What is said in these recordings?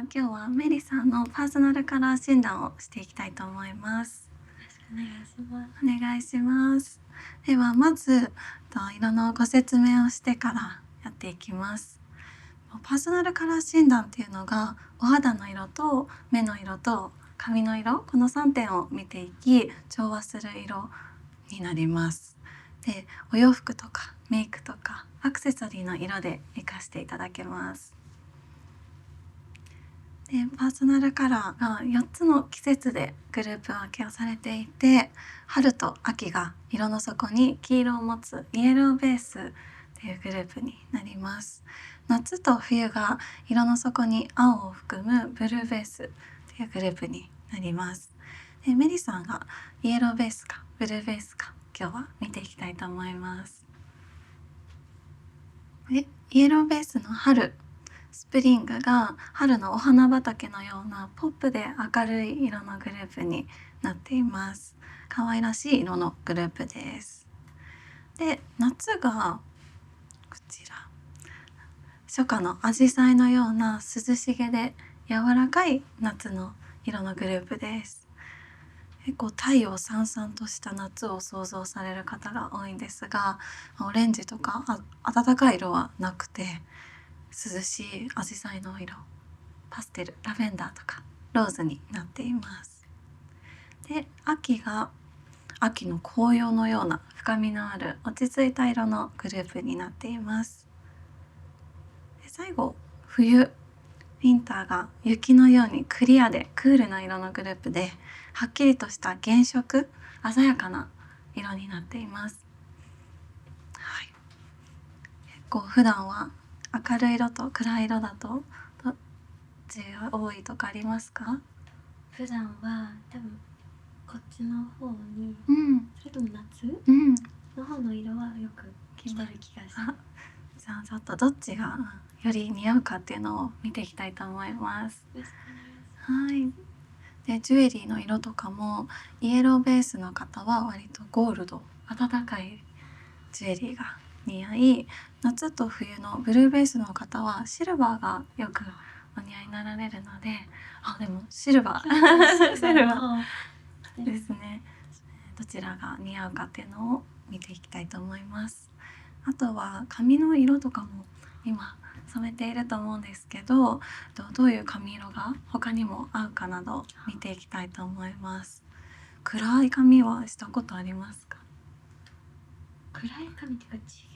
今日はメリさんのパーソナルカラー診断をしていきたいと思います。よろしくお願いします。お願いします。ではまず色のご説明をしてからやっていきます。パーソナルカラー診断っていうのがお肌の色と目の色と髪の色、この3点を見ていき調和する色になります。で、お洋服とかメイクとかアクセサリーの色で活かしていただけます。で、パーソナルカラーが4つの季節でグループ分けをされていて、春と秋が色の底に黄色を持つイエローベースっていうグループになります。夏と冬が色の底に青を含むブルーベースっていうグループになります。で、メリさんがイエローベースかブルーベースか今日は見ていきたいと思います。で、イエローベースの春、スプリングが春のお花畑のようなポップで明るい色のグループになっています。可愛らしい色のグループです。で、夏がこちら、初夏の紫陽花のような涼しげで柔らかい夏の色のグループです。結構太陽さんさんとした夏を想像される方が多いんですが、オレンジとか暖かい色はなくて、涼しい紫陽花の色、パステル、ラベンダーとかローズになっています。で、秋が秋の紅葉のような深みのある落ち着いた色のグループになっています。で、最後、冬、ウィンターが雪のようにクリアでクールな色のグループで、はっきりとした原色、鮮やかな色になっています。はい、結構普段は明るい色と暗い色だとどっちが多いとかありますか？普段は多分こっちの方に、それとも夏、の方の色はよく着てる気がします。じゃあちょっとどっちがより似合うかっていうのを見ていきたいと思います。はい。で、ジュエリーの色とかもイエローベースの方は割とゴールド、暖かいジュエリーが似合い、夏と冬のブルーベースの方はシルバーがよくお似合いになられるので、でもシルバーシルバーですね。どちらが似合うかっていうのを見ていきたいと思います。あとは髪の色とかも今染めていると思うんですけど、どういう髪色が他にも合うかなど見ていきたいと思います。暗い髪はしたことありますか？暗い髪って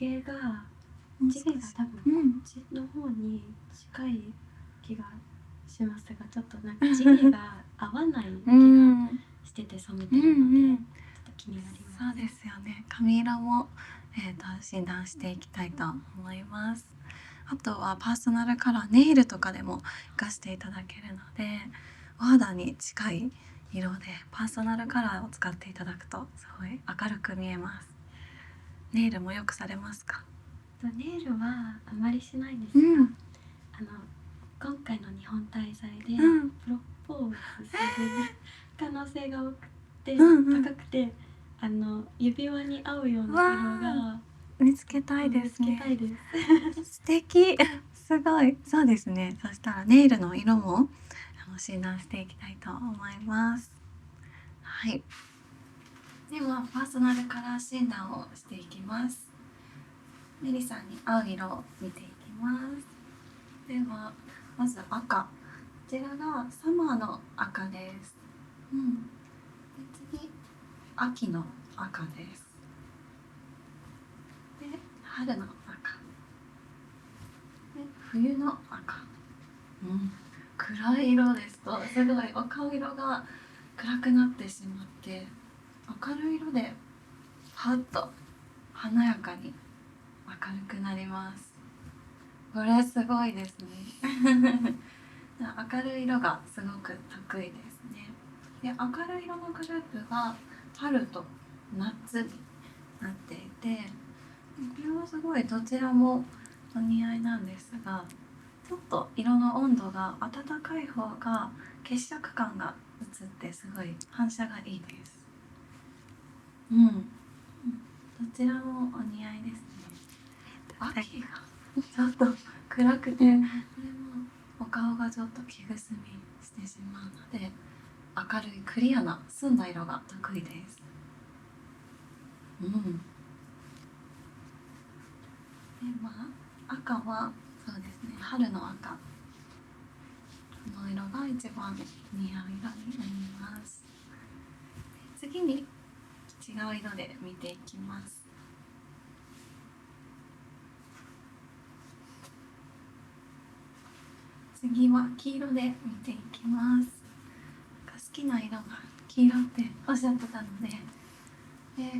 いうか地毛が多分こっちの方に近い気がしますが、ちょっとなんか地毛が合わない気がしてて染めてるので、ちょっと気になります。そうですよね。髪色も、診断していきたいと思います。あとはパーソナルカラー、ネイルとかでも活かしていただけるので、お肌に近い色でパーソナルカラーを使っていただくとすごい明るく見えます。ネイルもよくされますか？ネイルはあまりしないんですが、今回の日本滞在でプロポーズする可能性が多くて、高くて、指輪に合うような色が見つけたいですね。素敵すごい。そうですね。そしたらネイルの色も診断していきたいと思います。はい。ではパーソナルカラー診断をしていきます。メリさんに合う色を見ていきます。ではまず赤。こちらがサマーの赤です。で、次秋の赤です。で、春の赤。で、冬の赤。暗い色ですとすごいお顔色が暗くなってしまって、明るい色でパッと華やかに明るくなります。これすごいですね明るい色がすごく得意ですね。で、明るい色のグループが春と夏になっていて、これはすごいどちらもお似合いなんですが、ちょっと色の温度が暖かい方が血色感が移ってすごい反射がいいです。どちらもお似合いですね。秋がちょっと暗くて、これもおお顔がちょっと気くすみしてしまうので、明るいクリアな澄んだ色が得意です。で、赤はそうですね、春の赤、この色が一番似合う色になります。次に違う色で見ていきます。次は黄色で見ていきます。好きな色が黄色っておっしゃってたので、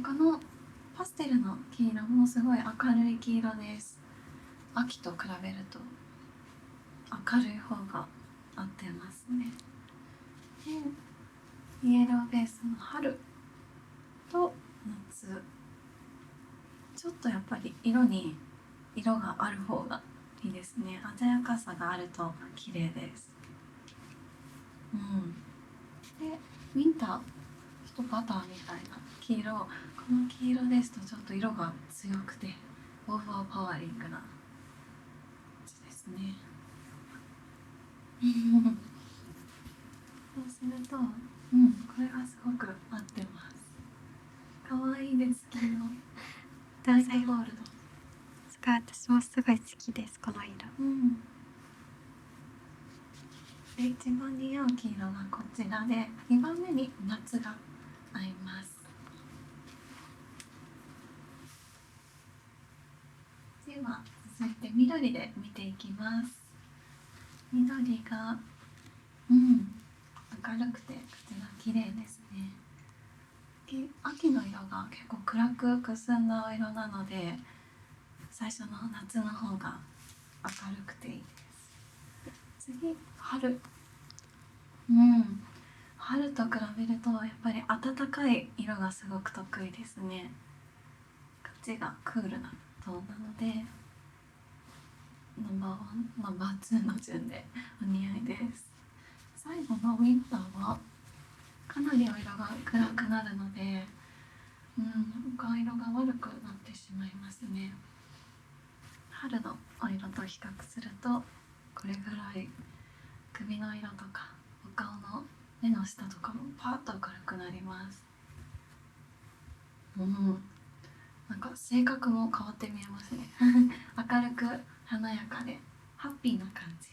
このパステルの黄色もすごい明るい黄色です。秋と比べると明るい方が合ってますね。で、イエローベースの春と夏、ちょっとやっぱり色に色がある方がいいですね。鮮やかさがあると綺麗です。で、ウィンター、ちょっとバターみたいな黄色、この黄色ですとちょっと色が強くてオーバーパワーリングな感じですね。そうすると、これがすごく合ってます。可愛いです、黄色。ダイヤゴールド。私もすごい好きです、この色。で、一番似合う黄色がこちらで、2番目に夏が合います。では続いて緑で見ていきます。緑が明るくてこちら綺麗ですね。秋の色が結構暗くくすんだ色なので、最初の夏の方が明るくていいです。次、春。春と比べるとやっぱり暖かい色がすごく得意ですね。こっちがクールなトーンなので、ナンバーワン、ナンバーツーの順でお似合いです。最後のウィンターはかなりお色が暗くなるので、お顔色が悪くなってしまいますね。春のお色と比較するとこれぐらい首の色とかお顔の目の下とかもパーッと明るくなります。なんか性格も変わって見えますね。明るく華やかでハッピーな感じ。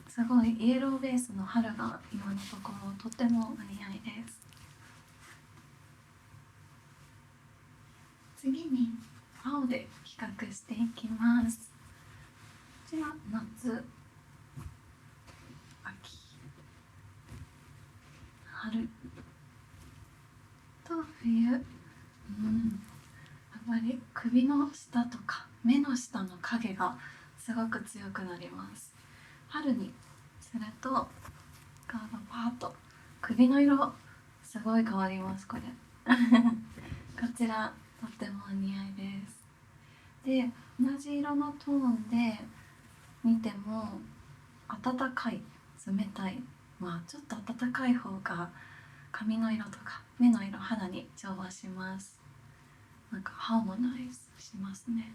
すごいイエローベースの春が今のところとてもお似合いです。次に青で比較していきます。こちら夏、秋、春と冬。やっぱり首の下とか目の下の影がすごく強くなります。春にすると顔がパーッと首の色すごい変わります。これこちらとってもお似合いです。で、同じ色のトーンで見ても暖かい、冷たい、ちょっと暖かい方が髪の色とか目の色、肌に調和します。なんかハーモナイズしますね。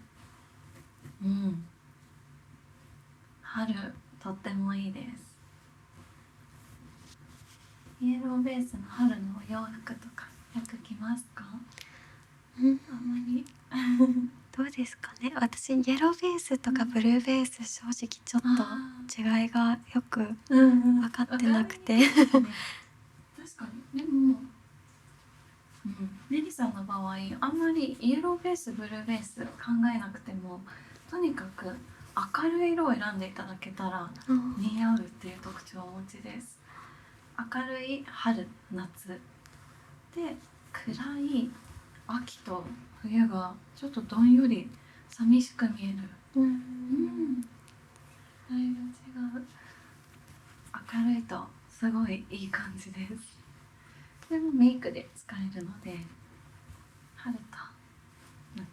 春とってもいいです。イエローベースの春のお洋服とかよく着ますか？あんまりどうですかね。私イエローベースとかブルーベース、正直ちょっと違いがよく分かってなくて、確かに。でもメリさんの場合あんまりイエローベースブルーベース考えなくても、とにかく明るい色を選んでいただけたら似合うっていう特徴をお持ちです。明るい春、夏で、暗い秋と冬がちょっとどんより寂しく見える。だいぶ違う。明るいとすごいいい感じです。これもメイクで使えるので、春と夏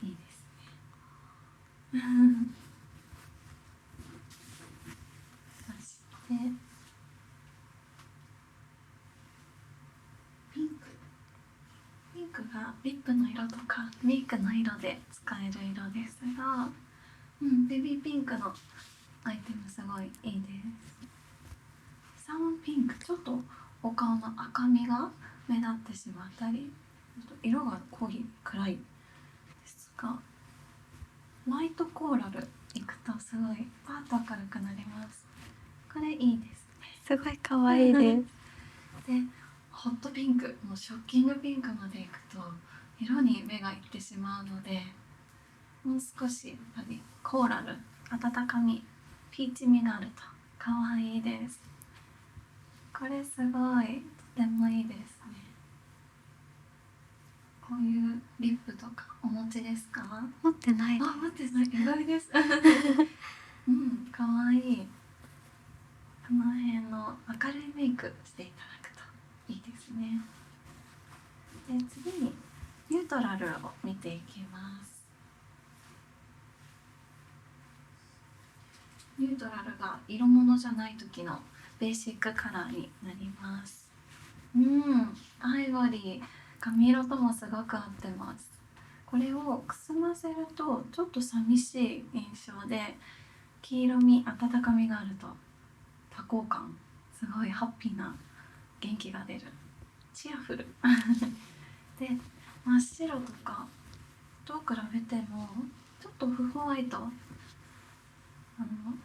いいですね。そしてピンクがリップの色とかメイクの色で使える色ですが、ベビーピンクのアイテムすごいいいです。サーモンピンク、ちょっとお顔の赤みが目立ってしまったり、ちょっと色が濃い暗いですが、ライトコーラルいくとすごいパーッと明るくなります。これいいですね。すごい可愛いですでホットピンク、もうショッキングピンクまでいくと色に目がいってしまうので、もう少しやっぱりコーラル、温かみ、ピーチ味があると可愛いです。これすごいとてもいいですね。こういうリップとかお持ちですか？持ってないです。持ってない、意外です可愛い。この辺の明るいメイクしていただくといいですね。で次にニュートラルを見ていきます。ニュートラルが色物じゃない時のベーシックカラーになります。アイボリー、髪色ともすごく合ってます。これをくすませるとちょっと寂しい印象で、黄色み、温かみがあると多幸感、すごいハッピーな元気が出る、チアフルで真っ白とかと比べてもちょっとオフホワイト、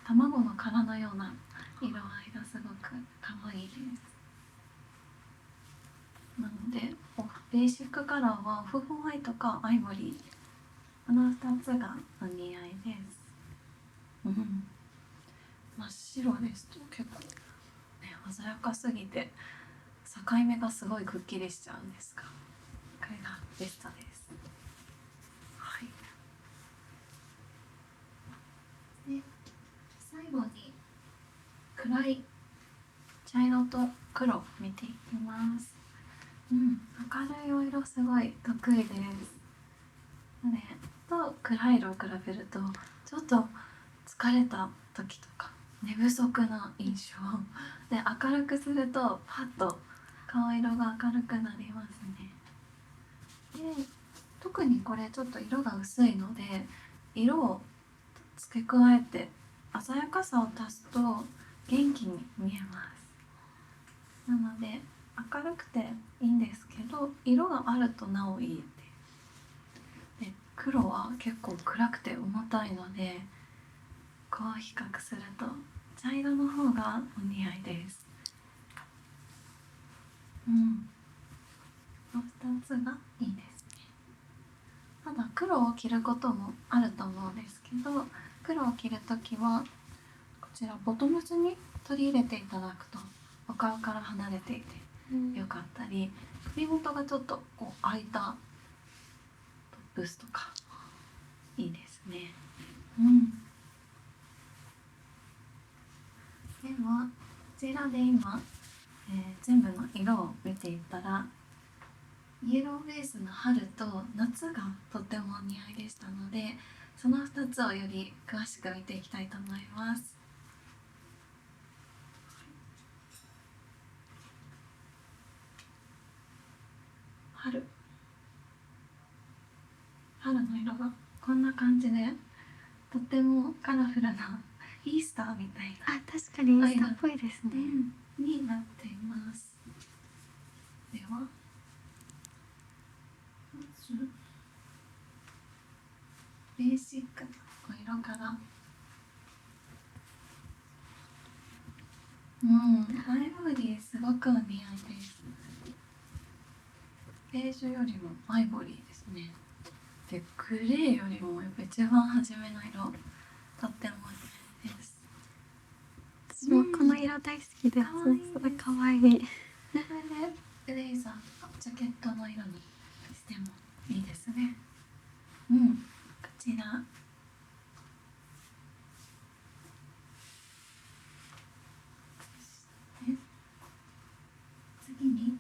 卵の殻のような色合いがすごく可愛いです。なのでベーシックカラーはオフホワイトかアイボリー、この2つがお似合いです。真っ白ですと結構、鮮やかすぎて境目がすごいくっきりしちゃうんですが、これがベストです。はい。で最後に暗い茶色と黒見ていきます。明るいお色すごい得意です。これと暗い色を比べるとちょっと疲れた時とか寝不足な印象で、明るくするとパッと顔色が明るくなりますね。で特にこれちょっと色が薄いので、色を付け加えて鮮やかさを足すと元気に見えます。なので明るくていいんですけど、色があるとなおいいで、黒は結構暗くて重たいので、こう比較すると茶色の方がお似合いです。この2つがいいですね。ただ黒を着ることもあると思うんですけど、黒を着るときはこちらボトムスに取り入れていただくとお顔から離れていてよかったり、首元がちょっとこう開いたトップスとかいいですね。ではこちらで今、全部の色を見ていったら、イエローベースの春と夏がとってもお似合いでしたので、その2つをより詳しく見ていきたいと思います。春の色がこんな感じで、とってもカラフルなイースターみたいな、確かにイースターっぽいですね、になっています。ではまずベーシックなお色から、アイボリーすごくお似合いです。ベージュよりもアイボリーですね。でグレーよりもやっぱ一番初めの色、とってもお似合いです。私もこの色大好きです。すごい可愛い。これでブレイザーとかジャケットの色にしてもいいですね。こちら次に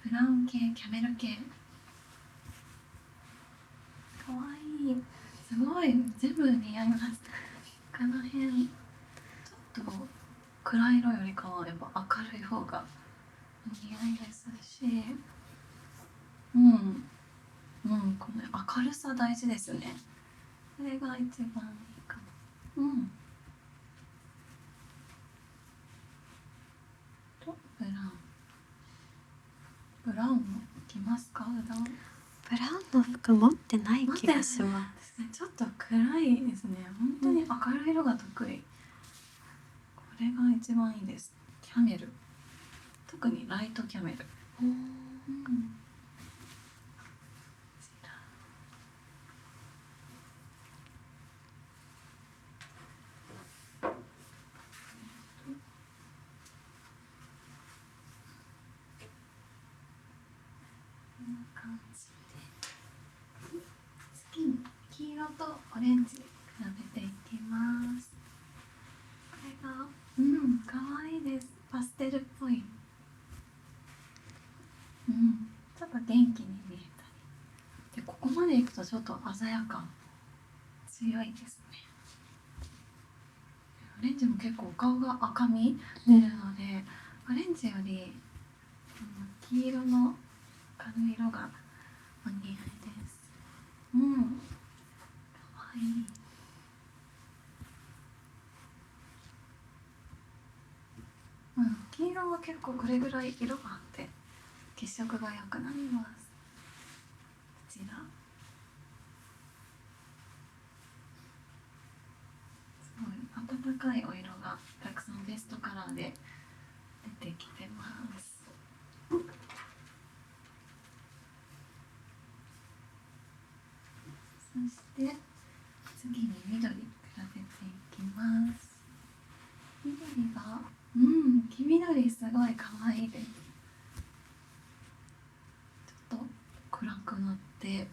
ブラウン系、キャメル系、かわいい、すごい全部似合います。この辺ちょっと暗い色よりかはやっぱ明るい方がお似合いですし、この明るさ大事ですね。それが一番いいかな。うんとブラウンも着ますか？ブラウンの服持ってない気がします。ちょっと暗いですね。本当に明るい色が得意。これが一番いいです。キャメル、特にライトキャメル。こちらこんな感じで、次に黄色とオレンジ比べていきます。これが可愛いです。パステルっぽい。ちょっと元気に見えたりで、ここまでいくとちょっと鮮やか、強いですね。オレンジも結構お顔が赤み出るので、オレンジより黄色の軽い色がお似合いです。かわいい。黄色は結構これぐらい色があって血色が良くなります。こちらすごい暖かいお色がたくさんベストカラーで出てきてます。そして次に緑比べていきます。緑が黄緑すごい可愛いです。ちょっと暗くなって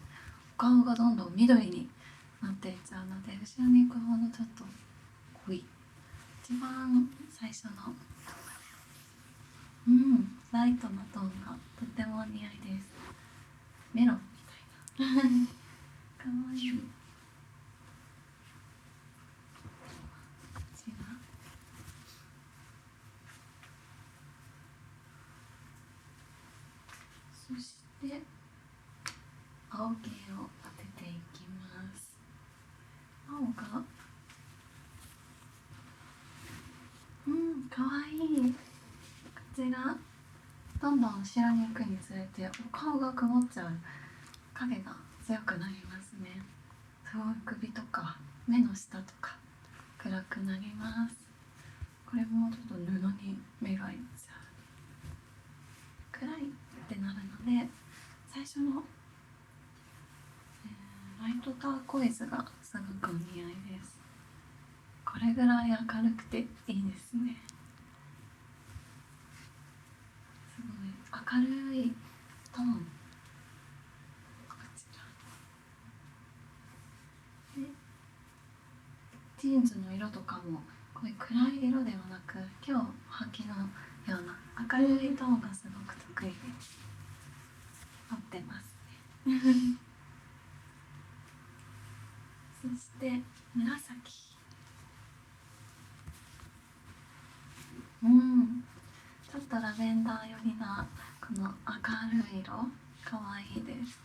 お顔がどんどん緑になっていっちゃうので、後ろに行くほどちょっと濃い。一番最初のライトなトーンがとってもお似合いです。メロンみたいなかわいい。こちらそして青系を当てていきます。青がかわいい。こちらどんどん後ろに行くにつれてお顔が曇っちゃう、影が強くなりますね。すごい首とか目の下とか暗くなります。これもちょっと布に目がいっちゃう。暗いってなるので、最初の、ライトターコイズがすごくお似合いです。これぐらい明るくていいですね。すごい明るいトーン。こちらでジーンズの色とかもこういう暗い色ではなく、今日履きのような明るいトーンがすごく得意で合ってますねそして紫、ちょっとラベンダー寄りなこの明るい色、かわいいです。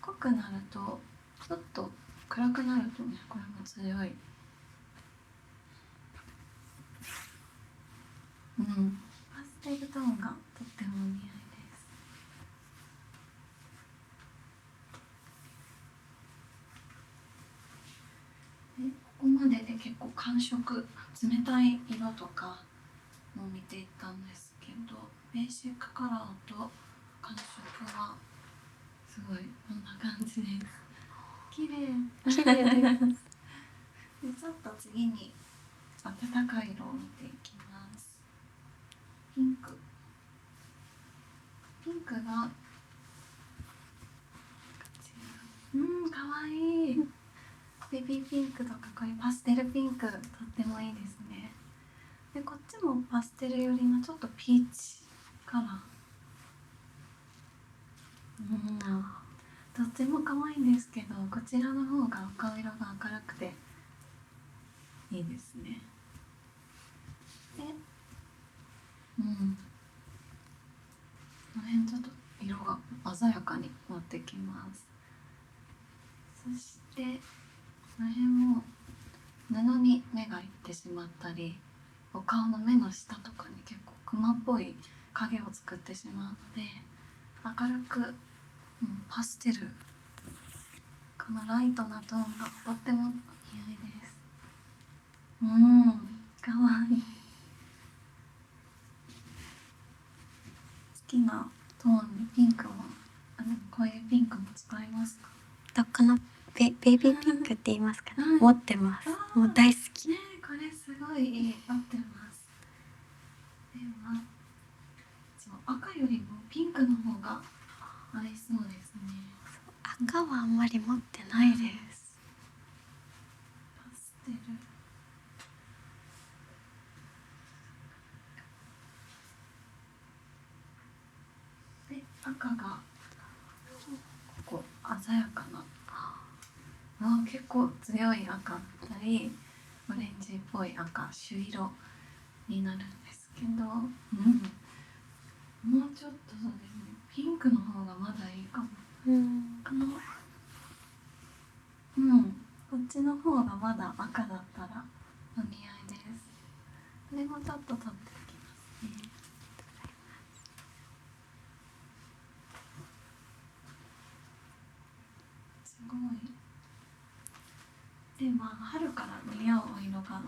濃くなるとちょっと暗くなるとね、これも強い。パステルトーンがとってもお似合いです。でここまでで結構寒色、冷たい色とかも見ていったんですけど、ベーシックカラーと寒色はすごいこんな感じです。綺麗綺麗ですでちょっと次に暖かい色を見ていきます。ピンクがかわいい。ベビーピンクとかこういうパステルピンクとってもいいですね。でこっちもパステル寄りのちょっとピーチカラー。どっちも可愛いんですけど、こちらの方がお顔色が明るくていいですね。でこの辺ちょっと色が鮮やかになってきます。そしてこの辺も布に目がいってしまったり、お顔の目の下とかに結構クマっぽい影を作ってしまうので、明るく、パステル、このライトなトーンがとってもお似合いです。かわいい。好きなトーンにピンクも、こういうピンクも使いますか？このベイビーピンクって言いますかね、持ってます。もう大好き。ね、これすごいいい、持ってます。では、そう、赤よりもピンクの方が合いそうですね。赤はあんまり持ってないです。パステル。で、赤がここ鮮やかな、結構強い赤だったり、オレンジっぽい赤、朱色になるんですけど、もうちょっとそうですね、ピンクの方がまだいいかも。こっちの方がまだ赤だったらお似合いです。これもちょっと取っておきますね。すごい。で、春から似合うお色が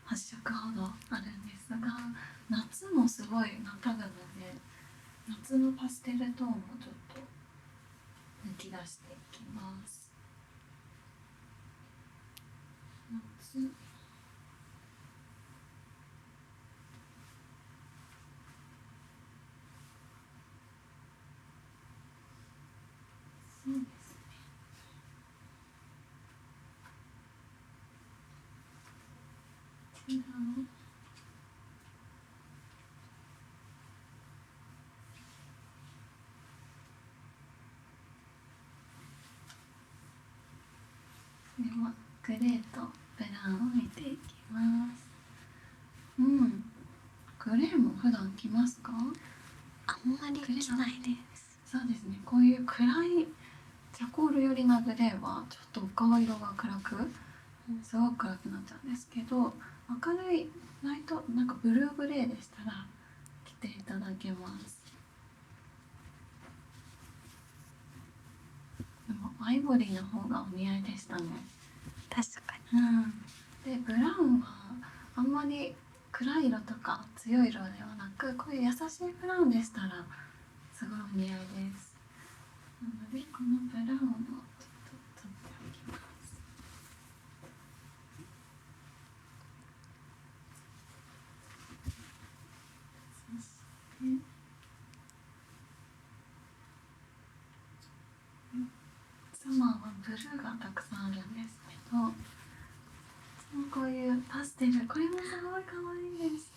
8色ほどあるんですが、夏もすごいまたぐので、夏のパステルトーンもちょっと抜き出していきます。夏、そうですね。違う。ではグレーとブラウンを見ていきます。グレーも普段着ますか？あんまり着ないです。そうですね。こういう暗いチャコール寄りなグレーはちょっとお顔色が暗く、すごく暗くなっちゃうんですけど、明るいライト、なんかブルーグレーでしたら着ていただけます。でもアイボリーの方がお似合いでしたね。確かに。で、ブラウンはあんまり暗い色とか強い色ではなく、こういう優しいブラウンでしたらすごいお似合いです。なのでこのブラウンをちょっと取っておきます。そしてサマーはブルーがたくさんあるんですけど、こういうパステル、これもすごい可愛いです。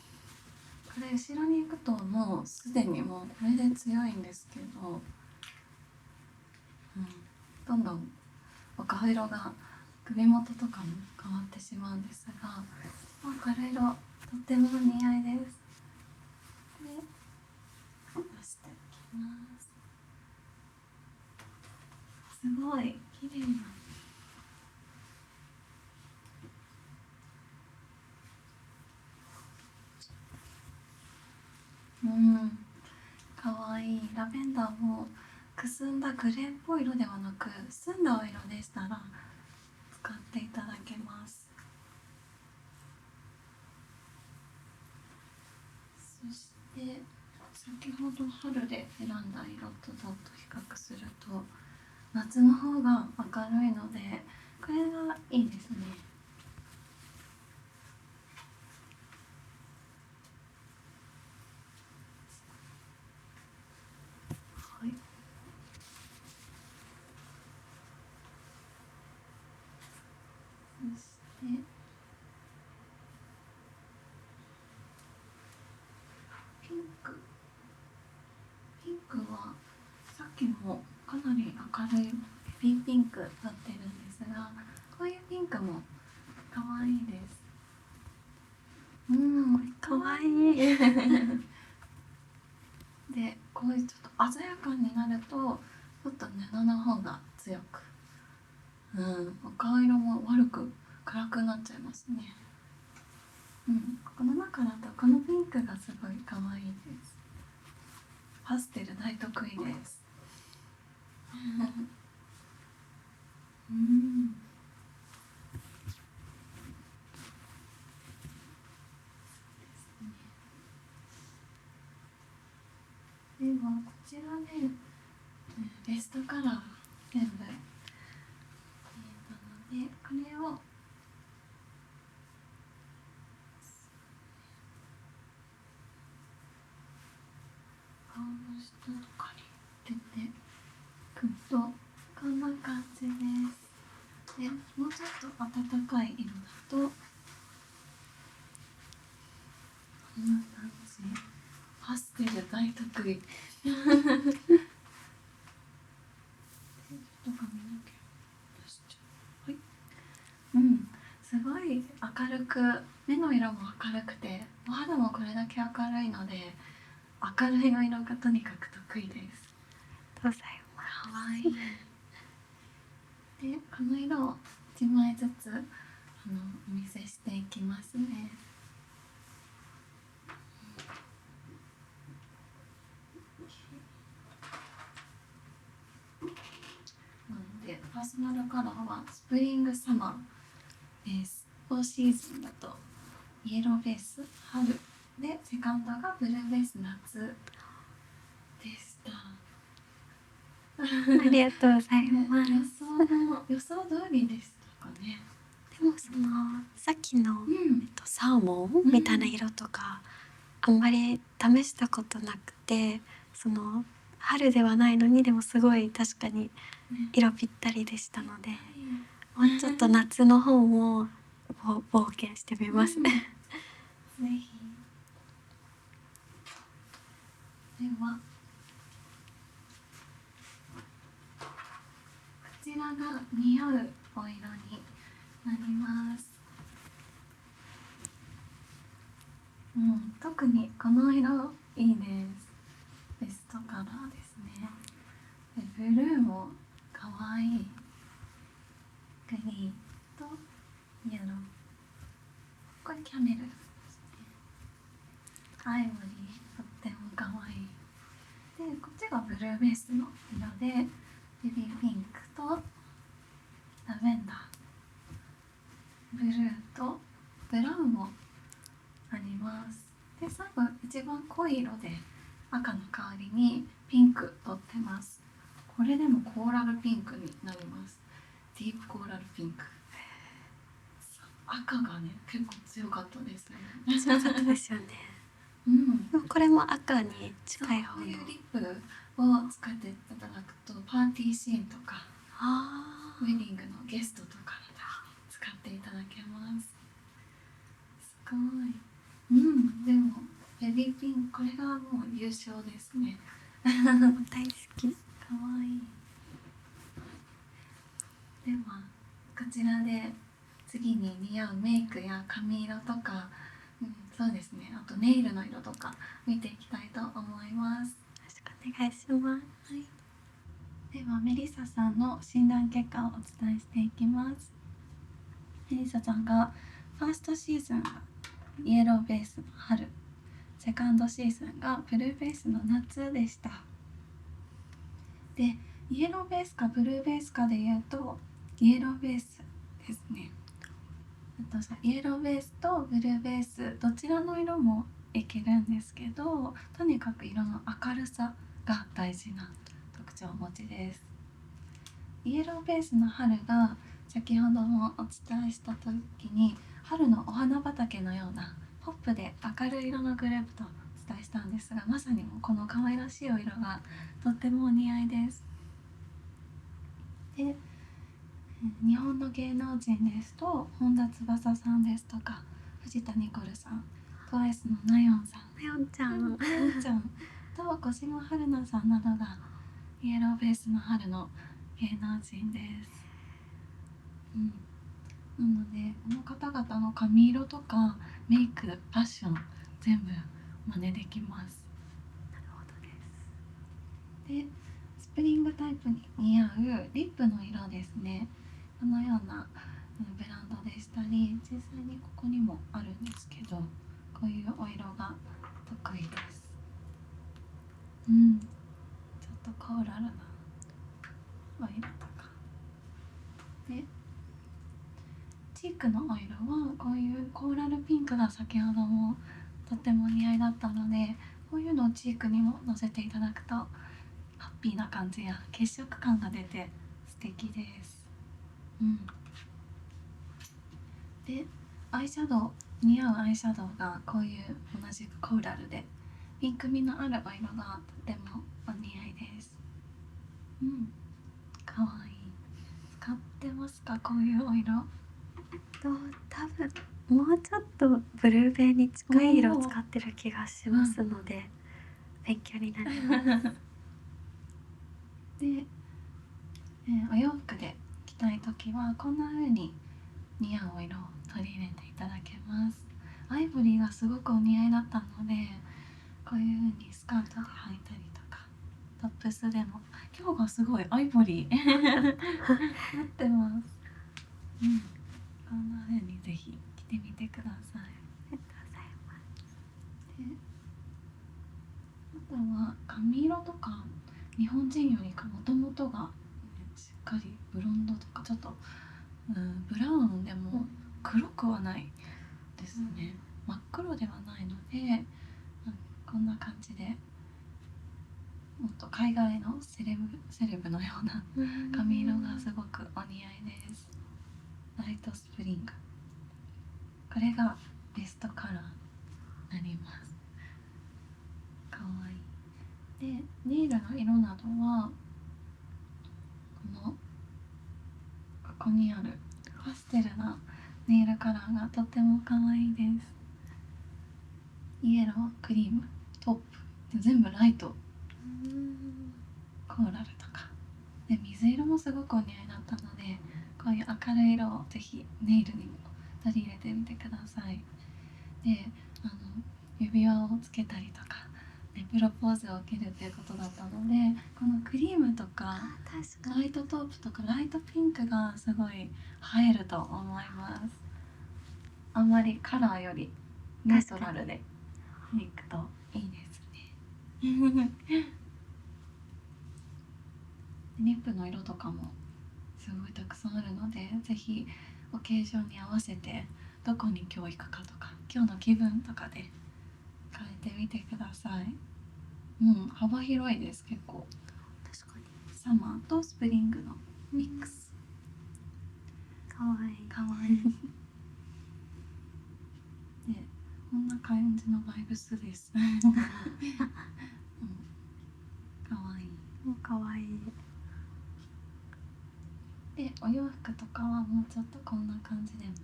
これ後ろに行くともうすでにもうこれで強いんですけど、どんどんお顔色が首元とかも変わってしまうんですが、これ色とってもお似合いです。で、出していきます。すごい綺麗な。かわいい。ラベンダーもくすんだグレーっぽい色ではなく、澄んだお色でしたら使っていただけます。そして先ほど春で選んだ色とちょっと比較すると、夏の方が明るいので、これがいいですね。はい。そしてピンク。ピンクはさっきもかなり明るいベビーピンクだってるんですが、こういうピンクも可愛いです。可愛い。で、こういうちょっと鮮やかになると、ちょっと布の方が強く、赤色も悪く暗くなっちゃいますね。この中だとこのピンクがすごい可愛いです。パステル大得意です。ではこちらで、ベストカラー全部たので、これを顔の下とかに当ててくとこんな感じです。でもうちょっと暖かい色だとこんな感じ。パステル大得意。ちょっと髪の毛出しちゃう。はい。すごい明るく、目の色も明るくて、お肌もこれだけ明るいので、明るいお色がとにかく得意です。ありがとうございます。かわいい。で、この色を1枚ずつお見せしていきますね。なのでパーソナルカラーはスプリングサマーです。4シーズンだとイエローベース春で、セカンドがブルーベース夏でした。ありがとうございます。予想通りでしたかね。でもそのさっきの、サーモンみたいな色とか、あんまり試したことなくて、その春ではないのにでもすごい確かに色ぴったりでしたので、もうちょっと夏の方も冒険してみます。ぜひ。ではこちらが似合うお色になります。特にこの色いいです。ベストカラーですね。でブルーも可愛い。グリーンとイエロー。これキャメルですね。アイボリーとっても可愛い。でこっちがブルーベースの色で、ベビーピンクとラベンダー、ブルーとブラウンもあります。で最後一番濃い色で赤の代わりにピンク取ってます。これでもコーラルピンクになります。ディープコーラルピンク。赤がね結構強かったですね。強かったですよね。これも赤に近い方の。こういうリップを使っていただくと、パーティーシーンとかウェディングのゲストとかだと使っていただけます。すごい。でもベビーピンク、これがもう優勝ですね。大好き。かわいい。ではこちらで次に似合うメイクや髪色とか、そうですね、あとネイルの色とか見ていきたいと思います。よろしくお願いします。はい、ではメリッサさんの診断結果をお伝えしていきます。メリッサさんがファーストシーズンがイエローベースの春、セカンドシーズンがブルーベースの夏でした。でイエローベースかブルーベースかでいうとイエローベースですね。イエローベースとブルーベースどちらの色もいけるんですけど、とにかく色の明るさが大事な特徴をお持ちです。イエローベースの春が先ほどもお伝えした時に春のお花畑のようなポップで明るい色のグループとお伝えしたんですが、まさにもこの可愛らしいお色がとってもお似合いです。で日本の芸能人ですと本田翼さんですとか藤田ニコルさん、トワイスのナヨンさん、ナヨンちゃんと小島春菜さんなどがイエローベースの春の芸能人です。なのでこの方々の髪色とかメイク、ファッション全部真似できます。なるほどです。でスプリングタイプに似合うリップの色ですね。このようなブランドでしたり、実際にここにもあるんですけど、こういうお色が得意です。ちょっとコーラルなお色とかで、チークのお色はこういうコーラルピンクが先ほどもとってもお似合いだったので、こういうのをチークにものせていただくとハッピーな感じや血色感が出て素敵です。で、アイシャドウ、似合うアイシャドウがこういう同じくコーラルでピンク味のあるお色がとてもお似合いです。かわいい。使ってますか、こういうお色？多分もうちょっとブルーベに近い色を使ってる気がしますので、勉強になります。で、お洋服で着たい時はこんな風に似合うお色を取り入れていただけます。アイボリーがすごくお似合いだったので、こういう風にスカートで履いたりとか、トップスでも今日がすごいアイボリーなってます。こんな風にぜひ着てみてください。ありがとうございます。で、あとは髪色とか日本人よりかもともとがしっかりブロンドとかちょっと、ブラウンでも黒くはないですね。真っ黒ではないので、こんな感じでもっと海外のセレブのような髪色がすごくお似合いです。ライトスプリング、これがベストカラーになります。かわいい。で、ネイルの色などはここにあるパステルなネイルカラーがとてもかわいいです。イエロー、クリーム、トップで全部ライト、コーラルとかで、水色もすごくお似合いだったので、こういう明るい色をぜひネイルにも取り入れてみてください。で、指輪をつけたりとか、プロポーズを受けるということだったので、このクリームとかライトトープとかライトピンクがすごい映えると思います。あんまりカラーよりネュートラルでいくといいですね。リップの色とかもすごいたくさんあるので、ぜひオケーションに合わせてどこに今日行くかとか、今日の気分とかで変えてみてください。幅広いです。結構確かにサマーとスプリングのミックス。かわいい。かわいい。で、こんな感じのバイブスです。かわいい。かわいい。で、お洋服とかはもうちょっとこんな感じでもいいで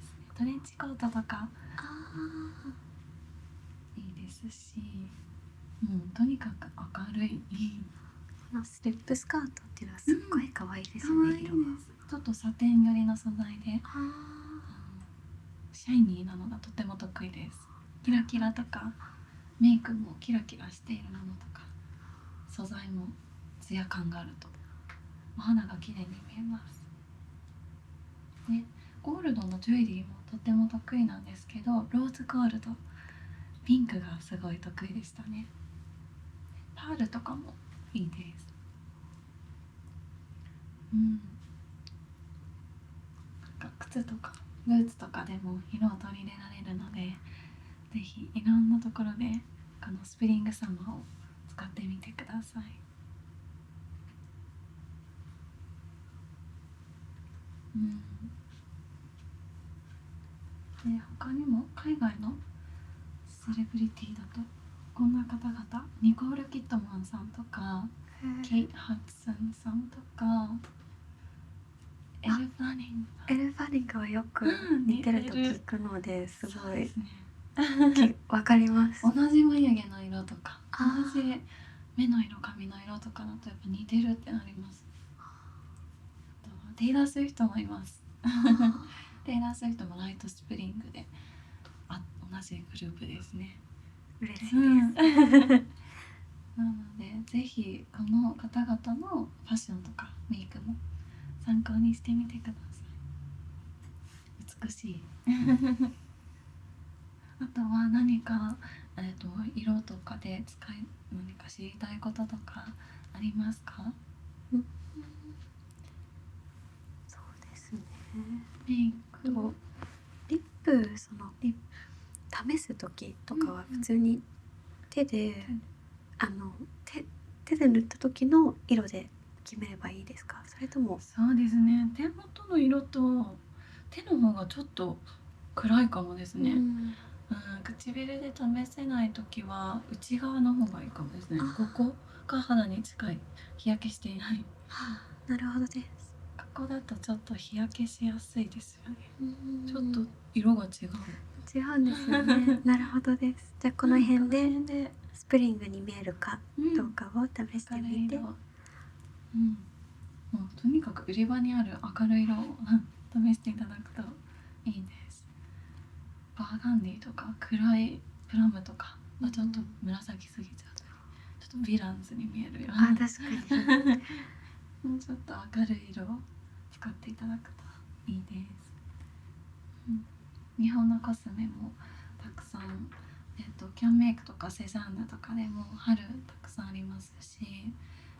すね。トレンチコートとかいいですし、とにかく明るい。このスリップスカートっていうのはすっごい可愛いですよね、色が。ちょっとサテン寄りの素材で、シャイニーなのがとても得意です。キラキラとかメイクもキラキラしているものとか、素材もツヤ感があるとお肌が綺麗に見えます。で、ゴールドのジュエリーもとても得意なんですけど、ローズゴールド、ピンクがすごい得意でしたね。パールとかもいいです。なんか靴とかブーツとかでも色を取り入れられるので、ぜひいろんなところでこのスプリングサマーを使ってみてください。で、他にも海外のセレブリティだとこんな方々、ニコール・キットマンさんとかケイト・ハッツンさんとかエル・ファニングはよく似てると聞くので、すごいね、わかります。同じ眉毛の色とか同じ目の色、髪の色とかだとやっぱ似てるってなります。あとはテイラー・スウィフトもいます。テイラー・スウィフトもライトスプリングで同じグループですね。嬉しいです。なのでぜひこの方々のファッションとかメイクも参考にしてみてください。美しいあとは何か、色とかで何か知りたいこととかありますか？そうですね。メイクリップ試す時とかは普通に手で、手で塗った時の色で決めればいいですか？それともそうですね、手元の色と手の方がちょっと暗いかもですね。唇で試せない時は内側の方がいいかもですね。ここが肌に近い、日焼けしていない。なるほどです。ここだとちょっと日焼けしやすいですよね。ちょっと色が違うんですよねなるほどです。じゃあこの辺でスプリングに見えるかどうかを試してみて、もうとにかく売り場にある明るい色を試していただくといいです。バーガンディとか暗いプラムとかはちょっと紫すぎちゃう、ちょっとヴィランズに見えるような確かにもうちょっと明るい色を使っていただくといいです。日本のコスメもたくさん、キャンメイクとかセザンヌとかでも春たくさんありますし、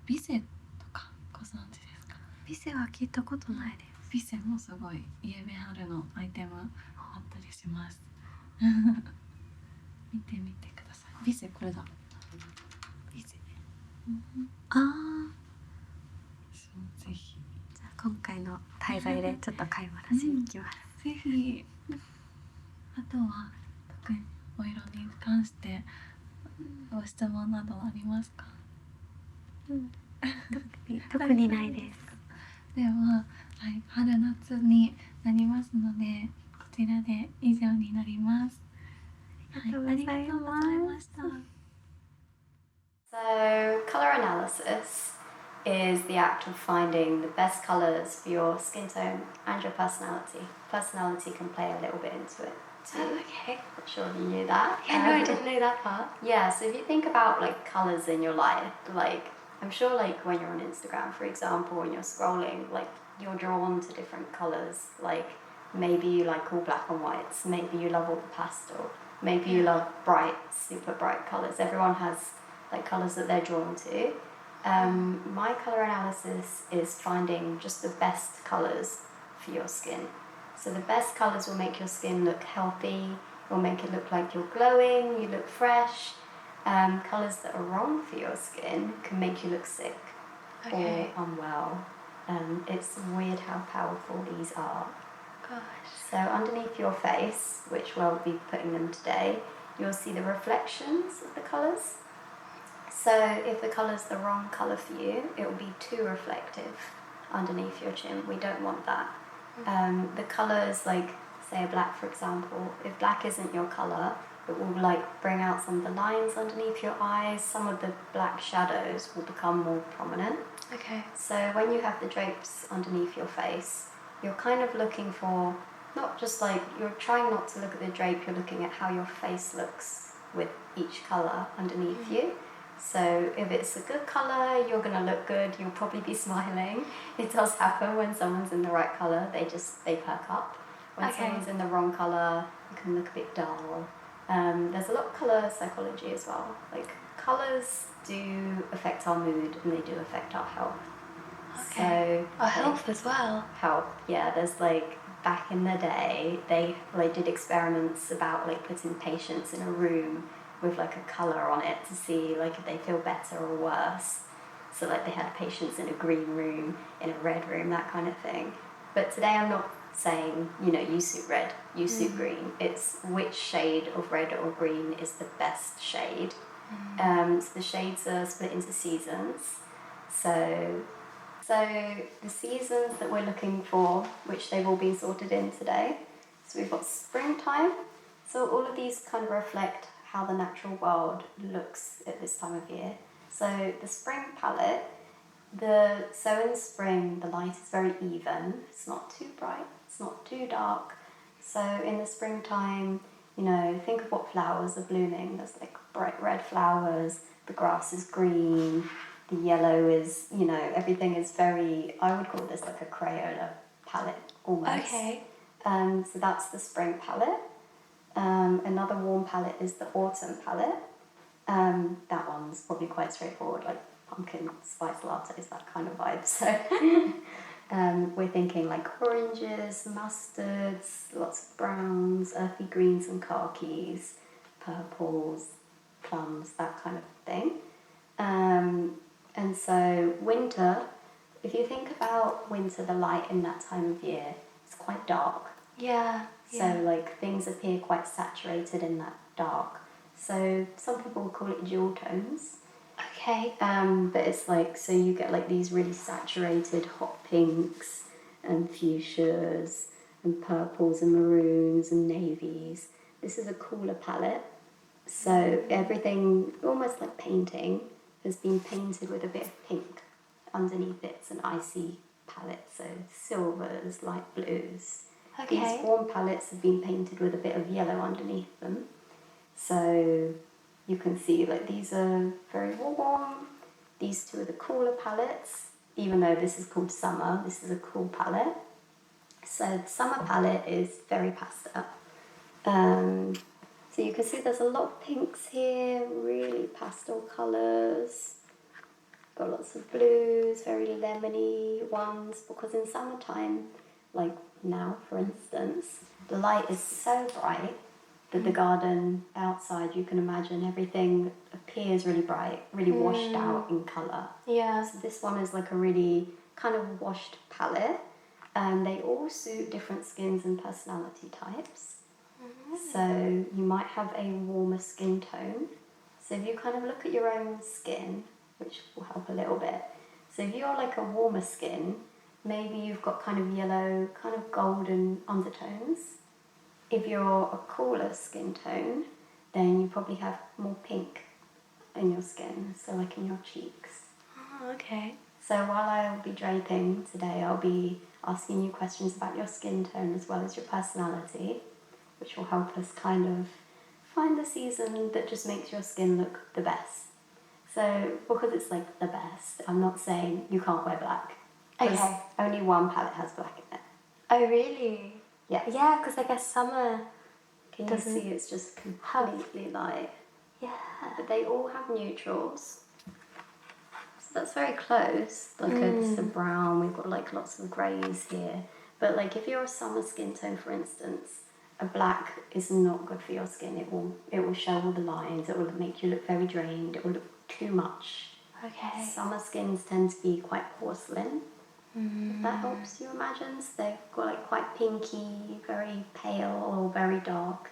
ビセとかご存知ですか？ビセは聞いたことないです。ビセもすごいイエベ春のアイテムあったりします見てみてください。ビセこれだ。ビセ、そうぜひ。じゃあ今回の滞在でちょっと買い物しに行きます。ぜひ。あとは特にお色に関してご質問などありますか？特にないです。では、春夏になりますのでこちらで以上になります。ありがとうございました。So, colour analysis is the act of finding the best colours for your skin tone and your personality. Personality can play a little bit into it too. Oh, okay. Not sure if you knew that. Yeah, no, I didn't know that part. Yeah, so if you think about like colours in your life, like I'm sure like when you're on Instagram, for example, when you're scrolling, like you're drawn to different colours. Like maybe you like all black and whites, maybe you love all the pastel, maybe you love bright, super bright colours. Everyone has like colours that they're drawn to. My colour analysis is finding just the best colours for your skin. So the best colours will make your skin look healthy, will make it look like you're glowing, you look fresh. Colours that are wrong for your skin can make you look sick or unwell. It's weird how powerful these are. Gosh. So underneath your face, which we'll be putting them today, you'll see the reflections of the colours. So if the colour's the wrong colour for you, it will be too reflective underneath your chin. We don't want that. The colours, like say a black for example, if black isn't your colour, it will like bring out some of the lines underneath your eyes, some of the black shadows will become more prominent. Okay. So when you have the drapes underneath your face, you're kind of looking for, not just like, you're trying not to look at the drape, you're looking at how your face looks with each colour underneath you. So if it's a good colour, you're going to look good, you'll probably be smiling. It does happen when someone's in the right colour, they perk up. When someone's in the wrong colour, you can look a bit dull. There's a lot of colour psychology as well. Like colours do affect our mood and they do affect our health. Okay. So our health as well. Health, yeah. There's like back in the day, they did experiments about like putting patients in a room with like a colour on it to see like if they feel better or worse. So like they had patients in a green room, in a red room, that kind of thing. But today I'm not saying, you suit red, you suit green. It's which shade of red or green is the best shade. So the shades are split into seasons. So the seasons that we're looking for, which they've all been sorted in today. So we've got springtime. So all of these kind of reflect how the natural world looks at this time of year. So the spring palette, so in spring the light is very even. It's not too bright, it's not too dark. So in the springtime, think of what flowers are blooming. There's like bright red flowers, the grass is green, the yellow is, you know, everything is very, I would call this like a Crayola palette almost. Okay. So that's the spring palette. Another warm palette is the autumn palette. That one's probably quite straightforward, like pumpkin spice lattes, that kind of vibe. So we're thinking like oranges, mustards, lots of browns, earthy greens and khakis, purples, plums, that kind of thing. And so winter, if you think about winter, the light in that time of year, it's quite dark. Yeah. So like things appear quite saturated in that dark. So some people will call it jewel tones. Okay. But it's like, so you get like these really saturated hot pinks and fuchsias and purples and maroons and navies. This is a cooler palette. So everything, almost like painting, has been painted with a bit of pink underneath it. It's an icy palette, so silvers, light blues. Okay. These warm palettes have been painted with a bit of yellow underneath them. So you can see like these are very warm. These two are the cooler palettes. Even though this is called summer, this is a cool palette. So the summer palette is very pastel. So you can see there's a lot of pinks here, really pastel colours. Got lots of blues, very lemony ones, because in summertime, like now for instance, the light is so bright that the garden outside, you can imagine everything appears really bright, really washed out in colour. Yeah. So this one is like a really kind of washed palette. They all suit different skins and personality types. So you might have a warmer skin tone. So if you kind of look at your own skin, which will help a little bit. So if you're like a warmer skin, maybe you've got kind of yellow, kind of golden undertones. If you're a cooler skin tone, then you probably have more pink in your skin, so like in your cheeks. Oh, okay. So while I'll be draping today, I'll be asking you questions about your skin tone as well as your personality, which will help us kind of find the season that just makes your skin look the best. So because it's like the best, I'm not saying you can't wear black. Okay. Only one palette has black in it. Oh, really? Yeah. Yeah, because I guess summer. Can you Doesn't see it's just completely light? Yeah. But they all have neutrals. So that's very close. Like it's a brown, we've got like lots of greys here. But like if you're a summer skin tone, for instance, a black is not good for your skin. It will show all the lines. It will make you look very drained. It will look too much. Okay. Summer skins tend to be quite porcelain. If that helps you imagine. So they've got like quite pinky, very pale or very dark.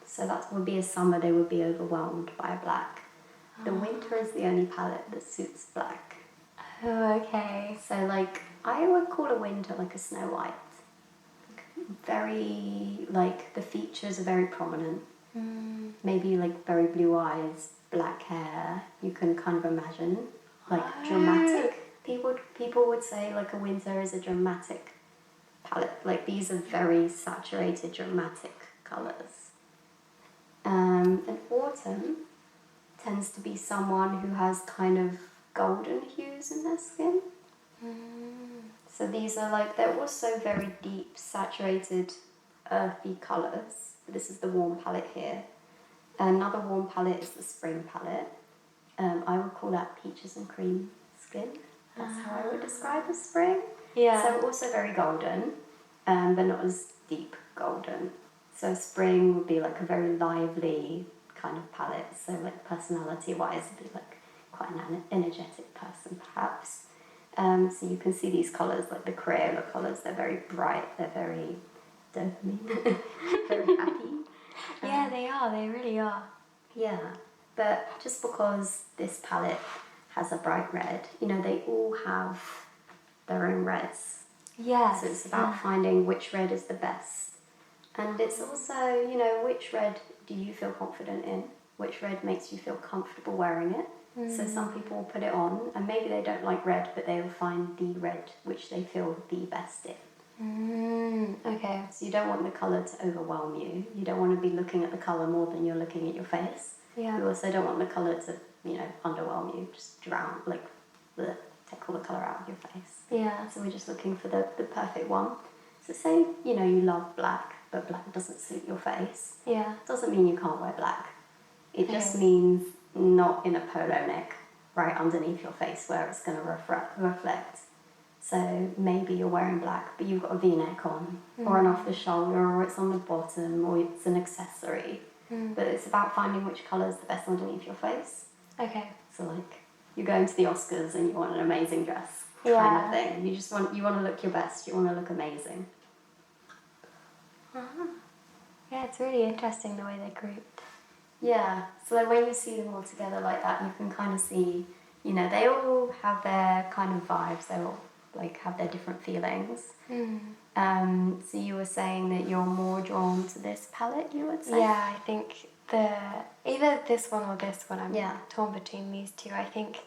So that would be a summer, they would be overwhelmed by a black. The winter is the only palette that suits black. Oh, okay. So like, I would call a winter like a Snow White. Very, like, the features are very prominent. Maybe like very blue eyes, black hair, you can kind of imagine. Like dramatic. People would say like a winter is a dramatic palette. Like these are very saturated, dramatic colours. And autumn tends to be someone who has kind of golden hues in their skin. So these are like, they're also very deep, saturated, earthy colours. This is the warm palette here. Another warm palette is the spring palette. I would call that peaches and cream skin. That's how I would describe a spring. Yeah. So also very golden, but not as deep golden. So spring would be like a very lively kind of palette. So like personality-wise, it'd be like quite an energetic person perhaps. So you can see these colours, like the Crayola colours, they're very bright, they're very dopamine, very happy. Yeah, they are. They really are. Yeah, but just because this palette has a bright red, you know, they all have their own reds. Yes. So it's about finding which red is the best. And it's also, you know, which red do you feel confident in? Which red makes you feel comfortable wearing it? So some people will put it on, and maybe they don't like red, but they will find the red which they feel the best in. Okay. So you don't want the colour to overwhelm you. You don't want to be looking at the colour more than you're looking at your face. Yeah. You also don't want the colour to, you know, underwhelm you, just drown, like, take all the colour out of your face. Yeah. So we're just looking for the perfect one. So say, you know, you love black, but black doesn't suit your face. Yeah. Doesn't mean you can't wear black. It just Okay. means not in a polo neck right underneath your face where it's going to reflect. So maybe you're wearing black, but you've got a V-neck on, or an off the shoulder, or it's on the bottom, or it's an accessory. But it's about finding which colour is the best underneath your face. Okay. So like, you're going to the Oscars and you want an amazing dress, kind Yeah. of thing. You want to look your best. You want to look amazing. Yeah, it's really interesting the way they're grouped. Yeah. So like when you see them all together like that, you can kind of see, you know, they all have their kind of vibes. They all like have their different feelings. So you were saying that you're more drawn to this palette, you would say? Yeah, I think either this one or this one. I'm Yeah. torn between these two. I think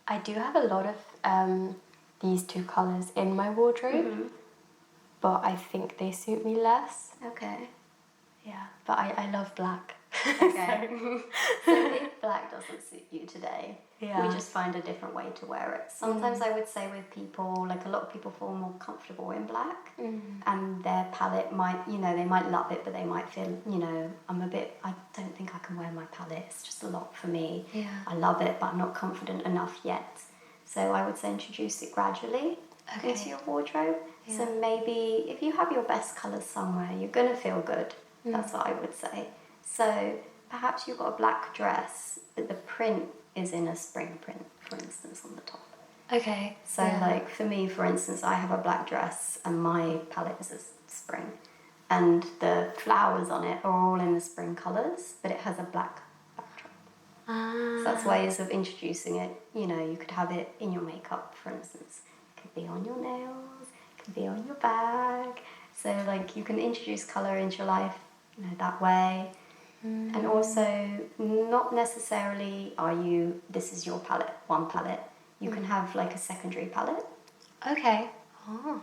I do have a lot of these two colours in my wardrobe, but I think they suit me less. Okay. Yeah, but I love black. Okay. So if black doesn't suit you today, Yeah. we just find a different way to wear it. Sometimes I would say with people, like a lot of people feel more comfortable in black, and their palette might, you know, they might love it, but they might feel, you know, I don't think I can wear my palette. It's just a lot for me. Yeah. I love it, but I'm not confident enough yet. So I would say introduce it gradually into your wardrobe. Yeah. So maybe if you have your best colours somewhere, you're going to feel good. That's what I would say. So perhaps you've got a black dress, but the print is in a spring print, for instance, on the top. Okay. So like for me, for instance, I have a black dress and my palette is a spring. And the flowers on it are all in the spring colours, but it has a black backdrop. So that's ways of introducing it. You know, you could have it in your makeup, for instance. It could be on your nails, it could be on your bag. So like you can introduce colour into your life, you know, that way. And also not necessarily this is your palette, one palette. You can have like a secondary palette. Okay. Oh.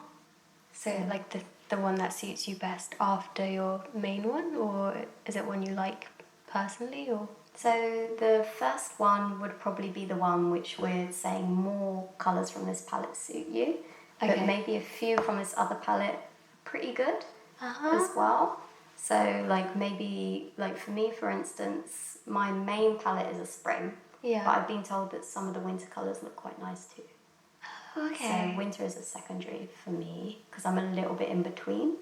So like the one that suits you best after your main one, or is it one you like personally, or? So the first one would probably be the one which we're saying more colours from this palette suit you. Okay. But maybe a few from this other palette pretty good as well. So like maybe, like for me for instance, my main palette is a spring. Yeah. But I've been told that some of the winter colours look quite nice too. Okay. So winter is a secondary for me because I'm a little bit in between.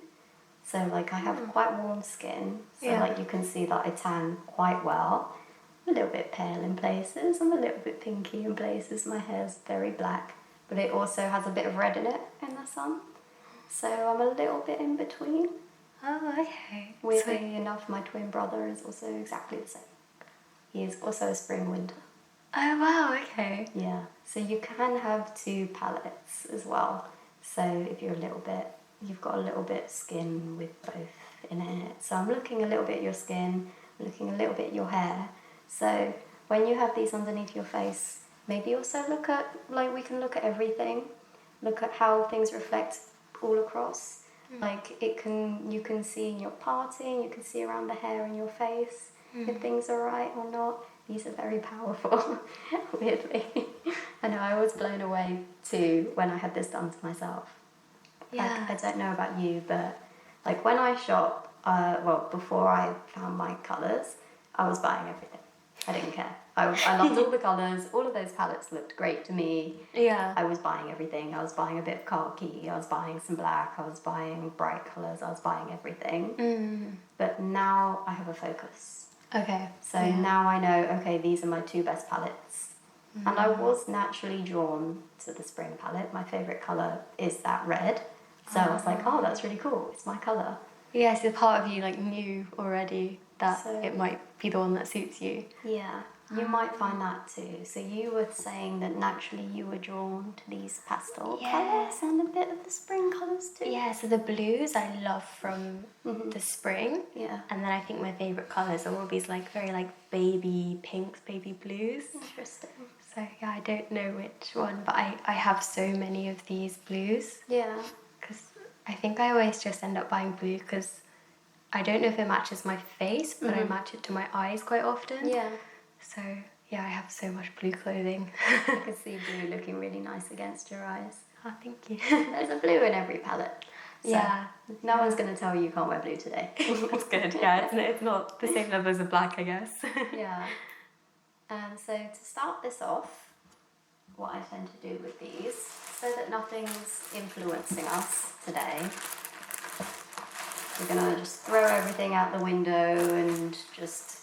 So like I have quite warm skin, so like you can see that I tan quite well. I'm a little bit pale in places, I'm a little bit pinky in places, my hair's very black, but it also has a bit of red in it in the sun. So I'm a little bit in between. Oh, okay. Weirdly enough, my twin brother is also exactly the same. He is also a spring-winter. Oh, wow, okay. Yeah, so you can have two palettes as well. So if you've got a little bit skin with both in it. So I'm looking a little bit at your skin, looking a little bit at your hair. So when you have these underneath your face, maybe also we can look at everything. Look at how things reflect all across. Like you can see in your parting, you can see around the hair in your face if things are right or not. These are very powerful, weirdly. I know, I was blown away too when I had this done to myself. Yeah. Like, I don't know about you, but like when I shop, before I found my colours, I was buying everything. I didn't care. I loved all the colours. All of those palettes looked great to me. Yeah. I was buying everything. I was buying a bit of khaki. I was buying some black. I was buying bright colours. I was buying everything. But now I have a focus. Okay. So now I know, okay, these are my two best palettes. And I was naturally drawn to the spring palette. My favourite colour is that red. So I was like, oh, that's really cool. It's my colour. Yeah, so part of you like knew already that So- it might be the one that suits you. Yeah, you might find that too. So you were saying that naturally you were drawn to these pastel colours and a bit of the spring colours too. Yeah, so the blues I love from the spring. Yeah. And then I think my favourite colours are all these like very like baby pinks, baby blues. Interesting. So yeah, I don't know which one, but I have so many of these blues. Yeah. Because I think I always just end up buying blue because I don't know if it matches my face, but I match it to my eyes quite often. Yeah. So yeah, I have so much blue clothing. I can see blue looking really nice against your eyes. Oh, thank you. There's a blue in every palette. So Yeah. no one's going to tell you can't wear blue today. That's good. Yeah, it's not the same level as a black, I guess. Yeah. So to start this off, what I tend to do with these, so that nothing's influencing us today, we're going to just throw everything out the window and just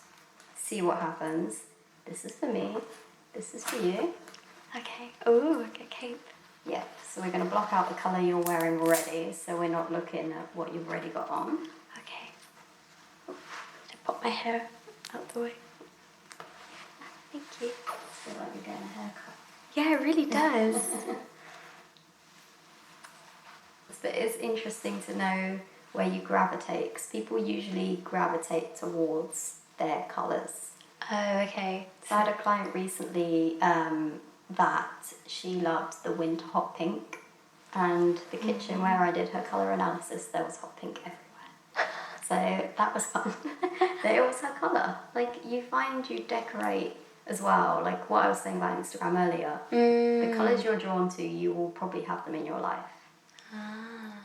see what happens. This is for me. This is for you. Okay. Oh, okay, cape. Yeah, so we're going to block out the colour you're wearing already, so we're not looking at what you've already got on. Okay. I pop my hair out the way. Thank you. I feel like you're getting a haircut. Yeah, it really does. But it's interesting to know where you gravitate, because people usually gravitate towards their colours. Oh, okay. So I had a client recently that she loved the winter hot pink, and the kitchen where I did her colour analysis, there was hot pink everywhere. So that was fun. That it was her colour. Like, you find you decorate as well, like what I was saying about Instagram earlier. The colours you're drawn to, you will probably have them in your life.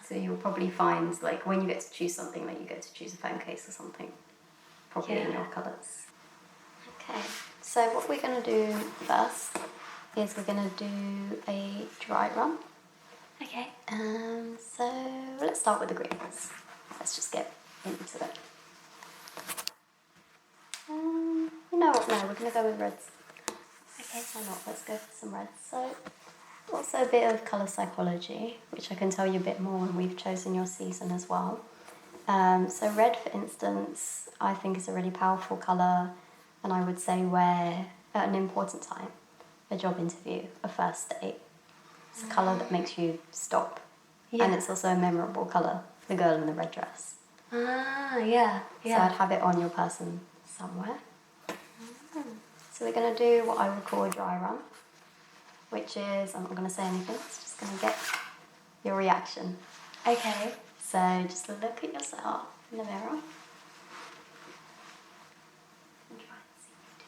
So you'll probably find, like, when you get to choose something, like you get to choose a phone case or something, probably in your colours. Okay, so what we're going to do first is we're going to do a dry run. Okay. So let's start with the greens. Let's just get into it. You know what, no, we're going to go with reds. Okay, why not? Let's go for some reds. So also a bit of colour psychology, which I can tell you a bit more when we've chosen your season as well. So red, for instance, I think is a really powerful colour, and I would say wear at an important time, a job interview, a first date. It's a colour that makes you stop. Yeah. And it's also a memorable colour, the girl in the red dress. Ah, yeah. So I'd have it on your person somewhere. So we're going to do what I would call a dry run, which is, I'm not going to say anything, it's just going to get your reaction. Okay. So just look at yourself in the mirror. And try and see what you do.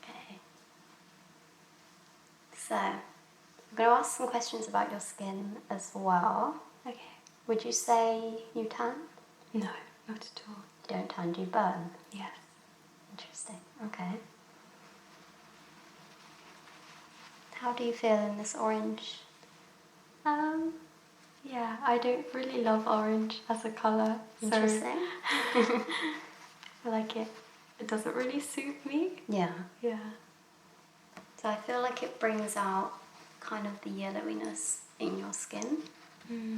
Okay. So, I'm going to ask some questions about your skin as well. Okay. Would you say you tan? No, not at all. You don't tan, do you burn? Yes. Interesting. Okay. How do you feel in this orange? Yeah, I don't really love orange as a colour. Interesting. So I feel like it doesn't really suit me. Yeah. Yeah. So I feel like it brings out kind of the yellowiness in your skin,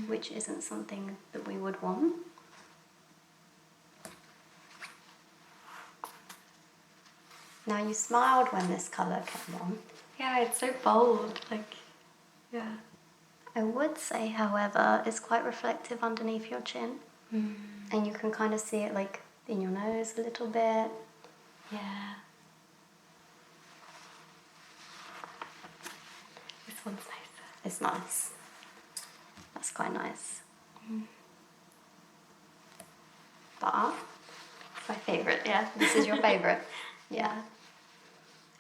which isn't something that we would want. Now, you smiled when this colour came on. Yeah, it's so bold. Like, yeah. I would say, however, it's quite reflective underneath your chin. And you can kind of see it like in your nose a little bit. Yeah. This one's nicer. It's nice. That's quite nice. But It's my favourite, yeah. this is your favourite. Yeah.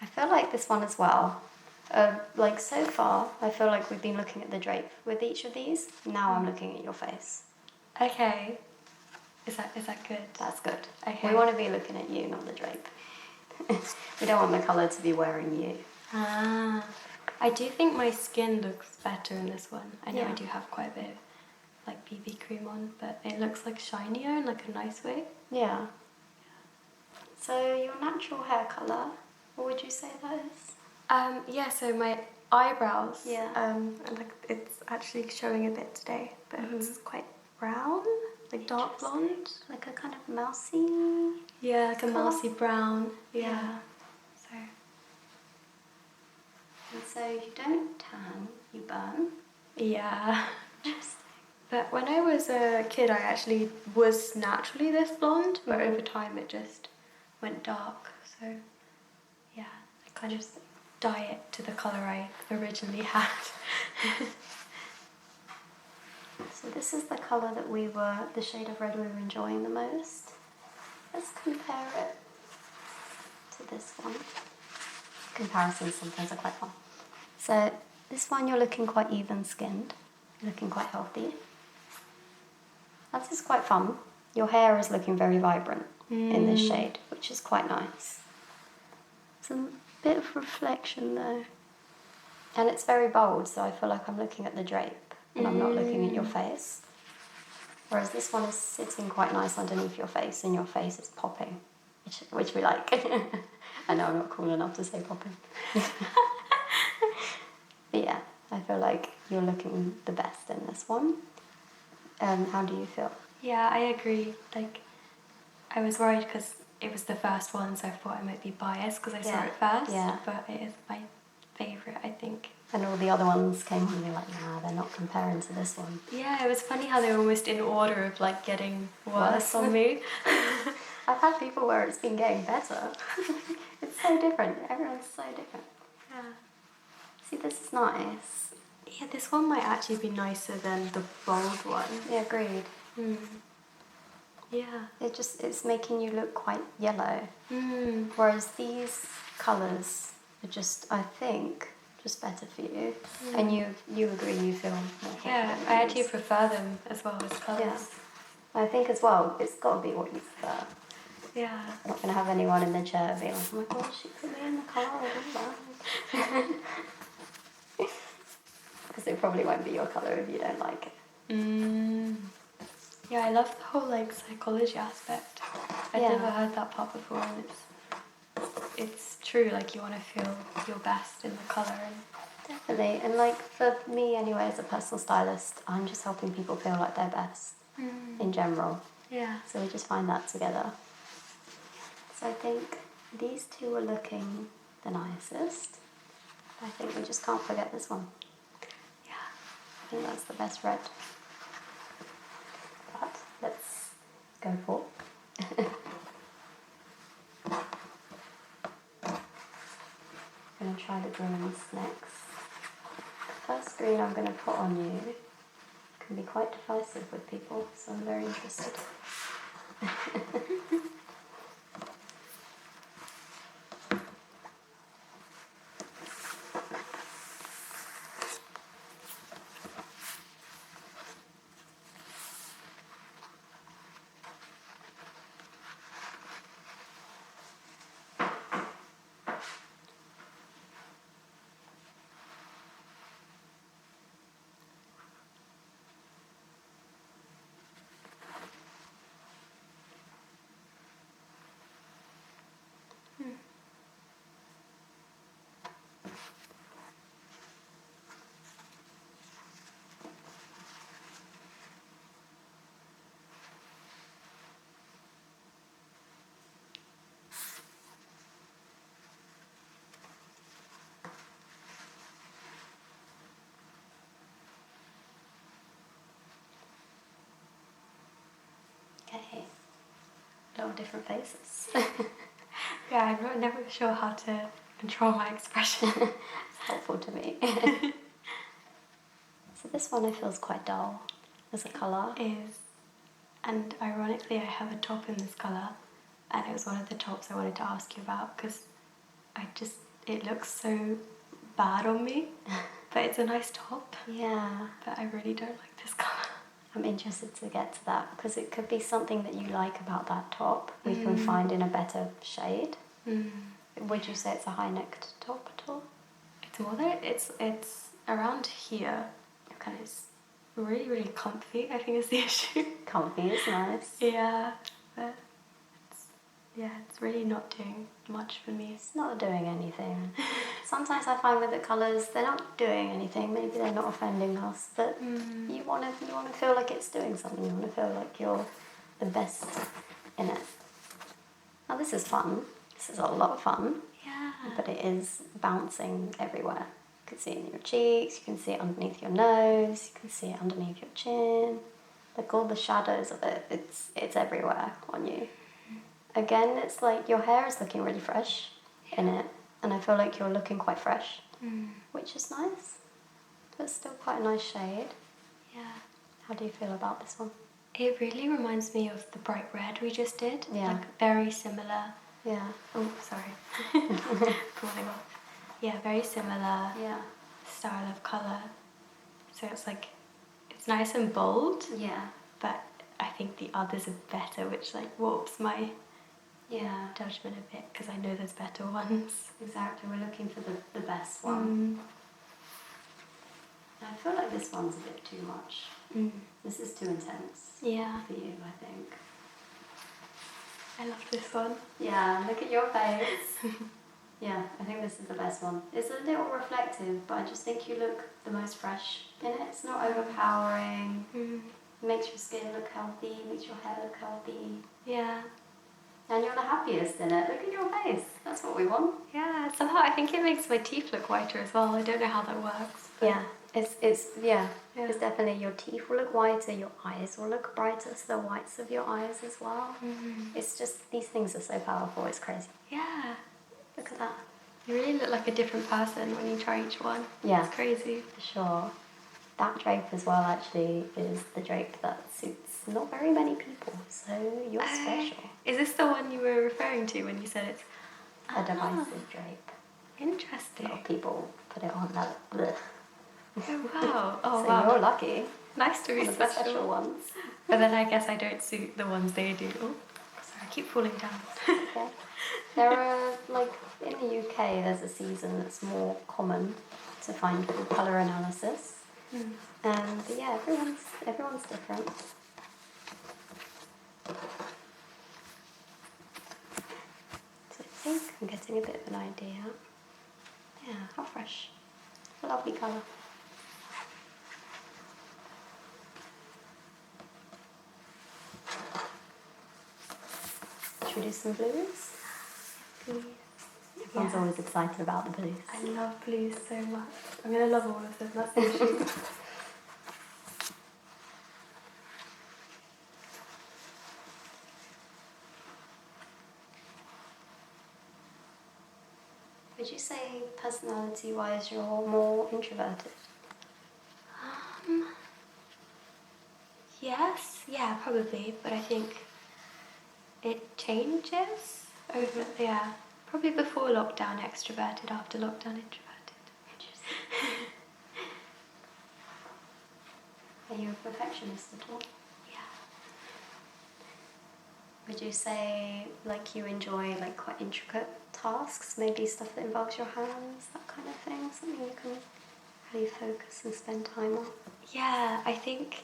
I feel like this one as well. Like so far, I feel like we've been looking at the drape with each of these. Now I'm looking at your face. Okay. Is that good? That's good. Okay. We want to be looking at you, not the drape. We don't want the colour to be wearing you. Ah. I do think my skin looks better in this one. I know Yeah. I do have quite a bit of like BB cream on, but it looks like shinier in like a nice way. Yeah. So your natural hair colour, what would you say that is? Yeah, so my eyebrows, Yeah. like it's actually showing a bit today, but it's quite brown, like dark blonde. Like a kind of mousy... Yeah, like a colour? mousy brown. Yeah. So, And so you don't tan, you burn. yeah. Interesting. But when I was a kid, I actually was naturally this blonde, but over time it just went dark. So, yeah, I kind of dye it to the colour I originally had. So this is the colour that the shade of red we were enjoying the most. Let's compare it to this one. Comparisons sometimes are quite fun. So this one you're looking quite even skinned, looking quite healthy. That's just quite fun. Your hair is looking very vibrant in this shade, which is quite nice. It's a bit of reflection though. And it's very bold, so I feel like I'm looking at the drape and I'm not looking at your face. Whereas this one is sitting quite nice underneath your face and your face is popping, which we like. I know I'm not cool enough to say popping. But yeah, I feel like you're looking the best in this one. How do you feel? Yeah, I agree. Like, I was worried because it was the first one, so I thought I might be biased because I saw it first. Yeah. But it is my favourite, I think. And all the other ones came on and you're like, nah, they're not comparing to this one. Yeah, it was funny how they were almost in order of like getting worse on me. I've had people where it's been getting better. It's so different. Everyone's so different. Yeah. See, this is nice. Yeah, this one might actually be nicer than the bold one. Yeah, agreed. Yeah. It's making you look quite yellow. Whereas these colours are just, I think, just better for you. And you agree, you feel more confident. Yeah, I actually prefer them as well as colours. Yeah. I think as well, it's got to be what you prefer. Yeah. I'm not going to have anyone in the chair being like, oh my gosh, she put me in the colour I don't like. Because it probably won't be your colour if you don't like it. Yeah, I love the whole like psychology aspect. I've never heard that part before, and it's true. Like you want to feel your best in the colour. Definitely, and like for me anyway, as a personal stylist, I'm just helping people feel like their best in general. Yeah. So we just find that together. So I think these two are looking the nicest. I think we just can't forget this one. Yeah. I think that's the best red. But let's go for it. I'm going to try the greens next. The first green I'm going to put on you can be quite divisive with people, so I'm very interested. Okay, a lot of different faces. Yeah, I'm never sure how to control my expression. It's helpful to me. So this one I feel is quite dull as a colour. It is. And ironically, I have a top in this colour, and it was one of the tops I wanted to ask you about because it looks so bad on me, but it's a nice top. Yeah. But I really don't like this colour. I'm interested to get to that because it could be something that you like about that top we can find in a better shade. Would you say it's a high-necked top at all? It's more that it's around here. Okay. It's really, really comfy, I think is the issue. Comfy is nice. Yeah, but Yeah, it's really not doing much for me. It's not doing anything. Sometimes I find with the colours, they're not doing anything. Maybe they're not offending us, but you want to feel like it's doing something. You want to feel like you're the best in it. Now this is fun. This is a lot of fun. Yeah. But it is bouncing everywhere. You can see it in your cheeks. You can see it underneath your nose. You can see it underneath your chin. Like all the shadows of it. It's everywhere on you. Again, it's like your hair is looking really fresh in it, and I feel like you're looking quite fresh, which is nice. But it's still quite a nice shade. Yeah. How do you feel about this one? It really reminds me of the bright red we just did. Yeah. Like very similar. Yeah. Oh, sorry. Falling off. Yeah, very similar Yeah. style of colour. So it's like, it's nice and bold, Yeah. but I think the others are better, which like warps my Yeah. judgment a bit because I know there's better ones. Exactly. We're looking for the best one. I feel like this one's a bit too much. This is too intense Yeah, for you, I think. I love this one. Yeah, look at your face. Yeah, I think this is the best one. It's a little reflective, but I just think you look the most fresh in it. It's not overpowering. Makes your skin look healthy, makes your hair look healthy. Yeah. And you're the happiest in it. Look at your face. That's what we want. Yeah, somehow I think it makes my teeth look whiter as well. I don't know how that works. But Yeah, it's definitely your teeth will look whiter, your eyes will look brighter, so the whites of your eyes as well. It's just, these things are so powerful, it's crazy. Yeah. Look at that. You really look like a different person when you try each one. Yeah. It's crazy. For sure. That drape as well actually is the drape that suits not very many people, so you're special. Is this the one you were referring to when you said it's A divisive drape. interesting? A lot of people put it on that. Blech. Oh wow. Oh So wow. you're lucky. Nice to be One of the special. special ones. But then I guess I don't suit the ones they do. Oh, sorry, I keep falling down. Okay. There are, like, in the UK, there's a season that's more common to find for colour analysis. And yeah, everyone's different. So I think I'm getting a bit of an idea. Yeah, how fresh. A lovely colour. Should we do some blues? Please. Everyone's always excited about the blues. I love blues so much. I'm gonna love all of them, that's the issue. Would you say personality-wise you're more introverted? Yes, yeah, probably, but I think it changes over, yeah. Probably before lockdown extroverted, after lockdown introverted. Are you a perfectionist at all? Yeah. Would you say like you enjoy like quite intricate tasks, maybe stuff that involves your hands, that kind of thing, something you can really focus and spend time on? Yeah, I think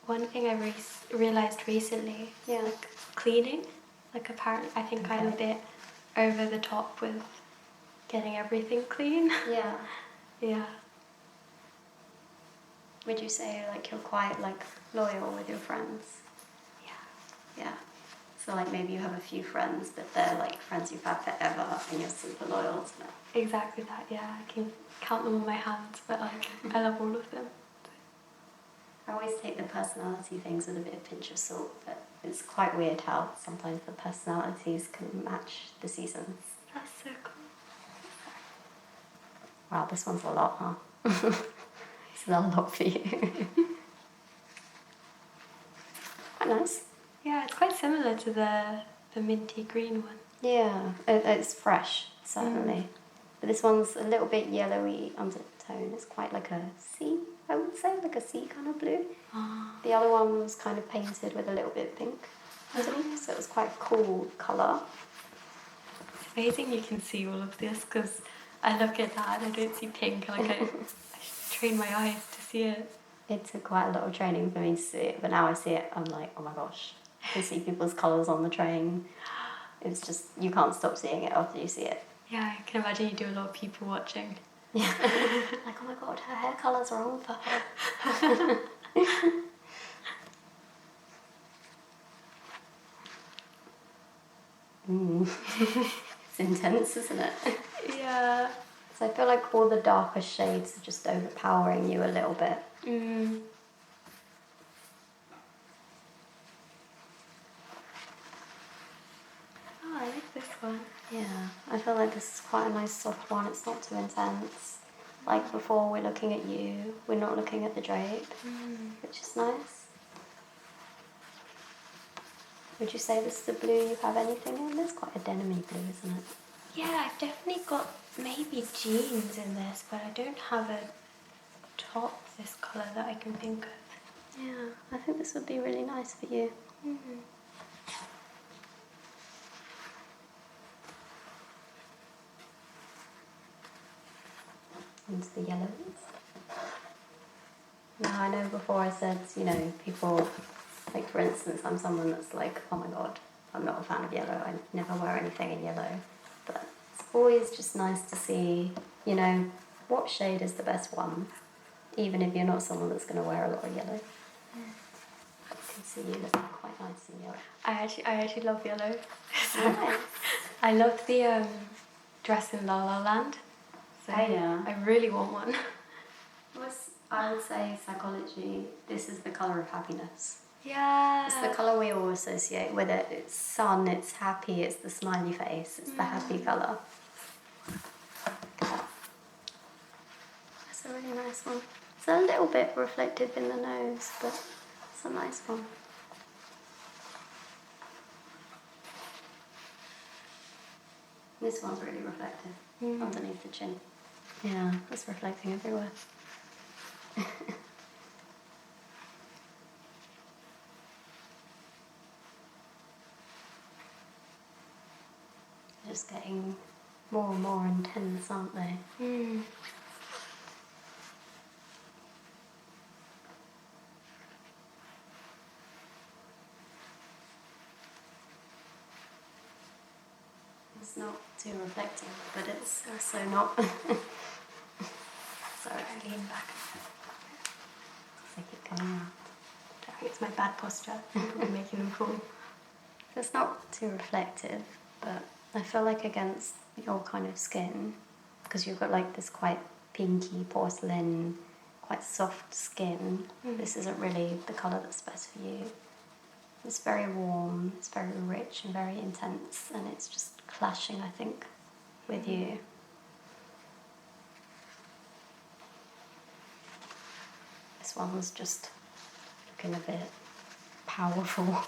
one thing I realised recently, Yeah. like cleaning, like apparently I think I'm a bit over the top with getting everything clean. Yeah. Yeah. Would you say like you're quite like loyal with your friends? Yeah. Yeah. So like maybe you have a few friends, but they're like friends you've had forever and you're super loyal to them. Exactly that, yeah. I can count them on my hands, but like I love all of them. I always take the personality things with a bit of pinch of salt, but it's quite weird how sometimes the personalities can match the seasons. That's so cool. Wow, this one's a lot, huh? It's a lot for you. Quite nice. Yeah, it's quite similar to the minty green one. Yeah, it's fresh, certainly. But this one's a little bit yellowy undertone. It's quite like a sea, I would say, like a sea kind of blue. The other one was kind of painted with a little bit of pink underneath, so it was quite a cool colour. It's amazing you can see all of this because I look at that and I don't see pink. Like I train my eyes to see it. It took quite a lot of training for me to see it, but now I see it, I'm like, oh my gosh. I can see people's colours on the train. It's just, you can't stop seeing it after you see it. Yeah, I can imagine you do a lot of people watching. Yeah. Like, oh my god, her hair colour's wrong for her. It's intense, isn't it? Yeah. So I feel like all the darker shades are just overpowering you a little bit. Mm. Oh, I like this one. Yeah, I feel like this is quite a nice soft one. It's not too intense. Like before, we're looking at you. We're not looking at the drape, which is nice. Would you say this is the blue you have anything in? It's quite a denim-y blue, isn't it? Yeah, I've definitely got maybe jeans in this, but I don't have a top this colour that I can think of. Yeah, I think this would be really nice for you. Into the yellows. Now, I know before I said, you know, people, like for instance, I'm someone that's like, oh my god, I'm not a fan of yellow, I never wear anything in yellow. But it's always just nice to see, you know, what shade is the best one, even if you're not someone that's going to wear a lot of yellow. I can see you looking quite nice in yellow. I actually love yellow. Nice. I love the dress in La La Land. So yeah. I really want one. I would say psychology, this is the colour of happiness. Yeah. It's the colour we all associate with it. It's sun, it's happy, it's the smiley face, it's the happy colour. That's a really nice one. It's a little bit reflective in the nose, but it's a nice one. This one's really reflective underneath the chin. Yeah, it's reflecting everywhere. Just getting more and more intense, aren't they? It's not too reflective, but it's also not. Sorry, I lean back. I keep coming out. I think it's my bad posture. I'm making them fall. It's not too reflective, but I feel like against your kind of skin, because you've got like this quite pinky porcelain, quite soft skin, this isn't really the colour that's best for you. It's very warm, it's very rich and very intense, and it's just clashing, I think, with you. This one was just looking a bit powerful.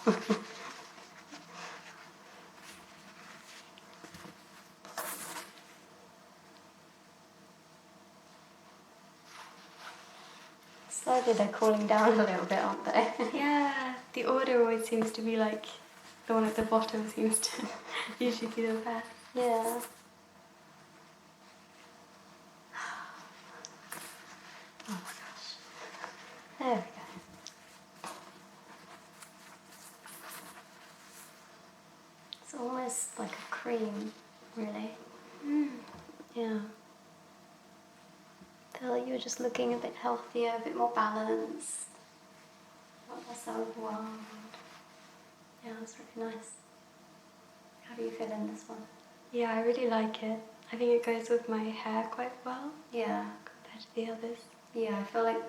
Slowly they're cooling down a little bit, aren't they? Yeah, the order always seems to be like the one at the bottom seems to usually be the best. Yeah. Oh my gosh. There we go. It's almost like a cream, really. Yeah. I feel like you're just looking a bit healthier, a bit more balanced. Not less overwhelmed. Yeah, that's really nice. How do you feel in this one? Yeah, I really like it. I think it goes with my hair quite well Yeah. compared to the others. Yeah, I feel like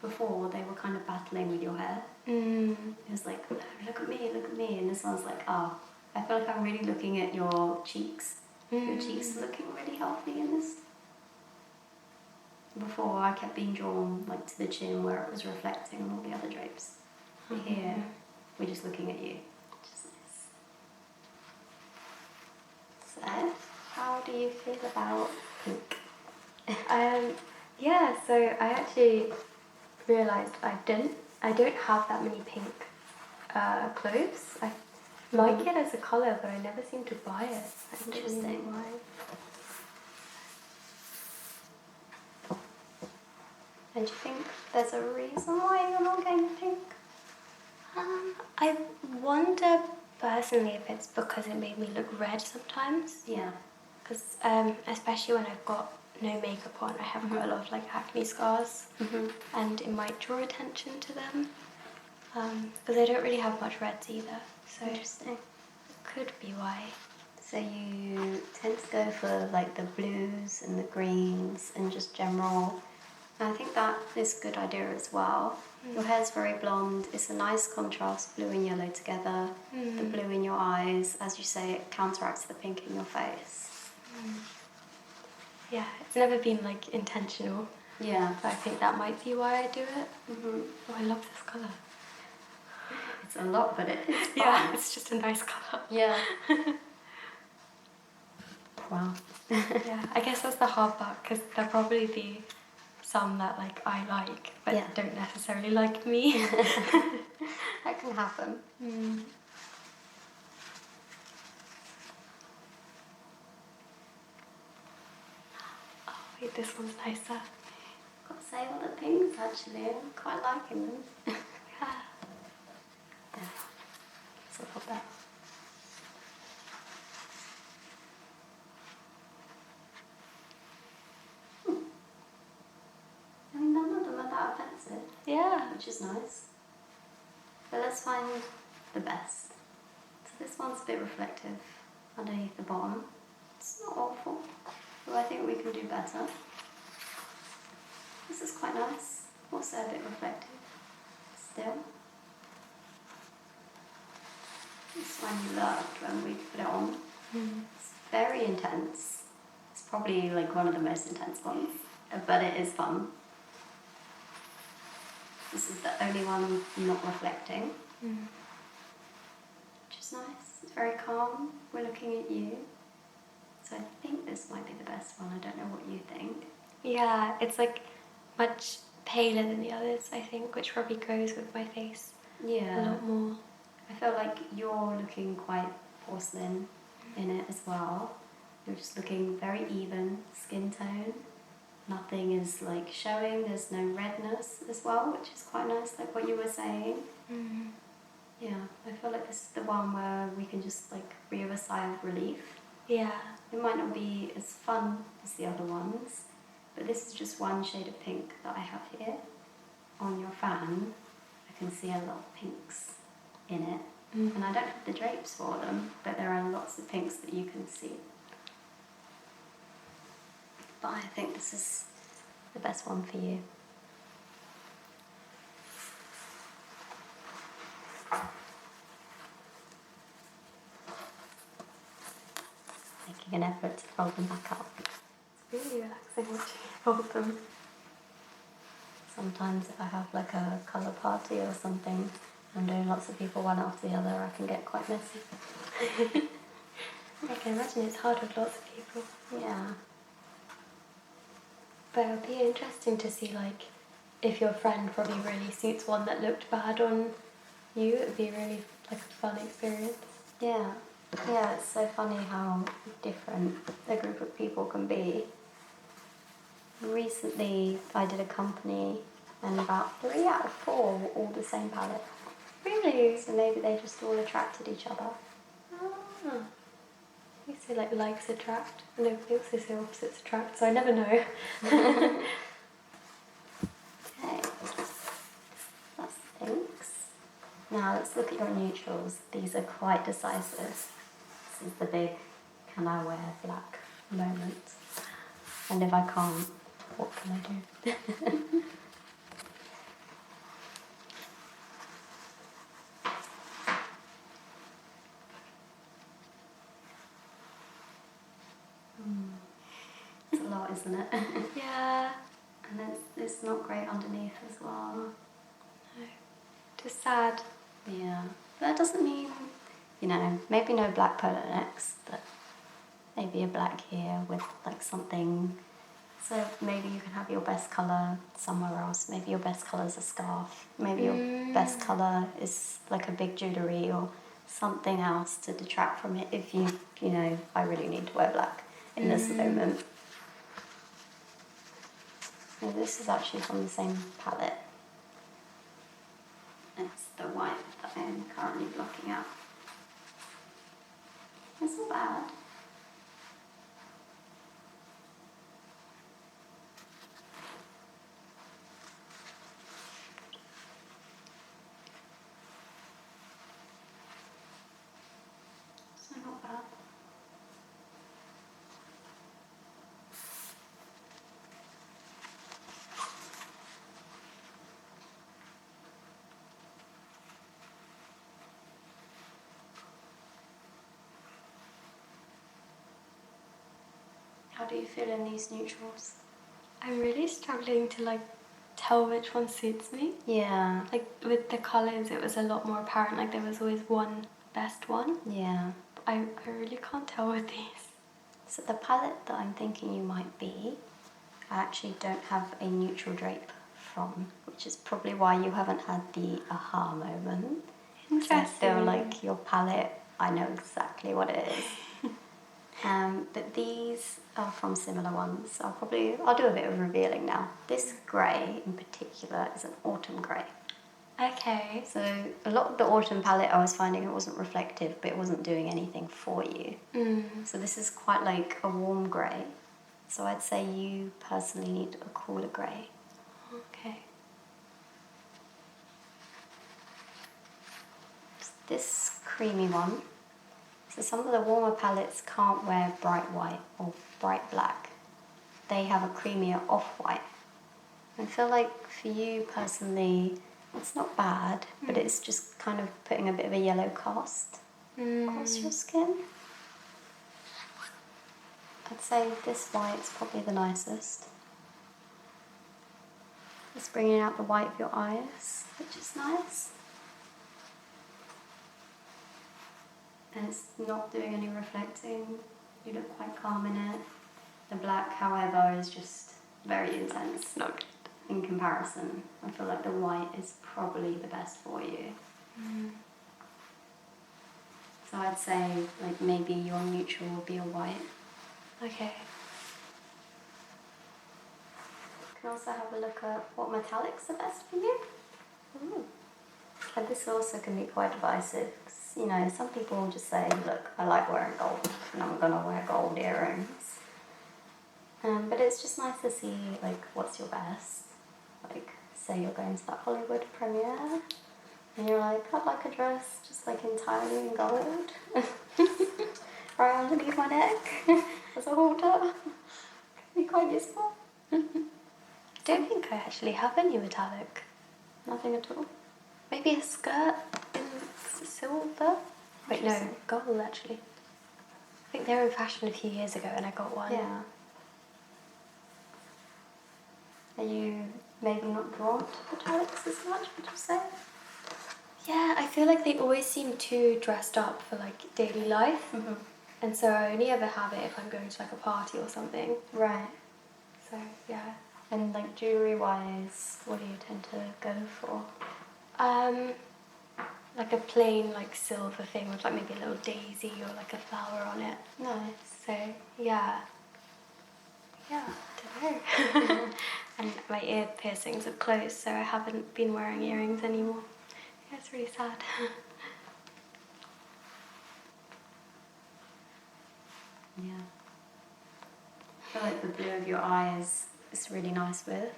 before they were kind of battling with your hair. It was like, no, look at me. And this one's like, oh, I feel like I'm really looking at your cheeks. Your cheeks are looking really healthy in this. Before, I kept being drawn like to the chin where it was reflecting on all the other drapes. But here, we're just looking at you, which is nice. So, how do you feel about pink? Yeah, so I actually realised I don't have that many pink clothes. I like it as a colour, but I never seem to buy it. I don't really know Interesting. why. And do you think there's a reason why you're not getting pink? I wonder, personally if it's because it made me look red sometimes. Yeah. Because especially when I've got no makeup on, I have quite a lot of like acne scars, and it might draw attention to them. Because I don't really have much reds either, so Interesting. it could be why. So you tend to go for like the blues and the greens and just general. And I think that is a good idea as well. Your hair's very blonde. It's a nice contrast, blue and yellow together. The blue in your eyes, as you say, it counteracts the pink in your face. Yeah, it's never been like intentional. Yeah. But I think that might be why I do it. Oh, I love this colour. It's a lot, but it's fun. Yeah, it's just a nice colour. Yeah. Wow. Yeah, I guess that's the hard part, because there'll probably be some that like I like, but don't necessarily like me. That can happen. Oh wait, this one's nicer. Got to say all the pinks actually. I'm quite liking them. Yeah. Yeah. So I'll put that. I mean, none of them are that offensive. Yeah. Which is nice. But let's find the best. So this one's a bit reflective underneath the bottom. It's not awful, but I think we can do better. This is quite nice. Also a bit reflective. Still. This one you loved when we put it on. It's very intense. It's probably like one of the most intense ones, but it is fun. This is the only one not reflecting, which is nice. It's very calm. We're looking at you. So I think this might be the best one. I don't know what you think. Yeah, it's like much paler than the others, I think, which probably goes with my face a lot more. I feel like you're looking quite porcelain in it as well. You're just looking very even skin tone. Nothing is like showing. There's no redness as well, which is quite nice, like what you were saying. Yeah, I feel like this is the one where we can just like breathe a sigh of relief. Yeah. It might not be as fun as the other ones, but this is just one shade of pink that I have here. On your fan, I can see a lot of pinks in it. And I don't have the drapes for them, but there are lots of pinks that you can see. But I think this is the best one for you. Making an effort to fold them back up. It's really relaxing watching you fold them. Sometimes if I have like a colour party or something, I'm doing lots of people one after the other, I can get quite messy. I can imagine it's hard with lots of people. Yeah. But it would be interesting to see like if your friend probably really suits one that looked bad on you. It would be really like a fun experience. Yeah. Yeah, it's so funny how different a group of people can be. Recently I did a company and about 3 out of 4 were all the same palette. Really? So maybe they just all attracted each other. Ah. You say like likes attract. No, they also say opposites attract, so I never know. Okay. That's the pinks. Now let's look at your neutrals. These are quite decisive. This is the big can I wear black moment. And if I can't, what can I do? It's a lot, isn't it? Yeah. And it's not great underneath as well. No. Just sad. Yeah. But that doesn't mean, you know, maybe no black polo next, but maybe a black here with like something. So maybe you can have your best colour somewhere else. Maybe your best colour is a scarf. Maybe your best colour is like a big jewellery or something else to detract from it if you know, I really need to wear black in this moment. And this is actually from the same palette. It's the white that I'm currently blocking out. It's not bad. So not bad. How do you feel in these neutrals? I'm really struggling to like tell which one suits me. Yeah. Like with the colours, it was a lot more apparent. Like there was always one best one. Yeah. I really can't tell with these. So the palette that I'm thinking you might be, I actually don't have a neutral drape from, which is probably why you haven't had the aha moment. Interesting. I feel like your palette, I know exactly what it is. But these are from similar ones. I'll do a bit of revealing now. This grey in particular is an autumn grey. Okay. So a lot of the autumn palette I was finding it wasn't reflective, but it wasn't doing anything for you. So this is quite like a warm grey. So I'd say you personally need a cooler grey. Okay. This creamy one. So some of the warmer palettes can't wear bright white or bright black. They have a creamier off-white. I feel like for you personally, it's not bad, but it's just kind of putting a bit of a yellow cast across your skin. I'd say this white's probably the nicest. It's bringing out the white of your eyes, which is nice. And it's not doing any reflecting. You look quite calm in it. The black, however, is just very intense. Not good. In comparison, I feel like the white is probably the best for you. So I'd say like maybe your neutral will be a white. Okay. You can also have a look at what metallics are best for you. But this also can be quite divisive. 'Cause, you know, some people will just say, look, I like wearing gold and I'm gonna wear gold earrings. But it's just nice to see like what's your best. Like say you're going to that Hollywood premiere and you're like, I'd like a dress just like entirely in gold. Right underneath my neck as a halter. Could be quite useful. I don't think I actually have any metallic. Nothing at all. Maybe a skirt in silver? Wait, no, gold actually. I think they were in fashion a few years ago and I got one. Yeah. Are you maybe not drawn to metallics as much, would you say? Yeah, I feel like they always seem too dressed up for like daily life. And so I only ever have it if I'm going to like a party or something. Right. So, yeah. And like jewellery wise, what do you tend to go for? Like a plain like silver thing with like maybe a little daisy or like a flower on it. Nice. So yeah, I don't know. And my ear piercings have closed, so I haven't been wearing earrings anymore. Yeah, it's really sad. Yeah. I feel like the blue of your eyes is really nice with.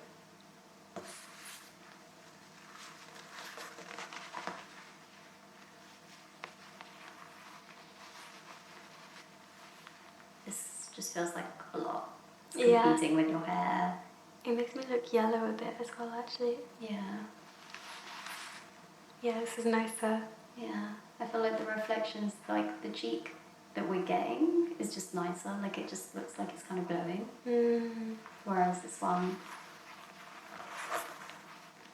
This just feels like a lot. It's competing with your hair. It makes me look yellow a bit as well, actually. Yeah. Yeah, this is nicer. Yeah. I feel like the reflections, like the cheek that we're getting is just nicer. Like it just looks like it's kind of glowing. Whereas this one,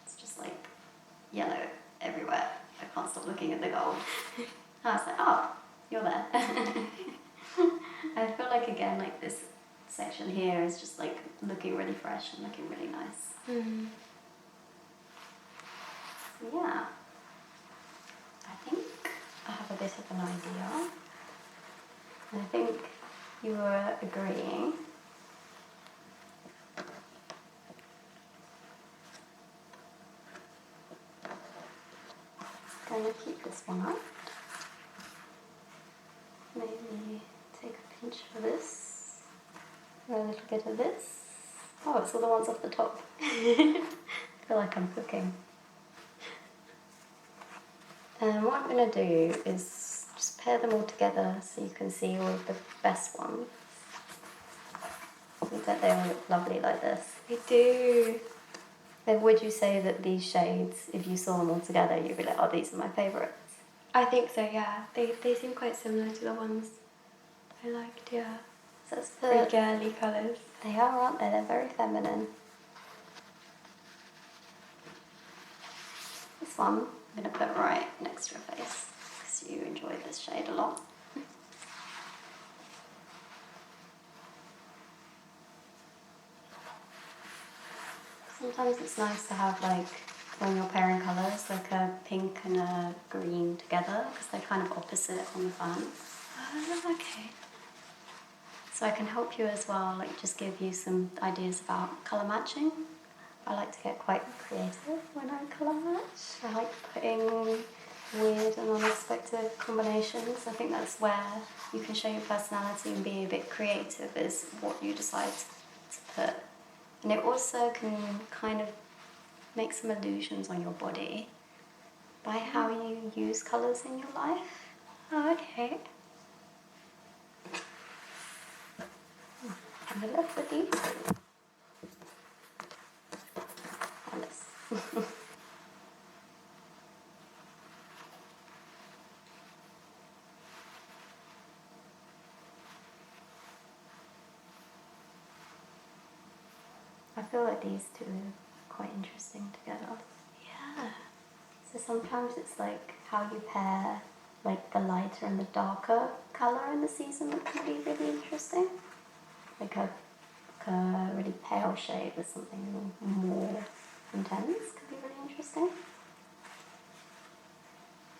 it's just like yellow everywhere. I can't stop looking at the gold. I was like, oh, you're there. I feel like again, like this section here is just like looking really fresh and looking really nice. So yeah, I think I have a bit of an idea. And I think you were agreeing. Going to keep this one up. Maybe pinch of this, or a little bit of this. Oh, it's all the ones off the top. I feel like I'm cooking. And what I'm going to do is just pair them all together so you can see all of the best ones. I think that they all look lovely like this. They do. Then would you say that these shades, if you saw them all together, you'd be like, oh, these are my favourites? I think so, yeah. They seem quite similar to the ones I liked, yeah. So it's Very girly colours. They are, aren't they? They're very feminine. This one I'm going to put right next to your face because you enjoy this shade a lot. Sometimes it's nice to have, like, when you're pairing colours, like a pink and a green together because they're kind of opposite on the fan. Oh, okay. So I can help you as well, like just give you some ideas about colour matching. I like to get quite creative when I colour match. I like putting weird and unexpected combinations. I think that's where you can show your personality and be a bit creative, is what you decide to put. And it also can kind of make some illusions on your body by how you use colours in your life. Oh, okay. I'm left with these. And this. I feel like these two are quite interesting together. Yeah. So sometimes it's like how you pair like the lighter and the darker colour in the season that can be really interesting. Like a really pale shade with something more intense could be really interesting.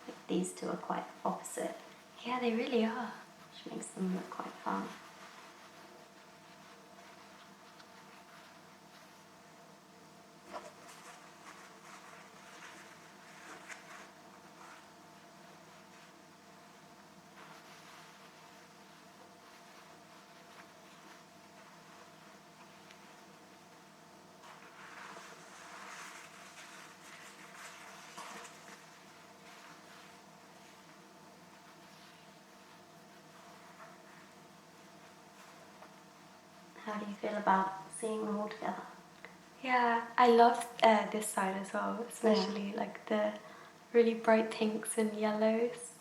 Like these two are quite opposite, Yeah, they really are. which makes them look quite fun. How do you feel about seeing them all together? Yeah, I love this side as well, especially like the really bright pinks and yellows.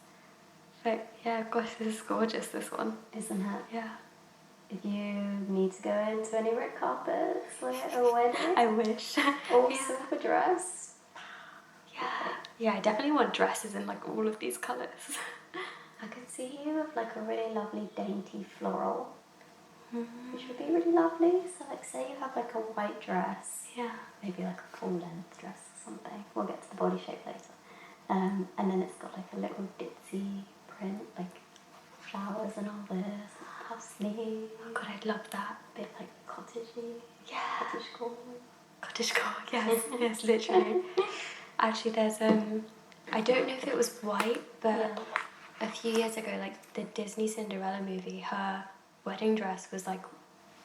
But yeah, gosh, this is gorgeous, this one. Isn't it? Yeah. If you need to go into any red carpets, like a wedding, I wish. or Yeah. silver dress. Yeah. Yeah, I definitely want dresses in like all of these colours. I could see you with like a really lovely dainty floral, which would be really lovely. So like say you have like a white dress, Yeah. maybe like a full length dress or something. We'll get to the body shape later. And then it's got like a little ditzy print, like flowers and all this, puff sleeve. Oh god, I'd love that. A bit like cottagey. Yeah. Cottagecore. Cottagecore, yes, yes, literally. Actually, there's I don't know if it was white, but a few years ago, like the Disney Cinderella movie, her wedding dress was like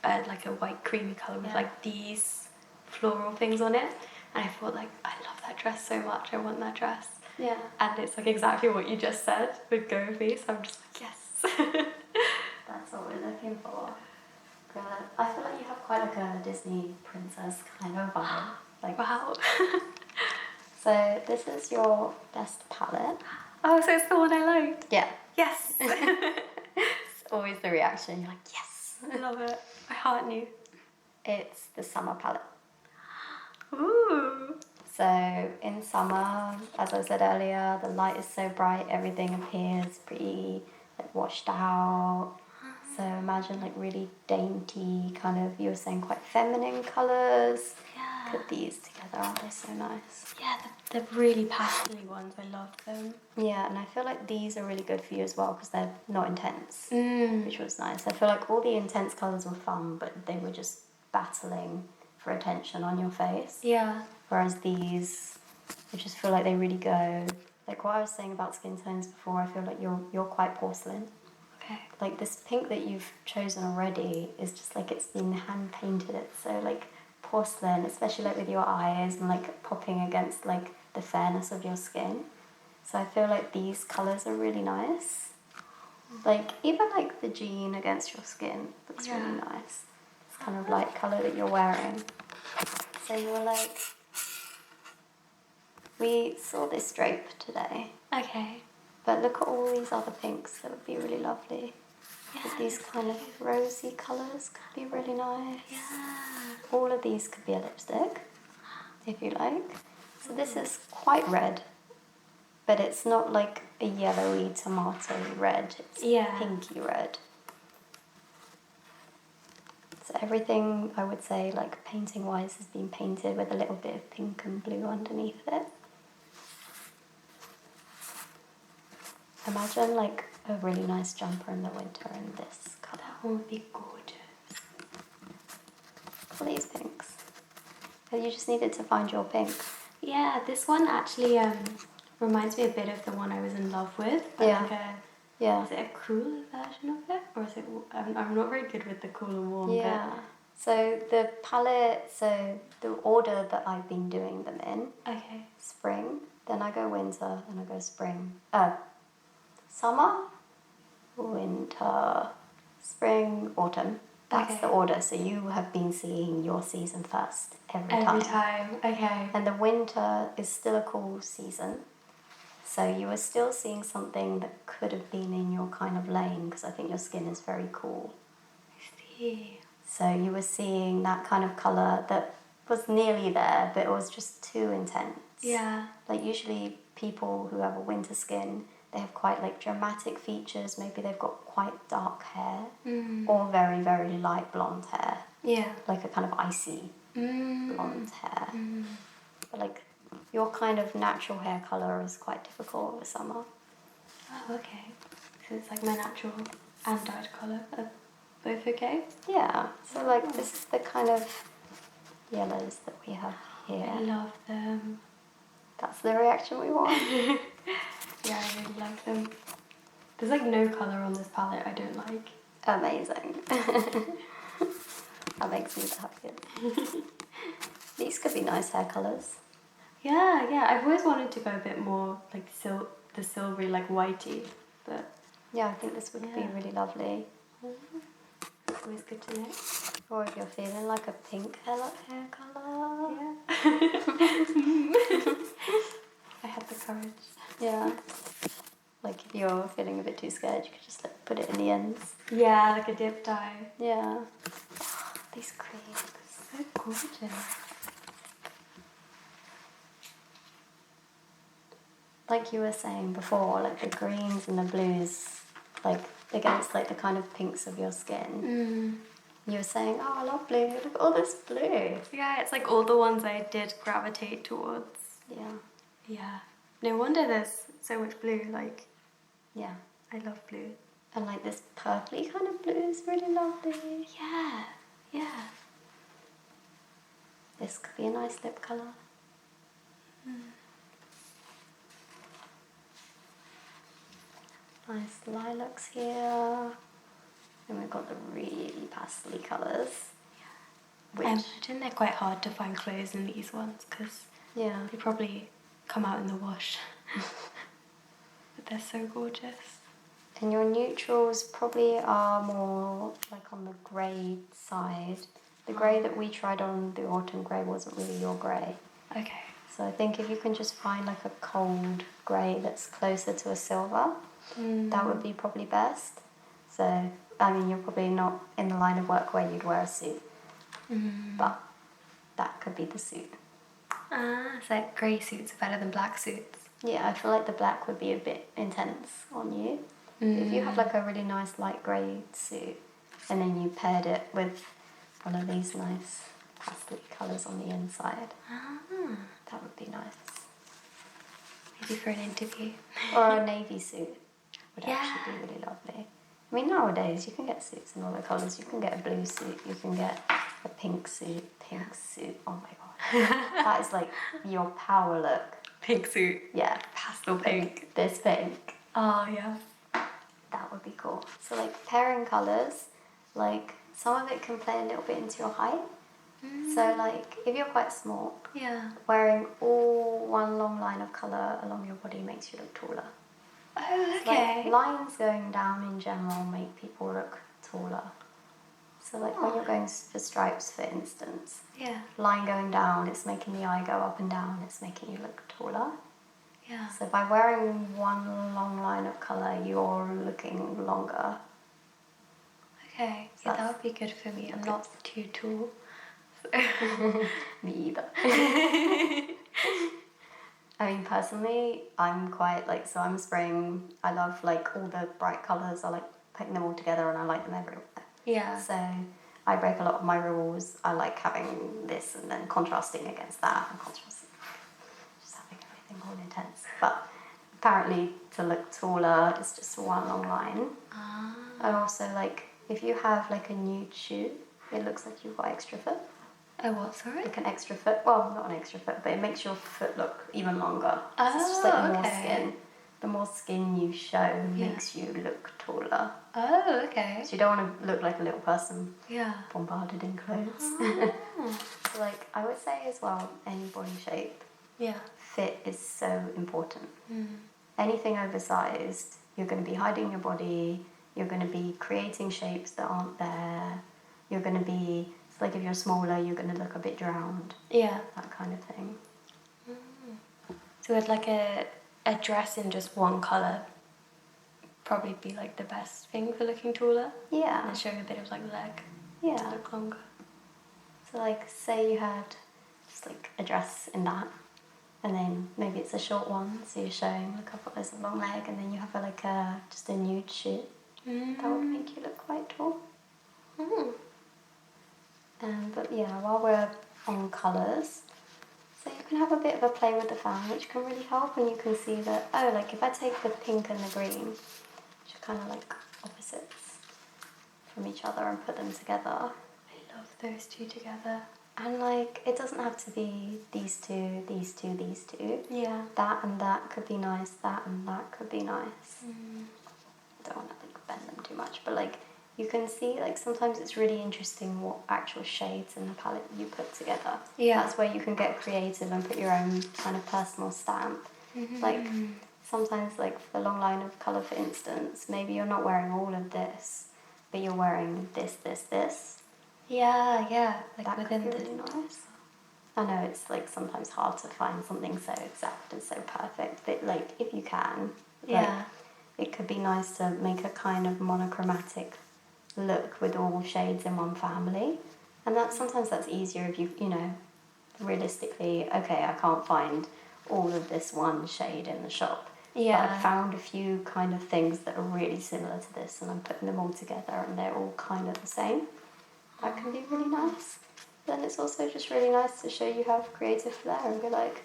a white creamy colour with like these floral things on it, and I thought like I love that dress so much. I want that dress. Yeah. And it's like exactly what you just said would go with me. So I'm just like yes. That's what we're looking for. But I feel like you have quite like a Disney princess kind of vibe. Like Wow. So this is your best palette. Oh, so it's the one I liked. Yeah. Yes. It's always the reaction. You're like, yes. I love it. My heart knew. It's the summer palette. Ooh. So in summer, as I said earlier, the light is so bright, everything appears pretty like washed out. So imagine like really dainty, kind of, you were saying quite feminine colours. Yeah. Put these together, aren't they so nice? Yeah, the really pastel ones, I love them. Yeah, and I feel like these are really good for you as well because they're not intense, Mm. which was nice. I feel like all the intense colours were fun, but they were just battling for attention on your face. Yeah. Whereas these, I just feel like they really go, like what I was saying about skin tones before, I feel like you're quite porcelain. Okay. Like this pink that you've chosen already is just like it's been hand painted. It's so like porcelain, especially like with your eyes and like popping against like the fairness of your skin. So I feel like these colours are really nice. Like even like the jean against your skin looks really nice. It's kind of light colour that you're wearing. So you were like, we saw this drape today. Okay. But look at all these other pinks that would be really lovely. With these kind of rosy colours could be really nice. Yeah. All of these could be a lipstick, if you like. So this is quite red, but it's not like a yellowy tomato red. It's pinky red. So everything, I would say, like painting-wise, has been painted with a little bit of pink and blue underneath it. Imagine like a really nice jumper in the winter in this colour. That would be gorgeous. All these pinks. And you just needed to find your pink. Yeah, this one actually reminds me a bit of the one I was in love with. Yeah. Like is it a cooler version of it? Or is it... I'm not very good with the cool and warm. Yeah. So the palette, so the order that I've been doing them in. Okay. Spring, then I go winter, then I go spring. Summer, winter, spring, autumn. That's the order. So you have been seeing your season first every time. Every time, okay. And the winter is still a cool season. So you are still seeing something that could have been in your kind of lane because I think your skin is very cool. I see. So you were seeing that kind of colour that was nearly there, but it was just too intense. Yeah. Like usually people who have a winter skin, they have quite like dramatic features. Maybe they've got quite dark hair or very, very light blonde hair. Yeah. Like a kind of icy blonde hair. But like your kind of natural hair colour is quite difficult over summer. Oh, okay. So it's like my natural and dyed colour are both okay? Yeah. So like this is the kind of yellows that we have here. I love them. That's the reaction we want. Yeah, I really like them. There's like no colour on this palette I don't like. Amazing. That makes me the happiest. These could be nice hair colours. Yeah. I've always wanted to go a bit more like the silvery, like whitey, but Yeah, I think this would be really lovely. it's always good to know. Or if you're feeling like a pink hair colour. Yeah. I had the courage. Yeah. Like if you're feeling a bit too scared, you could just like put it in the ends. Yeah, like a dip dye. Yeah. These creams. So gorgeous. Like you were saying before, like the greens and the blues, like against like the kind of pinks of your skin. You were saying, oh, I love blue. Look at all this blue. Yeah, it's like all the ones I did gravitate towards. Yeah. Yeah. No wonder there's so much blue. Like, Yeah. I love blue. And like this purpley kind of blue is really lovely. Yeah. This could be a nice lip colour. Nice lilacs here. And we've got the really pastel colours. I imagine they're quite hard to find clothes in these ones because Yeah. they probably come out in the wash. But they're so gorgeous. And your neutrals probably are more like on the grey side. The grey that we tried on, the autumn grey, wasn't really your grey. Okay. So I think if you can just find like a cold grey that's closer to a silver, that would be probably best. So, I mean, you're probably not in the line of work where you'd wear a suit, but that could be the suit. It's like grey suits are better than black suits. Yeah, I feel like the black would be a bit intense on you. If you have like a really nice light grey suit and then you paired it with one of these nice pastel colours on the inside, that would be nice. Maybe for an interview. Or a navy suit would actually be really lovely. I mean, nowadays you can get suits in all the colours. You can get a blue suit, you can get a pink suit. Oh my god. That is like your power look. Pink suit. Yeah. Pastel pink. Like this pink. Oh, yeah. That would be cool. So like pairing colours, like some of it can play a little bit into your height. So like if you're quite small, wearing all one long line of colour along your body makes you look taller. Oh, So, okay. like, lines going down in general make people look taller. So like when you're going for stripes, for instance, line going down, it's making the eye go up and down, it's making you look taller. Yeah. So by wearing one long line of colour, you're looking longer. Okay. So Yeah, that would be good for me. I'm not too tall. Me either. I mean, personally, I'm quite like, so I'm spraying, I love like all the bright colours, I like putting them all together and I like them everywhere. Yeah. So I break a lot of my rules. I like having this and then contrasting against that and contrasting, just having everything all intense. But apparently to look taller, it's just one long line. And also like, if you have like a nude shoe, it looks like you've got extra foot. Oh, what, sorry? Like an extra foot. Well, not an extra foot, but it makes your foot look even longer. Oh, so it's just like more okay. skin. The more skin you show makes you look taller. Oh, okay. So you don't want to look like a little person Yeah. bombarded in clothes. So like I would say as well, any body shape, fit is so important. Anything oversized, you're going to be hiding your body, you're going to be creating shapes that aren't there, you're going to be, so like if you're smaller, you're going to look a bit drowned. Yeah. That kind of thing. So with like a dress in just one colour probably be like the best thing for looking taller. Yeah. And showing a bit of like leg to Yeah. look longer. So like say you had just like a dress in that, and then maybe it's a short one, so you're showing a couple of those long leg, and then you have like a just a nude shoe. That would make you look quite tall. But yeah, while we're on colours, so you can have a bit of a play with the fan, which can really help, and you can see that, oh, like if I take the pink and the green, which are kind of like opposites from each other, and put them together. I love those two together. And like, it doesn't have to be these two, these two, these two. Yeah. That and that could be nice, that and that could be nice. I don't want to like bend them too much, but like, you can see like sometimes it's really interesting what actual shades in the palette you put together. Yeah. That's where you can get creative and put your own kind of personal stamp. Like sometimes like for the long line of colour, for instance, maybe you're not wearing all of this, but you're wearing this, this, this. Yeah, yeah. Like That within could be the really nice. I know it's like sometimes hard to find something so exact and so perfect, but like if you can, like, it could be nice to make a kind of monochromatic look with all shades in one family, and that sometimes that's easier if you know, realistically, okay, I can't find all of this one shade in the shop. Yeah. But I've found a few kind of things that are really similar to this, and I'm putting them all together, and they're all kind of the same. That can be really nice. Then it's also just really nice to show you have creative flair and be like,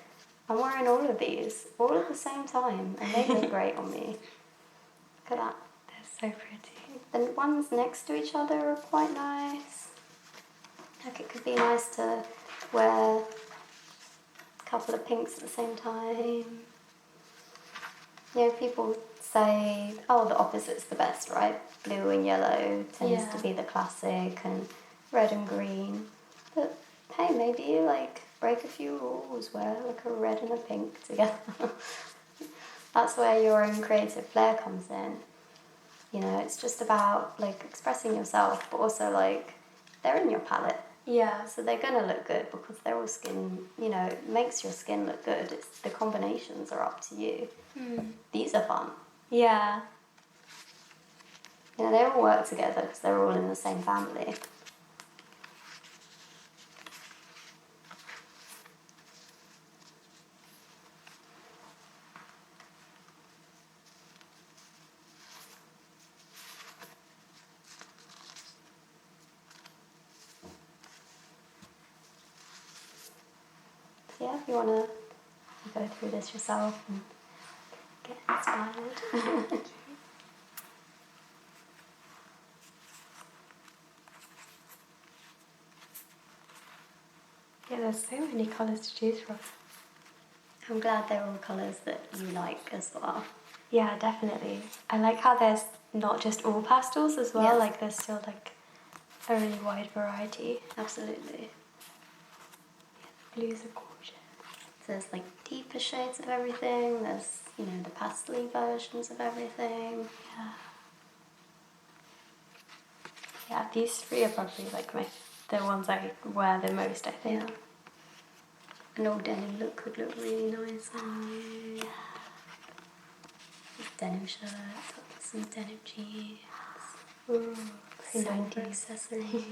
I'm wearing all of these all at the same time, and they look great on me. Look at that. They're so pretty. The ones next to each other are quite nice. Like it could be nice to wear a couple of pinks at the same time. You know, people say, oh, the opposite's the best, right? Blue and yellow tends to be the classic, and red and green. But hey, maybe you like break a few rules, wear like a red and a pink together. That's where your own creative flair comes in. You know, it's just about like expressing yourself, but also like they're in your palette. Yeah. So they're gonna look good because they're all skin, you know, it makes your skin look good. It's the combinations are up to you. These are fun. Yeah. You know, they all work together because they're all in the same family. So yeah, if you want to go through this yourself and get inspired. Yeah, there's so many colours to choose from. I'm glad they're all colours that you like as well. Yeah, definitely. I like how there's not just all pastels as well. Yeah. Like there's still like a really wide variety. Absolutely. Blues are gorgeous. There's like deeper shades of everything. There's, you know, the pastel versions of everything. Yeah. Yeah, these three are probably like the ones I wear the most, I think. Yeah. An old denim look would look really nice on you. Yeah. With denim shirts, some denim jeans, Ooh, some accessories.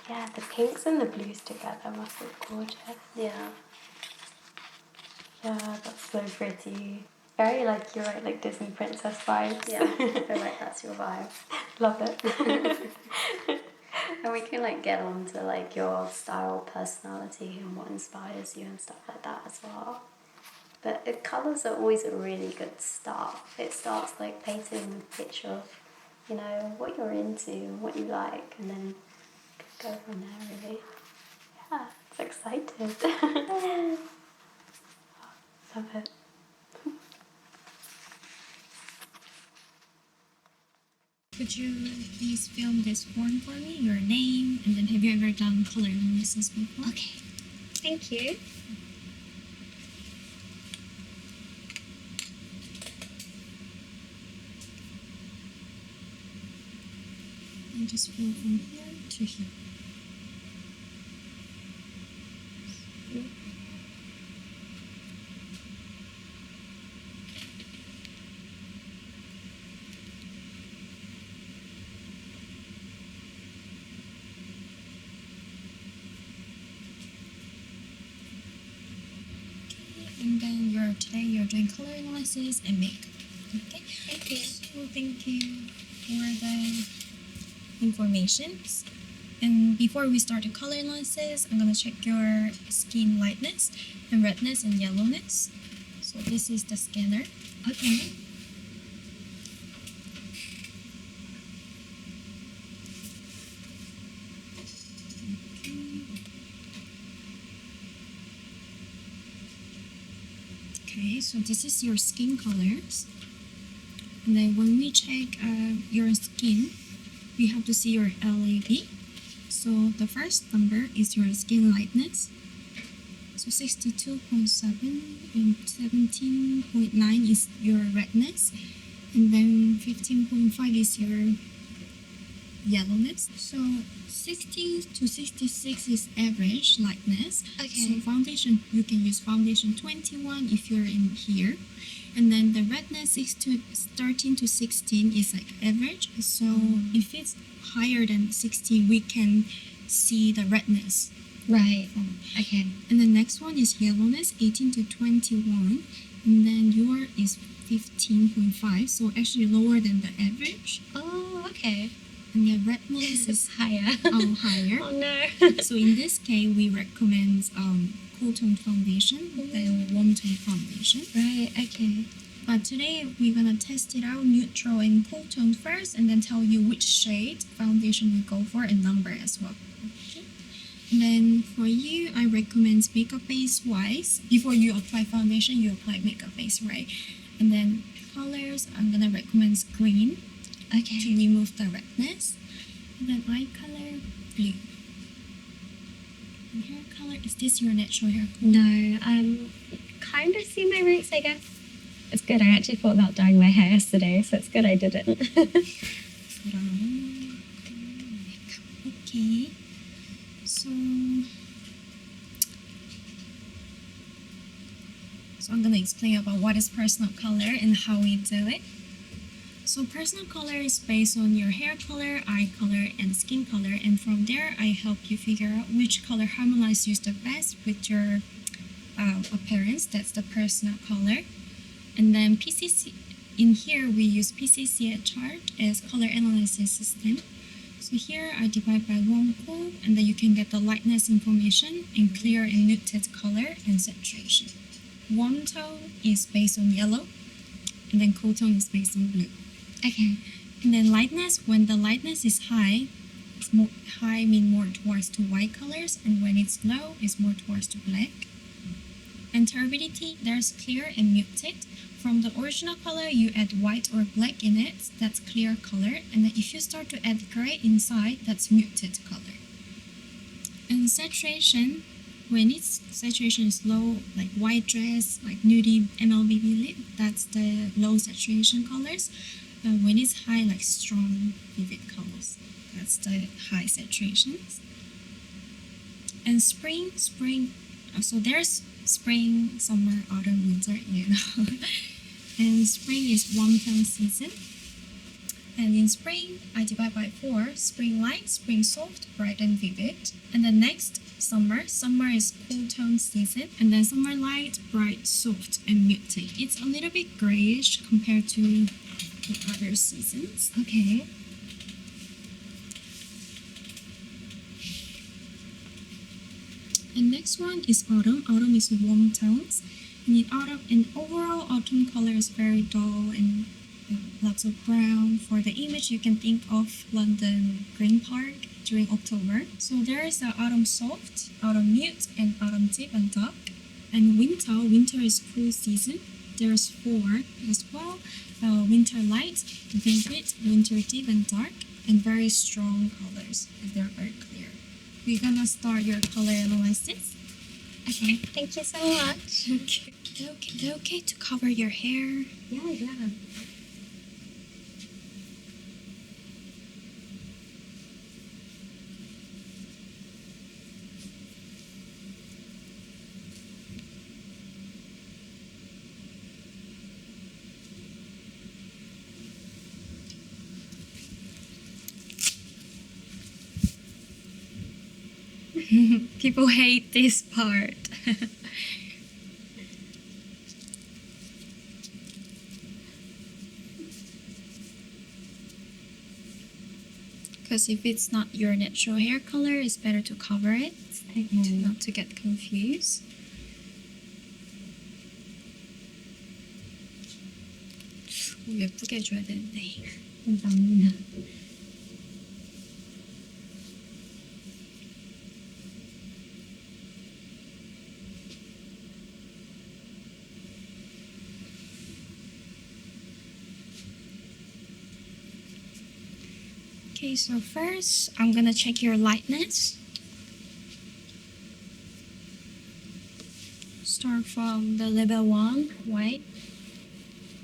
Yeah, the pinks and the blues together must look gorgeous. Yeah. Yeah, that's so pretty. Very like, you're right, like Disney princess vibes. Yeah, I feel like that's your vibe. Love it. And we can like get on to like your style, personality and what inspires you and stuff like that as well. But the colours are always a really good start. It starts like painting a picture of, you know, what you're into and what you like, and then go from there really. Yeah, it's excited. Love it. Could you please film this form for me, your name, and then have you ever done color analysis before? Okay, thank you. And just fill from here to here. And then today you're doing color analysis and makeup. Okay? Thank you. So thank you for the informations. And before we start the color analysis, I'm gonna check your skin lightness and redness and yellowness. So this is the scanner. Okay. Okay, so this is your skin colors. And then when we check your skin, we have to see your LAB. So the first number is your skin lightness. So 62.7 and 17.9 is your redness. And then 15.5 is your yellowness. So 60 to 66 is average lightness. Okay. So foundation, you can use foundation 21 if you're in here. And then the redness 13 to 16 is like average. So if it's higher than 16, we can see the redness. Right. Okay. And the next one is yellowness 18 to 21. And then your is 15.5, so actually lower than the average. Oh, okay. And your redness is Higher. higher. Oh no. So in this case, we recommend cool tone foundation than warm tone foundation. Right. Okay. But today we're gonna test it out neutral and cool tone first, and then tell you which shade foundation you go for and number as well. Okay. And then for you, I recommend makeup base wise. Before you apply foundation, you apply makeup base, right? And then colors, I'm gonna recommend green Okay. to remove the redness. And then eye color, blue. And hair color, is this your natural hair color? No. Kind of see my roots, I guess. It's good. I actually thought about dyeing my hair yesterday, so it's good I didn't. Okay. So I'm gonna explain about what is personal color and how we do it. So personal color is based on your hair color, eye color, and skin color, and from there I help you figure out which color harmonizes the best with your appearance. That's the personal color. And then PCC, in here we use PCC chart as color analysis system. So here I divide by warm, cool, and then you can get the lightness information and clear and muted color and saturation. Warm tone is based on yellow, and then cool tone is based on blue. Okay. And then lightness, when the lightness is high, it's more high mean more towards to white colors, and when it's low, it's more towards to black. And turbidity, there's clear and muted. from the original color, you add white or black in it, that's clear color. And then if you start to add gray inside, that's muted color. And saturation, when its saturation is low, like white dress, like nudie MLBB lip, that's the low saturation colors. When it's high, like strong vivid colors, that's the high saturations. And spring, so there's spring, summer, autumn, winter, you know. And spring is warm tone season. And in spring, I divide by 4. Spring light, spring soft, bright and vivid. And then next, summer. Summer is cool tone season. And then summer light, bright, soft, and muted. It's a little bit grayish compared to the other seasons. Okay. And next one is autumn. Autumn is warm tones. And in autumn, and overall autumn color is very dull and lots of brown. For the image, you can think of London Green Park during October. So there is autumn soft, autumn mute, and autumn deep and dark. And winter is cool season. There's 4 as well. Winter light, vivid, winter deep and dark, and very strong colors. And they're very clear. We're gonna start your color analysis. Okay, thank you so much. Okay. Is it okay to cover your hair? Yeah. People hate this part. Because if it's not your natural hair color, it's better to cover it, not to get confused. 예쁘게 해줘야 되는데. 감사합니다. Okay, so first I'm gonna check your lightness. Start from the level 1, white.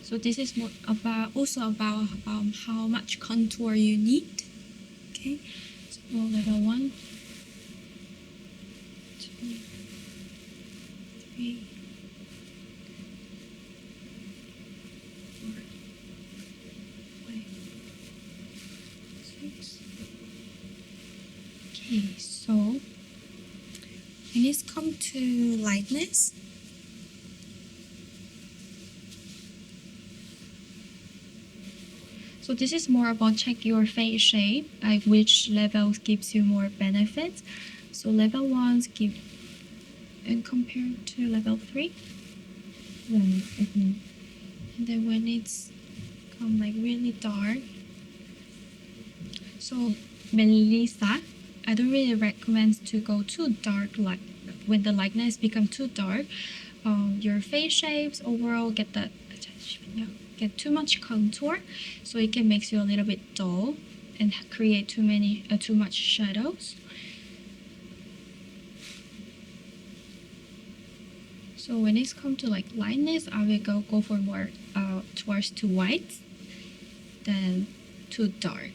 So this is also about how much contour you need. Okay, so level 1, 2, 3, 4, 5, 6. Okay, so when it's come to lightness, so this is more about check your face shape, like which level gives you more benefits. So level 1 give, and compared to level 3. Right. And then when it's come like really dark, so Melissa, I don't really recommend to go too dark. Like when the lightness become too dark, your face shapes overall get too much contour, so it can make you a little bit dull and create too much shadows. So when it's come to like lightness, I will go for more towards too white than too dark.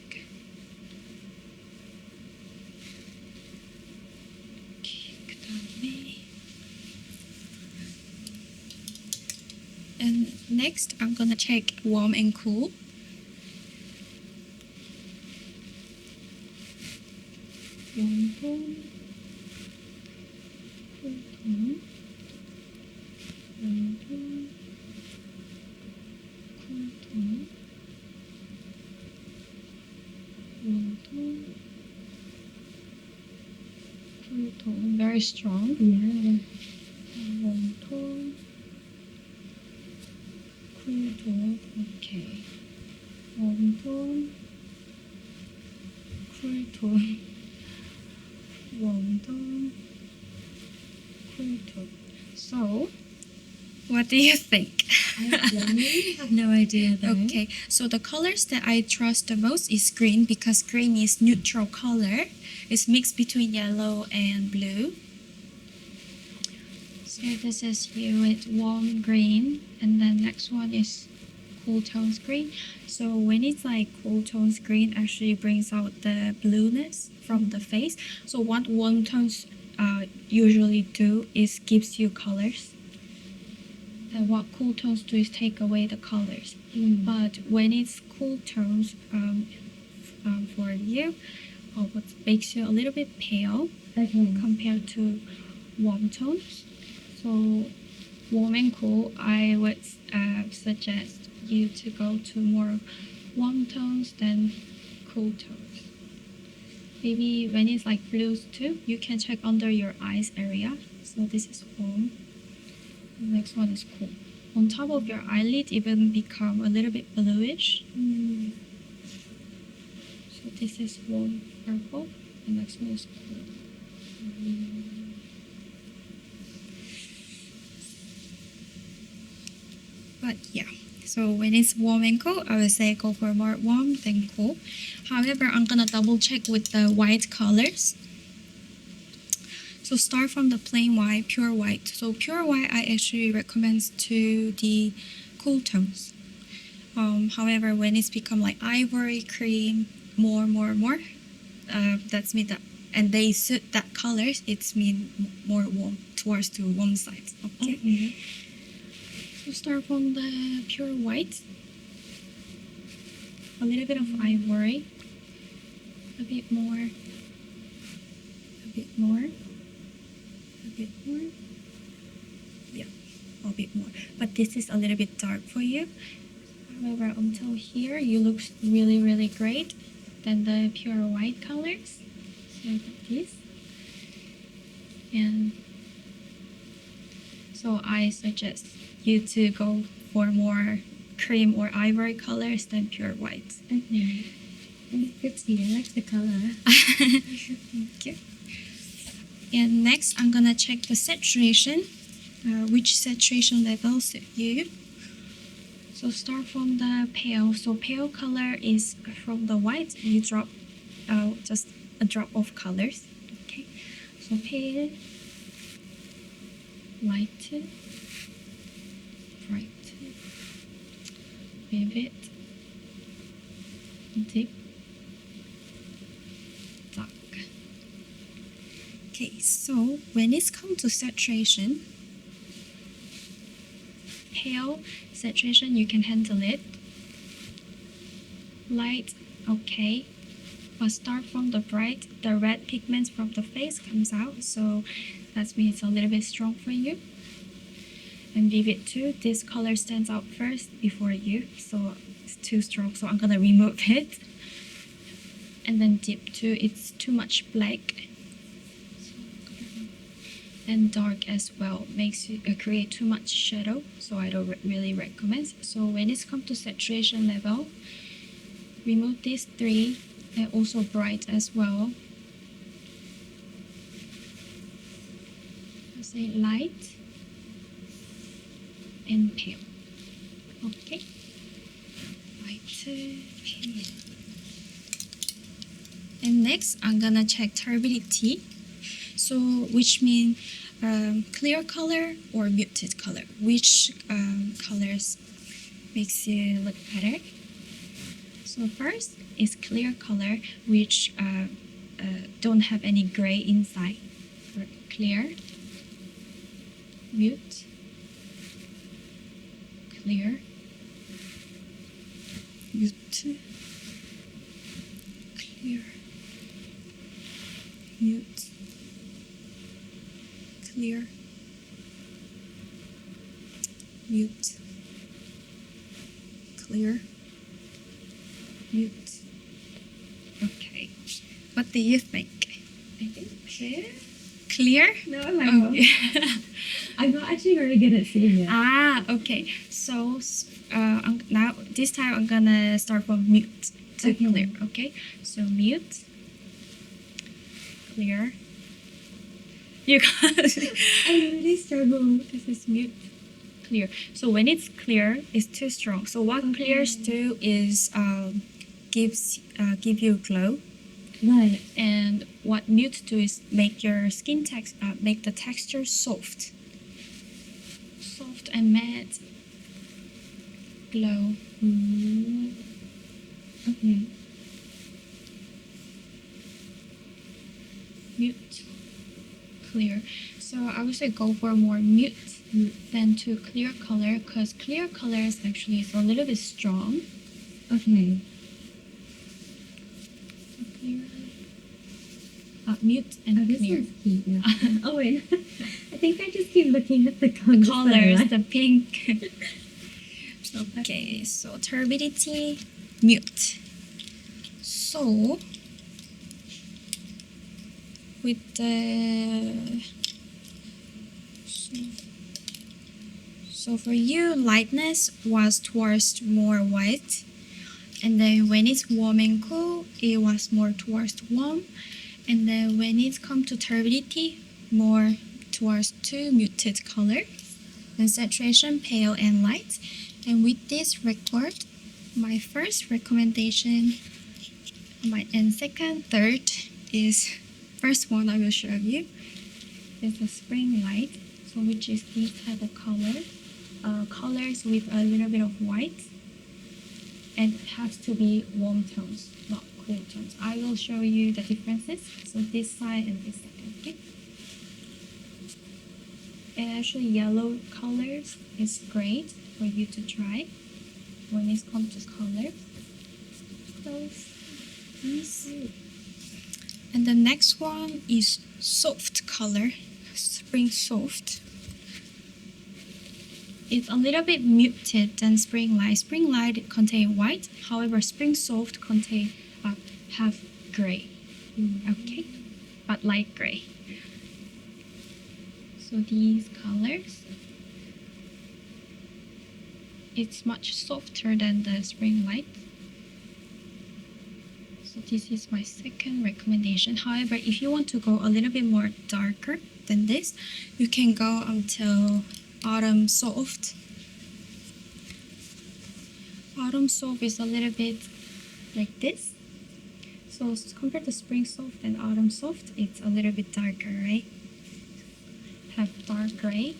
And next, I'm gonna check warm and cool. Warm tone, cool tone, warm tone, cool tone, warm tone, cool tone. Very strong. Yeah. Warm tone. Cool tone, okay. Warm tone, cool tone, warm tone, cool tone. So, what do you think? I genuinely have no idea though. Okay, so the colors that I trust the most is green because green is neutral color. It's mixed between yellow and blue. So this is you with warm green, and then next one is cool tones green. So when it's like cool tones green, actually brings out the blueness from the face. So what warm tones usually do is gives you colors. And what cool tones do is take away the colors. But when it's cool tones for you, what makes you a little bit pale compared to warm tones. So warm and cool, I would suggest you to go to more warm tones than cool tones. Maybe when it's like blues too, you can check under your eyes area. So this is warm. The next one is cool. On top of your eyelid, even become a little bit bluish. So this is warm purple. The next one is cool. But yeah, so when it's warm and cool, I would say go for more warm than cool. However, I'm gonna double check with the white colors. So start from the plain white, pure white. So pure white, I actually recommend to the cool tones. However, when it's become like ivory, cream, more, that's mean that, and they suit that colors, it's mean more warm, towards the warm side. Okay. So start from the pure white, a little bit of ivory, a bit more, yeah, a bit more. But this is a little bit dark for you. However, until here, you look really great. Then the pure white colors, so like this. And so I suggest you to go for more cream or ivory colors than pure white. Okay. Good to hear. I like the color. Thank you. And next, I'm gonna check the saturation, which saturation level suit you. So start from the pale. So pale color is from the white. You drop just a drop of colors. Okay. So pale, light, bright, vivid, deep, dark. Okay, so when it's come to saturation, pale saturation, you can handle it. Light, okay. But start from the bright, the red pigments from the face comes out, so that means it's a little bit strong for you. And vivid too, this color stands out first before you, so it's too strong, so I'm gonna remove it. And then deep too, it's too much black. And dark as well, makes you create too much shadow, so I don't really recommend. So when it's come to saturation level, remove these three, and also bright as well. I say light and pale. Okay, light, pale. And next, I'm gonna check turbidity. So, which means clear color or muted color. Which colors makes you look better? So first is clear color, which don't have any gray inside. Clear, mute, clear, mute, clear, mute, clear, mute, clear, mute. Okay. What do you think? I think clear? Clear? No, I'm I'm not actually very good at seeing it. Ah, okay. So now this time I'm gonna start from mute to clear. Okay. So mute, clear. You got it. I really struggle. This is mute, clear. So when it's clear, it's too strong. So what clears do is give you glow. Right. And what mute do is make your skin make the texture soft and matte glow. Okay. Mute, clear. So I would say go for more mute than to clear color, because clear colors actually is a little bit strong. Okay. Clear. Mute and This clear. one's cute. Yeah. Oh wait, I think I just keep looking at the colors. The pink. Okay, so turbidity, mute. So with the so for you, lightness was towards more white, and then when it's warm and cool, it was more towards warm, and then when it comes to turbidity, more towards two muted color, and saturation, pale and light. And with this record, my first recommendation, and second, third is first one I will show you is the spring light. So which is this type of colors with a little bit of white, and it has to be warm tones, not cool tones. I will show you the differences. So this side and this side, okay? And actually yellow colors is great for you to try when it comes to colors. And the next one is soft color, spring soft. It's a little bit muted than spring light. Spring light contain white, however spring soft contain have gray. Okay, but light gray. So these colors, it's much softer than the spring light. So this is my second recommendation. However, if you want to go a little bit more darker than this, you can go until Autumn Soft. Autumn Soft is a little bit like this. So compared to Spring Soft and Autumn Soft, it's a little bit darker, right? Have dark gray.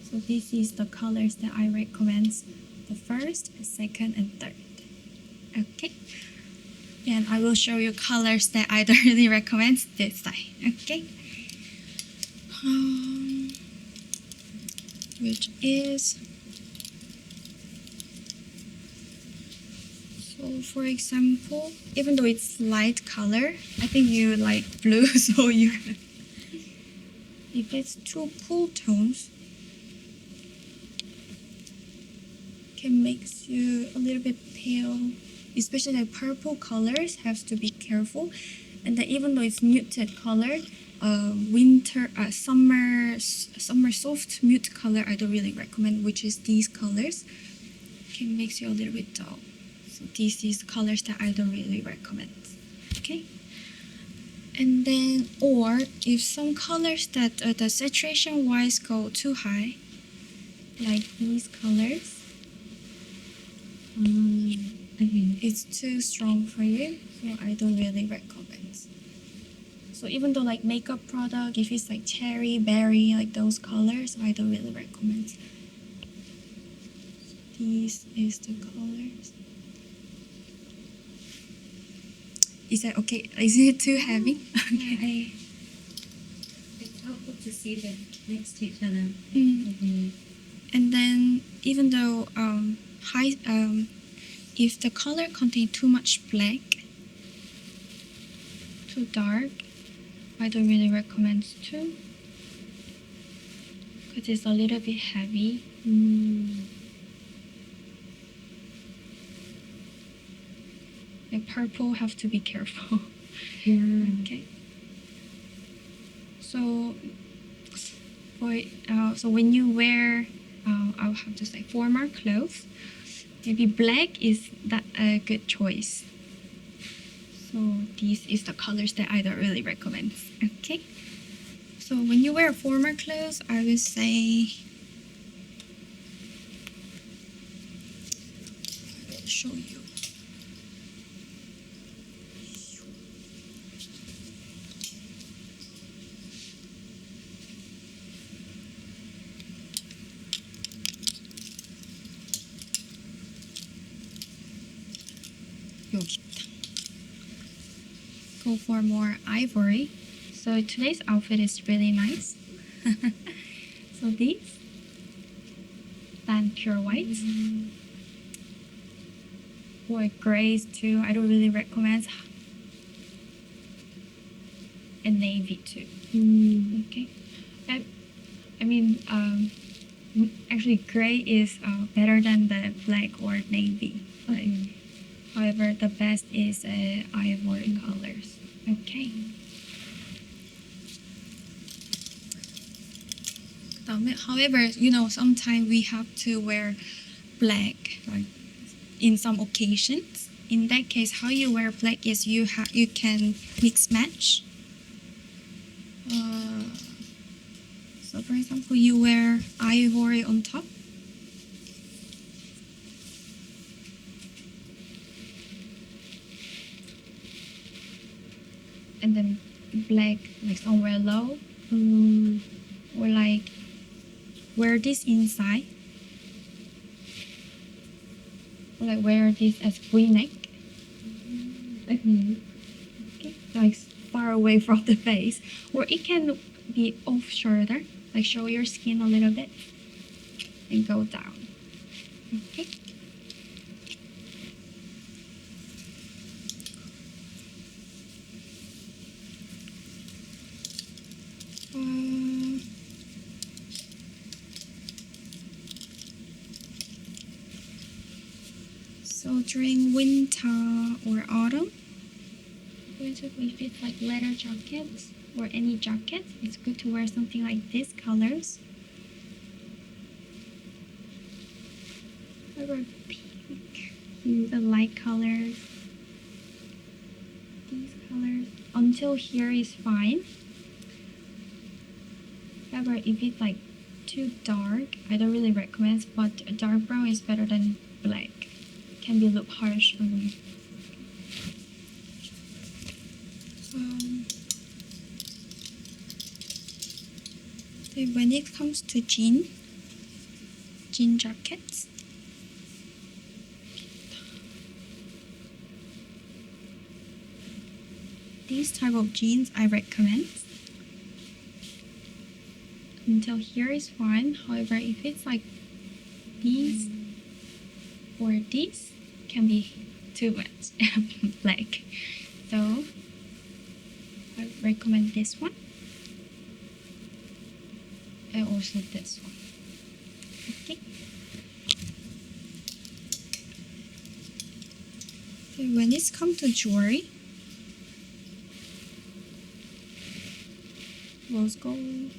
So this is the colors that I recommend, the first, second, and third. Okay, and I will show you colors that I don't really recommend this side. Okay, which is, so for example, even though it's light color, I think you like blue, so you if it's two cool tones, can make you a little bit pale, especially like purple colors has to be careful. And then even though it's muted color, summer soft mute color I don't really recommend, which is these colors can make you a little bit dull. So this is colors that I don't really recommend. Okay, and then or if some colors that the saturation wise go too high, like these colors, it's too strong for you, so I don't really recommend. So even though like makeup product, if it's like cherry, berry, like those colors, I don't really recommend. These is the colors. Is that okay? Is it too heavy? Okay. It's helpful to see them next to each other. And then even though if the color contain too much black, too dark, I don't really recommend too, because it's a little bit heavy. And purple have to be careful. Okay. So so when you wear, I'll have to say formal clothes, maybe black is that a good choice. So this is the colors that I don't really recommend. Okay. So when you wear formal clothes, I would say I will show you. 여기 있다. Go for more ivory. So today's outfit is really nice. So these, then pure whites, or grays too. I don't really recommend. And navy too. Okay. I mean, actually, gray is better than the black or navy. However, the best is ivory colors. Okay. However, you know, sometimes we have to wear black, like in some occasions. In that case, how you wear black is you can mix match. So for example, you wear ivory on top. And then black like somewhere low. Or like wear this inside. Or like wear this as V-neck. Okay. Like far away from the face. Or it can be off shoulder. Like show your skin a little bit. And go down. Okay. So during winter or autumn, if it's like leather jackets or any jacket, it's good to wear something like these colors. Or pink, the light colors. These colors. Until here is fine. However, if it's like too dark, I don't really recommend, but dark brown is better than black. Can be look harsh on you. When it comes to jean jackets, these type of jeans I recommend. Until here is fine. However, if it's like these or this, can be too much black. So I recommend this one. And also this one. Okay. So when it's come to jewelry, rose gold,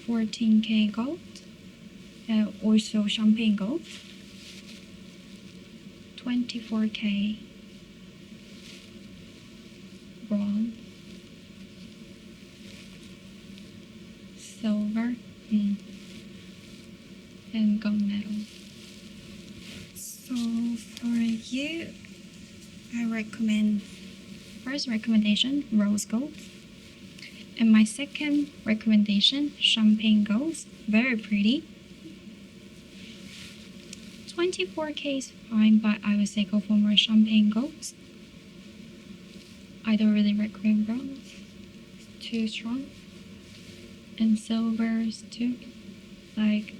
14K gold, and also champagne gold, 24K bronze, silver, and gunmetal. So for you, I recommend, first recommendation, rose gold. And my second recommendation, champagne gold. Very pretty. 24K is fine, but I would say go for more champagne golds. I don't really recommend bronze. It's too strong. And silvers too. Like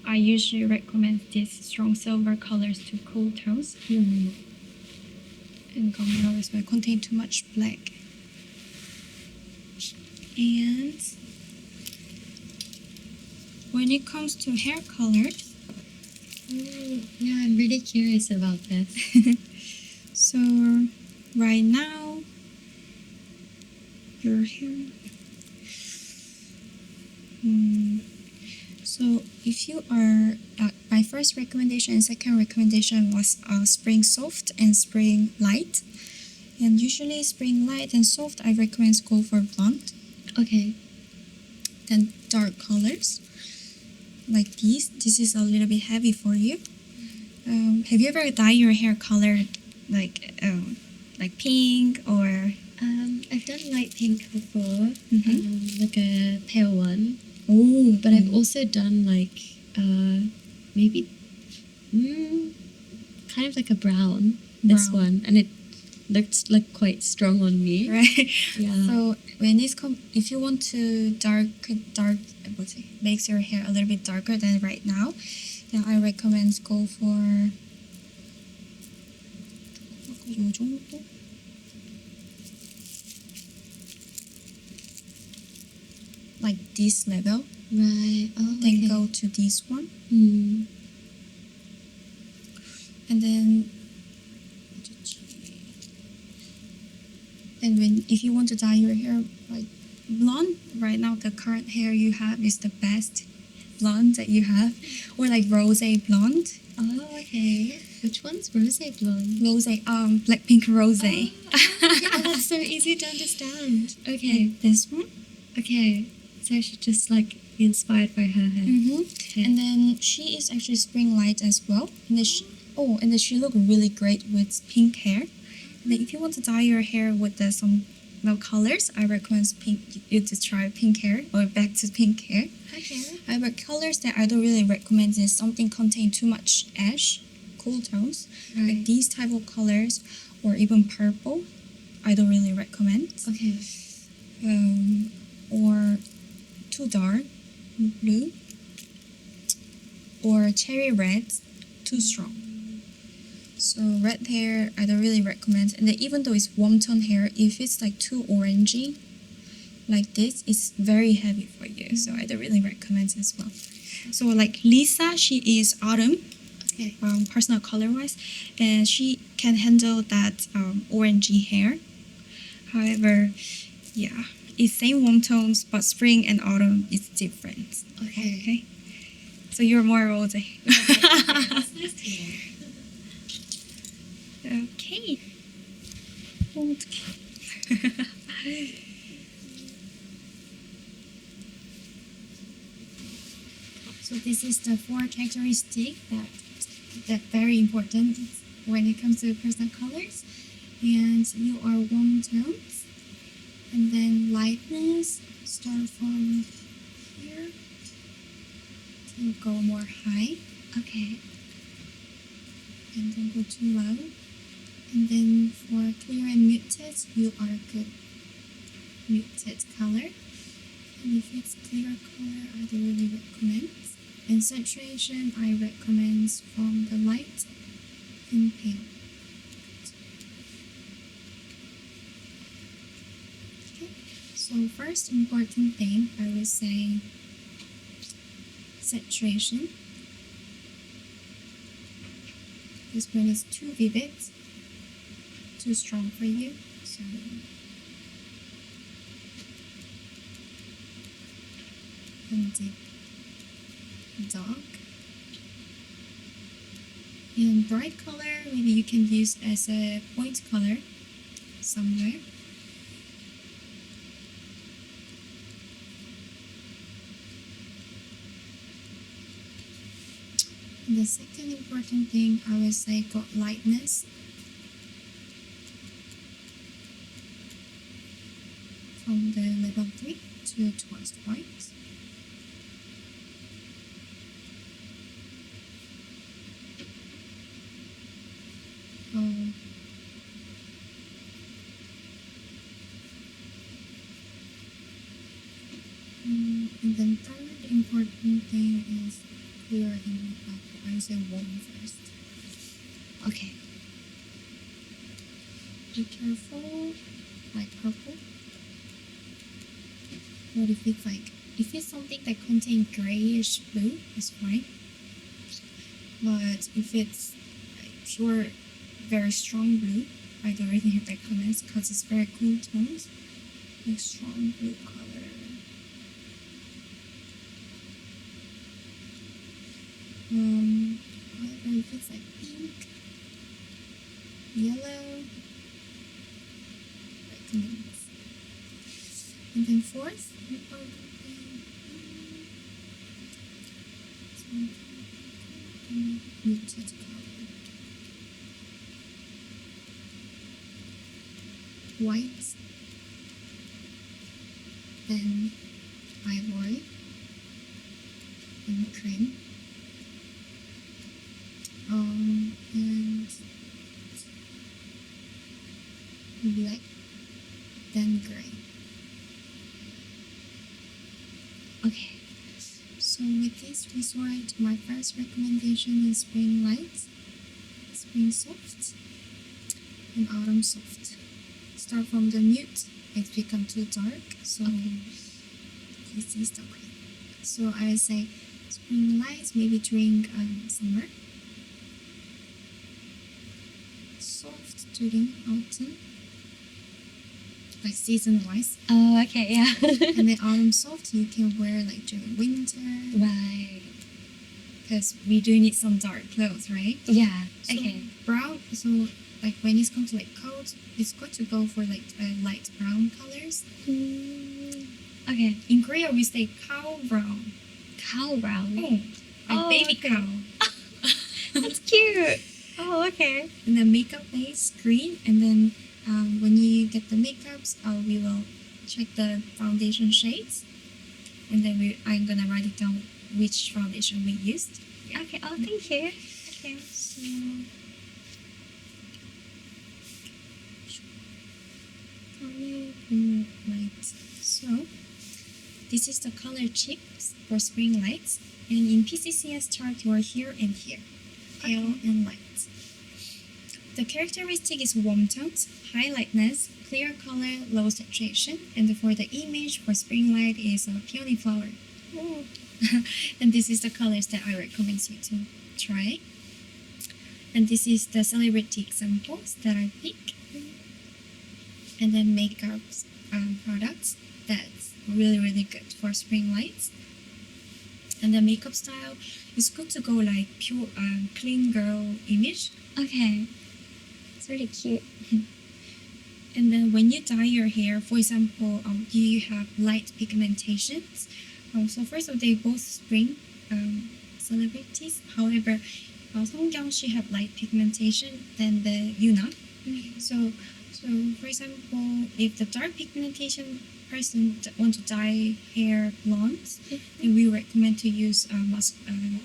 I usually recommend these strong silver colors to cool tones. And gunmetal as well contain too much black. And when it comes to hair colors, yeah, I'm really curious about this. so right now your hair. So if you are by my first recommendation and second recommendation was Spring Soft and Spring Light. And usually Spring Light and Soft, I recommend go for blonde. Okay. Then dark colors, like these. This is a little bit heavy for you. Have you ever dyed your hair color like pink or? I've done light pink before, Mm-hmm. like a pale one. Oh, But I've also done like maybe kind of like a brown. This Brown. one, and it looked like quite strong on me. right. Yeah. So when it's if you want to makes your hair a little bit darker than right now, then I recommend go for 요 정도? Like this level. Right. Oh, Then okay. go to this one. Hmm. And then if you want to dye your hair like blonde, right now the current hair you have is the best blonde that you have, or like rosé blonde. Oh, okay. Which one's rosé blonde? Rosé, Blackpink rosé. Oh, that's so easy to understand. Okay. Like this one. Okay. So I should just like be inspired by her hair. Mm-hmm. Okay. And then she is actually spring light as well. And then she look really great with pink hair. And then if you want to dye your hair with some colors, I recommend you to try pink hair or back to pink hair. Okay. But colors that I don't really recommend is something contain too much ash, cool tones, like Right. these type of colors, or even purple. I don't really recommend. Okay. Or too dark blue, or cherry red, too strong. So red hair, I don't really recommend. And then even though it's warm tone hair, if it's like too orangey, like this, it's very heavy for you. So I don't really recommend as well. So like Lisa, she is autumn, Okay. personal color wise, and she can handle that orangey hair. However, yeah, it's same warm tones, but spring and autumn is different. Okay. Okay. So you're more rose. That's nice to hear. Okay. So this is the 4 characteristics that very important when it comes to personal colors. And you are warm tones, and then lightness start from here to go more high, Okay. and then go too low. And then for clear and muted, you are good muted color. And if it's clear color, I don't really recommend. And saturation, I recommend from the light and pale. Okay. So first important thing, I would say saturation. This one is too vivid, too strong for you. So and deep, dark, and bright color. Maybe you can use as a point color somewhere. And the second important thing, I would say, got lightness. From the level 3 to towards white. And then third important thing is clear and I would say warm first. Okay. Be careful, like purple. What if it's something that contains grayish blue, it's fine. But if it's like pure, very strong blue, I don't really recommend because it's very cool tones. Like strong blue color. shades like pink, yellow, recommends. And then fourth, we are going muted color. White, then ivory, and cream, and black, then gray. Okay, so with this resort, my first recommendation is spring light, spring soft, and autumn soft. Start from the mute, it's become too dark, so this is the way. So I would say spring light maybe during summer, soft during autumn, like season wise. Oh, okay, yeah. And then autumn soft you can wear like during winter. Right. Because we do need some dark clothes, right? Yeah. So Okay. brown, so like when it's come to like coat, it's good to go for like light brown colors. Okay. In Korea we say cow brown. Cow brown. Like Oh, baby okay. cow. That's cute. Oh, okay. And then makeup base green, and then when you get the makeups, we will check the foundation shades, and then I'm gonna write it down which foundation we used. Okay. Oh, thank you. Okay. So light. So this is the color chips for spring lights, and in PCCS chart you are here and here, pale and light. The characteristic is warm tones, high lightness, clear color, low saturation, and for the image for spring light is a peony flower. Oh. And this is the colors that I recommend you to try. And this is the celebrity examples that I pick. And then makeup products that's really good for spring lights. And the makeup style is good to go like pure clean girl image. Okay. It's really cute. And then when you dye your hair, for example, you have light pigmentations. So first of all, they both spring celebrities. However, Songkyung, she have light pigmentation than the Yuna. So for example, if the dark pigmentation person want to dye hair blonde, then we recommend to use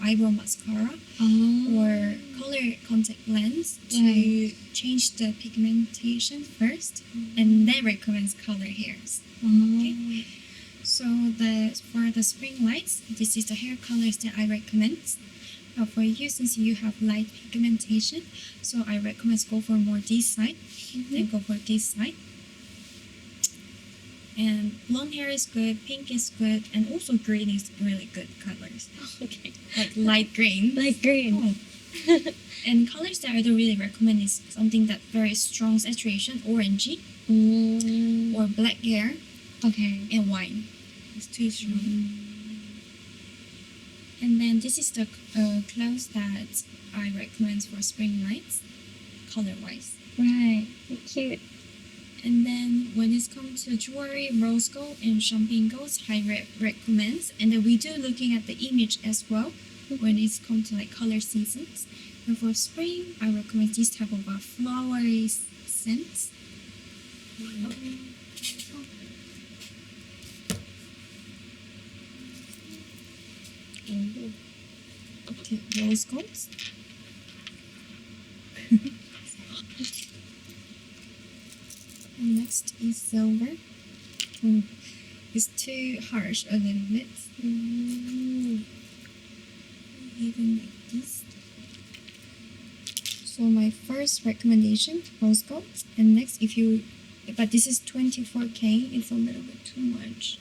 eyebrow mascara or color contact lens to change the pigmentation first, and then recommends color hairs. Okay. So for the spring lights, this is the hair colors that I recommend. For you, since you have light pigmentation, so I recommend go for more this side, then go for this side. And blonde hair is good, pink is good, and also green is really good colors. Okay. Like light green. Like green. Oh. And colors that I don't really recommend is something that very strong saturation, orangey, or black hair, and wine. It's too strong. And then this is the clothes that I recommend for spring lights, color-wise. Right. Cute. And then when it's come to jewelry, rose gold and champagne golds, I recommend. And then we do looking at the image as well when it's come to like color seasons. And for spring, I recommend this type of flowery scents. Okay, rose golds. And next is silver. It's too harsh a little bit. Even like this. So my first recommendation, rose gold. And next, but this is 24K, it's a little bit too much.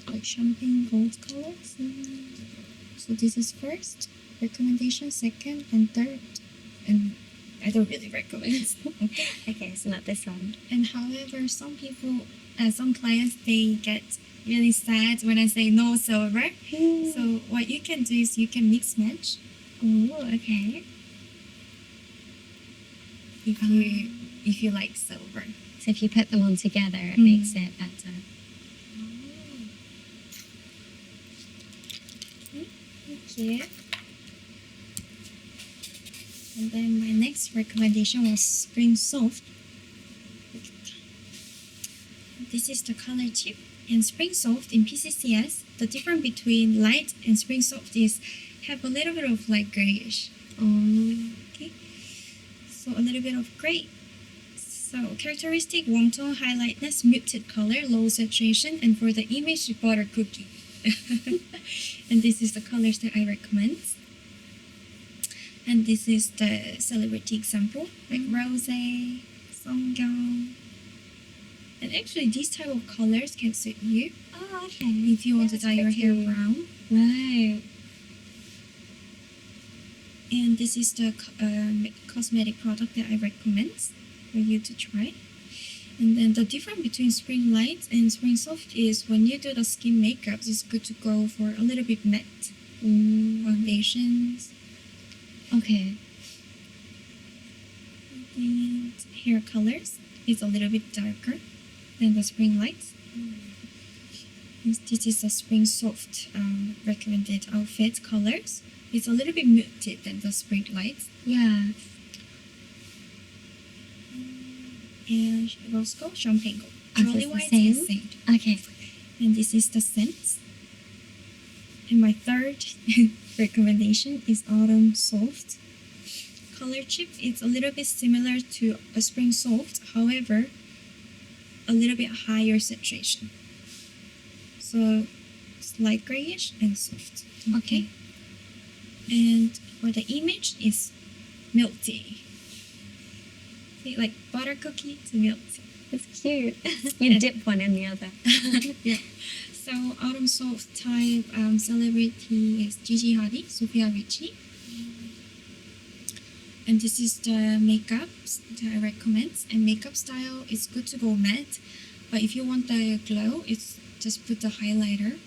Like champagne gold colors. So this is first recommendation, second and third, and I don't really recommend. Okay, so not this one. And however, some people, some clients, they get really sad when I say no silver. So what you can do is you can mix match. Oh, okay. If you like silver. So if you put them on together, it makes it better. Thank you. And then my next recommendation was Spring Soft. This is the color chip. In Spring Soft in PCCS, the difference between light and Spring Soft is have a little bit of like grayish. Okay, so a little bit of gray. So characteristic warm tone, highlightness, muted color, low saturation, and for the image butter cookie. And this is the colors that I recommend. And this is the celebrity example, like Rose, Songyeon. And actually, these type of colors can suit you. Oh, okay. If you want to dye your hair brown. Right. And this is the cosmetic product that I recommend for you to try. And then the difference between Spring Light and Spring Soft is when you do the skin makeup, it's good to go for a little bit matte foundations. Okay. And hair colors is a little bit darker than the Spring Light. This is the Spring Soft recommended outfit colors. It's a little bit muted than the Spring Light. Yeah. And Rose Gold, Champagne Gold. Oh, so Trolley it's the White same? is same. Okay. And this is the scent. And my third recommendation is Autumn Soft. Color chip, it's a little bit similar to a Spring Soft, however, a little bit higher saturation. So it's light grayish and soft. Okay. And for the image is milk tea. See, like butter cookie to milk tea. It's cute. You dip one in the other. Yeah. So Autumn Soft type celebrity is Gigi Hadid, Sophia Richie. And this is the makeup that I recommend. And makeup style is good to go matte, but if you want the glow, it's just put the highlighter.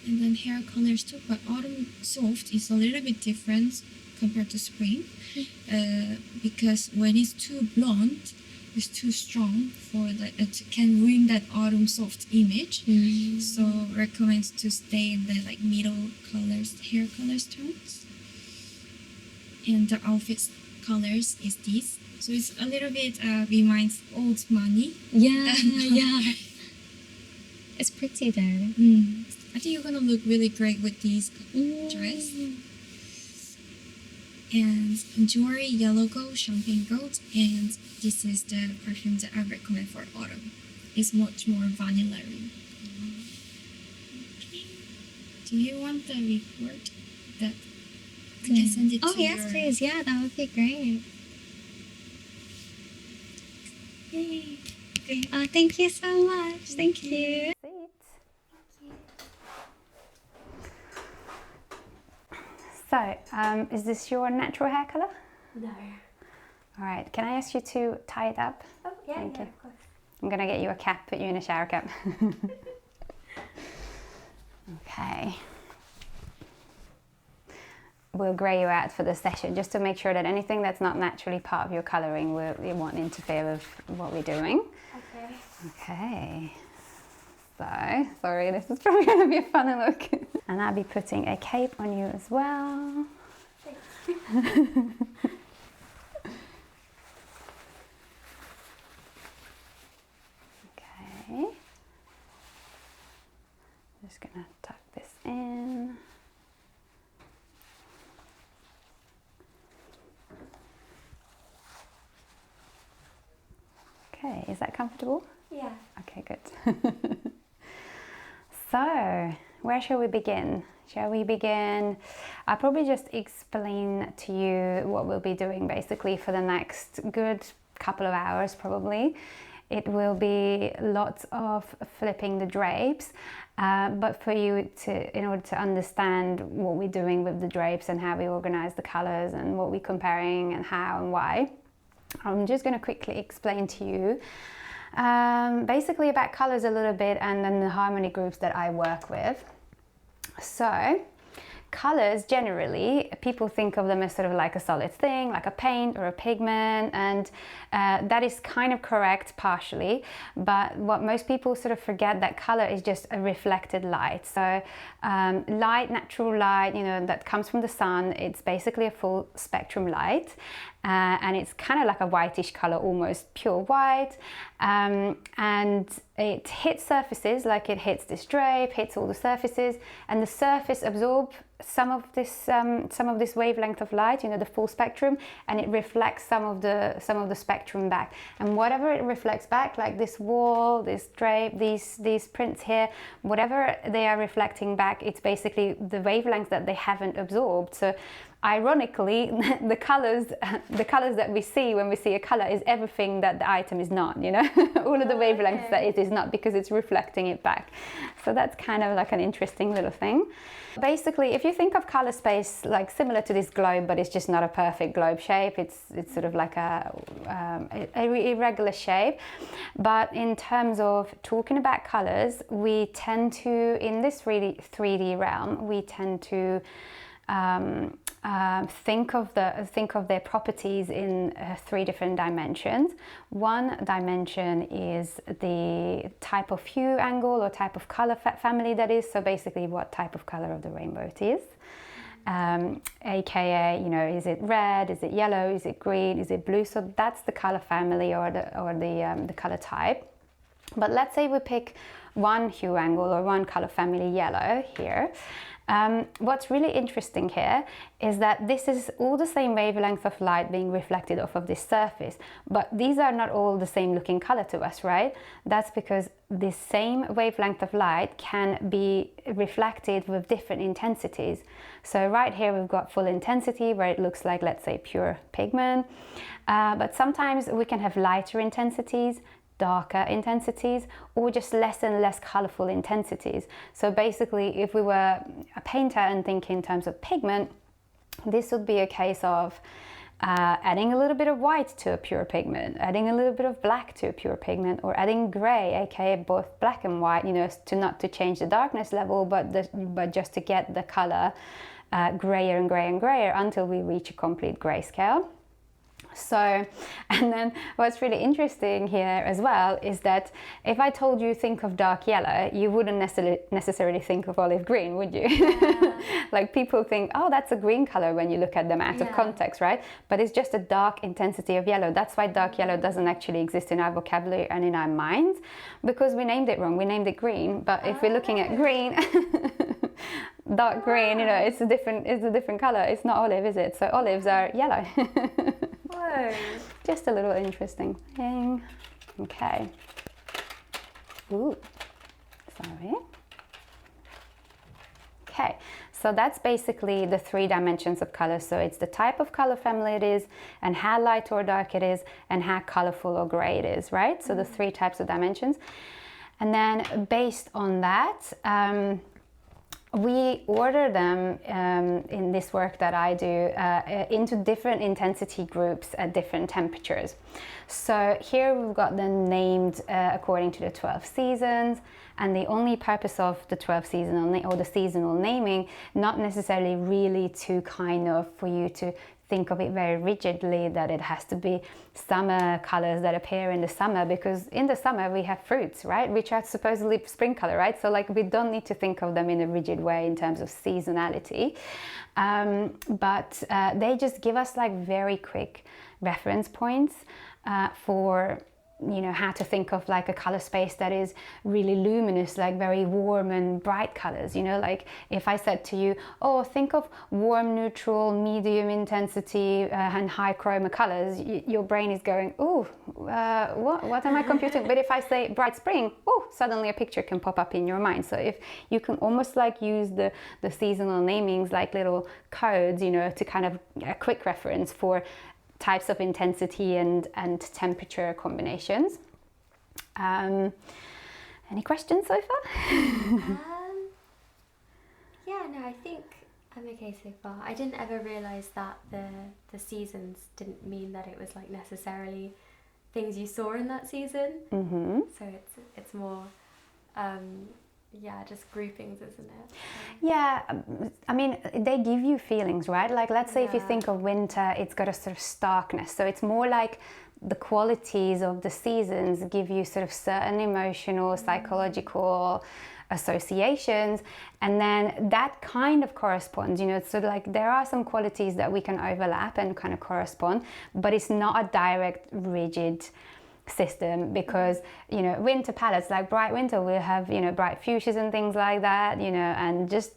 And then hair colors too, but Autumn Soft is a little bit different compared to Spring, because when it's too blonde, it's too strong for it can ruin that Autumn Soft image. So recommends to stay in the like middle colors, hair colors tones. And the outfit colors is this. So it's a little bit reminds old money. Yeah, yeah. It's pretty though. I think you're gonna look really great with these dress. And jewelry, yellow gold, champagne gold, and this is the perfume that I recommend for autumn. It's much more vanilla-y. Okay. Do you want the report that I can send it to you? Oh yes, please. Yeah, that would be great. Yay. Okay. Thank you so much. Thank you. So, is this your natural hair colour? No. All right, can I ask you to tie it up? Oh, yeah, Thank you. of course. I'm going to get you a cap, put you in a shower cap. Okay. We'll grey you out for the session just to make sure that anything that's not naturally part of your colouring it won't interfere with what we're doing. Okay. Okay. So, sorry, this is probably going to be a funny look. And I'll be putting a cape on you as well. Okay. Just going to tuck this in. Okay, is that comfortable? Yeah. Okay, good. So, where shall we begin? Shall we begin? I'll probably just explain to you what we'll be doing basically for the next good couple of hours probably. it will be lots of flipping the drapes, but for you to, in order to understand what we're doing with the drapes and how we organize the colors and what we're comparing and how and why, I'm just going to quickly explain to you basically about colors a little bit, and then the harmony groups that I work with. So colors, generally people think of them as sort of like a solid thing, like a paint or a pigment, and that is kind of correct partially, but what most people sort of forget, that color is just a reflected light. So light, natural light, you know, that comes from the sun, it's basically a full spectrum light, and it's kind of like a whitish color, almost pure white, and it hits surfaces, like it hits this drape, hits all the surfaces, and the surface absorbs some of this wavelength of light, you know, the full spectrum, and it reflects some of the spectrum back. And whatever it reflects back, like this wall, this drape, these prints here, whatever they are reflecting back, it's basically the wavelengths that they haven't absorbed. So ironically, the colors that we see when we see a color is everything that the item is not, you know, all of the wavelengths that it is not, because it's reflecting it back. So that's kind of like an interesting little thing. Basically, if you think of color space like similar to this globe, but it's just not a perfect globe shape, it's sort of like a irregular shape. But in terms of talking about colors, we tend to, in this really 3D realm, we tend to think of their properties in 3 different dimensions. One dimension is the type of hue, angle, or type of color family that is. So basically, what type of color of the rainbow it is. AKA, you know, is it red? Is it yellow? Is it green? Is it blue? So that's the color family or the color type. But let's say we pick one hue, angle, or one color family, yellow here. What's really interesting here is that this is all the same wavelength of light being reflected off of this surface, but these are not all the same looking color to us, right? That's because this same wavelength of light can be reflected with different intensities. So right here we've got full intensity where it looks like, let's say, pure pigment, but sometimes we can have lighter intensities, darker intensities, or just less and less colorful intensities. So basically, if we were a painter and thinking in terms of pigment, this would be a case of adding a little bit of white to a pure pigment, adding a little bit of black to a pure pigment, or adding gray, aka both black and white, you know, not to change the darkness level, but just to get the color grayer and grayer and grayer until we reach a complete grayscale. So, and then what's really interesting here as well is that if I told you think of dark yellow, you wouldn't necessarily think of olive green, would you? Yeah. Like people think, oh, that's a green color when you look at them out of context, right? But it's just a dark intensity of yellow. That's why dark yellow doesn't actually exist in our vocabulary and in our minds, because we named it wrong. We named it green, but if we're looking at green, dark green, you know, it's a different color. It's not olive, is it? So olives are yellow. Whoa. Just a little interesting thing. Okay. Ooh, sorry. Okay, so that's basically the 3 dimensions of color. So it's the type of color family it is, and how light or dark it is, and how colorful or gray it is, right? So the 3 types of dimensions. And then based on that, we order them in this work that I do into different intensity groups at different temperatures. So here we've got them named according to the 12 seasons, and the only purpose of the 12 seasonal or the seasonal naming, not necessarily really to kind of for you to think of it very rigidly that it has to be summer colors that appear in the summer, because in the summer we have fruits, right, which are supposedly spring color, right? So like we don't need to think of them in a rigid way in terms of seasonality, but they just give us like very quick reference points for, you know, how to think of like a color space that is really luminous, like very warm and bright colors, you know, like if I said to you, oh, think of warm, neutral, medium intensity and high chroma colors, your brain is going, oh, what am I computing? But if I say bright spring, oh, suddenly a picture can pop up in your mind. So if you can almost like use the seasonal namings like little codes, you know, to kind of a quick reference for types of intensity and temperature combinations. Any questions so far? Yeah, no, I think I'm okay so far. I didn't ever realise that the seasons didn't mean that it was like necessarily things you saw in that season. Mm-hmm. So it's more, just groupings, isn't it? Yeah, I mean, they give you feelings, right? Like, let's say if you Yeah. think of winter, it's got a sort of starkness. So it's more like the qualities of the seasons give you sort of certain emotional, psychological associations, and then that kind of corresponds, you know. So like there are some qualities that we can overlap and kind of correspond, but it's not a direct, rigid system, because, you know, winter palettes like bright winter will have, you know, bright fuchsias and things like that, you know, and just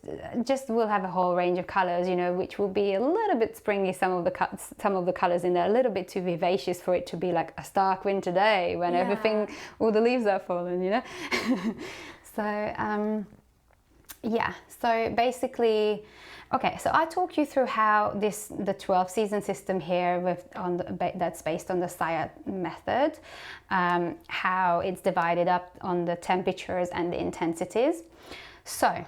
we'll have a whole range of colors, you know, which will be a little bit springy. Some of the colors in there a little bit too vivacious for it to be like a stark winter day when everything, all the leaves are fallen, you know. So basically, okay, so I talk you through how the 12 season system here that's based on the Saya method, how it's divided up on the temperatures and the intensities. So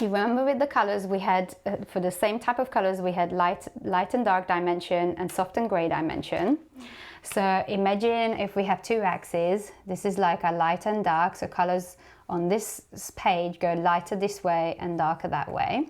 you remember with the colors we had, for the same type of colors, we had light and dark dimension and soft and gray dimension. So imagine if we have two axes, this is like a light and dark, so colors on this page go lighter this way and darker that way.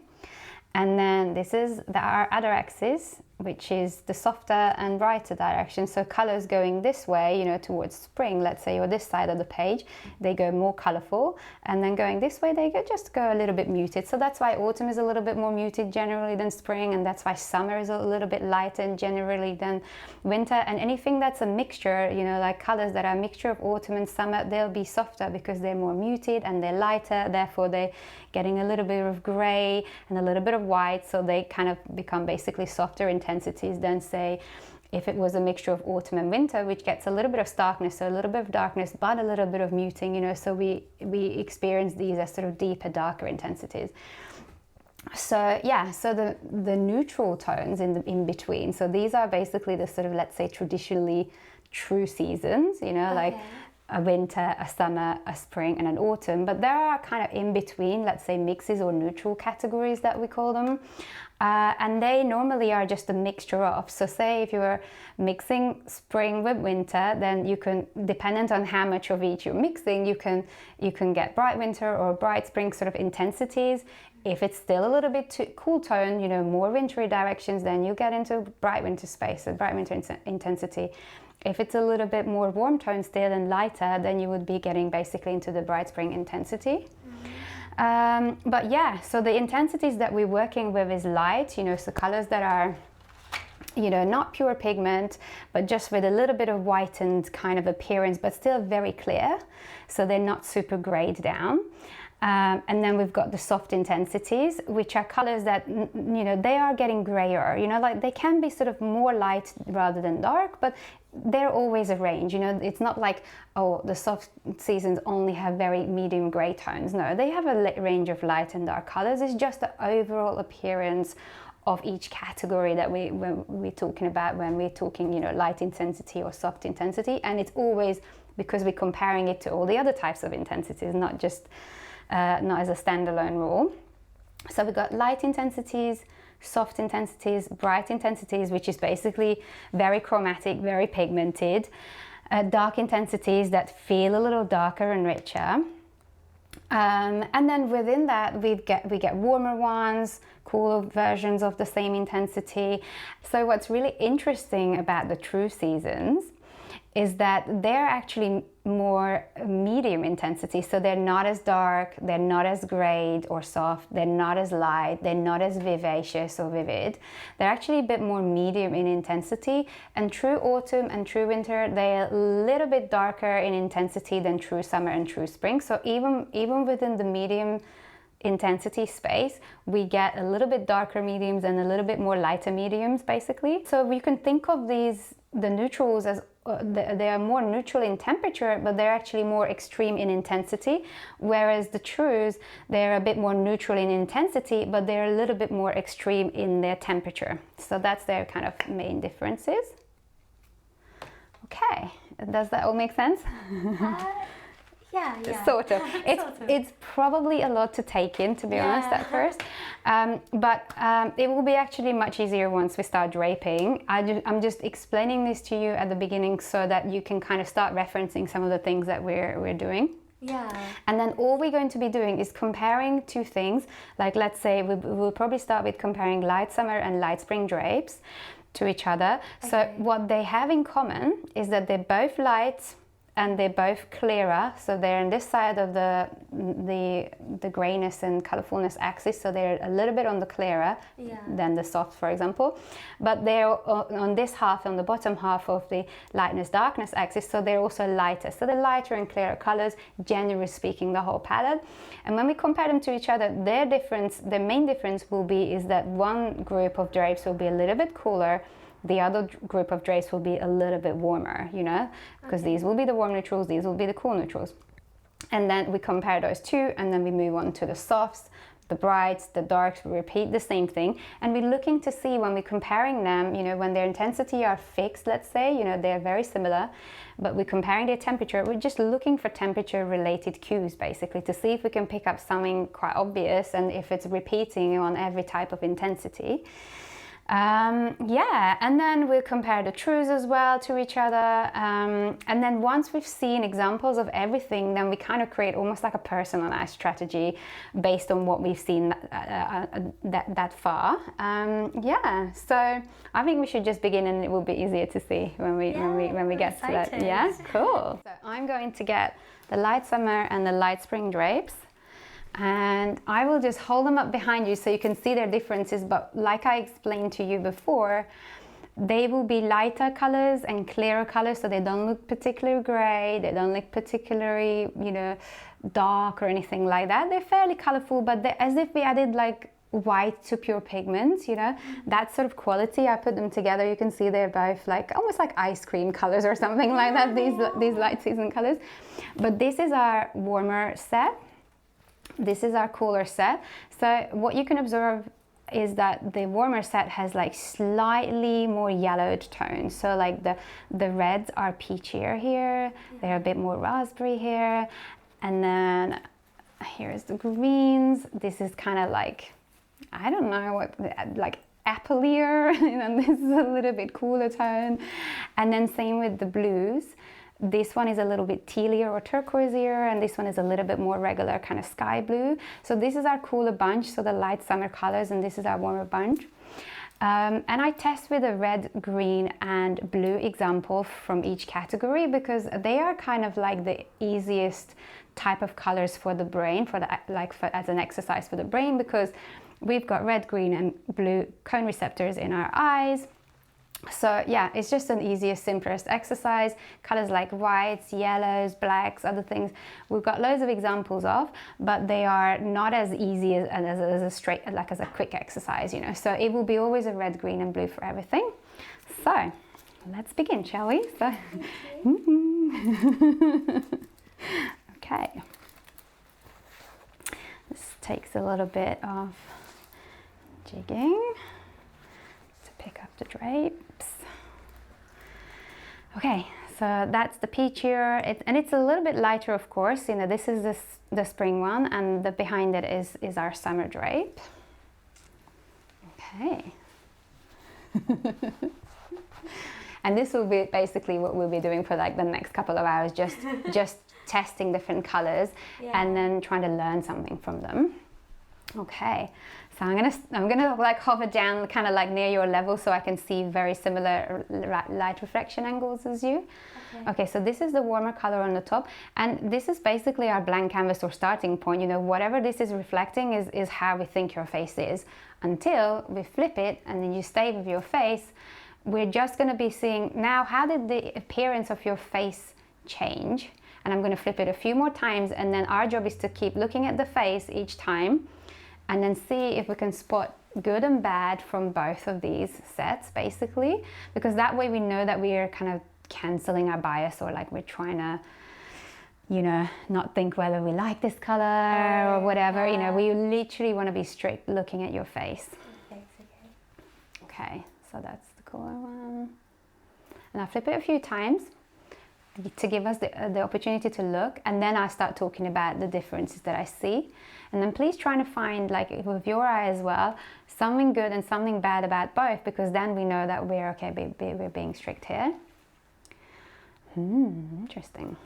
And then this is our other axis, which is the softer and brighter direction. So colors going this way, you know, towards spring, let's say, or this side of the page, they go more colorful. And then going this way, they just go a little bit muted. So that's why autumn is a little bit more muted generally than spring. And that's why summer is a little bit lighter generally than winter. And anything that's a mixture, you know, like colors that are a mixture of autumn and summer, they'll be softer because they're more muted and they're lighter. Therefore, they're getting a little bit of gray and a little bit of white. So they kind of become basically softer intensities than, say, if it was a mixture of autumn and winter, which gets a little bit of starkness, so a little bit of darkness, but a little bit of muting, you know, so we experience these as sort of deeper, darker intensities. So yeah, so the neutral tones in between, so these are basically the sort of, let's say, traditionally true seasons, you know, like a winter, a summer, a spring, and an autumn. But there are kind of in between, let's say, mixes or neutral categories that we call them. And they normally are just a mixture of. So say if you were mixing spring with winter, then you can, dependent on how much of each you're mixing, you can get bright winter or bright spring sort of intensities. If it's still a little bit too cool tone, you know, more wintry directions, then you get into bright winter space, so bright winter intensity. If it's a little bit more warm tone still and lighter, then you would be getting basically into the bright spring intensity. But yeah, so the intensities that we're working with is light, you know, so colors that are, you know, not pure pigment, but just with a little bit of whitened kind of appearance, but still very clear. So they're not super grayed down. And then we've got the soft intensities, which are colors that, you know, they are getting grayer, you know, like they can be sort of more light rather than dark, but they're always a range, you know. It's not like, oh, the soft seasons only have very medium gray tones. No, they have a range of light and dark colors. It's just the overall appearance of each category that we're talking about when we're talking, you know, light intensity or soft intensity. And it's always because we're comparing it to all the other types of intensities, not just not as a standalone rule. So we've got light intensities, soft intensities, bright intensities, which is basically very chromatic, very pigmented, dark intensities that feel a little darker and richer. And then within that, we get warmer ones, cooler versions of the same intensity. So what's really interesting about the true seasons is that they're actually more medium intensity. So they're not as dark, they're not as grayed or soft, they're not as light, they're not as vivacious or vivid. They're actually a bit more medium in intensity. And true autumn and true winter, they're a little bit darker in intensity than true summer and true spring. So even within the medium intensity space, we get a little bit darker mediums and a little bit more lighter mediums, basically. So you can think of the neutrals as they are more neutral in temperature, but they're actually more extreme in intensity, whereas the trues, they're a bit more neutral in intensity, but they're a little bit more extreme in their temperature. So that's their kind of main differences. Okay, Does that all make sense? Yeah. Sort of. It's probably a lot to take in, to be honest, at first. But it will be actually much easier once we start draping. I'm just explaining this to you at the beginning so that you can kind of start referencing some of the things that we're doing. Yeah. And then all we're going to be doing is comparing two things. Like, let's say we'll probably start with comparing light summer and light spring drapes to each other. Okay. So what they have in common is that they're both light and they're both clearer, so they're on this side of the grayness and colorfulness axis, so they're a little bit on the clearer than the soft, for example, but they're on this half, on the bottom half of the lightness darkness axis, so they're also lighter, so they're lighter and clearer colors, generally speaking, the whole palette. And when we compare them to each other, the main difference will be is that one group of drapes will be a little bit cooler, the other group of drapes will be a little bit warmer, you know, because these will be the warm neutrals, these will be the cool neutrals. And then we compare those two, and then we move on to the softs, the brights, the darks. We repeat the same thing, and we're looking to see when we're comparing them, you know, when their intensity are fixed, let's say, you know, they're very similar, but we're comparing their temperature. We're just looking for temperature related cues, basically, to see if we can pick up something quite obvious and if it's repeating on every type of intensity. And then we'll compare the trues as well to each other, and then once we've seen examples of everything, then we kind of create almost like a personalized strategy based on what we've seen that far. So I think we should just begin, and it will be easier to see when we get to that. Yeah, cool. So I'm going to get the light summer and the light spring drapes, and I will just hold them up behind you so you can see their differences, but like I explained to you before, they will be lighter colors and clearer colors, so they don't look particularly gray, they don't look particularly, you know, dark or anything like that. They're fairly colorful, but they're as if we added like white to pure pigments, you know, that sort of quality. I put them together, you can see they're both like almost like ice cream colors or something like that, these light season colors. But this is our warmer set. This is our cooler set. So what you can observe is that the warmer set has like slightly more yellowed tones. So like the reds are peachier here, they're a bit more raspberry here, and then here's the greens. This is kind of like, I don't know what, like appleier, you know, this is a little bit cooler tone. And then same with the blues. This one is a little bit tealier or turquoisier, and this one is a little bit more regular kind of sky blue. So this is our cooler bunch, so the light summer colors, and this is our warmer bunch. And I test with a red, green and blue example from each category because they are kind of like the easiest type of colors for the brain, as an exercise for the brain, because we've got red, green and blue cone receptors in our eyes. So yeah, it's just an easiest, simplest exercise. Colors like whites, yellows, blacks, other things we've got loads of examples of, but they are not as easy as a straight, like as a quick exercise, you know. So it will be always a red, green and blue for everything. So let's begin, shall we? So okay, this takes a little bit of jigging to pick up the drapes. Okay, so that's the peachier, and it's a little bit lighter, of course. You know, this is the spring one, and the behind it is our summer drape. Okay. And this will be basically what we'll be doing for like the next couple of hours, just testing different colors and then trying to learn something from them. Okay, so I'm gonna like hover down kind of like near your level so I can see very similar light reflection angles as you. Okay, so this is the warmer color on the top, and this is basically our blank canvas or starting point. You know, whatever this is reflecting is how we think your face is, until we flip it and then you stay with your face. We're just going to be seeing now, how did the appearance of your face change? And I'm going to flip it a few more times, and then our job is to keep looking at the face each time and then see if we can spot good and bad from both of these sets, basically, because that way we know that we are kind of canceling our bias, or like we're trying to, you know, not think whether we like this color or whatever. You know, we literally want to be straight looking at your face. Okay, so that's the cooler one. And I'll flip it a few times. to give us the opportunity to look, and then I start talking about the differences that I see. And then please try to find, like with your eye as well, something good and something bad about both, because then we know that we're okay, we're being strict here. Interesting.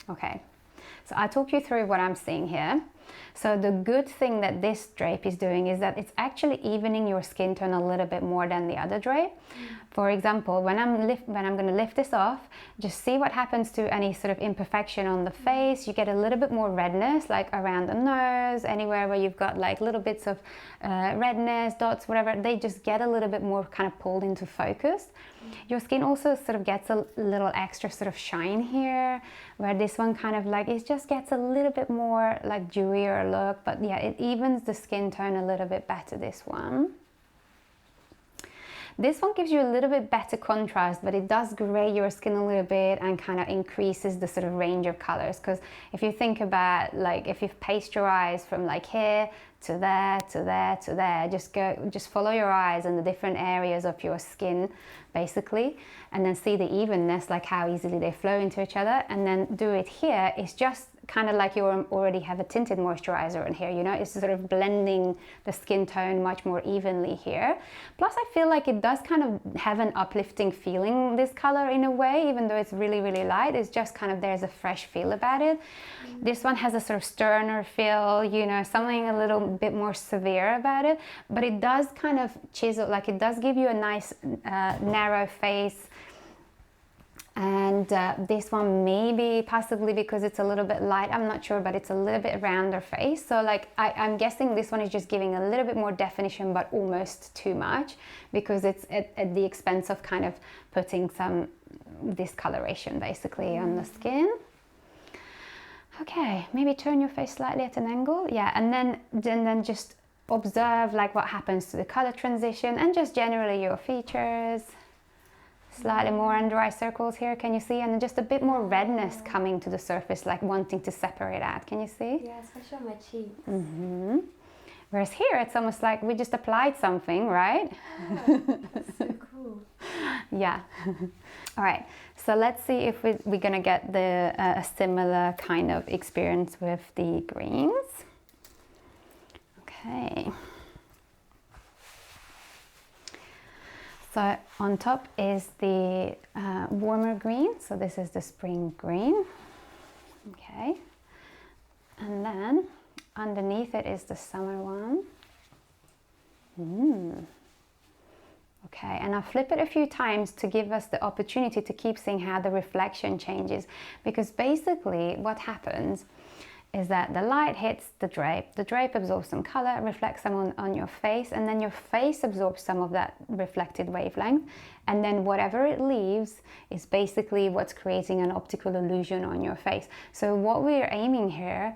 Okay, so I'll talk you through what I'm seeing here. So the good thing that this drape is doing is that it's actually evening your skin tone a little bit more than the other drape. For example, when I'm going to lift this off, just see what happens to any sort of imperfection on the face. You get a little bit more redness, like around the nose, anywhere where you've got like little bits of redness, dots, whatever. They just get a little bit more kind of pulled into focus. Your skin also sort of gets a little extra sort of shine here, where this one kind of like, it just gets a little bit more like dewier look. But yeah, it evens the skin tone a little bit better, this one. This one gives you a little bit better contrast, but it does gray your skin a little bit and kind of increases the sort of range of colors. Because if you think about, like, if you've paced your eyes from like here to there, to there, to there, just follow your eyes in the different areas of your skin, basically, and then see the evenness, like how easily they flow into each other. And then do it here. It's just kind of like you already have a tinted moisturizer in here, you know, it's sort of blending the skin tone much more evenly here. Plus I feel like it does kind of have an uplifting feeling, this color, in a way, even though it's really, really light. It's just kind of, there's a fresh feel about it. This one has a sort of sterner feel, you know, something a little bit more severe about it, but it does kind of chisel, like it does give you a nice narrow face. And this one, maybe possibly because it's a little bit light, I'm not sure, but it's a little bit rounder face. So like I'm guessing this one is just giving a little bit more definition, but almost too much, because it's at the expense of kind of putting some discoloration basically on the skin. Okay, maybe turn your face slightly at an angle. Yeah, and then just observe like what happens to the color transition and just generally your features. Slightly more under eye circles here, can you see? And then just a bit more redness coming to the surface, like wanting to separate out. Can you see? Yeah, especially on my cheeks. Whereas here, it's almost like we just applied something, right? Yeah, that's so cool. Yeah. All right, so let's see if we're gonna get a similar kind of experience with the greens. Okay. So on top is the warmer green, so this is the spring green, okay, and then underneath it is the summer one. Okay, and I'll flip it a few times to give us the opportunity to keep seeing how the reflection changes, because basically what happens is that the light hits the drape absorbs some color, reflects some on your face, and then your face absorbs some of that reflected wavelength, and then whatever it leaves is basically what's creating an optical illusion on your face. So what we're aiming here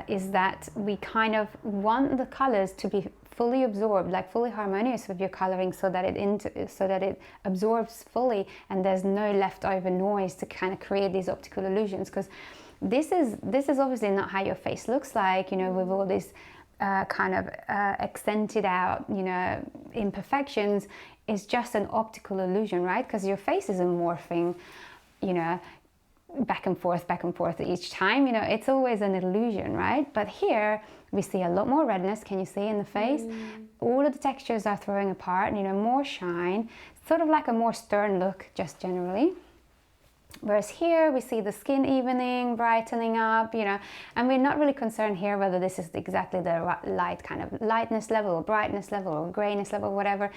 is that we kind of want the colors to be fully absorbed, like fully harmonious with your coloring, so that it absorbs fully and there's no leftover noise to kind of create these optical illusions. Because this is obviously not how your face looks like, you know, with all these kind of accented out, you know, imperfections. It's just an optical illusion, right? Because your face isn't morphing, you know, back and forth each time, you know, it's always an illusion, right? But here we see a lot more redness, can you see, in the face? All of the textures are throwing apart, you know, more shine, sort of like a more stern look just generally. Whereas here we see the skin evening, brightening up, you know, and we're not really concerned here whether this is exactly the light kind of lightness level or brightness level or grayness level, whatever.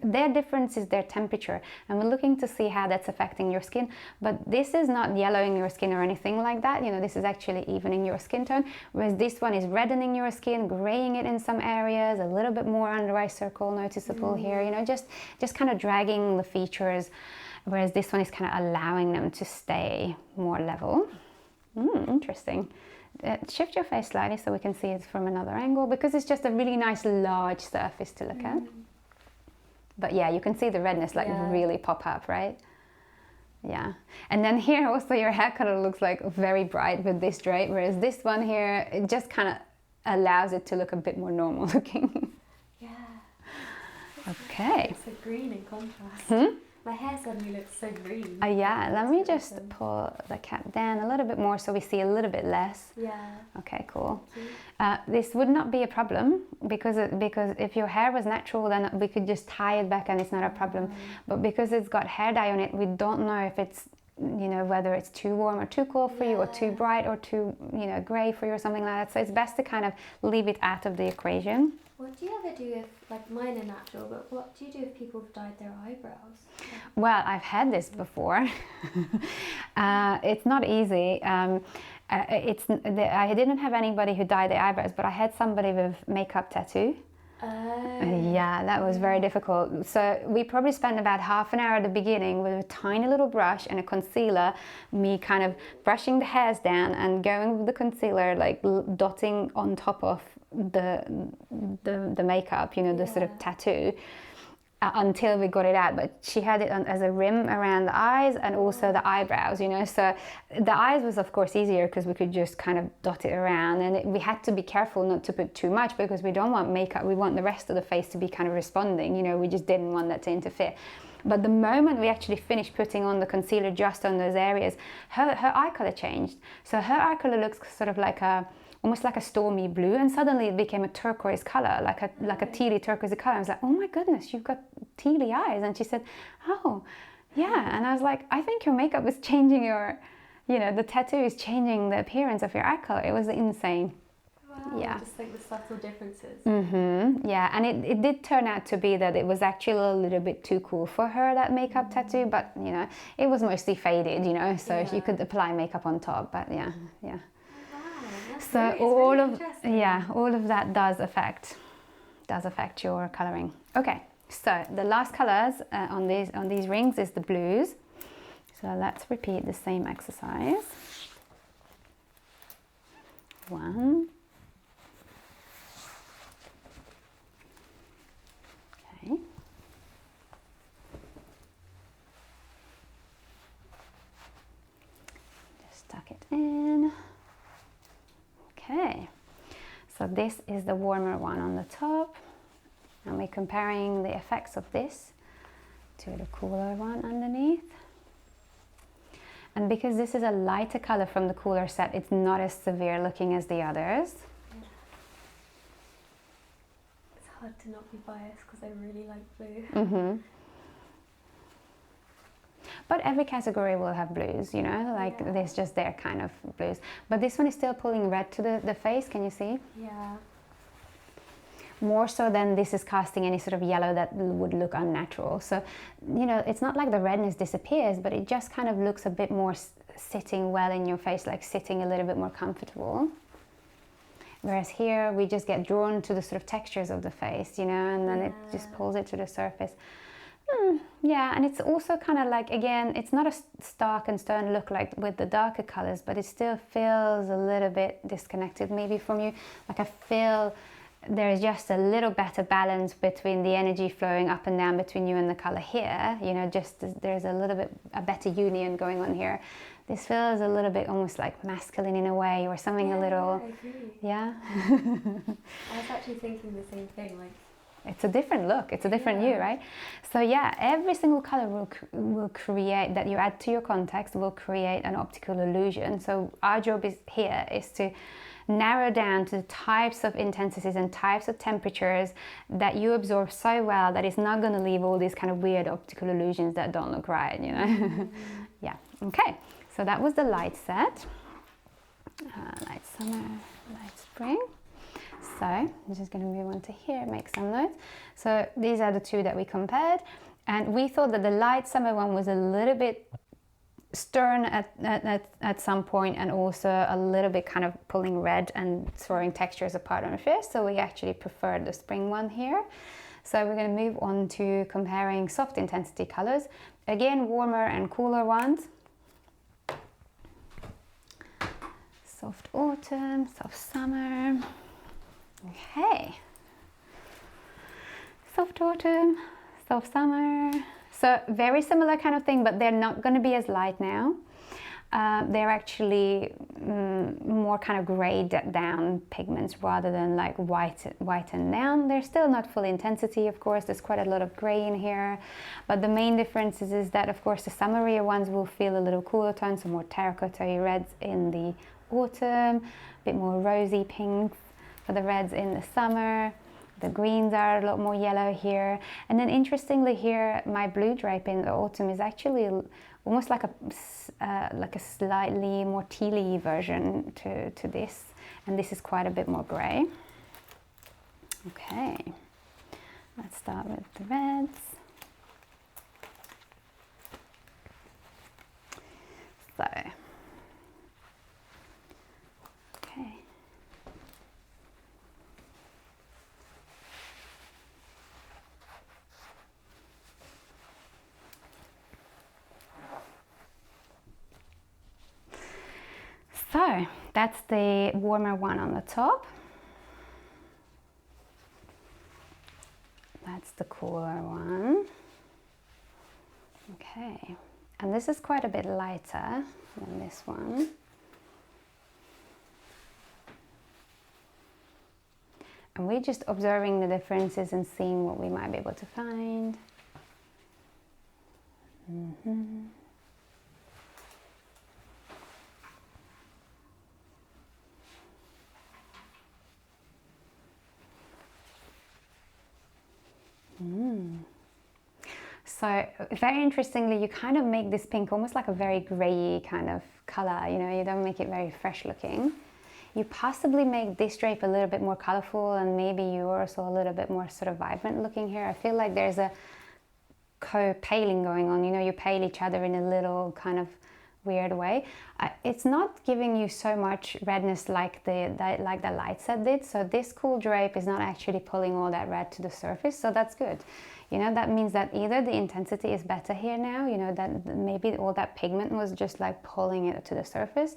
Their difference is their temperature, and we're looking to see how that's affecting your skin. But this is not yellowing your skin or anything like that, you know, this is actually evening your skin tone, whereas this one is reddening your skin, graying it in some areas, a little bit more under eye circle noticeable here, you know, just kind of dragging the features. Whereas this one is kind of allowing them to stay more level. Interesting. Shift your face slightly so we can see it from another angle, because it's just a really nice large surface to look at. But yeah, you can see the redness like really pop up, right? Yeah. And then here also your hair color looks like very bright with this drape, whereas this one here, it just kind of allows it to look a bit more normal looking. Yeah. Okay. It's a green in contrast. My hair suddenly looks so green. Yeah, let me just pull the cap down a little bit more so we see a little bit less. Yeah. Okay, cool. This would not be a problem because if your hair was natural, then we could just tie it back and it's not a problem. But because it's got hair dye on it, we don't know if it's, you know, whether it's too warm or too cold for you, or too bright or too, you know, grey for you or something like that. So it's best to kind of leave it out of the equation. What do you ever do if, like, mine are natural, but what do you do if people have dyed their eyebrows? Well, I've had this before. It's not easy. I didn't have anybody who dyed their eyebrows, but I had somebody with makeup tattoo. Yeah, that was very difficult. So we probably spent about half an hour at the beginning with a tiny little brush and a concealer, me kind of brushing the hairs down and going with the concealer, like dotting on top of the makeup, you know, the sort of tattoo, until we got it out. But she had it as a rim around the eyes and also the eyebrows, you know. So the eyes was of course easier because we could just kind of dot it around, and we had to be careful not to put too much because we don't want makeup, we want the rest of the face to be kind of responding, you know, we just didn't want that to interfere. But the moment we actually finished putting on the concealer just on those areas, her eye color changed. So her eye color looks sort of like almost like a stormy blue, and suddenly it became a turquoise color, like a tealy turquoise color. I was like, oh my goodness, you've got tealy eyes. And she said, oh yeah. And I was like, I think your makeup is changing your, you know, the tattoo is changing the appearance of your eye color. It was insane. Wow, yeah. Just like the subtle differences. Yeah, and it did turn out to be that it was actually a little bit too cool for her, that makeup tattoo, but you know, it was mostly faded, you know, so you could apply makeup on top, but yeah. So all of that does affect your coloring. Okay, so the last colors on these rings is the blues. So let's repeat the same exercise. 1. Okay. Just tuck it in. Okay, so this is the warmer one on the top, and we're comparing the effects of this to the cooler one underneath. And because this is a lighter color from the cooler set, it's not as severe looking as the others. Yeah. It's hard to not be biased because I really like blue. But every category will have blues, you know, like there's just their kind of blues. But this one is still pulling red to the face, can you see? Yeah. More so than this is casting any sort of yellow that would look unnatural. So, you know, it's not like the redness disappears, but it just kind of looks a bit more sitting well in your face, like sitting a little bit more comfortable. Whereas here we just get drawn to the sort of textures of the face, you know, and then it just pulls it to the surface. Yeah, and it's also kind of like, again, it's not a stark and stern look like with the darker colors, but it still feels a little bit disconnected maybe from you. Like I feel there is just a little better balance between the energy flowing up and down between you and the color here, you know, just there's a little bit a better union going on here. This feels a little bit almost like masculine in a way, or something a little. I agree. Yeah. I was actually thinking the same thing, like. It's a different look, it's a different you, right? So yeah, every single color will create, that you add to your context, will create an optical illusion. So our job here is to narrow down to the types of intensities and types of temperatures that you absorb so well that it's not going to leave all these kind of weird optical illusions that don't look right, you know? Yeah, okay. So that was the light set. Light summer, light spring. So I'm just going to move on to here, make some notes. So these are the two that we compared, and we thought that the light summer one was a little bit stern at some point, and also a little bit kind of pulling red and throwing textures apart on the face. So we actually preferred the spring one here. So we're going to move on to comparing soft intensity colors. Again, warmer and cooler ones. Soft autumn, soft summer. Okay, soft autumn, soft summer. So very similar kind of thing, but they're not going to be as light now. they're actually more kind of grayed down pigments rather than like whitened down. They're still not full intensity, of course. There's quite a lot of gray in here, but the main difference is that, of course, the summerier ones will feel a little cooler tones, some more terracotta reds in the autumn, a bit more rosy pinks for the reds in the summer. The greens are a lot more yellow here. And then interestingly here, my blue drape in the autumn is actually almost like a slightly more tealy version to this. And this is quite a bit more grey. Okay, let's start with the reds. So, okay. So that's the warmer one on the top. That's the cooler one. Okay, and this is quite a bit lighter than this one. And we're just observing the differences and seeing what we might be able to find. So very interestingly, you kind of make this pink almost like a very grey kind of colour, you know, you don't make it very fresh looking. You possibly make this drape a little bit more colourful, and maybe you're also a little bit more sort of vibrant looking here. I feel like there's a co-paling going on, you know, you pale each other in a little kind of weird way. It's not giving you so much redness like the light set did, so this cool drape is not actually pulling all that red to the surface, so that's good. You know, that means that either the intensity is better here now, you know, that maybe all that pigment was just like pulling it to the surface.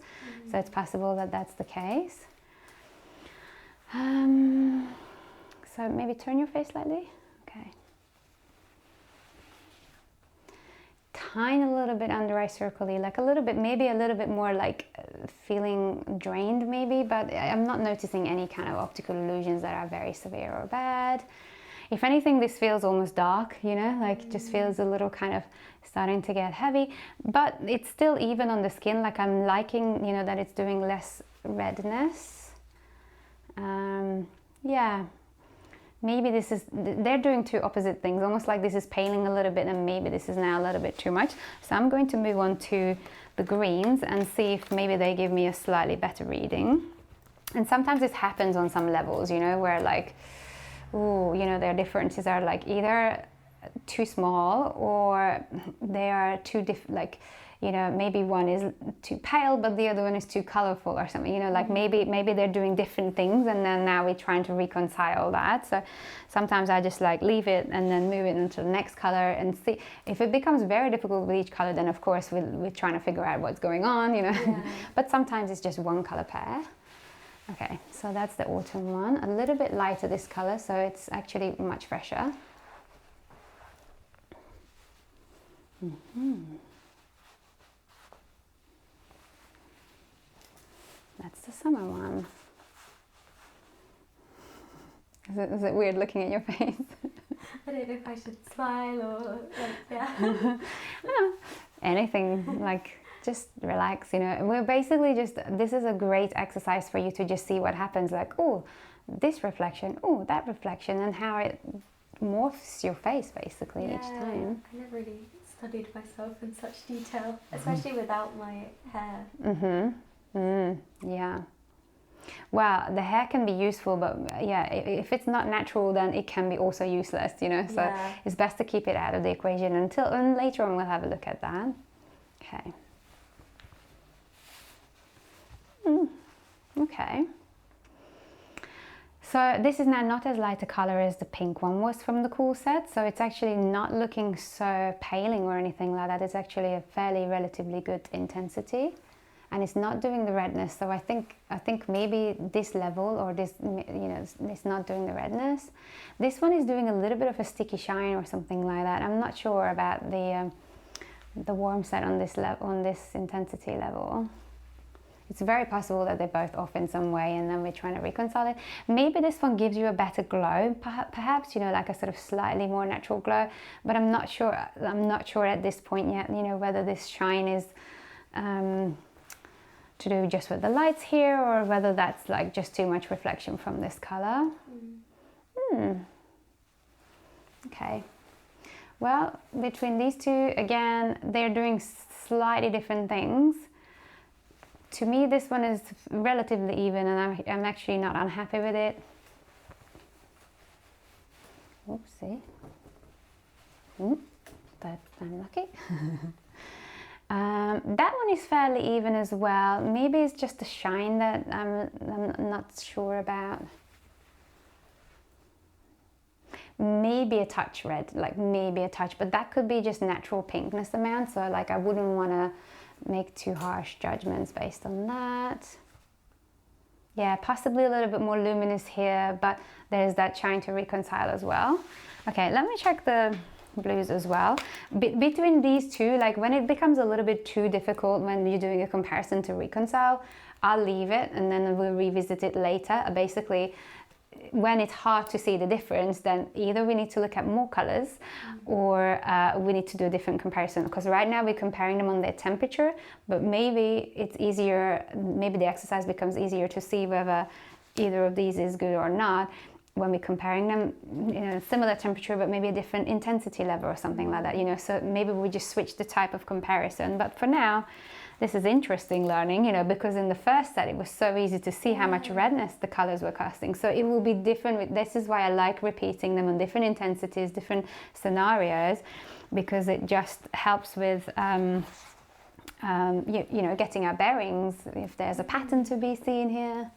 So it's possible that that's the case. So maybe turn your face slightly. Okay. Tiny little bit under eye circle-y, like a little bit, maybe a little bit more like feeling drained maybe, but I'm not noticing any kind of optical illusions that are very severe or bad. If anything, this feels almost dark, you know, like just feels a little kind of starting to get heavy, but it's still even on the skin. Like I'm liking, you know, that it's doing less redness. Yeah, maybe this is, they're doing two opposite things, almost like this is paling a little bit and maybe this is now a little bit too much. So I'm going to move on to the greens and see if maybe they give me a slightly better reading. And sometimes this happens on some levels, you know, where like, ooh, you know, their differences are like either too small or they are too like, you know, maybe one is too pale but the other one is too colorful or something, you know, like maybe they're doing different things, and then now we're trying to reconcile that. So sometimes I just like leave it and then move it into the next color and see. If it becomes very difficult with each color, then of course we're trying to figure out what's going on, you know. Yeah. But sometimes it's just one color pair. Okay, so that's the autumn one. A little bit lighter this color, so it's actually much fresher. That's the summer one. Is it weird looking at your face? I don't know if I should smile or like, yeah. No, anything, like just relax, you know. We're basically just, this is a great exercise for you to just see what happens, like, oh, this reflection, oh, that reflection, and how it morphs your face basically each time. I never really studied myself in such detail, especially without my hair. Yeah. Well, the hair can be useful, but yeah, if it's not natural, then it can be also useless, you know. So it's best to keep it out of the equation and later on we'll have a look at that. Okay. Okay. So this is now not as light a color as the pink one was from the cool set, so it's actually not looking so paling or anything like that. It's actually a fairly relatively good intensity, and it's not doing the redness. So I think maybe this level, or this, you know, it's not doing the redness. This one is doing a little bit of a sticky shine or something like that. I'm not sure about the the warm side on this level, on this intensity level. It's very possible that they're both off in some way, and then we're trying to reconcile it. Maybe this one gives you a better glow, perhaps, you know, like a sort of slightly more natural glow, but I'm not sure. I'm not sure at this point yet, you know, whether this shine is to do just with the lights here, or whether that's like just too much reflection from this color. Okay. Well, between these two, again, they're doing slightly different things. To me, this one is relatively even, and I'm actually not unhappy with it. Oopsie. That's unlucky. That one is fairly even as well. Maybe it's just the shine that I'm not sure about. Maybe a touch red, like maybe a touch, but that could be just natural pinkness amount, so like I wouldn't want to make too harsh judgments based on that. Yeah, possibly a little bit more luminous here, but there's that trying to reconcile as well. Okay, let me check the blues as well. Between these two, like when it becomes a little bit too difficult when you're doing a comparison to reconcile, I'll leave it and then we'll revisit it later. Basically, when it's hard to see the difference, then either we need to look at more colors or we need to do a different comparison, because right now we're comparing them on their temperature, but maybe it's easier, maybe the exercise becomes easier to see whether either of these is good or not when we're comparing them in a similar temperature but maybe a different intensity level or something like that, you know. So maybe we just switch the type of comparison, but for now this is interesting learning, you know, because in the first set it was so easy to see how much redness the colors were casting. So it will be different. This is why I like repeating them on different intensities, different scenarios, because it just helps with you know, getting our bearings if there's a pattern to be seen here.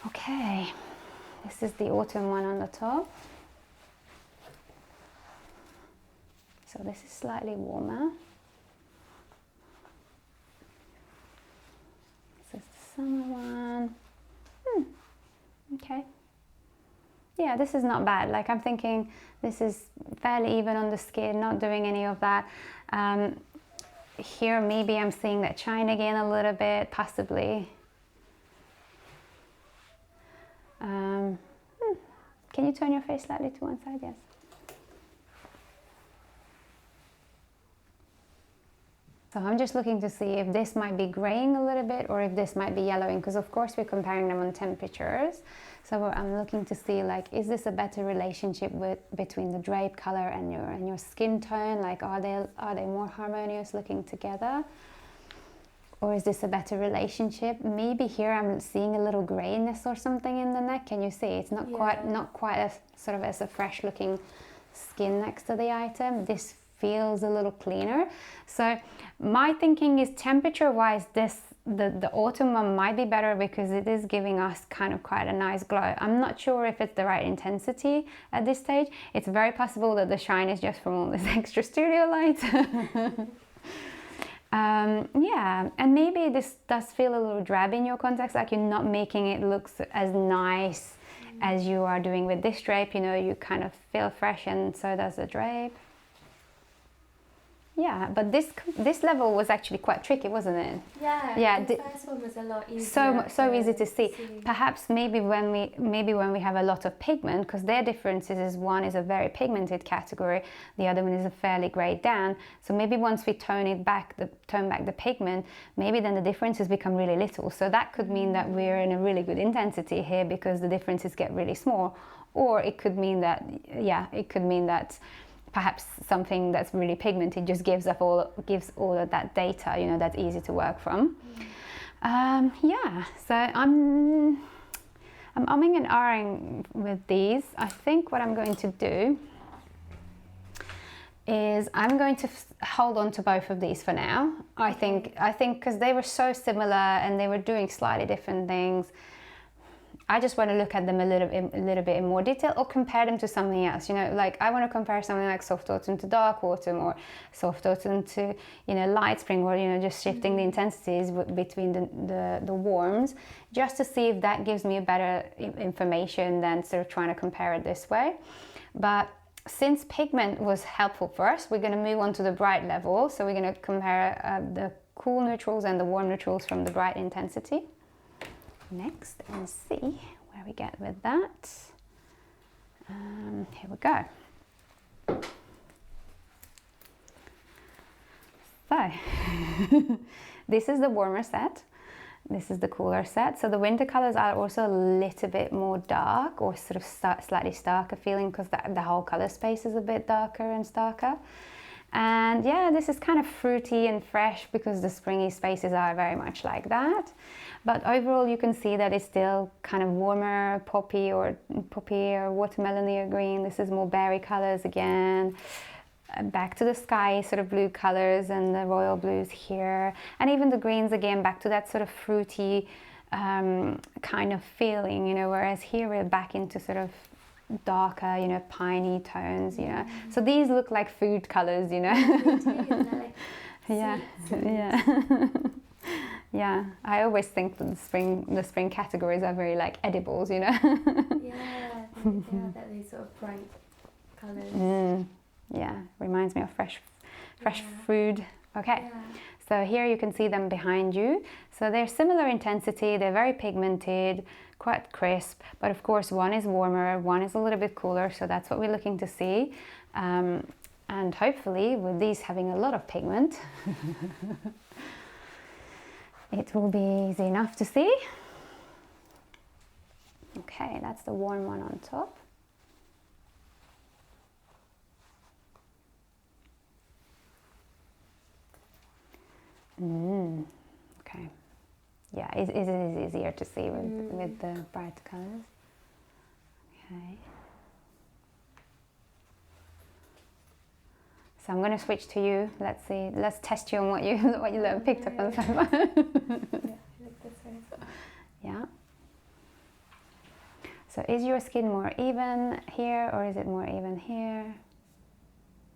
Okay, this is the autumn one on the top. So this is slightly warmer. Summer one. Okay. Yeah, this is not bad. Like I'm thinking this is fairly even on the skin, not doing any of that. Here maybe I'm seeing that shine again a little bit, possibly. Can you turn your face slightly to one side? Yes. So I'm just looking to see if this might be graying a little bit or if this might be yellowing, because of course we're comparing them on temperatures. So I'm looking to see, like, is this a better relationship between the drape color and your skin tone? Like, are they more harmonious looking together? Or is this a better relationship? Maybe here I'm seeing a little grayness or something in the neck. Can you see? It's not quite as sort of as a fresh looking skin next to the item. This feels a little cleaner. So my thinking is temperature wise, the autumn one might be better because it is giving us kind of quite a nice glow. I'm not sure if it's the right intensity at this stage. It's very possible that the shine is just from all this extra studio light. Yeah, and maybe this does feel a little drab in your contacts, like you're not making it look as nice as you are doing with this drape. You know, you kind of feel fresh, and so does the drape. Yeah, but this level was actually quite tricky, wasn't it? Yeah, the first one was a lot easier. So easy to see. Perhaps maybe when we have a lot of pigment, because their differences is one is a very pigmented category, the other one is a fairly grayed down. So maybe once we tone back the pigment, maybe then the differences become really little. So that could mean that we're in a really good intensity here because the differences get really small, or it could mean that perhaps something that's really pigmented just gives all of that data, you know, that's easy to work from. Yeah, so I'm umming and ahhing with these. I think what I'm going to do is I'm going to hold on to both of these for now. I think because they were so similar and they were doing slightly different things, I just want to look at them a little bit in more detail, or compare them to something else. You know, like I want to compare something like soft autumn to dark autumn, or soft autumn to, you know, light spring, or, you know, just shifting the intensities between the warms, just to see if that gives me a better information than sort of trying to compare it this way. But since pigment was helpful first, we're going to move on to the bright level. So we're going to compare the cool neutrals and the warm neutrals from the bright intensity next and see where we get with that. Here we go. So this is the warmer set. This is the cooler set. So the winter colors are also a little bit more dark, or sort of slightly starker feeling, because the whole color space is a bit darker and starker. And yeah, this is kind of fruity and fresh because the springy spaces are very much like that. But overall, you can see that it's still kind of warmer poppy or watermelony or green. This is more berry colors again. Back to the sky sort of blue colors and the royal blues here, and even the greens again back to that sort of fruity kind of feeling, you know, whereas here we're back into sort of darker, you know, piney tones, you know. So these look like food colors, you know. Yeah, yeah. Yeah, I always think that the spring categories are very like edibles, you know. Yeah, that these sort of bright colours. Yeah, reminds me of fresh food. Okay, so here you can see them behind you. So they're similar intensity, they're very pigmented, quite crisp, but of course one is warmer, one is a little bit cooler, so that's what we're looking to see. And hopefully with these having a lot of pigment, it will be easy enough to see. Okay, that's the warm one on top. Okay, yeah, it is easier to see with the bright colors. Okay, so I'm going to switch to you. Let's see. Let's test you on what you picked up on the phone. Like this way. Yeah. So is your skin more even here, or is it more even here?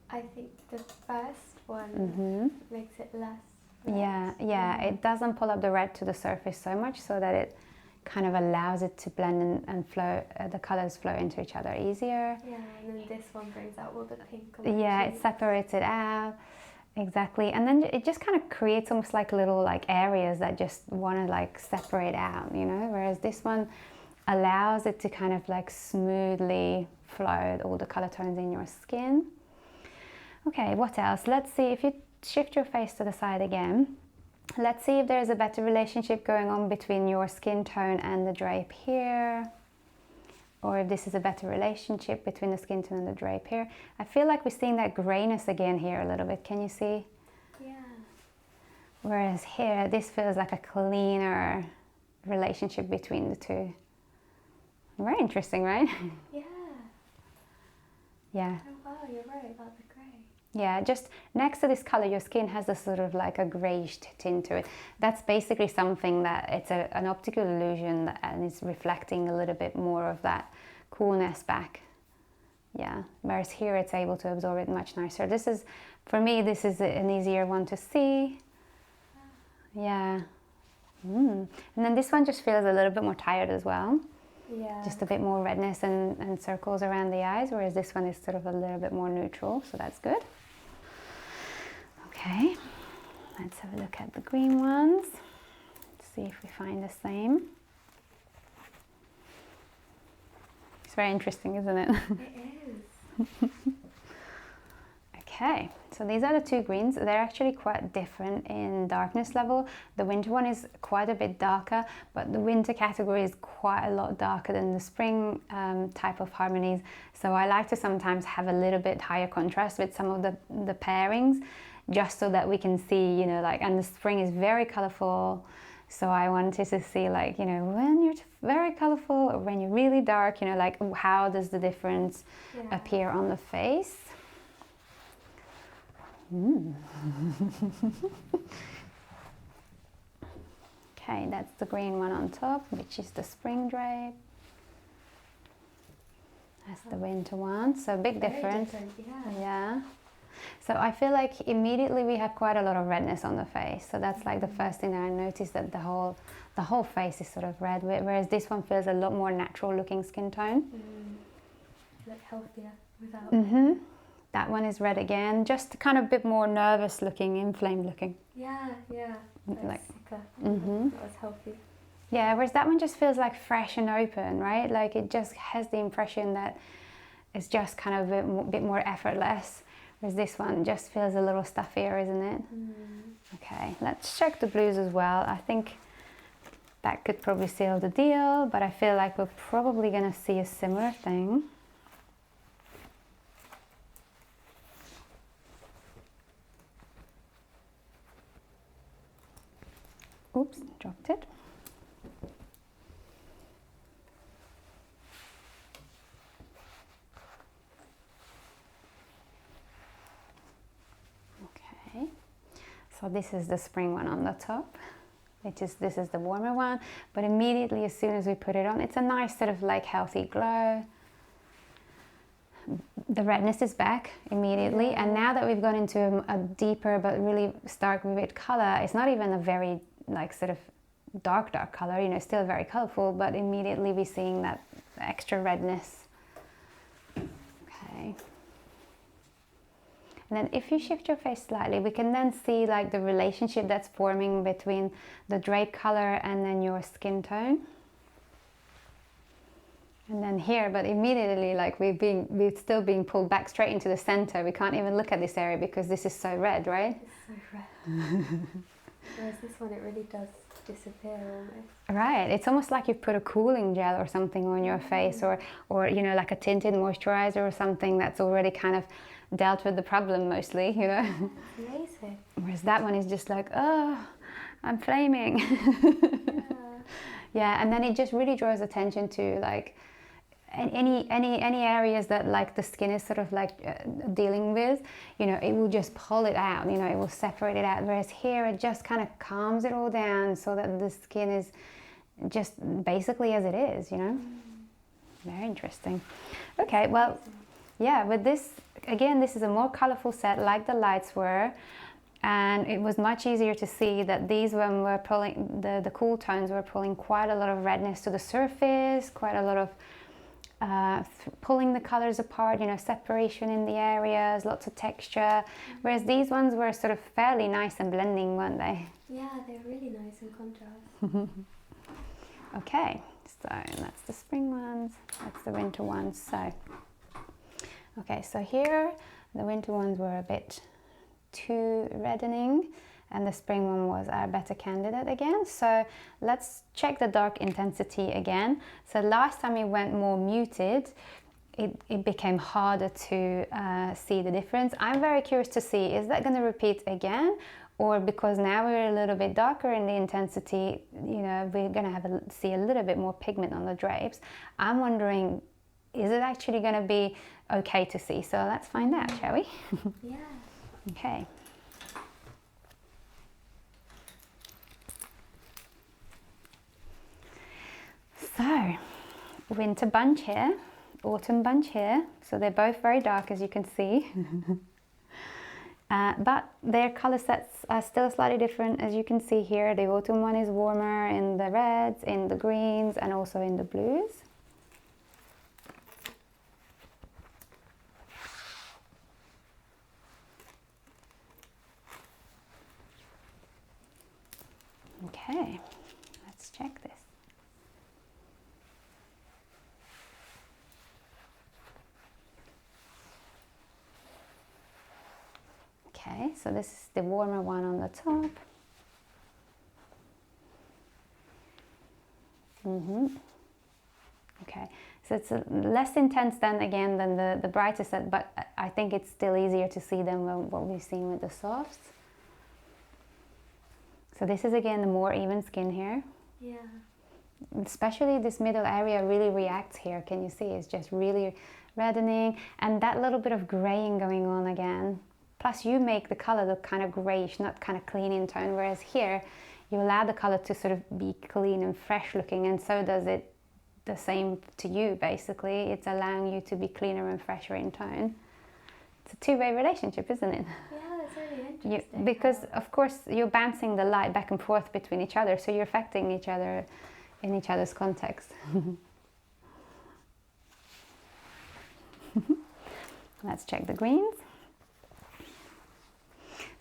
I think the first one makes it less. Yeah, it doesn't pull up the red to the surface so much, so that it kind of allows it to blend and flow, the colors flow into each other easier. Yeah, and then this one brings out all the pink. Yeah, it separates it out. Exactly, and then it just kind of creates almost like little like areas that just want to like separate out, you know, whereas this one allows it to kind of like smoothly flow all the color tones in your skin. Okay, what else? Let's see, if you shift your face to the side again, let's see if there's a better relationship going on between your skin tone and the drape here, or if this is a better relationship between the skin tone and the drape here. I feel like we're seeing that grayness again here a little bit, can you see? Yeah. Whereas here, this feels like a cleaner relationship between the two. Very interesting, right? Yeah. Yeah. Oh wow, you're right about the grey. Yeah, just next to this color, your skin has a sort of like a grayish tint to it. That's basically something that it's an optical illusion, and it's reflecting a little bit more of that coolness back. Yeah, whereas here it's able to absorb it much nicer. This is, for me, this is an easier one to see. Yeah. And then this one just feels a little bit more tired as well. Yeah. Just a bit more redness and circles around the eyes, whereas this one is sort of a little bit more neutral, so that's good. Okay, let's have a look at the green ones. Let's see if we find the same. It's very interesting, isn't it? It is. Okay, so these are the two greens. They're actually quite different in darkness level. The winter one is quite a bit darker, but the winter category is quite a lot darker than the spring type of harmonies. So I like to sometimes have a little bit higher contrast with some of the pairings, just so that we can see, you know, like, and the spring is very colorful. So I wanted to see, like, you know, when you're very colorful or when you're really dark, you know, like how does the difference appear on the face? Okay, that's the green one on top, which is the spring drape. That's the winter one, so big difference. Yeah. So I feel like immediately we have quite a lot of redness on the face. So that's like the first thing that I noticed, that the whole face is sort of red, whereas this one feels a lot more natural looking skin tone. Like healthier. without. That one is red again, just kind of a bit more nervous looking, inflamed looking. Yeah. Like, sicker. That was healthy. Yeah, whereas that one just feels like fresh and open, right? Like it just has the impression that it's just kind of a bit more effortless, whereas this one just feels a little stuffier, isn't it? Okay, let's check the blues as well. I think that could probably seal the deal, but I feel like we're probably going to see a similar thing. Oops, dropped it. Okay, so this is the spring one on the top. This is the warmer one, but immediately as soon as we put it on, it's a nice sort of like healthy glow. The redness is back immediately, and now that we've gone into a deeper but really stark vivid color, it's not even a very like sort of dark color, you know, still very colorful, but immediately we're seeing that extra redness. Okay. And then if you shift your face slightly, we can then see like the relationship that's forming between the drape color and then your skin tone. And then here, but immediately like we're still being pulled back straight into the center. We can't even look at this area because this is so red, right? It's so red. Whereas this one, it really does disappear almost. Right, it's almost like you've put a cooling gel or something on your face, or you know, like a tinted moisturizer or something that's already kind of dealt with the problem mostly, you know. It's amazing. Whereas that one is just like, oh, I'm flaming. Yeah, and then it just really draws attention to like any areas that like the skin is sort of like dealing with, you know, it will just pull it out, you know, it will separate it out, whereas here it just kind of calms it all down so that the skin is just basically as it is, you know. Very interesting. Okay, well, yeah, with this, again, this is a more colorful set like the lights were, and it was much easier to see that these when we're pulling, the cool tones were pulling quite a lot of redness to the surface, quite a lot of pulling the colors apart, you know, separation in the areas, lots of texture, whereas these ones were sort of fairly nice and blending, weren't they? Yeah, they're really nice in contrast. Okay, so that's the spring ones, that's the winter ones. So okay, so here the winter ones were a bit too reddening and the spring one was our better candidate again. So let's check the dark intensity again. So last time it went more muted, it became harder to see the difference. I'm very curious to see, is that going to repeat again? Or because now we're a little bit darker in the intensity, you know, we're going to see a little bit more pigment on the drapes. I'm wondering, is it actually going to be okay to see? So let's find out, shall we? Yeah. Okay. So, winter bunch here, autumn bunch here. So they're both very dark, as you can see. But their color sets are still slightly different, as you can see here. The autumn one is warmer in the reds, in the greens, and also in the blues. Okay, let's check this. Okay, so this is the warmer one on the top. Okay, so it's less intense then again than the brighter set, but I think it's still easier to see than what we've seen with the softs. So this is again the more even skin here. Yeah. Especially this middle area really reacts here. Can you see? It's just really reddening, and that little bit of graying going on again. Plus you make the color look kind of grayish, not kind of clean in tone, whereas here you allow the color to sort of be clean and fresh looking, and so does it the same to you basically. It's allowing you to be cleaner and fresher in tone. It's a two-way relationship, isn't it? Yeah, that's really interesting. Because of course you're bouncing the light back and forth between each other, so you're affecting each other in each other's context. Let's check the greens.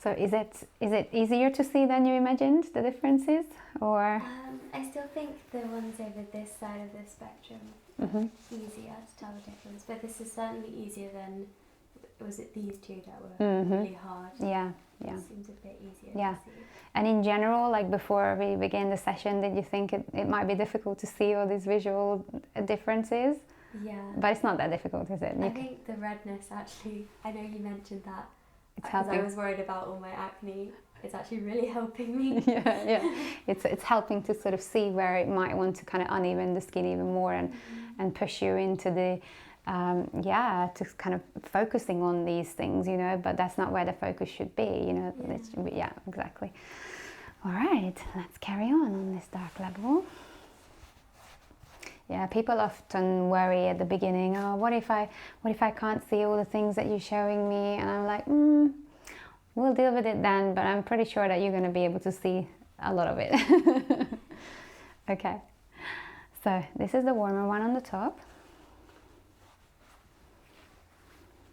So is it easier to see than you imagined, the differences, or? I still think the ones over this side of the spectrum easier to tell the difference, but this is certainly easier than, was it these two that were really hard? Yeah. It seems a bit easier Yeah. to see. And in general, like before we began the session, did you think it might be difficult to see all these visual differences? Yeah. But it's not that difficult, is it? I think the redness actually, I know you mentioned that, It's because helping. I was worried about all my acne. It's actually really helping me. yeah. It's helping to sort of see where it might want to kind of uneven the skin even more and push you into the, to kind of focusing on these things, you know, but that's not where the focus should be, you know. Yeah, exactly. All right, let's carry on this dark level. Yeah, people often worry at the beginning, oh, what if I can't see all the things that you're showing me? And I'm like, we'll deal with it then, but I'm pretty sure that you're going to be able to see a lot of it. Okay, so this is the warmer one on the top.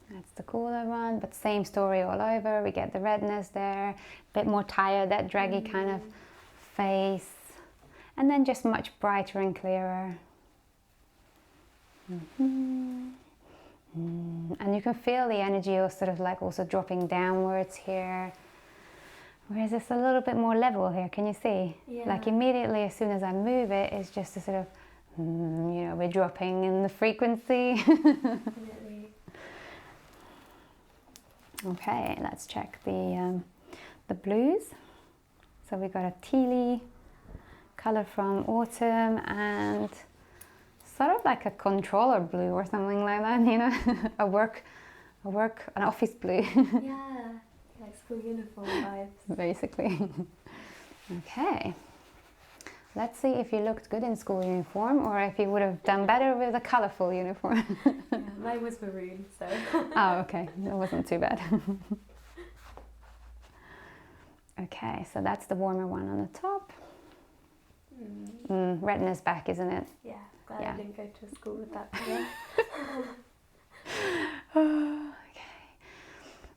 That's the cooler one, but same story all over. We get the redness there, a bit more tired, that draggy kind of face, and then just much brighter and clearer. And you can feel the energy sort of like also dropping downwards here, whereas it's a little bit more level here. Can you see? Yeah. Like immediately as soon as I move it, it's just a sort of, you know, we're dropping in the frequency. Definitely. Okay, let's check the blues. So we got a tealy color from autumn and sort of like a controller blue or something like that, you know, an office blue. Yeah, like school uniform vibes. Basically. Okay. Let's see if you looked good in school uniform or if you would have done better with a colorful uniform. Yeah, mine was maroon, so. Oh, okay, that wasn't too bad. Okay, so that's the warmer one on the top. Redness back, isn't it? Yeah, glad Yeah. I didn't go to school with that colour. Okay,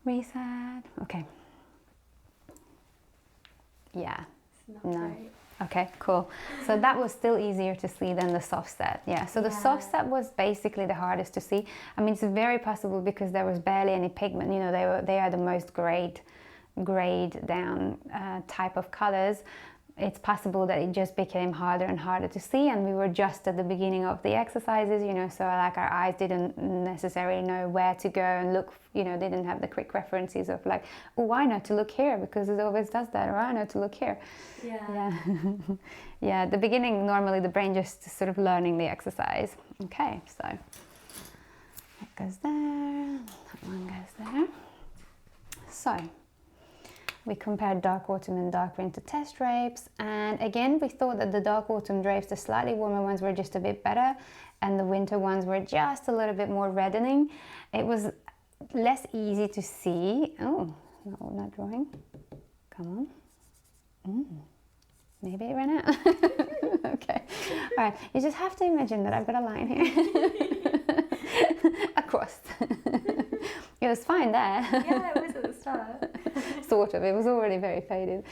reset. Okay. Yeah. It's not No. great. Okay, cool. So that was still easier to see than the soft set. Yeah, so the soft set was basically the hardest to see. I mean, it's very possible because there was barely any pigment. You know, they are the most grayed down type of colors. It's possible that it just became harder and harder to see, and we were just at the beginning of the exercises, you know, so like our eyes didn't necessarily know where to go and look, you know, they didn't have the quick references of like, oh, I know to look here because it always does that, or I know to look here. Yeah. Yeah, at the beginning, normally the brain just sort of learning the exercise. Okay, so that goes there, that one goes there. So we compared dark autumn and dark winter test drapes, and again we thought that the dark autumn drapes, the slightly warmer ones, were just a bit better and the winter ones were just a little bit more reddening. It was less easy to see. Oh, no, not drawing. Come on. Maybe it ran out. Okay. All right, you just have to imagine that I've got a line here. Across. It was fine there. Yeah, it was at the start. Sort of, it was already very faded.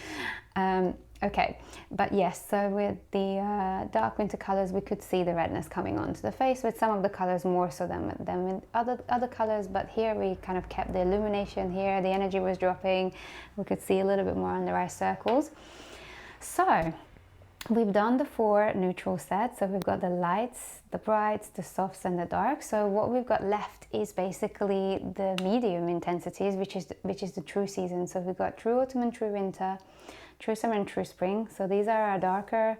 Okay, but yes, so with the dark winter colors, we could see the redness coming onto the face, with some of the colors more so than with other colors, but here we kind of kept the illumination here, the energy was dropping, we could see a little bit more under our circles. So we've done the 4 neutral sets, so we've got the lights, the brights, the softs and the darks. So what we've got left is basically the medium intensities, which is the true season. So we've got true autumn and true winter, true summer and true spring. So these are our darker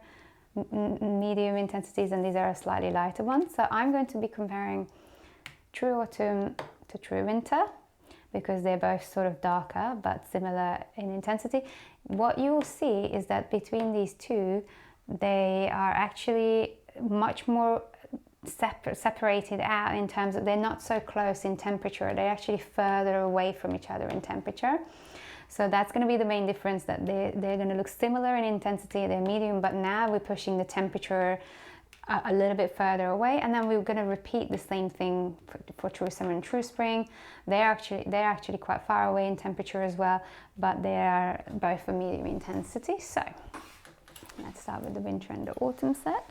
medium intensities and these are our slightly lighter ones. So I'm going to be comparing true autumn to true winter because they're both sort of darker but similar in intensity. What you will see is that between these two, they are actually much more separated out in terms of they're not so close in temperature. They're actually further away from each other in temperature. So that's going to be the main difference, that they're going to look similar in intensity, they're medium, but now we're pushing the temperature a little bit further away, and then we're going to repeat the same thing for True Summer and True Spring. They're actually quite far away in temperature as well, but they are both a medium intensity. So let's start with the winter and the autumn set.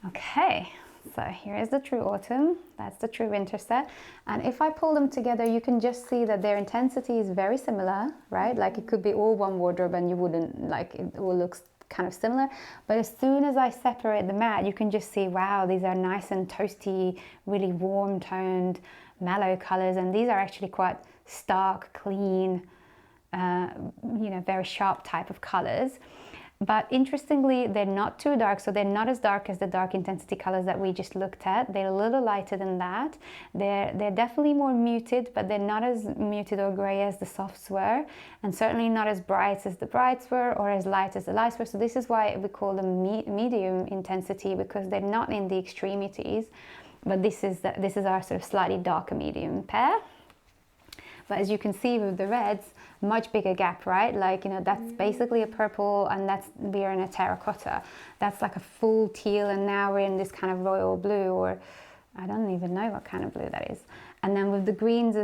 Okay, so here is the true autumn, that's the true winter set, and if I pull them together, you can just see that their intensity is very similar, right? Like it could be all one wardrobe and you wouldn't, like, it all looks kind of similar, but as soon as I separate the mat, you can just see, wow, these are nice and toasty, really warm toned, mellow colors, and these are actually quite stark, clean, you know, very sharp type of colors. But interestingly, they're not too dark, so they're not as dark as the dark intensity colors that we just looked at. They're a little lighter than that. They're definitely more muted, but they're not as muted or gray as the softs were, and certainly not as bright as the brights were or as light as the lights were. So this is why we call them medium intensity, because they're not in the extremities, but this is our sort of slightly darker medium pair. But as you can see with the reds, much bigger gap, right? Like, you know, that's basically a purple, and we're in a terracotta. That's like a full teal, and now we're in this kind of royal blue, or I don't even know what kind of blue that is. And then with the greens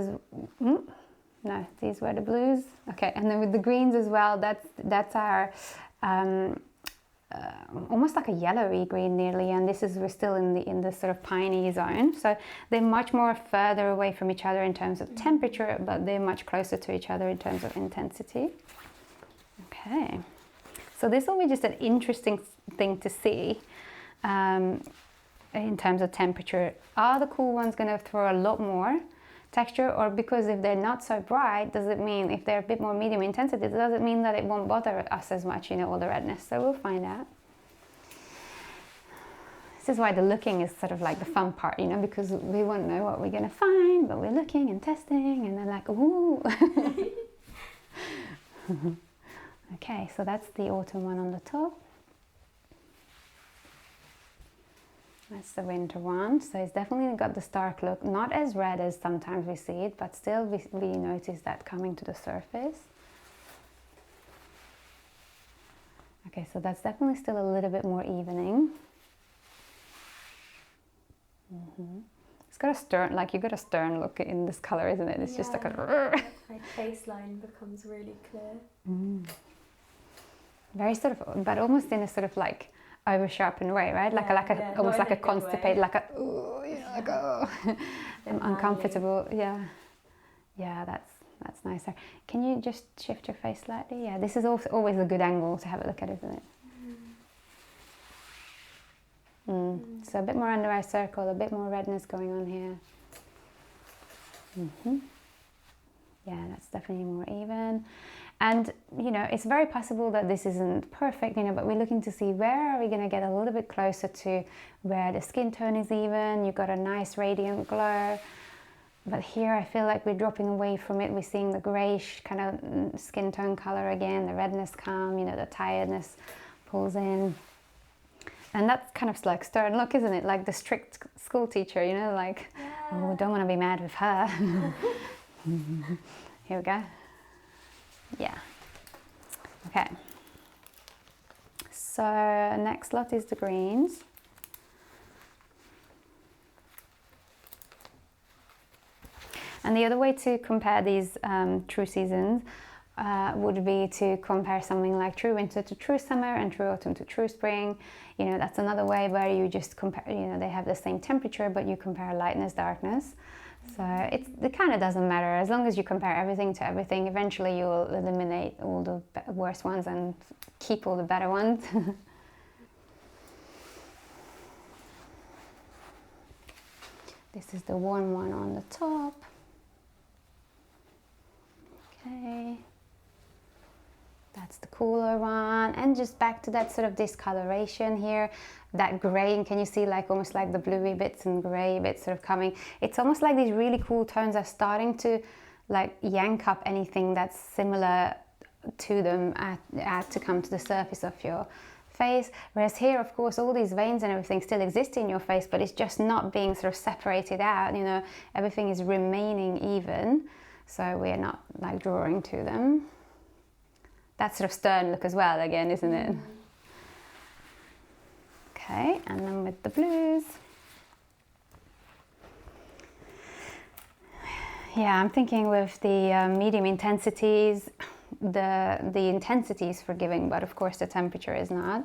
no, these were the blues. Okay, and then with the greens as well, that's our almost like a yellowy green nearly, and we're still in the sort of piney zone. So they're much more further away from each other in terms of temperature, but they're much closer to each other in terms of intensity. Okay, so this will be just an interesting thing to see in terms of temperature. Are the cool ones going to throw a lot more texture, or because if they're not so bright, does it mean if they're a bit more medium intensity, does it mean that it won't bother us as much, you know, all the redness? So we'll find out. This is why the looking is sort of like the fun part, you know, because we won't know what we're going to find, but we're looking and testing, and then like, ooh. Okay, so that's the autumn one on the top. That's the winter one, so it's definitely got the stark look, not as red as sometimes we see it, but still we notice that coming to the surface. Okay, so that's definitely still a little bit more evening. It's got a stern, like you got a stern look in this color, isn't it? It's just like a... My face line becomes really clear. Very sort of, but almost in a sort of like over sharpened way, right? Almost like a constipated, like a I'm uncomfortable. Yeah, that's nicer. Can you just shift your face slightly? Yeah, this is also always a good angle to have a look at, isn't it? So a bit more under eye circle, a bit more redness going on here. Yeah, that's definitely more even. And, you know, it's very possible that this isn't perfect, you know, but we're looking to see where are we going to get a little bit closer to where the skin tone is even. You've got a nice radiant glow. But here I feel like we're dropping away from it. We're seeing the grayish kind of skin tone color again, the redness come, you know, the tiredness pulls in. And that's kind of like stern look, isn't it? Like the strict school teacher, you know, like, oh, don't want to be mad with her. Here we go. Yeah. Okay. So next lot is the greens. And the other way to compare these true seasons would be to compare something like true winter to true summer and true autumn to true spring. You know, that's another way where you just compare, you know, they have the same temperature, but you compare lightness, darkness. So it kind of doesn't matter. As long as you compare everything to everything, eventually you'll eliminate all the worst ones and keep all the better ones. This is the warm one on the top. Okay. That's the cooler one, and just back to that sort of discoloration here, that grey, and can you see like almost like the bluey bits and grey bits sort of coming? It's almost like these really cool tones are starting to like yank up anything that's similar to them to come to the surface of your face. Whereas here, of course, all these veins and everything still exist in your face, but it's just not being sort of separated out, you know, everything is remaining even, so we're not like drawing to them. That sort of stern look as well, again, isn't it? Okay, and then with the blues. Yeah, I'm thinking with the medium intensities, the intensity is forgiving, but of course the temperature is not.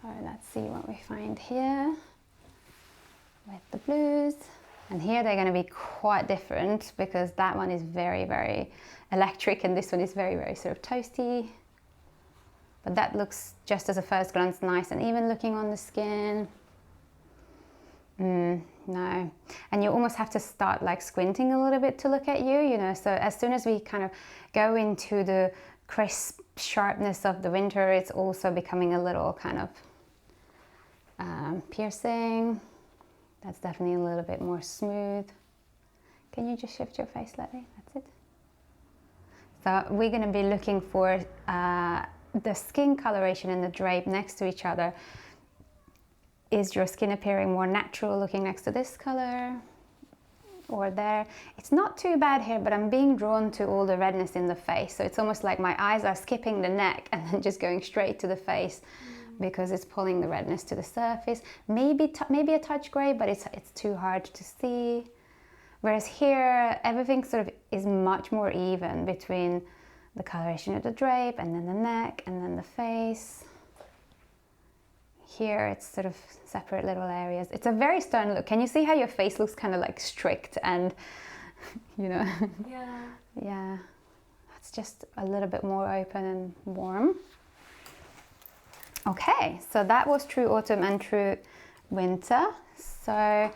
So let's see what we find here with the blues. And here they're going to be quite different because that one is very, very electric and this one is very, very sort of toasty. But that looks just as a first glance nice and even looking on the skin. No, and you almost have to start like squinting a little bit to look at you, you know, so as soon as we kind of go into the crisp sharpness of the winter, it's also becoming a little kind of piercing. That's definitely a little bit more smooth. Can you just shift your face slightly? That's it. So we're going to be looking for the skin coloration and the drape next to each other. Is your skin appearing more natural looking next to this color or there? It's not too bad here, but I'm being drawn to all the redness in the face. So it's almost like my eyes are skipping the neck and then just going straight to the face because it's pulling the redness to the surface. Maybe a touch gray, but it's too hard to see. Whereas here, everything sort of is much more even between the coloration of the drape and then the neck and then the face. Here it's sort of separate little areas. It's a very stern look. Can you see how your face looks kind of like strict and, you know? Yeah. Yeah, that's just a little bit more open and warm. Okay, so that was True Autumn and True Winter. So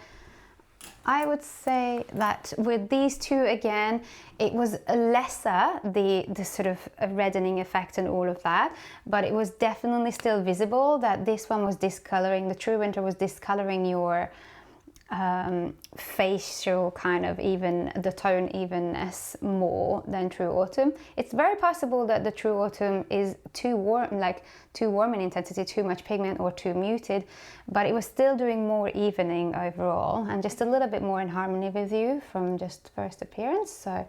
I would say that with these two, again, it was lesser, the sort of reddening effect and all of that, but it was definitely still visible that this one was discoloring, the True Winter was discoloring your facial kind of the tone evenness more than True Autumn. It's very possible that the True Autumn is too warm in intensity, too much pigment or too muted, but it was still doing more evening overall and just a little bit more in harmony with you from just first appearance. So,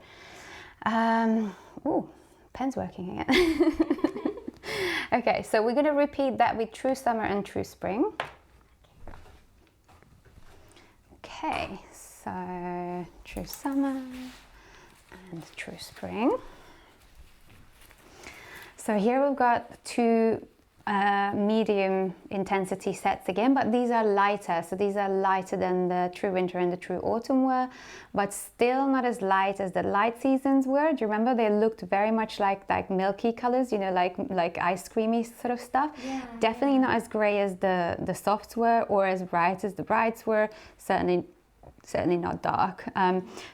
ooh, pen's working again. Okay, so we're going to repeat that with True Summer and True Spring. Okay, so True Summer and True Spring. So here we've got two medium intensity sets again, but these are lighter. So these are lighter than the True Winter and the True Autumn were, but still not as light as the light seasons were. Do you remember they looked very much like milky colors, you know, like ice creamy sort of stuff? Yeah, definitely not as gray as the softs were or as bright as the brights were. Certainly not dark.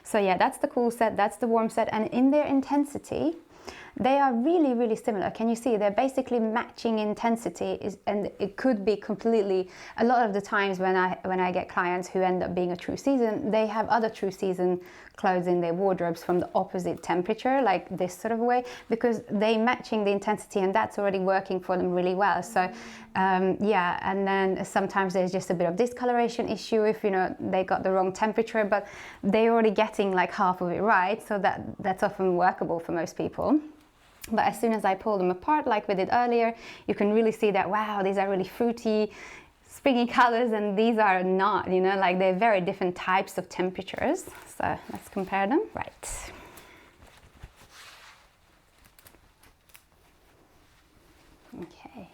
So yeah, that's the cool set, that's the warm set, and in their intensity they are really, really similar. Can you see they're basically matching intensity, and it could be completely, a lot of the times when I get clients who end up being a true season, they have other true season clothes in their wardrobes from the opposite temperature, like this sort of way, because they matching the intensity and that's already working for them really well. So yeah, and then sometimes there's just a bit of discoloration issue if, you know, they got the wrong temperature, but they're already getting like half of it right, so that's often workable for most people. But as soon as I pull them apart, like we did earlier, you can really see that, wow, these are really fruity, springy colors, and these are not, you know, like they're very different types of temperatures. So let's compare them. Right. Okay.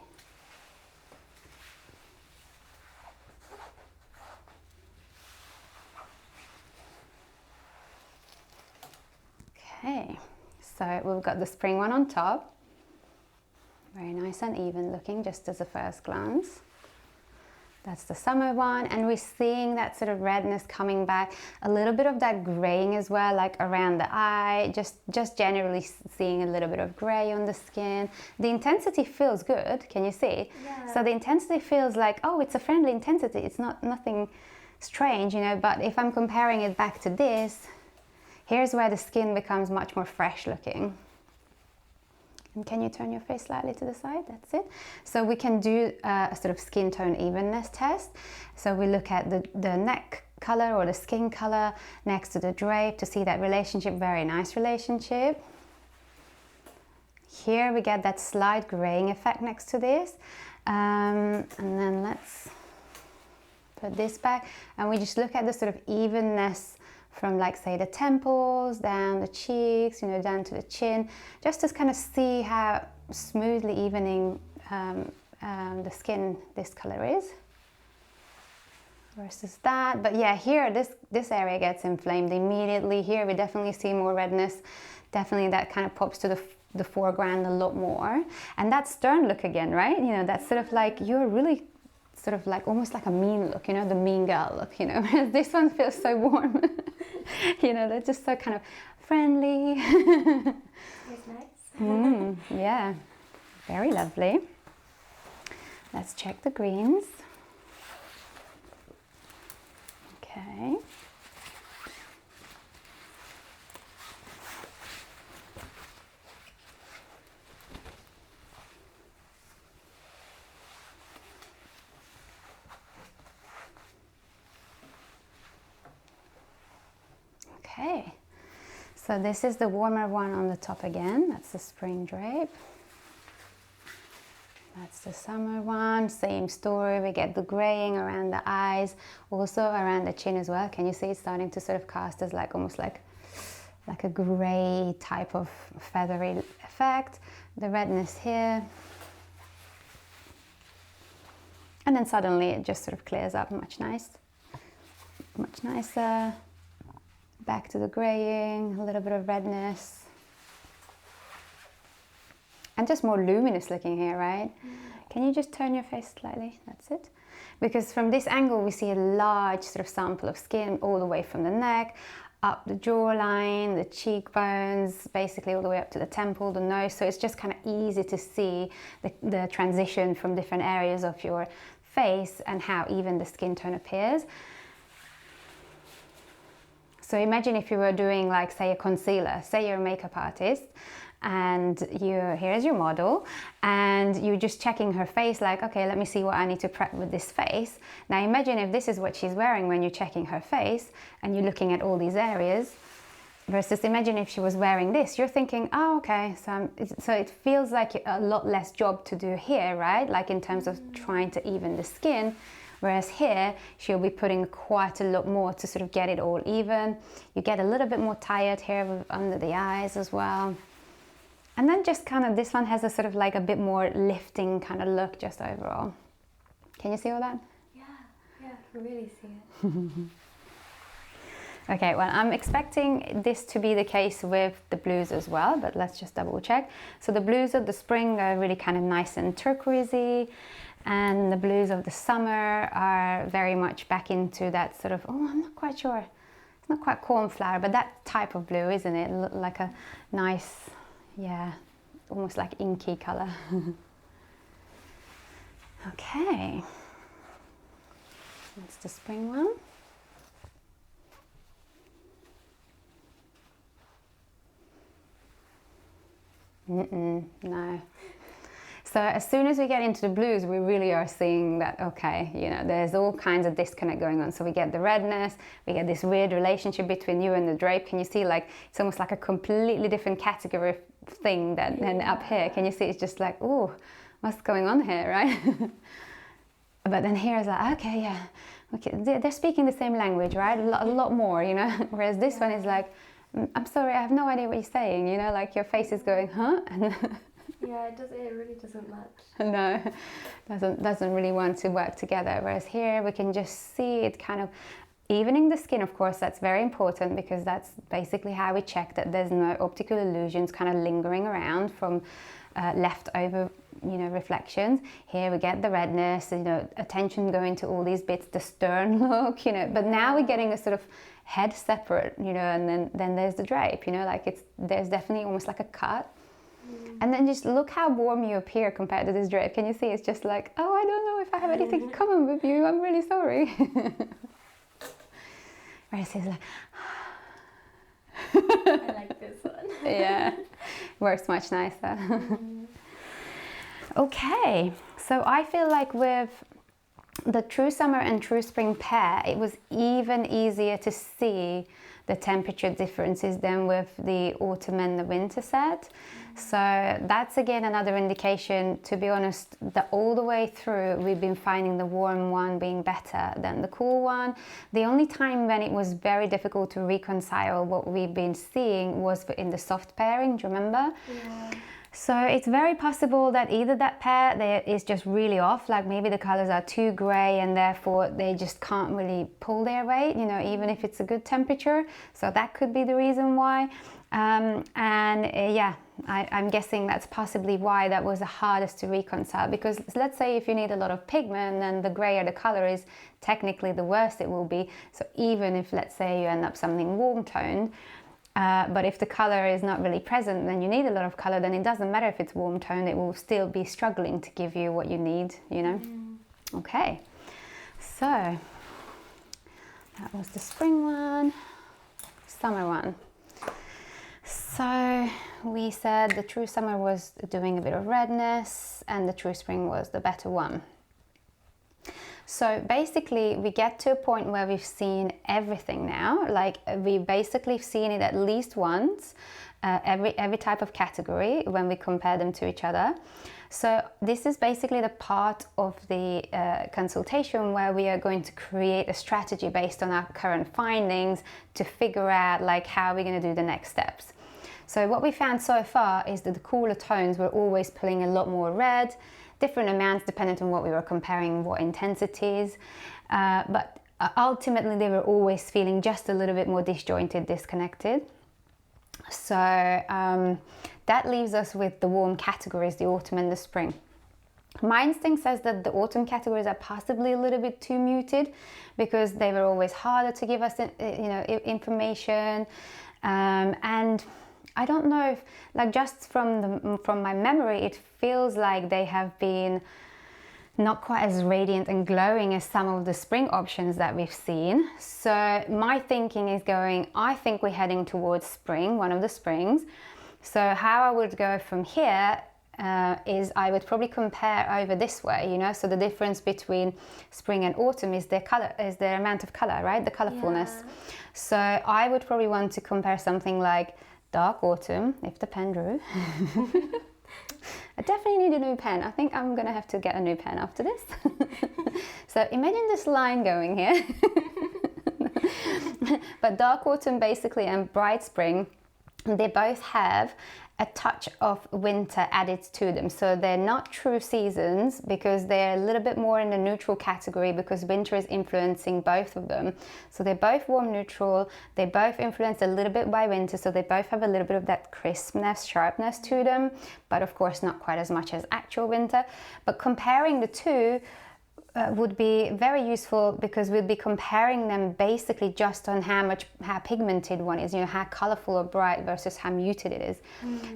Okay. So we've got the spring one on top, very nice and even looking just as a first glance. That's the summer one, and we're seeing that sort of redness coming back, a little bit of that graying as well, like around the eye, just generally seeing a little bit of gray on the skin. The intensity feels good, can you see? Yeah. So the intensity feels like, oh, it's a friendly intensity, it's nothing strange, you know, but if I'm comparing it back to this, here's where the skin becomes much more fresh looking. And can you turn your face slightly to the side? That's it. So we can do a sort of skin tone evenness test. So we look at the neck color or the skin color next to the drape to see that relationship, very nice relationship. Here we get that slight graying effect next to this. And then let's put this back, and we just look at the sort of evenness from, like, say, the temples, down the cheeks, you know, down to the chin, just to kind of see how smoothly evening the skin this color is versus that. But yeah, here this area gets inflamed immediately. Here we definitely see more redness. Definitely that kind of pops to the foreground a lot more. And that stern look again, right? You know, that's sort of like, you're really sort of like almost like a mean look, you know, the mean girl look, you know. This one feels so warm. You know, they're just so kind of friendly. It's nice. Yeah, very lovely. Let's check the greens. Okay. Okay, so this is the warmer one on the top again. That's the spring drape. That's the summer one. Same story. We get the graying around the eyes, also around the chin as well. Can you see it's starting to sort of cast as like almost like a gray type of feathery effect. The redness here. And then suddenly it just sort of clears up much nicer. Back to the graying, a little bit of redness. And just more luminous looking here, right? Can you just turn your face slightly? That's it. Because from this angle we see a large sort of sample of skin all the way from the neck, up the jawline, the cheekbones, basically all the way up to the temple, the nose. So it's just kind of easy to see the transition from different areas of your face and how even the skin tone appears. So imagine if you were doing, like, say, a concealer. Say you're a makeup artist and here's your model and you're just checking her face, like, okay, let me see what I need to prep with this face. Now imagine if this is what she's wearing when you're checking her face and you're looking at all these areas, versus imagine if she was wearing this. You're thinking, oh, okay, so it feels like a lot less job to do here, right? Like in terms of trying to even the skin. Whereas here, she'll be putting quite a lot more to sort of get it all even. You get a little bit more tired here under the eyes as well. And then just kind of, this one has a sort of like a bit more lifting kind of look just overall. Can you see all that? Yeah, I can really see it. Okay, well, I'm expecting this to be the case with the blues as well, but let's just double check. So the blues of the spring are really kind of nice and turquoisey, and the blues of the summer are very much back into that sort of, oh, I'm not quite sure. It's not quite cornflower, but that type of blue, isn't it? Like a nice, yeah, almost like inky color. Okay. That's the spring one. No. So as soon as we get into the blues, we really are seeing that, okay, you know, there's all kinds of disconnect going on. So we get the redness, we get this weird relationship between you and the drape. Can you see, like, it's almost like a completely different category thing than up here. Can you see it's just like, oh, what's going on here, right? But then here is like, okay, yeah, okay, they're speaking the same language, right? A lot more, you know, whereas this one is like, I'm sorry, I have no idea what you're saying, you know, like your face is going, huh? Yeah, it really doesn't match. No, doesn't really want to work together. Whereas here we can just see it kind of evening the skin. Of course, that's very important because that's basically how we check that there's no optical illusions kind of lingering around from leftover, you know, reflections. Here we get the redness, you know, attention going to all these bits, the stern look, you know. But now we're getting a sort of head separate, you know, and then there's the drape, you know, like there's definitely almost like a cut. And then just look how warm you appear compared to this drape. Can you see? It's just like, oh, I don't know if I have anything in common with you. I'm really sorry. Whereas he's like, I like this one. Yeah, works much nicer. Okay, so I feel like with the true summer and true spring pair, it was even easier to see the temperature differences than with the autumn and the winter set. So that's again another indication, to be honest, that all the way through we've been finding the warm one being better than the cool one. The only time when it was very difficult to reconcile what we've been seeing was in the soft pairing, do you remember? Yeah. So it's very possible that either that pair there is just really off, like maybe the colors are too gray and therefore they just can't really pull their weight, you know, even if it's a good temperature. So that could be the reason why. Yeah, I'm guessing that's possibly why that was the hardest to reconcile, because let's say if you need a lot of pigment, then the grayer the color is technically the worst it will be. So even if, let's say, you end up something warm toned, but if the color is not really present, then you need a lot of color, then it doesn't matter if it's warm toned, it will still be struggling to give you what you need, you know. Okay, so that was the spring one. Summer one. So we said the true summer was doing a bit of redness and the true spring was the better one. So basically we get to a point where we've seen everything now, like we've basically seen it at least once, every type of category when we compare them to each other. So this is basically the part of the consultation where we are going to create a strategy based on our current findings to figure out like how we're going to do the next steps. So what we found so far is that the cooler tones were always pulling a lot more red, different amounts dependent on what we were comparing, what intensities, but ultimately they were always feeling just a little bit more disjointed, disconnected. So that leaves us with the warm categories, the autumn and the spring. My instinct says that the autumn categories are possibly a little bit too muted because they were always harder to give us, information, and I don't know if, like, just from my memory, it feels like they have been not quite as radiant and glowing as some of the spring options that we've seen. So my thinking is I think we're heading towards spring, one of the springs. So how I would go from here is I would probably compare over this way, you know, so the difference between spring and autumn is their color, is their amount of color, right? The colorfulness. Yeah. So I would probably want to compare something like dark autumn, if the pen drew. I definitely need a new pen. I think I'm gonna have to get a new pen after this. So imagine this line going here. But dark autumn basically and bright spring, they both have a touch of winter added to them. So they're not true seasons because they're a little bit more in the neutral category because winter is influencing both of them. So they're both warm neutral, they both influenced a little bit by winter, so they both have a little bit of that crispness, sharpness to them, but of course not quite as much as actual winter. But comparing the two would be very useful because we'd be comparing them basically just on how pigmented one is, you know, how colorful or bright versus how muted it is.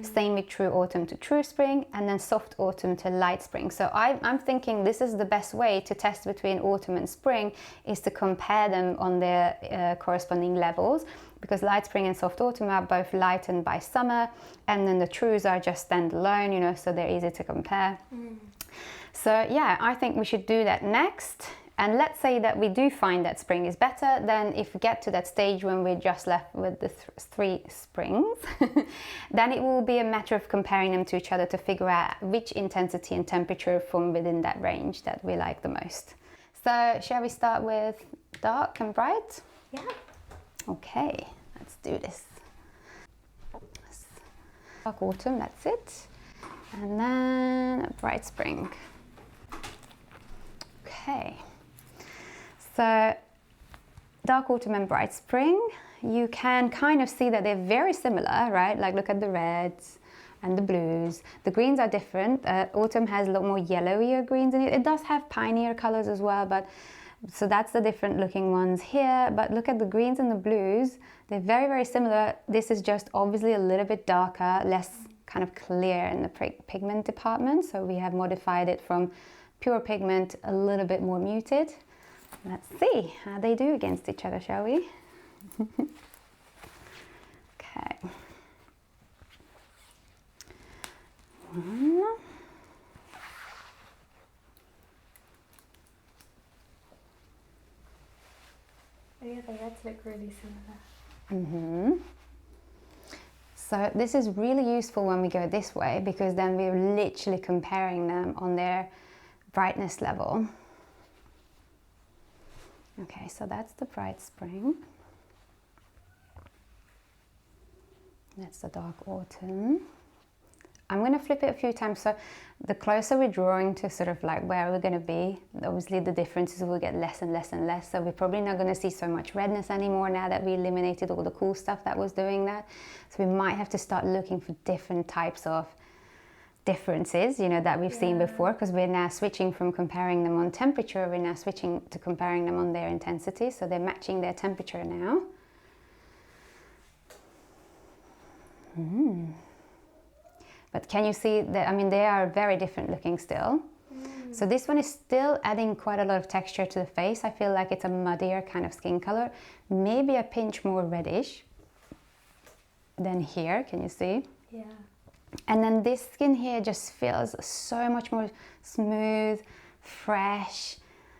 Same with true autumn to true spring, and then soft autumn to light spring. So I'm thinking this is the best way to test between autumn and spring, is to compare them on their corresponding levels, because light spring and soft autumn are both lightened by summer, and then the trues are just standalone, you know, so they're easy to compare. So yeah, I think we should do that next. And let's say that we do find that spring is better, then if we get to that stage when we're just left with the three springs, then it will be a matter of comparing them to each other to figure out which intensity and temperature from within that range that we like the most. So shall we start with dark and bright? Yeah. Okay, let's do this. Dark autumn, that's it. And then a bright spring. Okay, so dark autumn and bright spring, you can kind of see that they're very similar, right? Like look at the reds and the blues. The greens are different. Autumn has a lot more yellowier greens in it. It does have pineier colors as well, but so that's the different looking ones here. But look at the greens and the blues. They're very, very similar. This is just obviously a little bit darker, less kind of clear in the pigment department. So we have modified it from pure pigment, a little bit more muted. Let's see how they do against each other, shall we? Okay. One. yeah, the reds look really similar. Mm-hmm. So this is really useful when we go this way, because then we're literally comparing them on their brightness level. Okay, so that's the bright spring. That's the dark autumn. I'm going to flip it a few times, so the closer we're drawing to sort of like where we're going to be, obviously the differences will get less and less and less, so we're probably not going to see so much redness anymore now that we eliminated all the cool stuff that was doing that. So we might have to start looking for different types of differences, you know, that we've seen before, because we're now switching from comparing them on temperature, we're now switching to comparing them on their intensity, so they're matching their temperature now. But can you see that, I mean, they are very different looking still. So this one is still adding quite a lot of texture to the face. I feel like it's a muddier kind of skin color, maybe a pinch more reddish than here, can you see? Yeah. And then this skin here just feels so much more smooth, fresh,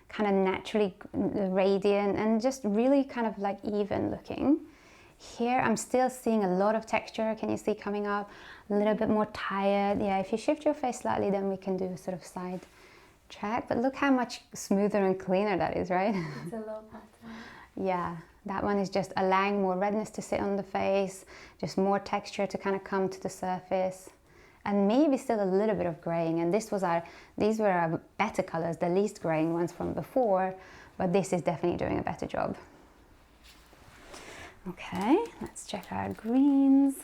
kind of naturally radiant, and just really kind of like even looking. Here I'm still seeing a lot of texture, can you see, coming up, a little bit more tired. Yeah, if you shift your face slightly, then we can do a sort of side track, but look how much smoother and cleaner that is, right? It's a low pattern. Yeah, that one is just allowing more redness to sit on the face, just more texture to kind of come to the surface, and maybe still a little bit of graying. And these were our better colors, the least graying ones from before, but this is definitely doing a better job. Okay, let's check our greens.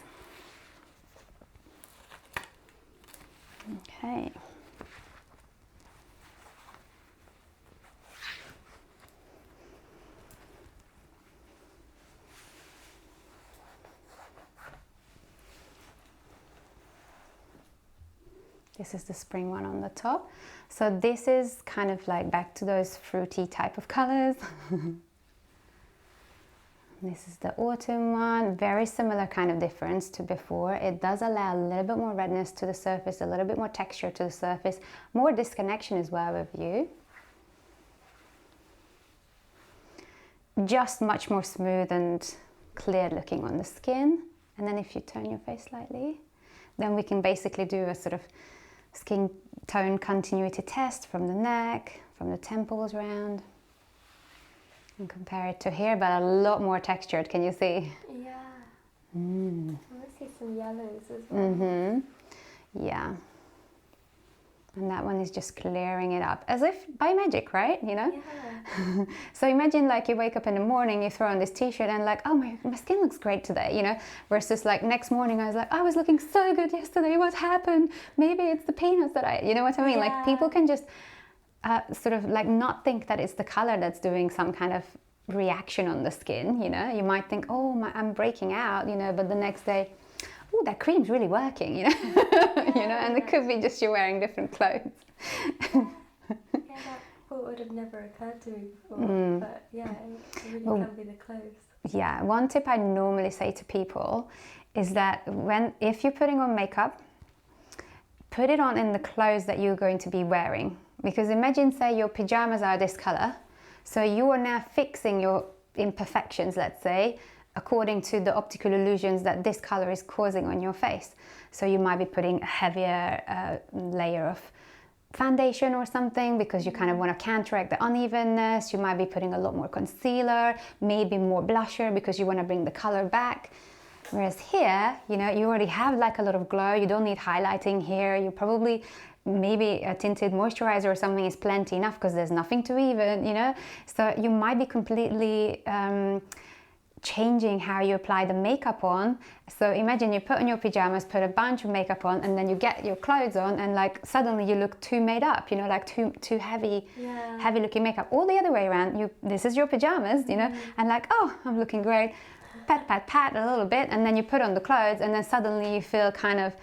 Okay. This is the spring one on the top. So this is kind of like back to those fruity type of colors. This is the autumn one, very similar kind of difference to before. It does allow a little bit more redness to the surface, a little bit more texture to the surface, more disconnection as well with you. Just much more smooth and clear looking on the skin. And then if you turn your face slightly, then we can basically do a sort of skin tone continuity test from the neck, from the temples round, and compare it to here, but a lot more textured, can you see? Yeah. I want to see some yellows as well. Mm-hmm. Yeah. And that one is just clearing it up, as if by magic, right? You know? Yeah. So imagine like you wake up in the morning, you throw on this t-shirt and like, oh, my skin looks great today, you know? Versus like next morning I was like, I was looking so good yesterday, what happened? Maybe it's the peanuts that you know what I mean? Yeah. Like people can just sort of like not think that it's the color that's doing some kind of reaction on the skin, you know? You might think, oh, I'm breaking out, you know, but the next day, oh, that cream's really working, you know? You know, and it could be just you're wearing different clothes. Yeah, that thought would have never occurred to me before, but yeah, it really can be the clothes. Yeah, one tip I normally say to people is that if you're putting on makeup, put it on in the clothes that you're going to be wearing. Because imagine, say, your pajamas are this color, so you are now fixing your imperfections, let's say, according to the optical illusions that this color is causing on your face. So you might be putting a heavier layer of foundation or something because you kind of want to counteract the unevenness. You might be putting a lot more concealer, maybe more blusher because you want to bring the color back. Whereas here, you know, you already have like a lot of glow. You don't need highlighting here. You probably maybe a tinted moisturizer or something is plenty enough because there's nothing to even, you know. So you might be completely changing how you apply the makeup on. So imagine you put on your pajamas, put a bunch of makeup on, and then you get your clothes on and like suddenly you look too made up, you know, like too heavy, heavy looking makeup. All the other way around, this is your pajamas, you know, and like, oh, I'm looking great. Pat, pat, pat a little bit, and then you put on the clothes and then suddenly you feel kind of,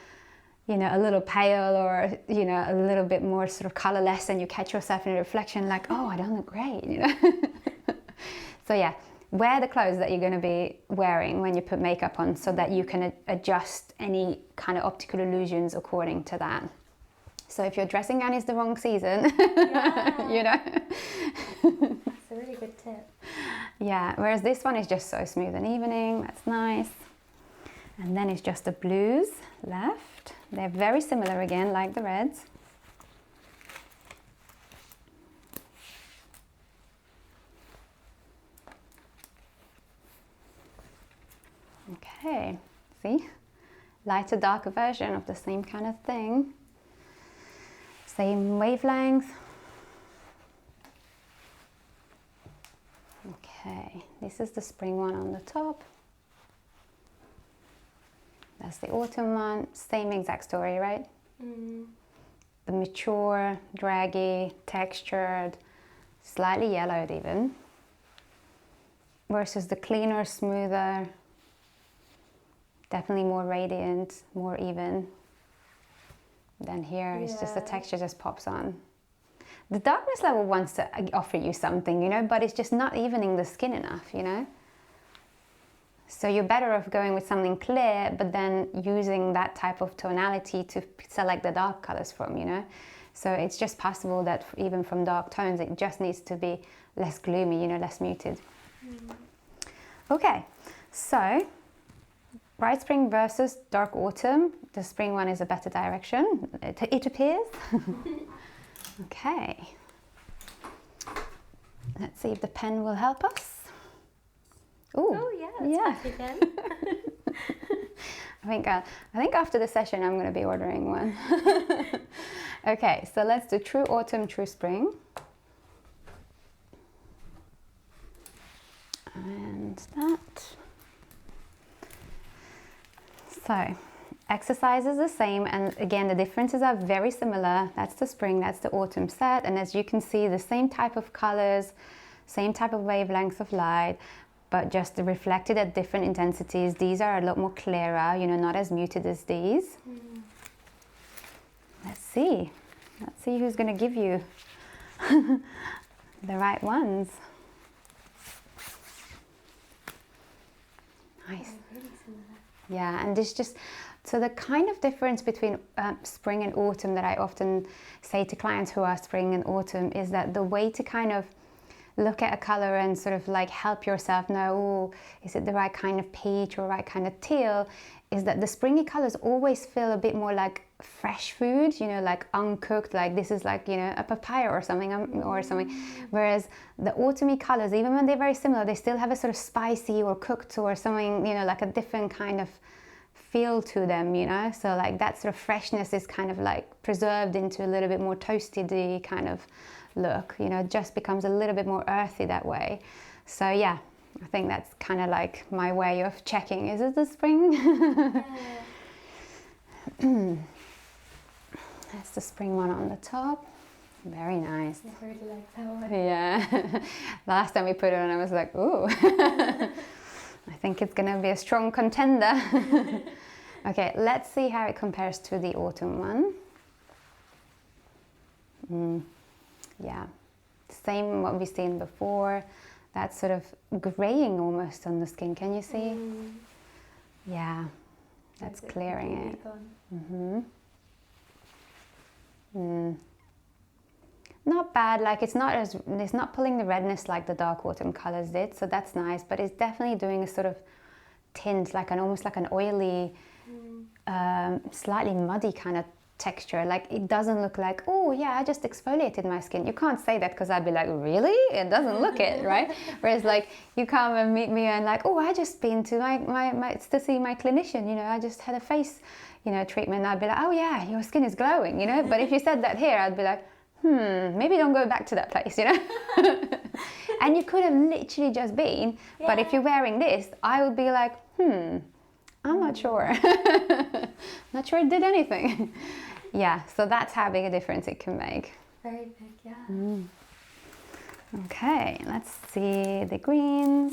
you know, a little pale or, you know, a little bit more sort of colorless, and you catch yourself in a reflection like, oh, I don't look great, you know. So yeah, wear the clothes that you're going to be wearing when you put makeup on so that you can adjust any kind of optical illusions according to that. So if your dressing gown is the wrong season, you know. That's a really good tip. Yeah, whereas this one is just so smooth and evening. That's nice. And then it's just the blues left. They're very similar again, like the reds. Okay, see? Lighter, darker version of the same kind of thing. Same wavelength. Okay, this is the spring one on the top. That's the autumn one. Same exact story, right? The mature, draggy, textured, slightly yellowed even. Versus the cleaner, smoother, definitely more radiant, more even. Then here it's just the texture just pops on. The darkness level wants to offer you something, you know, but it's just not evening the skin enough, you know. So you're better off going with something clear, but then using that type of tonality to select the dark colors from, you know. So it's just possible that even from dark tones, it just needs to be less gloomy, you know, less muted. Okay, so bright spring versus dark autumn. The spring one is a better direction, it appears. Okay. Let's see if the pen will help us. Ooh, Oh yeah, that's again. I think after the session I'm going to be ordering one. Okay, so let's do true autumn, true spring. And that. So, exercise is the same, and again the differences are very similar. That's the spring, that's the autumn set, and as you can see, the same type of colors, same type of wavelengths of light, but just reflected at different intensities. These are a lot more clearer, you know, not as muted as these. Let's see who's going to give you the right ones. Nice. Yeah, and this just, so the kind of difference between spring and autumn that I often say to clients who are spring and autumn is that the way to kind of look at a color and sort of like help yourself know, oh, is it the right kind of peach or right kind of teal, is that the springy colors always feel a bit more like fresh food, you know, like uncooked, like this is like, you know, a papaya or something, whereas the autumny colors, even when they're very similar, they still have a sort of spicy or cooked or something, you know, like a different kind of feel to them, you know. So like that sort of freshness is kind of like preserved into a little bit more toasty kind of look, you know, it just becomes a little bit more earthy that way. So yeah, I think that's kind of like my way of checking, is it the spring? That's the spring one on the top. Very nice. I really like that one. Yeah. Last time we put it on, I was like, ooh. I think it's going to be a strong contender. Okay, let's see how it compares to the autumn one. Yeah, same what we've seen before. That sort of graying almost on the skin. Can you see? Yeah, that's clearing it. Not bad. Like it's not pulling the redness like the dark autumn colors did. So that's nice. But it's definitely doing a sort of tint, like almost like an oily, slightly muddy kind of texture. Like it doesn't look like, oh yeah, I just exfoliated my skin. You can't say that, because I'd be like, really? It doesn't look it, right? Whereas like you come and meet me and like, oh, I just been to to see my clinician, you know, I just had a face, you know, treatment. I'd be like, oh yeah, your skin is glowing, you know. But if you said that here, I'd be like, maybe don't go back to that place, you know. And you could have literally just been, but if you're wearing this, I would be like, I'm not sure. Not sure it did anything. Yeah, so that's how big a difference it can make. Very big, yeah. Okay, let's see the greens.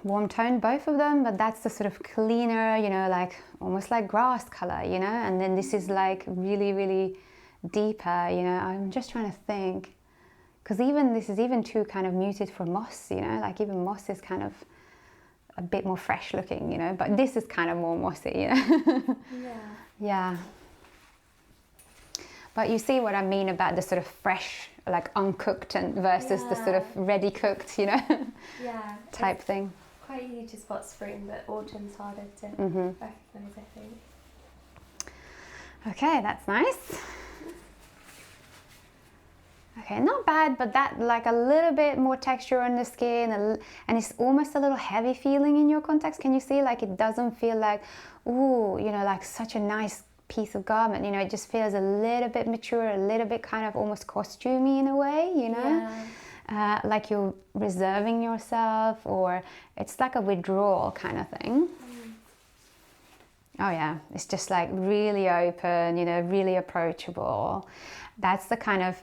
Warm tone, both of them, but that's the sort of cleaner, you know, like almost like grass color, you know, and then this is like really, really deeper, you know. I'm just trying to think, because even this is even too kind of muted for moss, you know, like even moss is kind of a bit more fresh looking, you know, but this is kind of more mossy, you know. Yeah. Yeah. But you see what I mean about the sort of fresh, like uncooked and versus the sort of ready cooked, you know, type thing. Quite easy to spot spring, but autumn's harder to recognise, I think. Okay, that's nice. Okay, not bad, but that like a little bit more texture on the skin, and it's almost a little heavy feeling in your context. Can you see? Like it doesn't feel like, ooh, you know, like such a nice piece of garment. You know, it just feels a little bit mature, a little bit kind of almost costumey in a way, you know? Like you're reserving yourself, or it's like a withdrawal kind of thing. Oh yeah, it's just like really open, you know, really approachable. That's the kind of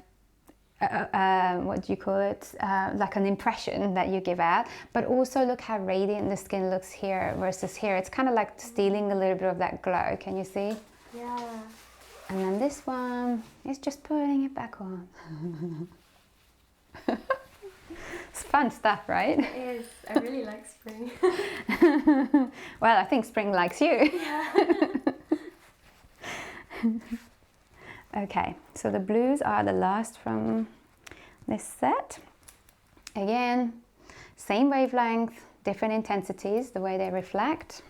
what do you call it, like an impression that you give out. But also look how radiant the skin looks here versus here. It's kind of like stealing a little bit of that glow. Can you see? Yeah. And then this one is just putting it back on. It's fun stuff, right? It is. I really like spring. Well, I think spring likes you. Yeah. Okay, so the blues are the last from this set. Again, same wavelength, different intensities, the way they reflect.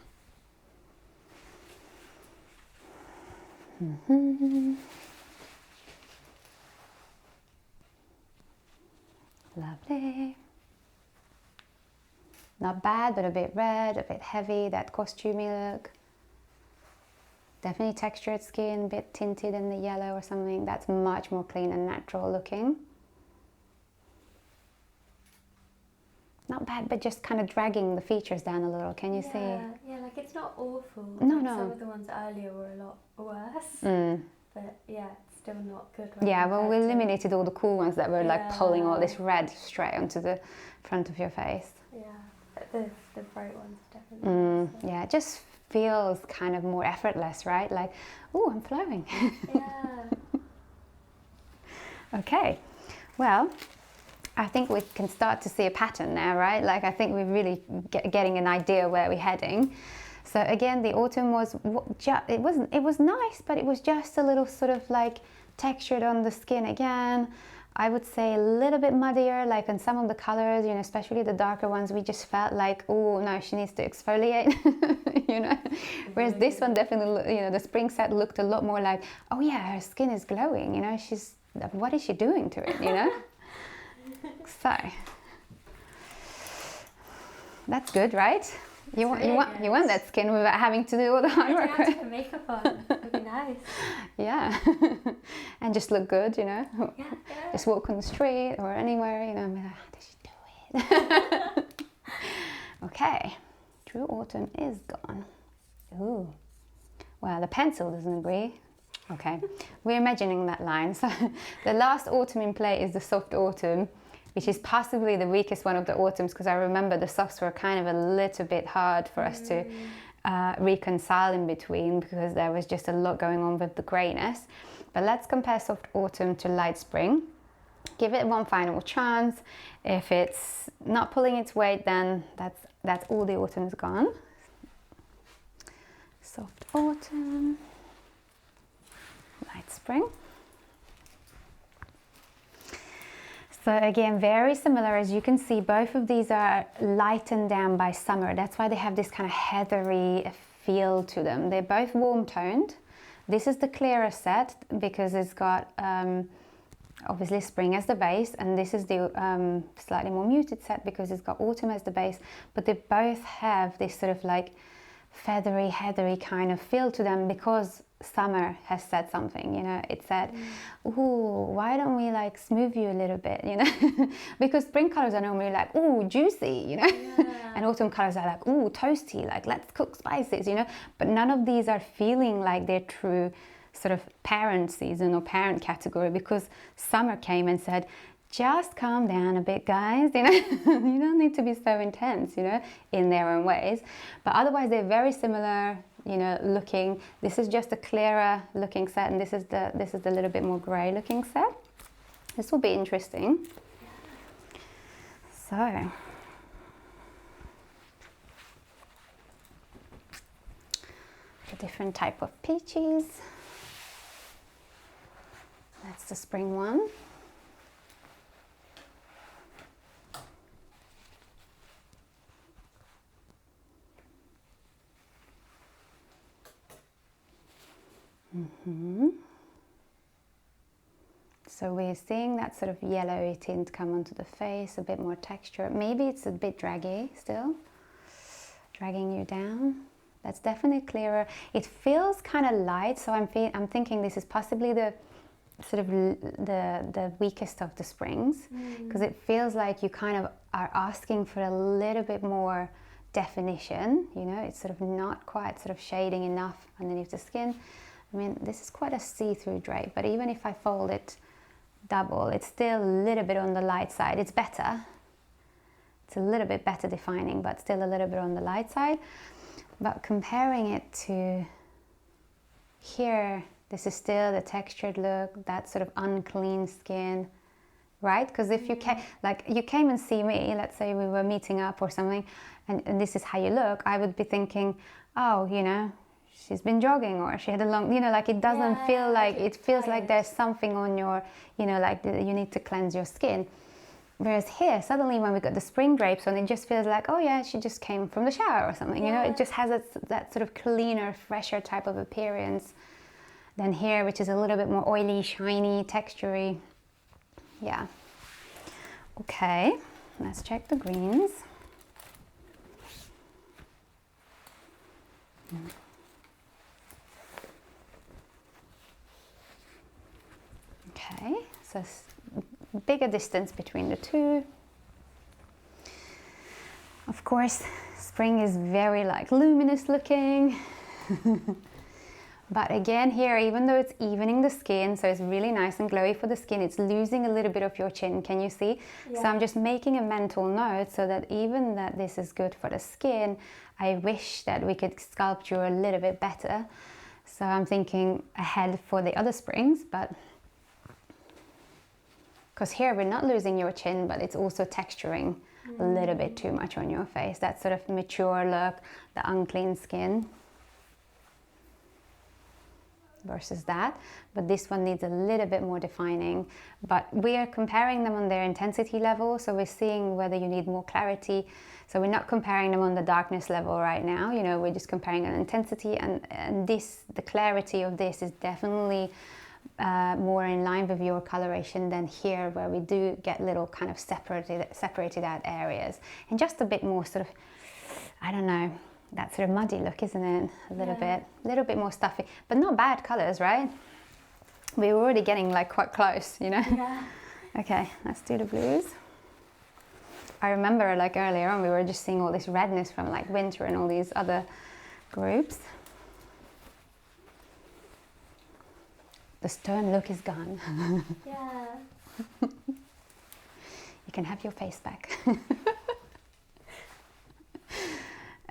Lovely. Not bad, but a bit red, a bit heavy, that costumey look. Definitely textured skin, a bit tinted in the yellow or something. That's much more clean and natural looking. Not bad, but just kind of dragging the features down a little. Can you see? Yeah, like it's not awful. No, like no. Some of the ones earlier were a lot worse. But yeah, it's still not good. Yeah, well, we compared to- eliminated all the cool ones that were like pulling all this Yeah. red straight onto the front of your face. Yeah, but the bright ones definitely. Yeah, it just feels kind of more effortless, right? Like, oh, I'm flowing. Yeah. Okay, well, I think we can start to see a pattern now, right? Like, I think we're really getting an idea where we're heading. So again, the autumn was, it was nice, but it was just a little sort of like textured on the skin again. I would say a little bit muddier, like in some of the colors, you know, especially the darker ones, we just felt like, oh no, she needs to exfoliate, you know. Whereas this one definitely, you know, the spring set looked a lot more like, oh yeah, her skin is glowing, you know, what is she doing to it, you know? So, that's good, right? You want that skin without having to do all the hard work, I have to right? put makeup on. It'd be nice. Yeah, and just look good, you know. Yeah. Just walk on the street or anywhere, you know, and be like, how did she do it? Okay, True Autumn is gone. Ooh, well, the pencil doesn't agree. Okay, we're imagining that line. So the last autumn in play is the Soft Autumn, which is possibly the weakest one of the autumns, because I remember the softs were kind of a little bit hard for us to reconcile in between, because there was just a lot going on with the greyness. But let's compare Soft Autumn to Light Spring. Give it one final chance. If it's not pulling its weight, then that's all the autumn's gone. Soft Autumn, Light Spring. So again, very similar. As you can see, both of these are lightened down by summer. That's why they have this kind of heathery feel to them. They're both warm toned. This is the clearer set because it's got obviously spring as the base, and this is the slightly more muted set because it's got autumn as the base, but they both have this sort of like feathery, heathery kind of feel to them because summer has said something, you know. It said, ooh, why don't we like smooth you a little bit, you know? Because spring colors are normally like, ooh, juicy, you know. And autumn colors are like, ooh, toasty, like let's cook spices, you know. But none of these are feeling like their true sort of parent season or parent category, because summer came and said, just calm down a bit, guys, you know. You don't need to be so intense, you know, in their own ways. But otherwise they're very similar, you know, looking. This is just a clearer looking set, and this is the little bit more grey looking set. This will be interesting. So a different type of peaches. That's the spring one. So we're seeing that sort of yellowy tint come onto the face, a bit more texture. Maybe it's a bit draggy still, dragging you down. That's definitely clearer. It feels kind of light, so I'm thinking this is possibly the sort of the weakest of the springs, because it feels like you kind of are asking for a little bit more definition. You know, it's sort of not quite sort of shading enough underneath the skin. I mean, this is quite a see-through drape, but even if I fold it double, it's still a little bit on the light side. It's better. It's a little bit better defining, but still a little bit on the light side. But comparing it to here, this is still the textured look, that sort of unclean skin, right? Because if you came, like you came and see me, let's say we were meeting up or something, and this is how you look, I would be thinking, oh, you know, she's been jogging, or she had a long, you know, like it doesn't feel like, it feels like there's something on your, you know, like you need to cleanse your skin. Whereas here, suddenly when we got the spring drapes on, it just feels like, oh yeah, she just came from the shower or something, you know, it just has that sort of cleaner, fresher type of appearance than here, which is a little bit more oily, shiny, textury. Yeah. Okay, let's check the greens. Okay, so bigger distance between the two. Of course, spring is very like luminous looking. But again here, even though it's evening the skin, so it's really nice and glowy for the skin, it's losing a little bit of your chin, can you see? Yeah. So I'm just making a mental note so that even that this is good for the skin, I wish that we could sculpture a little bit better. So I'm thinking ahead for the other springs, but because here we're not losing your chin, but it's also texturing a little bit too much on your face. That sort of mature look, the unclean skin versus that. But this one needs a little bit more defining. But we are comparing them on their intensity level, so we're seeing whether you need more clarity. So we're not comparing them on the darkness level right now, you know, we're just comparing an intensity, and this, the clarity of this is definitely more in line with your coloration than here, where we do get little kind of separated out areas, and just a bit more sort of, I don't know, that sort of muddy look, isn't it? A little bit more stuffy, but not bad colors, right? We're already getting like quite close, you know? Yeah. Okay, let's do the blues. I remember like earlier on we were just seeing all this redness from like winter and all these other groups. The stern look is gone. Yeah. You can have your face back.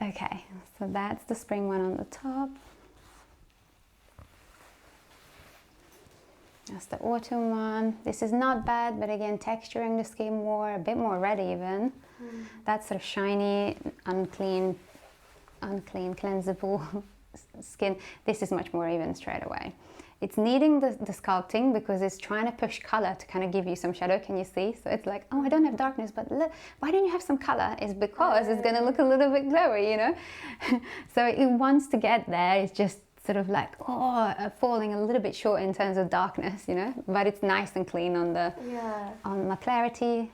Okay, so that's the spring one on the top. That's the autumn one. This is not bad, but again, texturing the skin more, a bit more red even. That sort of shiny, unclean, cleansable skin. This is much more even straight away. It's needing the sculpting because it's trying to push color to kind of give you some shadow, can you see? So it's like, oh, I don't have darkness, but look, why don't you have some color? It's because it's going to look a little bit glowy, you know? So it wants to get there. It's just sort of like, oh, falling a little bit short in terms of darkness, you know? But it's nice and clean on the on my clarity.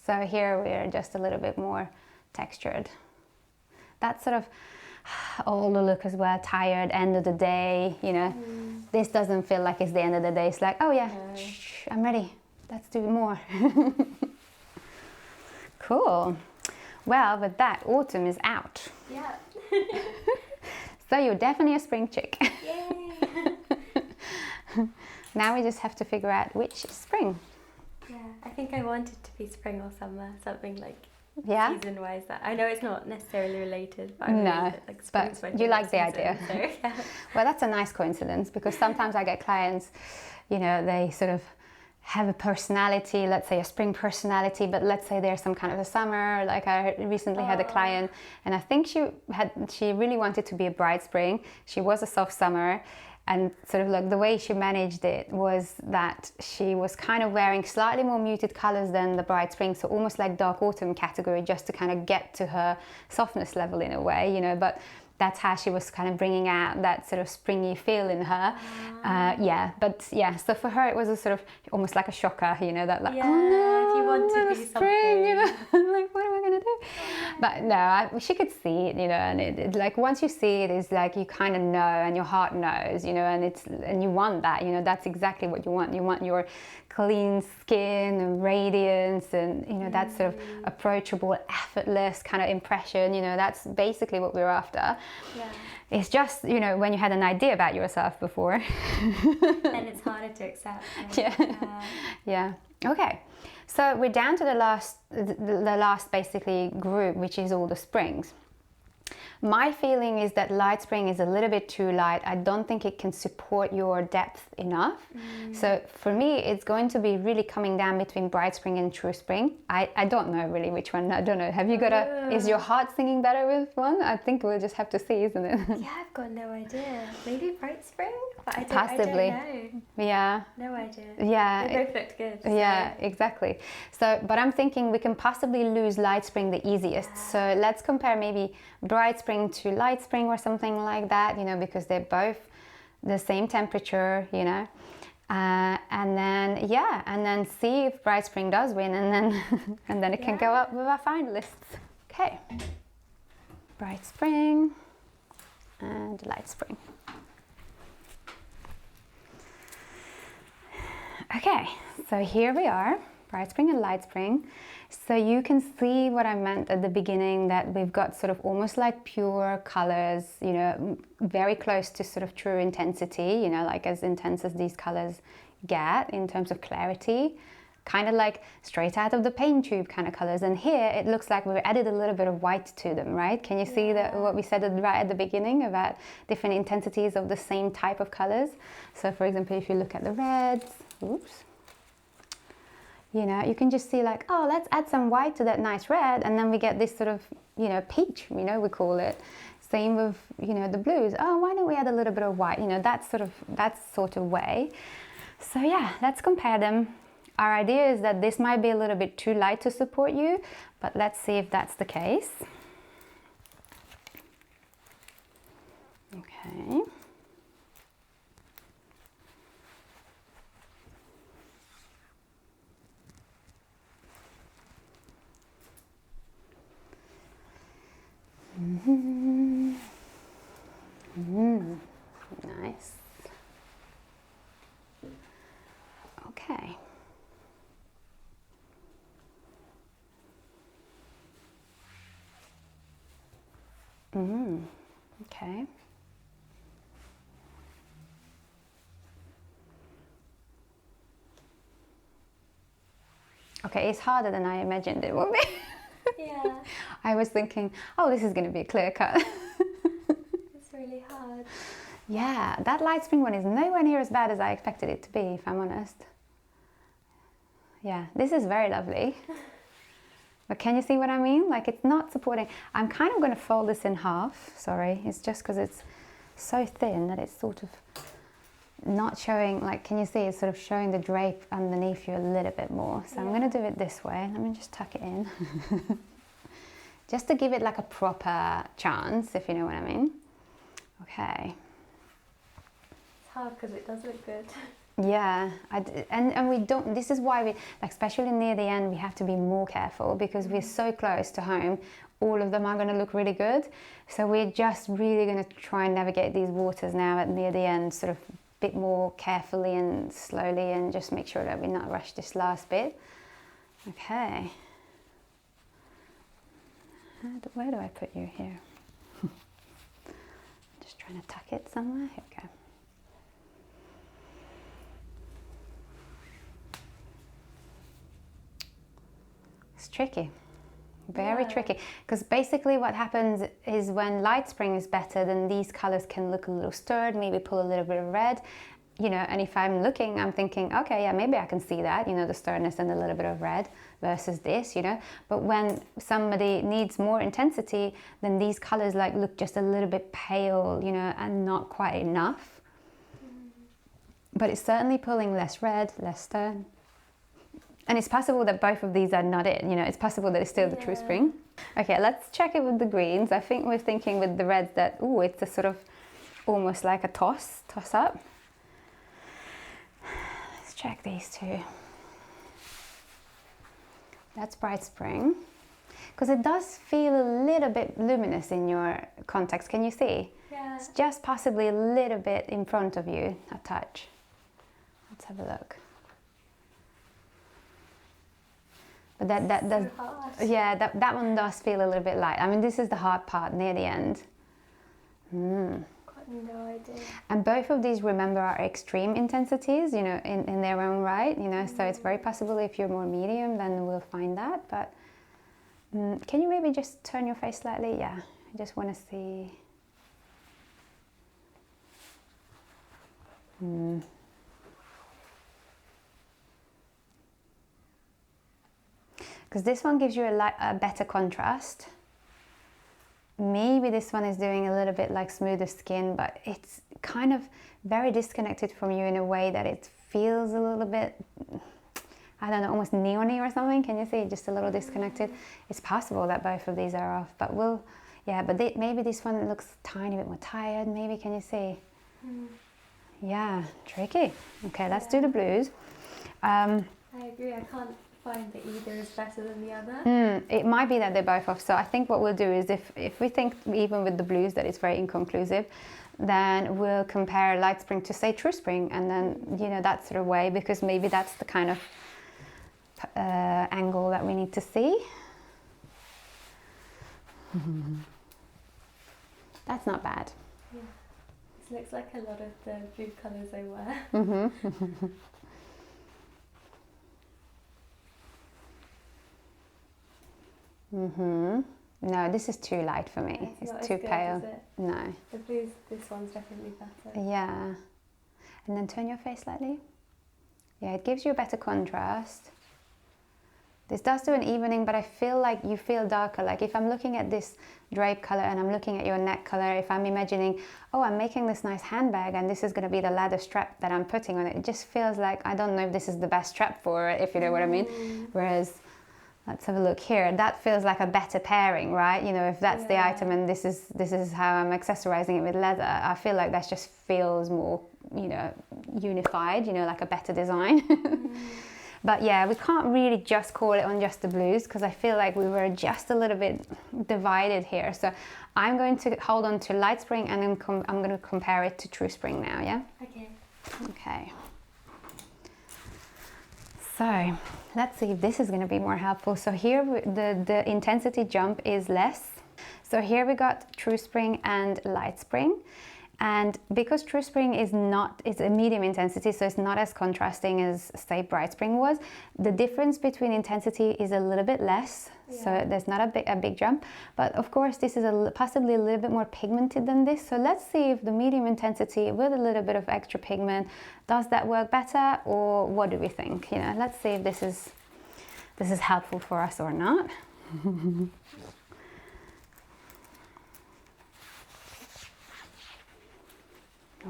So here we're just a little bit more textured. That's sort of all the look as well, tired, end of the day, you know. This doesn't feel like it's the end of the day. It's like, oh yeah, shh, I'm ready, let's do more. Cool. Well, with that, autumn is out. Yeah. So you're definitely a spring chick. Yay. Now we just have to figure out which is spring. Yeah, I think I wanted to be spring or summer, something like season-wise. That I know it's not necessarily related, but but you like the idea. So, yeah. Well, that's a nice coincidence, because sometimes I get clients, you know, they sort of have a personality, let's say a spring personality, but let's say there's some kind of a summer. Like I recently had a client, and I think she really wanted to be a bright spring. She was a soft summer, And sort of like the way she managed it was that she was kind of wearing slightly more muted colors than the bright spring, so almost like dark autumn category, just to kind of get to her softness level in a way, you know, but that's how she was kind of bringing out that sort of springy feel in her. So for her it was a sort of almost like a shocker, you know, that like, Yeah, oh no, if you want to the be spring, you know, something. like what am I gonna do? But no, she could see it, you know, and it like once you see it, it's like you kind of know, and your heart knows, you know, and you want that, you know, that's exactly what you want. You want your clean skin and radiance, and you know, that sort of approachable, effortless kind of impression, you know, that's basically what we're after. Yeah. It's just, you know, when you had an idea about yourself before. And it's harder to accept. Yeah. Okay. So we're down to the last basically group, which is all the springs. My feeling is that light spring is a little bit too light. I don't think it can support your depth enough. So for me, it's going to be really coming down between bright spring and true spring. I don't know really which one. I don't know. Have you got is your heart singing better with one? I think we'll just have to see, isn't it? Yeah, I've got no idea. Maybe bright spring? But I don't Possibly. know. Yeah. No idea. Yeah. They both looked good. Yeah, exactly. So, but I'm thinking we can possibly lose light spring the easiest. So let's compare maybe bright spring to light spring or something like that, you know, because they're both the same temperature, you know. And then see if bright spring does win, and then it can go up with our finalists. Okay. Bright spring and light spring. Okay, so here we are, bright spring and light spring. So you can see what I meant at the beginning, that we've got sort of almost like pure colors, you know, very close to sort of true intensity, you know, like as intense as these colors get in terms of clarity, kind of like straight out of the paint tube kind of colors. And here it looks like we've added a little bit of white to them, right? Can you see that what we said right at the beginning about different intensities of the same type of colors? So for example, if you look at the reds, oops, you know, you can just see like, oh, let's add some white to that nice red, and then we get this sort of, you know, peach, you know, we call it. Same with, you know, the blues. Oh, why don't we add a little bit of white? You know, that sort of way. So yeah, let's compare them. Our idea is that this might be a little bit too light to support you, but let's see if that's the case. Okay. Nice. Okay. Okay. Okay, it's harder than I imagined it would be. Yeah. I was thinking, oh, this is going to be a clear cut. It's really hard. Yeah, that light spring one is nowhere near as bad as I expected it to be, if I'm honest. Yeah, this is very lovely. But can you see what I mean? Like, it's not supporting. I'm kind of going to fold this in half. Sorry, it's just because it's so thin that it's sort of not showing, like, can you see it's sort of showing the drape underneath you a little bit more. So I'm going to do it this way. Let me just tuck it in. Just to give it like a proper chance, if you know what I mean. Okay. It's hard because it does look good. Yeah, and we don't, this is why we, like, especially near the end, we have to be more careful because we're so close to home. All of them are going to look really good. So we're just really going to try and navigate these waters now at near the end, sort of a bit more carefully and slowly, and just make sure that we not rush this last bit. Okay. Where do I put you here? Just trying to tuck it somewhere. Here we go. It's tricky, very tricky, because basically what happens is when light spring is better, then these colors can look a little stirred, maybe pull a little bit of red, you know, and if I'm looking, I'm thinking, okay, yeah, maybe I can see that, you know, the sturdness and a little bit of red versus this, you know, but when somebody needs more intensity, then these colors like look just a little bit pale, you know, and not quite enough. but it's certainly pulling less red, less stone. And it's possible that both of these are not it, you know, it's possible that it's still the true spring. Okay, let's check it with the greens. I think we're thinking with the reds that, oh, it's a sort of almost like a toss up. Let's check these two. That's bright spring. Because it does feel a little bit luminous in your context, can you see? Yeah. It's just possibly a little bit in front of you, a touch. Let's have a look. But that one does feel a little bit light. I mean, this is the hard part near the end. Got no idea. And both of these, remember, are extreme intensities, you know, in their own right, you know, so it's very possible if you're more medium, then we'll find that. But can you maybe just turn your face slightly? Yeah, I just want to see. Because this one gives you a better contrast. Maybe this one is doing a little bit like smoother skin, but it's kind of very disconnected from you in a way that it feels a little bit, I don't know, almost neon-y or something. Can you see? Just a little disconnected. It's possible that both of these are off, but maybe this one looks a tiny bit more tired. Maybe, can you see? Yeah, tricky. Okay, let's do the blues. I agree. I can't find that either is better than the other. It might be that they're both off. So I think what we'll do is if we think even with the blues that it's very inconclusive, then we'll compare light spring to, say, true spring, and then, you know, that sort of way, because maybe that's the kind of angle that we need to see. That's not bad. Yeah. This looks like a lot of the blue colours I wear. No, this is too light for me. It's too pale. Is it? No. The blues, this one's definitely better. Yeah. And then turn your face slightly. Yeah, it gives you a better contrast. This does do an evening, but I feel like you feel darker. Like if I'm looking at this drape color and I'm looking at your neck color, if I'm imagining, oh, I'm making this nice handbag and this is going to be the leather strap that I'm putting on it, it just feels like, I don't know if this is the best strap for it, if you know what I mean. Whereas, let's have a look here. That feels like a better pairing, right? You know, if that's the item and this is how I'm accessorizing it with leather, I feel like that just feels more, you know, unified, you know, like a better design. But yeah, we can't really just call it on just the blues, because I feel like we were just a little bit divided here. So I'm going to hold on to light spring and then I'm going to compare it to true spring now, yeah? Okay. Okay. So let's see if this is going to be more helpful. So here the intensity jump is less. So here we got true spring and light spring. And because true spring is a medium intensity, so it's not as contrasting as, say, bright spring was, the difference between intensity is a little bit less. So there's not a big jump. But of course, this is possibly a little bit more pigmented than this. So let's see if the medium intensity with a little bit of extra pigment, does that work better, or what do we think? You know, let's see if this is helpful for us or not.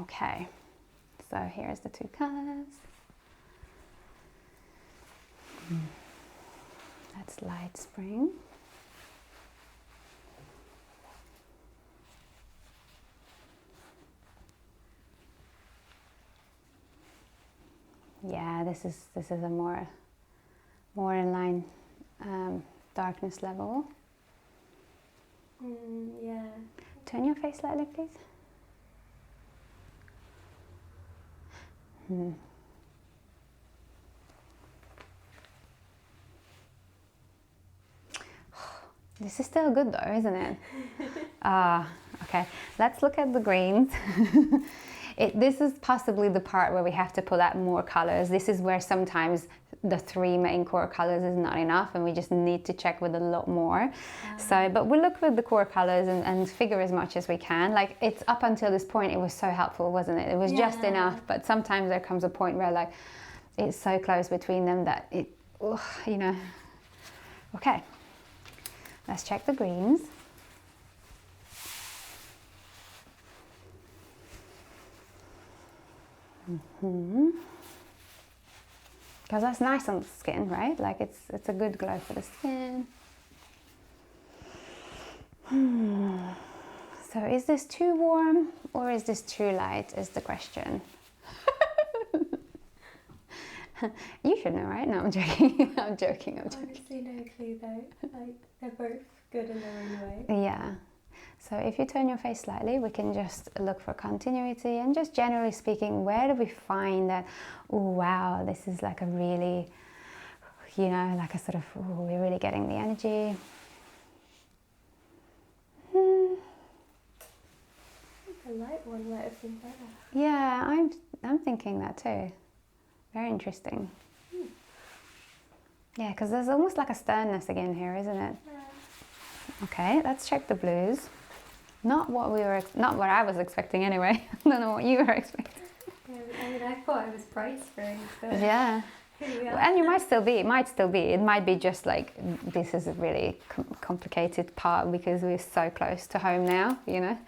Okay, so here's the two colors. That's light spring. Yeah, this is a more in line darkness level. Yeah. Turn your face slightly, please. This is still good though, isn't it? Okay, let's look at the greens. This is possibly the part where we have to pull out more colors. This is where sometimes the three main core colors is not enough and we just need to check with a lot more. But we'll look with the core colors and figure as much as we can. Like, it's up until this point, it was so helpful, wasn't it? It was just enough, but sometimes there comes a point where, like, it's so close between them that it, you know. Okay, let's check the greens. Because that's nice on the skin, right? Like it's a good glow for the skin. So is this too warm or is this too light is the question. You should know, right? No, I'm joking. I'm joking. Honestly, no clue though. Like, they're both good in their own way. Yeah. So if you turn your face slightly, we can just look for continuity, and just generally speaking, where do we find that, oh wow, this is like a really, you know, like a sort of, oh, we're really getting the energy. The light one might have been better. Yeah, I'm thinking that too. Very interesting. Yeah, because there's almost like a sternness again here, isn't it? Yeah. Okay, let's check the blues. Not what I was expecting anyway. I don't know what you were expecting. Yeah, I mean, I thought it was bright spring, so Yeah. here we are. And you might still be. It might still be. It might be just like this is a really complicated part because we're so close to home now, you know.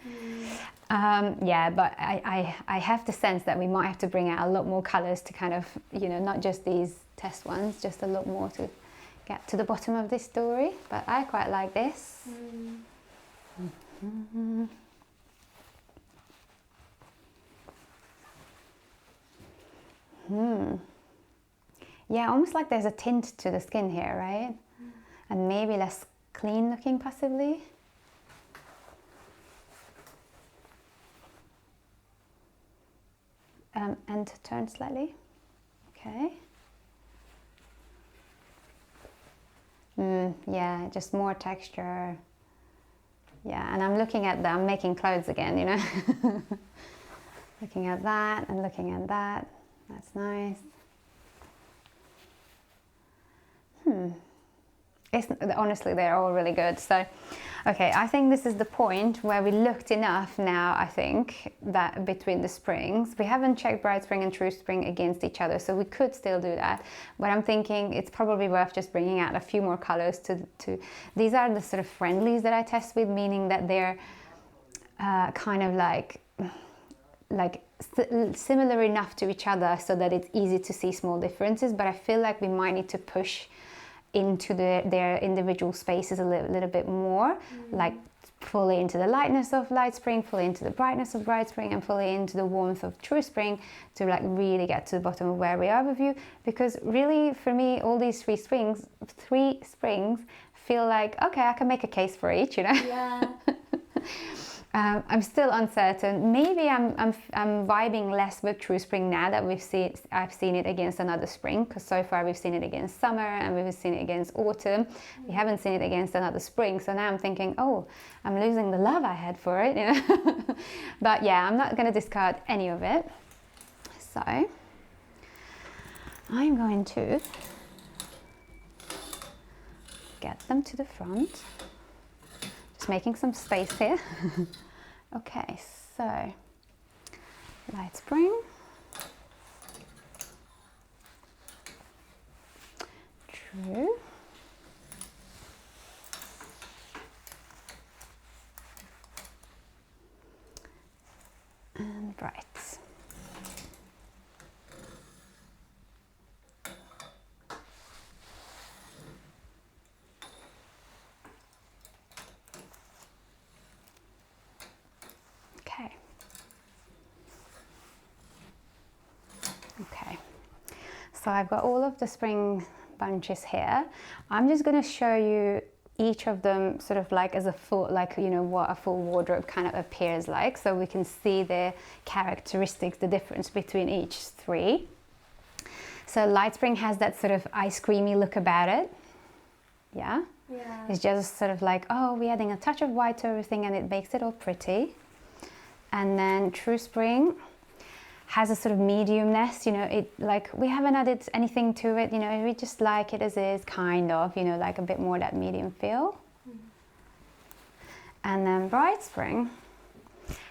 Yeah, but I have the sense that we might have to bring out a lot more colours to kind of, you know, not just these test ones, just a lot more to get to the bottom of this story. But I quite like this. Yeah, almost like there's a tint to the skin here, right? And maybe less clean looking possibly. And turn slightly. Okay. Yeah, just more texture. Yeah, and I'm looking at I'm making clothes again, you know. Looking at that and looking at that. That's nice. Honestly, they're all really good. So, okay, I think this is the point where we looked enough now, I think, that between the springs. We haven't checked Bright Spring and True Spring against each other, so we could still do that. But I'm thinking it's probably worth just bringing out a few more colors to these are the sort of friendlies that I test with, meaning that they're kind of like similar enough to each other so that it's easy to see small differences, but I feel like we might need to push into their individual spaces a little bit more, like fully into the lightness of Light Spring, fully into the brightness of Bright Spring, and fully into the warmth of True Spring to like really get to the bottom of where we are with you. Because really, for me, all these three springs feel like, okay, I can make a case for each, you know? Yeah. I'm still uncertain. Maybe I'm vibing less with True Spring now that I've seen it against another spring, because so far we've seen it against summer and we've seen it against autumn. We haven't seen it against another spring, so now I'm thinking, oh, I'm losing the love I had for it, you know. But yeah, I'm not going to discard any of it. So I'm going to get them to the front. Just making some space here. Okay, so Light Spring, True, and Bright. Okay, so I've got all of the spring bunches here. I'm just going to show you each of them sort of like as a full, like, you know, what a full wardrobe kind of appears like, so we can see the characteristics, the difference between each three. So Light Spring has that sort of ice creamy look about it. Yeah? Yeah. It's just sort of like, oh, we're adding a touch of white to everything and it makes it all pretty. And then True Spring has a sort of mediumness, you know, it like we haven't added anything to it, you know, we just like it as is, kind of, you know, like a bit more that medium feel. And then Bright Spring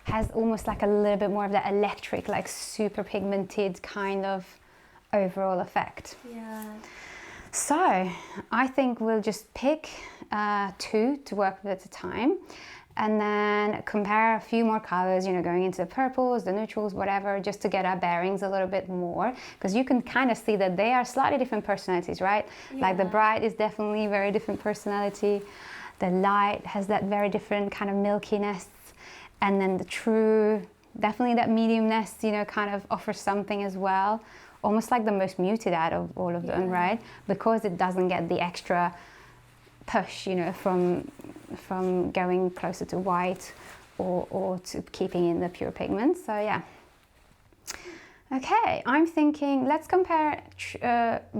has almost like a little bit more of that electric, like super pigmented kind of overall effect. Yeah. So I think we'll just pick two to work with at a time. and then compare a few more colors, you know, going into the purples, the neutrals, whatever, just to get our bearings a little bit more, because you can kind of see that they are slightly different personalities, right? Like the bright is definitely very different personality, the light has that very different kind of milkiness, and then the true, definitely that mediumness, you know, kind of offers something as well, almost like the most muted out of all of them, right? Because it doesn't get the extra push, you know, from going closer to white or to keeping in the pure pigments. So yeah. Okay, I'm thinking let's compare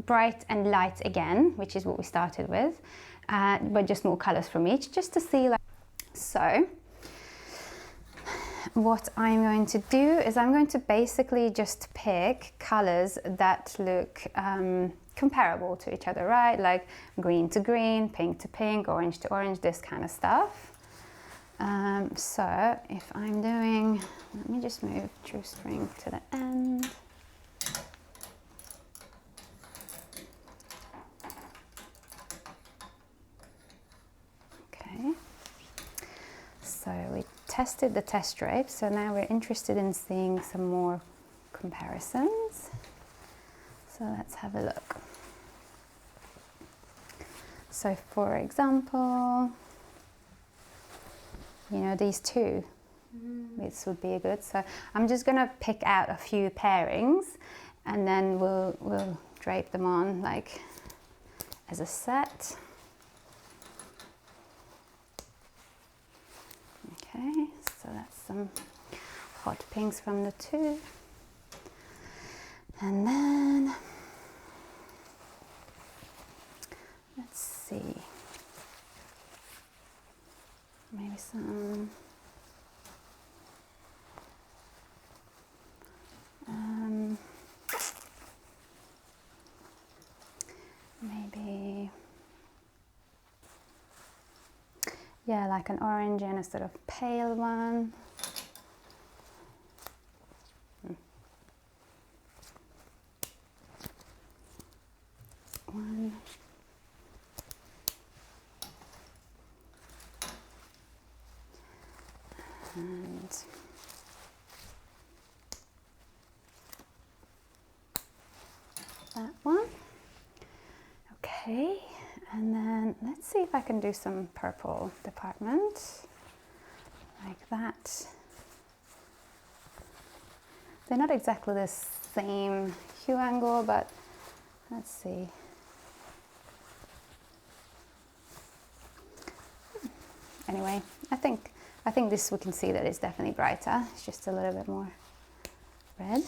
bright and light again, which is what we started with, but just more colors from each, just to see like. So what I'm going to do is I'm going to basically just pick colors that look comparable to each other, right? Like green to green, pink to pink, orange to orange, this kind of stuff. So if I'm doing, let me just move True Spring to the end. Okay. So we tested the test drape, so now we're interested in seeing some more comparisons. So let's have a look. So for example, you know, these two, this would be a good. So I'm just gonna pick out a few pairings and then we'll drape them on like as a set. Okay, so that's some hot pinks from the two. And then, let's see, maybe some, maybe, yeah, like an orange and a sort of pale one. One. And that one. Okay, and then let's see if I can do some purple department like that. They're not exactly the same hue angle, but let's see. Anyway, I think this, we can see that it's definitely brighter. It's just a little bit more red.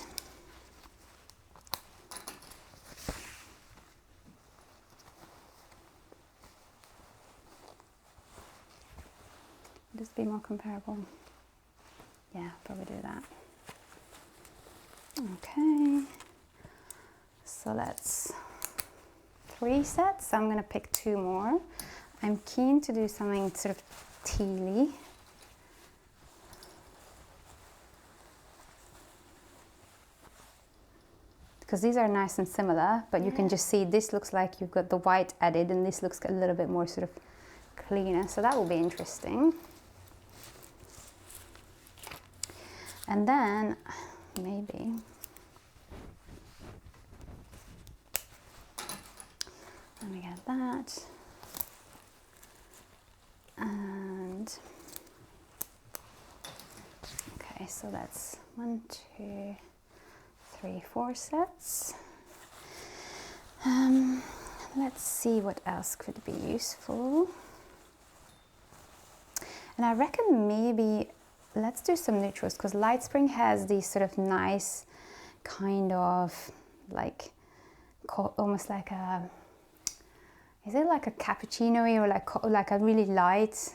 Just be more comparable. Yeah, probably do that. Okay. So that's 3 sets. I'm gonna pick 2 more. I'm keen to do something sort of tealy. Because these are nice and similar, but you can just see this looks like you've got the white added and this looks a little bit more sort of cleaner. So that will be interesting. And then maybe let me get that. And okay, so that's 1, 2, 3, 4 sets. Let's see what else could be useful. And I reckon maybe let's do some neutrals, because Light Spring has these sort of nice kind of like almost like a, is it like a cappuccino or like a really light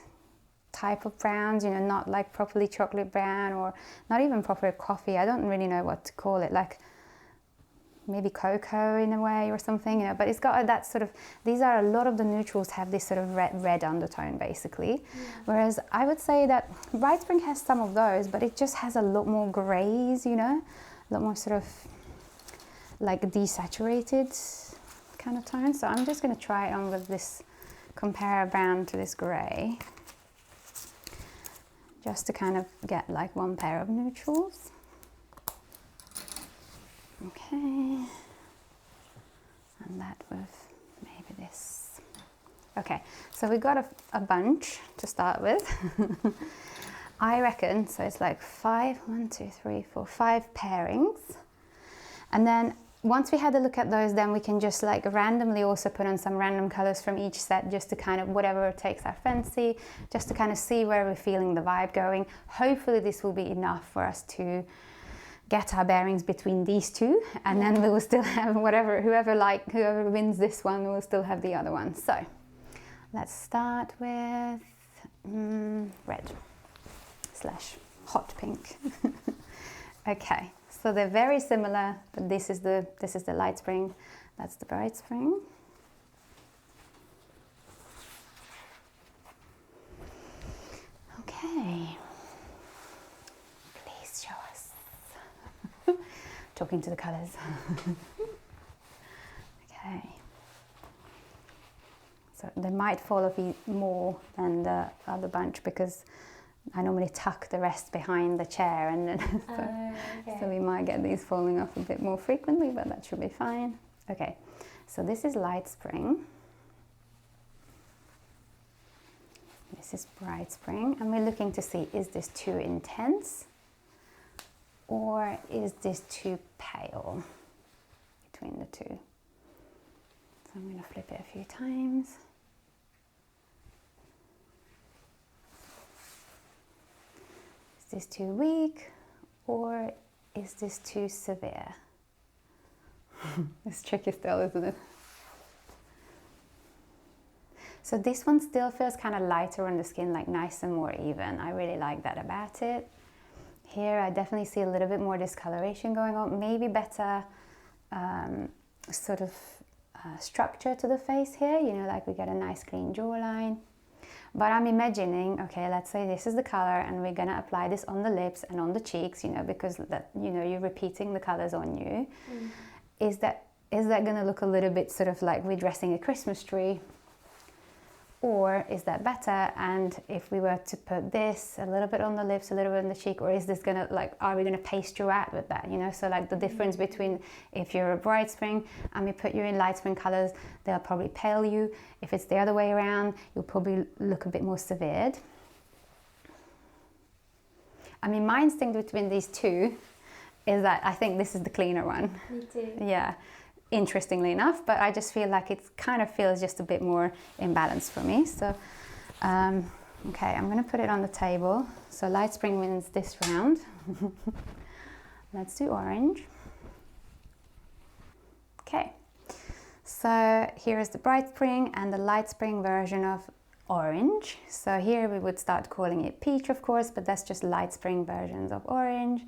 type of browns, you know, not like properly chocolate brown or not even proper coffee. I don't really know what to call it, like maybe cocoa in a way or something, you know, but it's got that sort of, these are, a lot of the neutrals have this sort of red undertone basically. Whereas I would say that Bright Spring has some of those, but it just has a lot more grays, you know, a lot more sort of like desaturated kind of tone. So I'm just going to try it on with this Compare brown to this gray. just to kind of get like one pair of neutrals. Okay, and that with maybe this. Okay, so we got a bunch to start with. I reckon, so it's like 5 pairings. And then once we had a look at those, then we can just like randomly also put on some random colors from each set, just to kind of whatever takes our fancy, just to kind of see where we're feeling the vibe going. Hopefully this will be enough for us to get our bearings between these two, and then we will still have whoever wins this one, we will still have the other one. So let's start with red / hot pink. Okay, so they're very similar, but this is the light spring, that's the bright spring. Okay, please show us. Talking to the colors. Okay, so they might fall off more than the other bunch because I normally tuck the rest behind the chair, and so we might get these falling off a bit more frequently, but that should be fine. Okay, so this is light spring. This is bright spring, and we're looking to see, is this too intense or is this too pale between the two? So I'm going to flip it a few times. Is this too weak or is this too severe? It's tricky still, isn't it? So this one still feels kind of lighter on the skin, like nice and more even. I really like that about it. Here I definitely see a little bit more discoloration going on, maybe better sort of structure to the face here, you know, like we get a nice clean jawline. But I'm imagining, okay, let's say this is the color and we're gonna apply this on the lips and on the cheeks, you know, because that, you know, you're repeating the colors on you. Is that gonna look a little bit sort of like we're dressing a Christmas tree? Or is that better? And if we were to put this a little bit on the lips, a little bit on the cheek, or is this gonna, like, are we gonna paste you out with that, you know? So like the difference between if you're a bright spring and we put you in light spring colors, they'll probably pale you. If it's the other way around, you'll probably look a bit more severed. I mean, my instinct between these two is that I think this is the cleaner one. Me too. Yeah. Interestingly enough, but I just feel like it kind of feels just a bit more imbalanced for me. So, okay, I'm going to put it on the table. So light spring wins this round. Let's do orange. Okay, so here is the bright spring and the light spring version of orange. So here we would start calling it peach, of course, but that's just light spring versions of orange.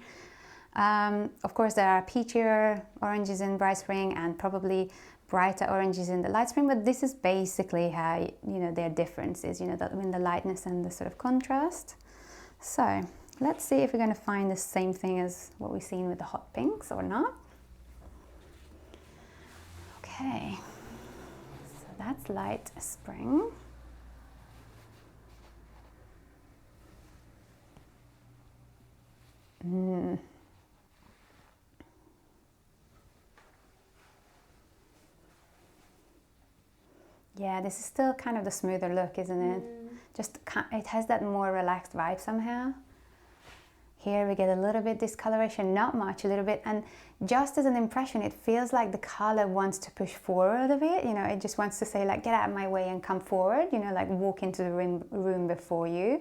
Of course, there are peachier oranges in bright spring and probably brighter oranges in the light spring, but this is basically how, you know, their differences, you know, in the lightness and the sort of contrast. So let's see if we're going to find the same thing as what we've seen with the hot pinks or not. Okay, so that's light spring. Yeah, this is still kind of the smoother look, isn't it? Just, it has that more relaxed vibe somehow. Here we get a little bit discoloration, not much, a little bit, and just as an impression, it feels like the color wants to push forward a bit, you know, it just wants to say like, get out of my way and come forward, you know, like walk into the room before you.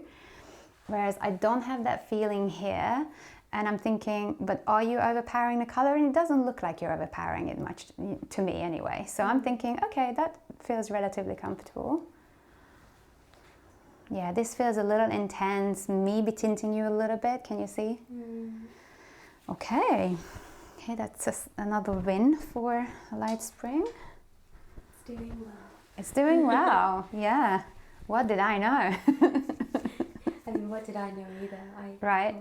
Whereas I don't have that feeling here, and I'm thinking, but are you overpowering the color? And it doesn't look like you're overpowering it much, to me anyway. So I'm thinking, okay, that feels relatively comfortable. Yeah, this feels a little intense, maybe tinting you a little bit. Can you see? Okay, that's just another win for light spring. It's doing well. It's doing well, yeah. What did I know? I mean, what did I know either? Right.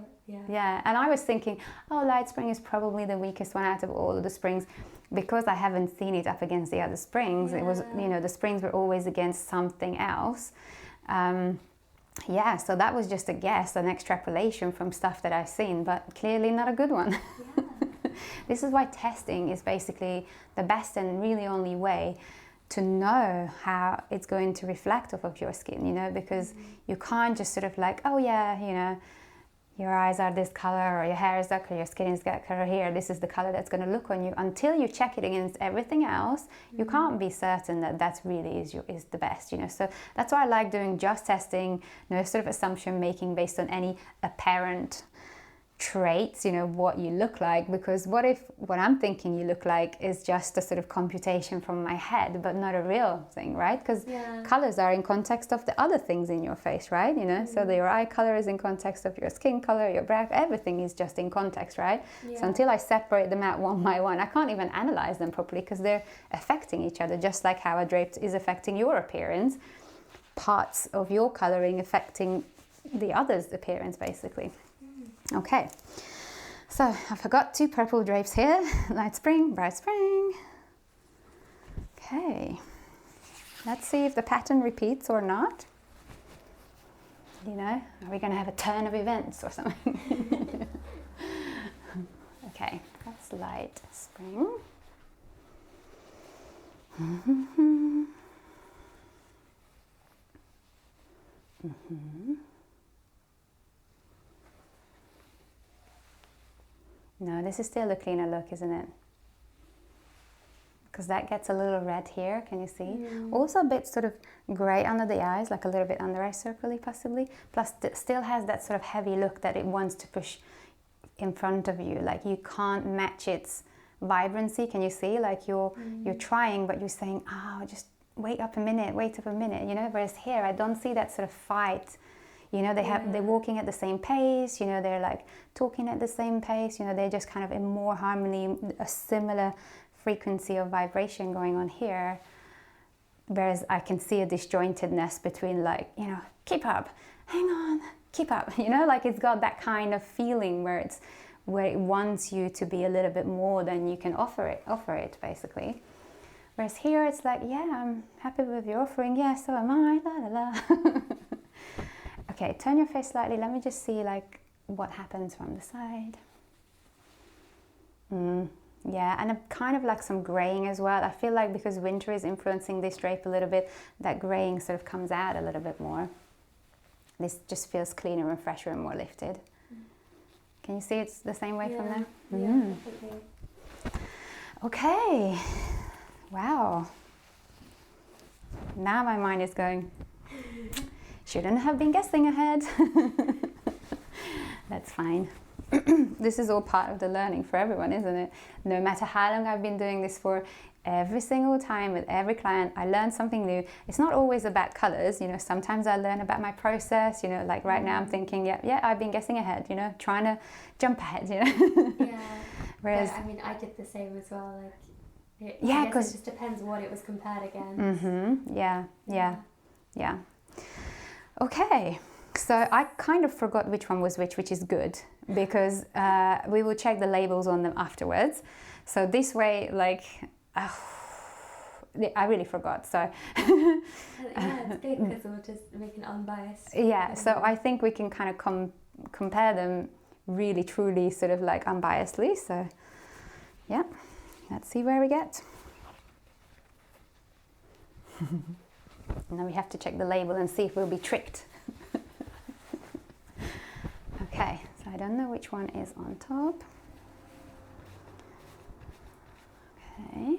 Yeah, and I was thinking, oh, light spring is probably the weakest one out of all of the springs, because I haven't seen it up against the other springs. It was, you know, the springs were always against something else. yeah, so that was just a guess, an extrapolation from stuff that I've seen, but clearly not a good one. Yeah. This is why testing is basically the best and really only way to know how it's going to reflect off of your skin, you know, because you can't just sort of like, oh yeah, you know, your eyes are this color, or your hair is that color, your skin is that color here, this is the color that's going to look on you. Until you check it against everything else, you can't be certain that that really is the best, you know. So that's why I like doing just testing, no sort of assumption making based on any apparent traits, you know, what you look like, because what if what I'm thinking you look like is just a sort of computation from my head, but not a real thing, right? Because colors are in context of the other things in your face, right? You know, so your eye color is in context of your skin color, your brow, everything is just in context, right? So until I separate them out one by one, I can't even analyze them properly, because they're affecting each other, just like how a drape is affecting your appearance, parts of your coloring affecting the other's appearance, basically. Okay, so I forgot 2 purple drapes here. Light spring, bright spring. Okay, let's see if the pattern repeats or not. You know, are we going to have a turn of events or something? Okay, that's light spring. No, this is still a cleaner look, isn't it? Because that gets a little red here, can you see? Also a bit sort of grey under the eyes, like a little bit under eye circle possibly. Plus it still has that sort of heavy look that it wants to push in front of you. Like you can't match its vibrancy, can you see? Like you're trying, but you're saying, oh, just wait up a minute, you know? Whereas here, I don't see that sort of fight. You know, they're walking at the same pace, you know, they're like talking at the same pace, you know, they're just kind of in more harmony, a similar frequency of vibration going on here. Whereas I can see a disjointedness between like, you know, keep up, hang on, keep up, you know, like it's got that kind of feeling where it wants you to be a little bit more than you can offer it basically. Whereas here it's like, yeah, I'm happy with your offering, yeah, so am I, la la la. Okay, turn your face slightly. Let me just see like what happens from the side. Yeah, and kind of like some graying as well. I feel like because winter is influencing this drape a little bit, that graying sort of comes out a little bit more. This just feels cleaner and fresher and more lifted. Can you see it's the same way from there? Yeah, definitely. Okay, wow. Now my mind is going, shouldn't have been guessing ahead. That's fine. This is all part of the learning for everyone, isn't it? No matter how long I've been doing this for, every single time with every client, I learn something new. It's not always about colors, you know, sometimes I learn about my process, you know, like right now I'm thinking, yeah, I've been guessing ahead, you know, trying to jump ahead, you know. Yeah. Whereas, I mean, I did the same as well, like, yeah, because it just depends what it was compared against. Yeah. Okay, so I kind of forgot which one was which is good, because we will check the labels on them afterwards. So this way, like, I really forgot, so. Yeah, it's good because we'll just make an unbiased. Yeah, so I think we can kind of compare them really, truly, sort of like unbiasedly. So, yeah, let's see where we get. Now we have to check the label and see if we'll be tricked. Okay, so I don't know which one is on top. Okay.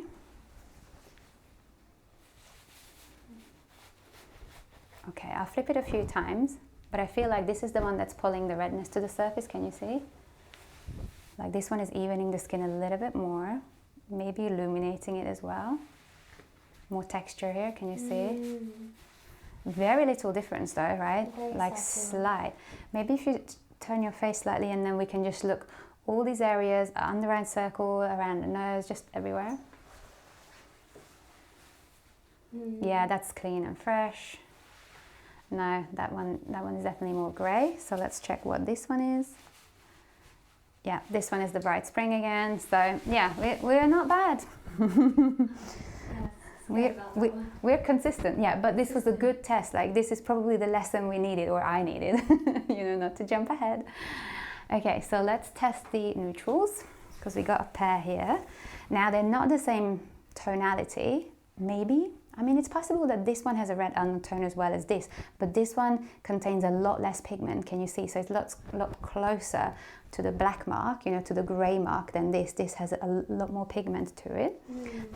Okay, I'll flip it a few times, but I feel like this is the one that's pulling the redness to the surface. Can you see? Like this one is evening the skin a little bit more, maybe illuminating it as well. More texture here, can you see? Very little difference though, right? Very like subtle. slight. Maybe if you turn your face slightly and then we can just look all these areas, under eye circle, around the nose, just everywhere. Yeah, that's clean and fresh. No, that one is definitely more grey. So let's check what this one is. Yeah, this one is the bright spring again. So yeah, we're not bad. we're consistent, yeah, but this was a good test. Like, this is probably the lesson we needed, or I needed, you know, not to jump ahead. Okay, so let's test the neutrals, because we got a pair here. Now, they're not the same tonality, maybe. I mean, it's possible that this one has a red undertone as well as this, but this one contains a lot less pigment, can you see? So it's a lot closer to the black mark, you know, to the grey mark than this. This has a lot more pigment to it.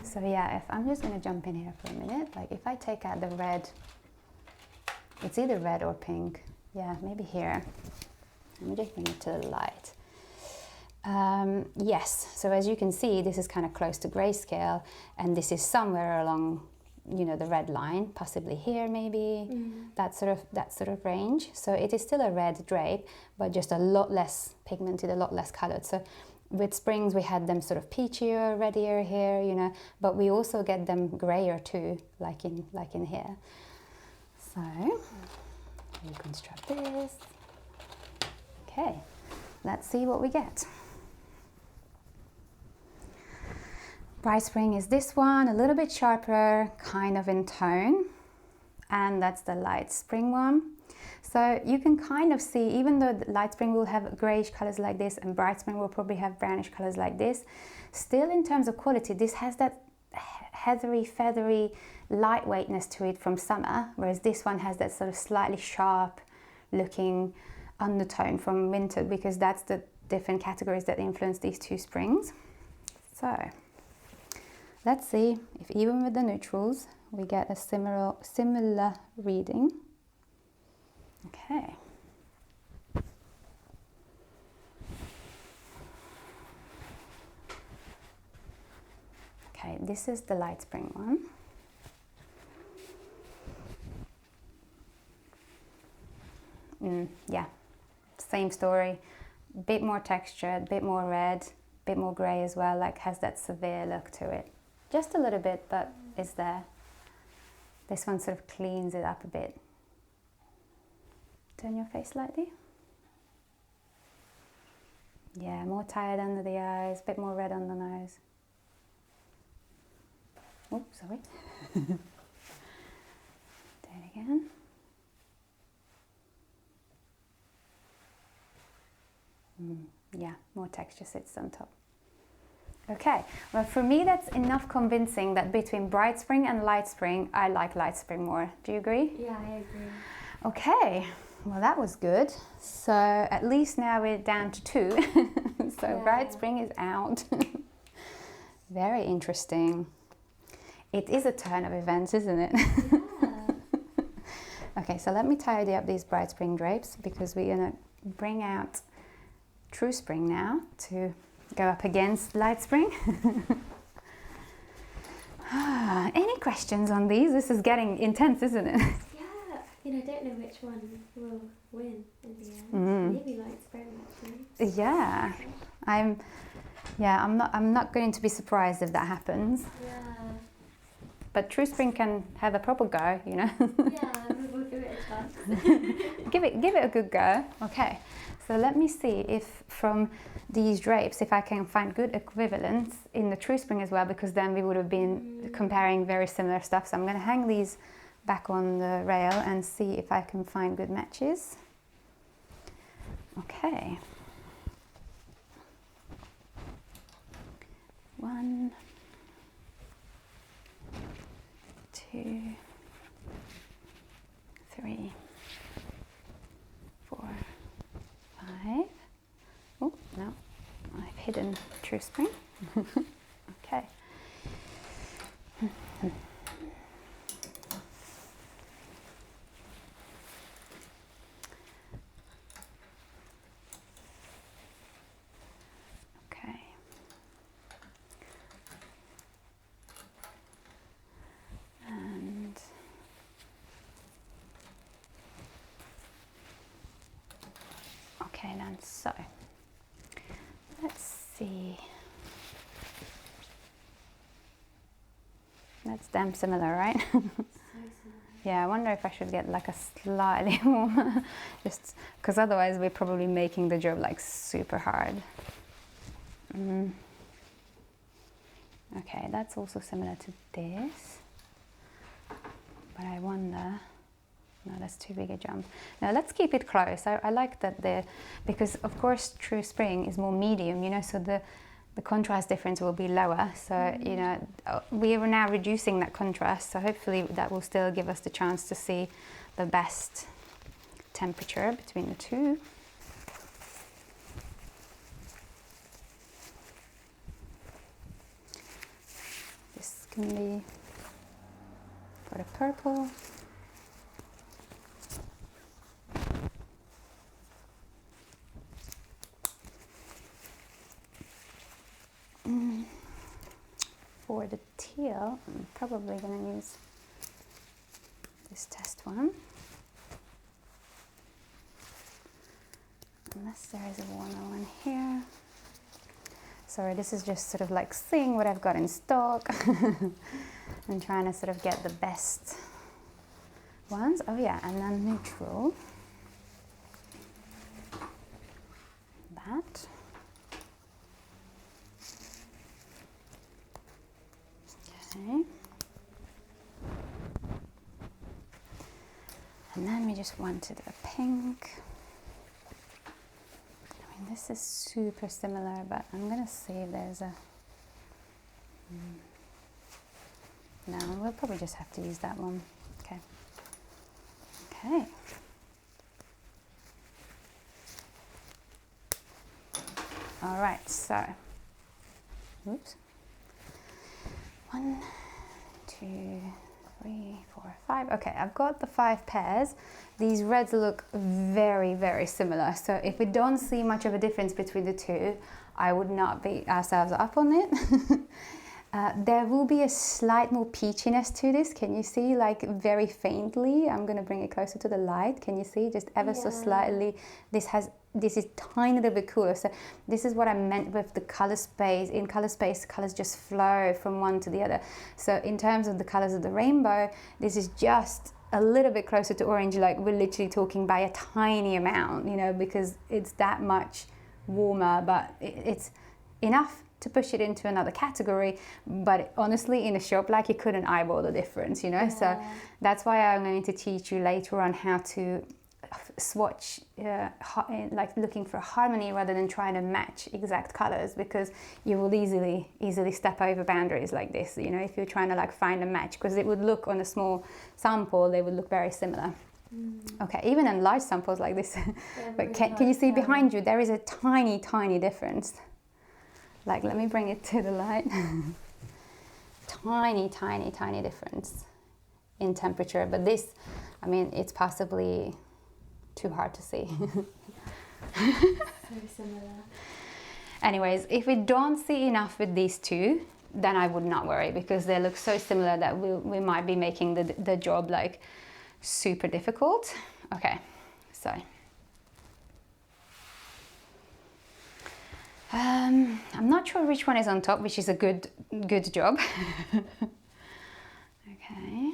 So yeah, if I'm just gonna jump in here for a minute, like if I take out the red, it's either red or pink. Yeah, maybe here. Let me just bring it to the light. Yes, so as you can see, this is kind of close to grayscale, and this is somewhere along, you know, the red line, possibly here maybe, that sort of range. So it is still a red drape, but just a lot less pigmented, a lot less colored. So with springs we had them sort of peachier, reddier here, you know, but we also get them grayer too, like in here. So reconstruct this. Okay, let's see what we get. Bright Spring is this one, a little bit sharper, kind of in tone, and that's the Light Spring one. So you can kind of see, even though the Light Spring will have grayish colors like this and Bright Spring will probably have brownish colors like this, still in terms of quality, this has that heathery, feathery lightweightness to it from summer, whereas this one has that sort of slightly sharp looking undertone from winter, because that's the different categories that influence these two springs. So let's see if even with the neutrals we get a similar reading. Okay. Okay, this is the Light Spring one. Yeah, same story. Bit more texture, bit more red, bit more grey as well, like has that severe look to it. Just a little bit, but it's there. This one sort of cleans it up a bit. Turn your face slightly. Yeah, more tired under the eyes, bit more red on the nose. Oh, sorry. Do it again. Yeah, more texture sits on top. Okay, well for me that's enough convincing that between Bright Spring and Light Spring, I like Light Spring more. Do you agree? Yeah, I agree. Okay, well that was good. So at least now we're down to 2. So yeah. Bright Spring is out. Very interesting. It is a turn of events, isn't it? Yeah. Okay, so let me tidy up these Bright Spring drapes, because we're gonna bring out True Spring now to go up against Light Spring. Any questions on these? This is getting intense, isn't it? Yeah, I don't know which one will win in the end. Maybe Light Spring actually. Yeah, I'm not going to be surprised if that happens. Yeah. But True Spring can have a proper go, you know. Yeah, we'll give it a chance. Give it a good go. Okay. So let me see if from these drapes, if I can find good equivalents in the True Spring as well, because then we would have been comparing very similar stuff. So I'm going to hang these back on the rail and see if I can find good matches. Okay. 1, 2, 3, 4, 5. Oh, no, I've hidden True Spring. Okay. Okay. And okay, then so let's see. That's damn similar, right? So similar. Yeah, I wonder if I should get like a slightly more, just because otherwise we're probably making the job like super hard. Okay, that's also similar to this. but I wonder, no, that's too big a jump. Now let's keep it close. I like that because of course True Spring is more medium, you know, so the contrast difference will be lower. So, you know, we are now reducing that contrast. So hopefully that will still give us the chance to see the best temperature between the two. This can be for the purple. For the teal, I'm probably going to use this test one. Unless there is a warmer one here. Sorry, this is just sort of like seeing what I've got in stock and trying to sort of get the best ones. Oh yeah, and then neutral. That. Okay. And then we just wanted a pink. I mean, this is super similar, but I'm gonna see if there's a... No, we'll probably just have to use that one. Okay. Okay. All right, so, oops. 1, 2, 3, 4, 5. Okay, I've got the 5 pairs. These reds look very, very similar. So if we don't see much of a difference between the two, I would not beat ourselves up on it. There will be a slight more peachiness to this. Can you see, like, very faintly? I'm going to bring it closer to the light. Can you see? Just ever so slightly. This is tiny little bit cooler. So this is what I meant with the color space. In color space, colors just flow from one to the other. So in terms of the colors of the rainbow, this is just a little bit closer to orange. Like, we're literally talking by a tiny amount, you know, because it's that much warmer, but it's enough to push it into another category. But honestly, in a shop, like, you couldn't eyeball the difference, you know. Yeah. So that's why I'm going to teach you later on how to swatch, like looking for harmony rather than trying to match exact colors, because you will easily step over boundaries like this, you know, if you're trying to like find a match, because it would look on a small sample, they would look very similar. Okay, even in large samples like this. Yeah, but can you see behind you, there is a tiny difference. Like, let me bring it to the light. tiny difference in temperature, but this, I mean, it's possibly too hard to see. Very similar. Anyways, if we don't see enough with these two, then I would not worry, because they look so similar that we might be making the job like super difficult. Okay, so I'm not sure which one is on top, which is a good job. Okay.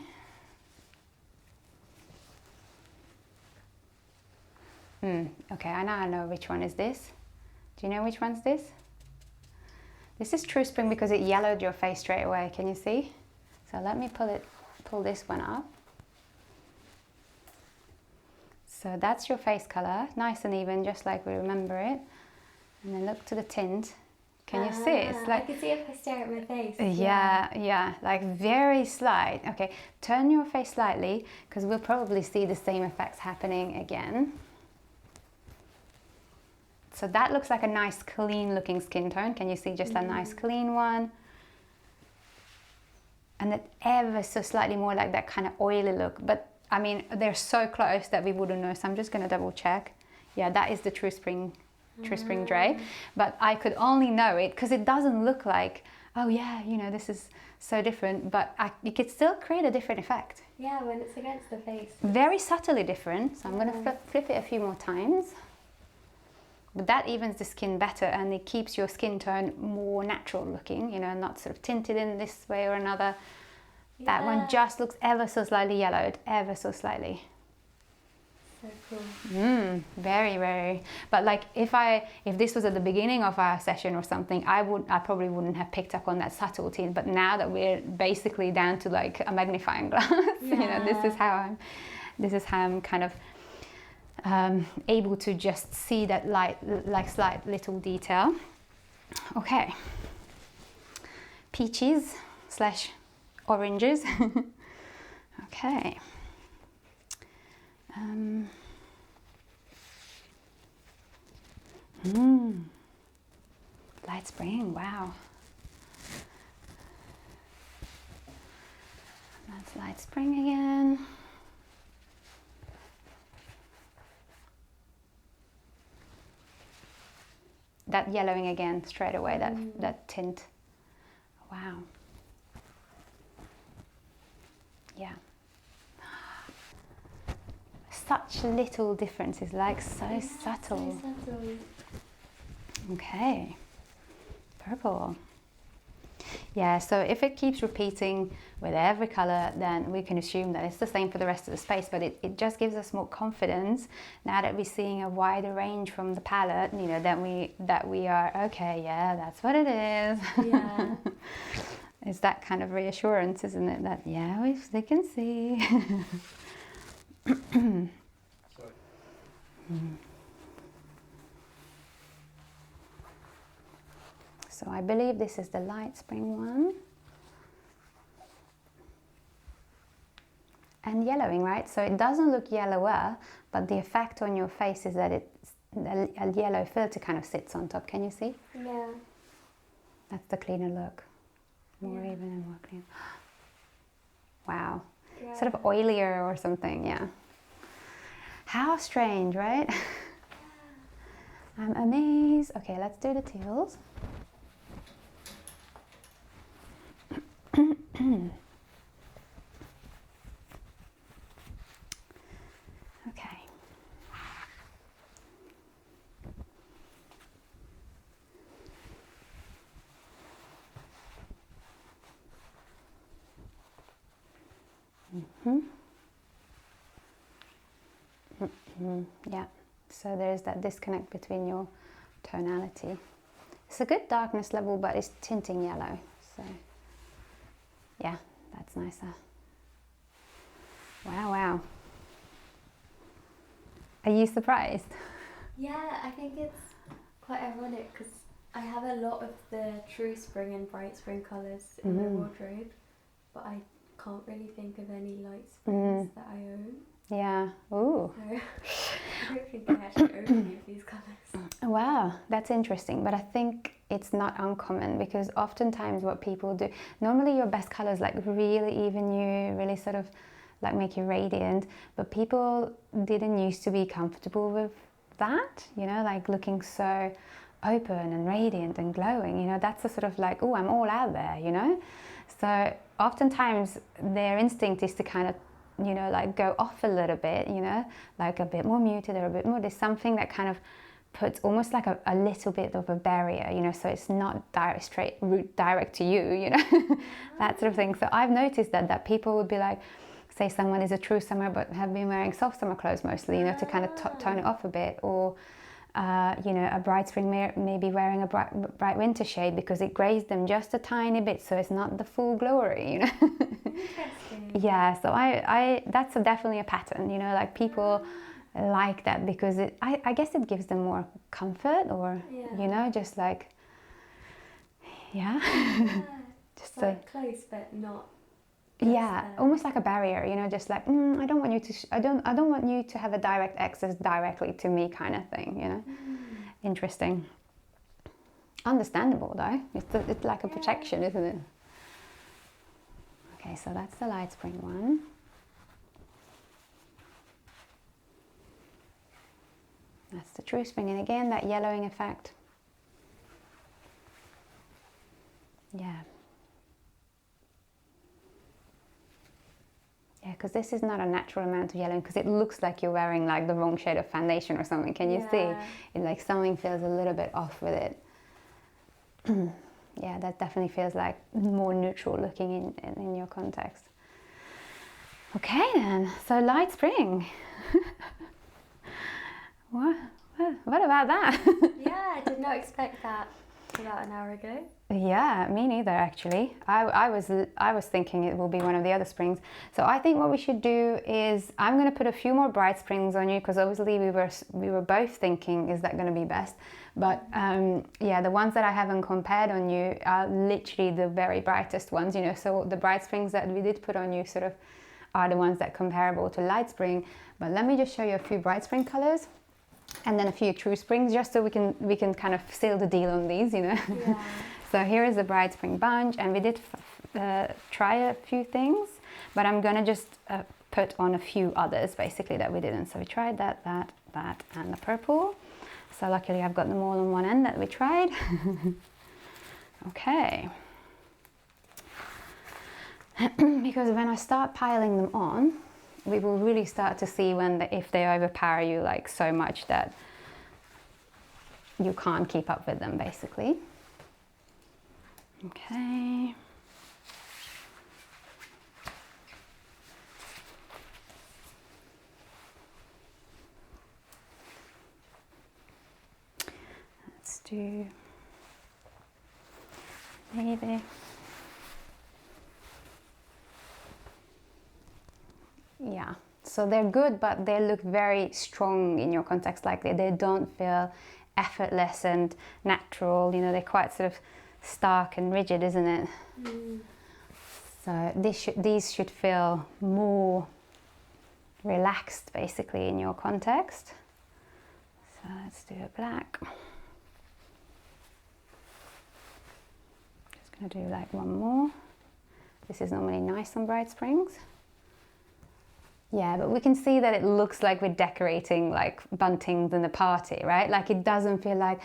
Okay, I know which one is this. Do you know which one's this? This is True Spring because it yellowed your face straight away. Can you see? So let me pull this one up. So that's your face color, nice and even, just like we remember it. And then look to the tint. Can you see it? It's like, I can see if I stare at my face. Yeah, like very slight. Okay, turn your face slightly, because we'll probably see the same effects happening again. So that looks like a nice clean looking skin tone. Can you see just a nice clean one? And then ever so slightly more like that kind of oily look. But I mean, they're so close that we wouldn't know. So I'm just gonna double check. Yeah, that is the True Spring Drape. But I could only know it because it doesn't look like, oh yeah, you know, this is so different. But you could still create a different effect. Yeah, when it's against the face. Very subtly different. So I'm gonna flip it a few more times. But that evens the skin better, and it keeps your skin tone more natural looking, you know, not sort of tinted in this way or another. Yeah. That one just looks ever so slightly yellowed, ever so slightly. So cool. Very, very. But like if this was at the beginning of our session or something, I probably wouldn't have picked up on that subtlety. But now that we're basically down to like a magnifying glass, you know, this is how I'm kind of able to just see that slight little detail. Okay. Peaches / oranges. Okay. Light spring, wow. That's light spring again. That yellowing again straight away, that tint. Wow. Yeah. Such little differences, like so subtle. Okay. Purple. Yeah, so if it keeps repeating with every color, then we can assume that it's the same for the rest of the space, but it just gives us more confidence now that we're seeing a wider range from the palette, you know, that we are, okay, yeah, that's what it is. Yeah. It's that kind of reassurance, isn't it? That, yeah, they can see. So I believe this is the light spring one. And yellowing, right? So it doesn't look yellower, but the effect on your face is that a yellow filter kind of sits on top. Can you see? Yeah. That's the cleaner look. More even and more clean. Wow. Yeah. Sort of oilier or something, yeah. How strange, right? I'm amazed. Okay, let's do the teals. Okay. Yeah, so there's that disconnect between your tonality. It's a good darkness level, but it's tinting yellow, so yeah, that's nicer. Wow. Are you surprised? Yeah, I think it's quite ironic because I have a lot of the true spring and bright spring colours in my wardrobe, but I can't really think of any light springs that I own. Yeah. Ooh. So I don't think I actually own any of these colours. Wow, that's interesting, but I think it's not uncommon because oftentimes what people do, normally your best colors like really even you, really sort of like make you radiant, but people didn't used to be comfortable with that, you know, like looking so open and radiant and glowing, you know, that's the sort of like, oh, I'm all out there, you know. So oftentimes their instinct is to kind of, you know, like go off a little bit, you know, like a bit more muted or a bit more, there's something that kind of puts almost like a little bit of a barrier, you know, so it's not direct to you, you know, that sort of thing. So I've noticed that people would be like, say someone is a true summer but have been wearing soft summer clothes mostly, you know, to kind of tone it off a bit, or you know, a bright spring maybe wearing a bright winter shade because it grays them just a tiny bit, so it's not the full glory, you know. Interesting. Yeah, so I that's definitely a pattern, you know, like people like that because I guess it gives them more comfort, or you know, just like just like close but not. Almost like a barrier, you know, just like I don't want you to I don't want you to have a direct access directly to me kind of thing, you know. Interesting. Understandable though. It's like a protection, isn't it? Okay, so that's the light spring one. That's the true spring, and again that yellowing effect. Yeah, because this is not a natural amount of yellowing because it looks like you're wearing like the wrong shade of foundation or something. Can you see? It like something feels a little bit off with it. Yeah, that definitely feels like more neutral looking in your context. Okay then, so light spring. What about that? Yeah, I did not expect that about an hour ago. Yeah, me neither actually. I was thinking it will be one of the other springs. So I think what we should do is I'm going to put a few more bright springs on you, because obviously we were both thinking, is that going to be best? But yeah, the ones that I haven't compared on you are literally the very brightest ones, you know. So the bright springs that we did put on you sort of are the ones that are comparable to light spring. But let me just show you a few bright spring colors and then a few true springs, just so we can kind of seal the deal on these, you know. Yeah. So here is the bright spring bunch, and we did try a few things, but I'm gonna just put on a few others basically that we didn't. So we tried that, and the purple. So luckily I've got them all on one end that we tried. Okay. Because when I start piling them on, we will really start to see if they overpower you like so much that you can't keep up with them basically. Okay. Let's do maybe. Yeah, so they're good, but they look very strong in your context, like they don't feel effortless and natural, you know, they're quite sort of stark and rigid, isn't it? So these should feel more relaxed basically in your context. So let's do a black. Just gonna do like one more. This is normally nice on bright springs. Yeah, but we can see that it looks like we're decorating like buntings in a party, right? Like it doesn't feel like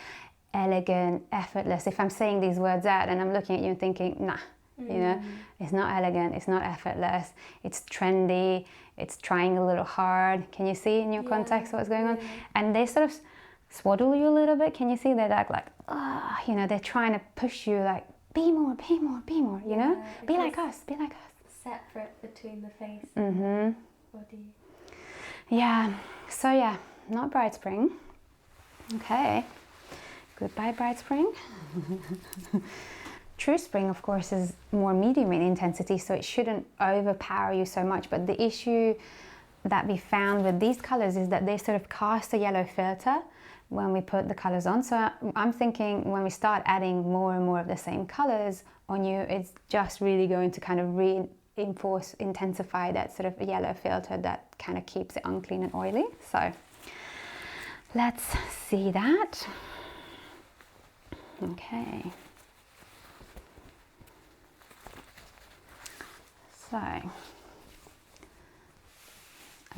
elegant, effortless. If I'm saying these words out and I'm looking at you and thinking, nah, you know, it's not elegant, it's not effortless, it's trendy, it's trying a little hard. Can you see in your context what's going on? And they sort of swaddle you a little bit. Can you see they're like, ah, you know, they're trying to push you like, be more, be more, be more, you know? Be like us, be like us. Separate between the face and body. Yeah, so yeah, not bright spring. Okay, goodbye bright spring. True spring, of course, is more medium in intensity, so it shouldn't overpower you so much. But the issue that we found with these colors is that they sort of cast a yellow filter when we put the colors on. So I'm thinking when we start adding more and more of the same colors on you, it's just really going to kind of intensify that sort of yellow filter that kind of keeps it unclean and oily. So let's see that. Okay. So a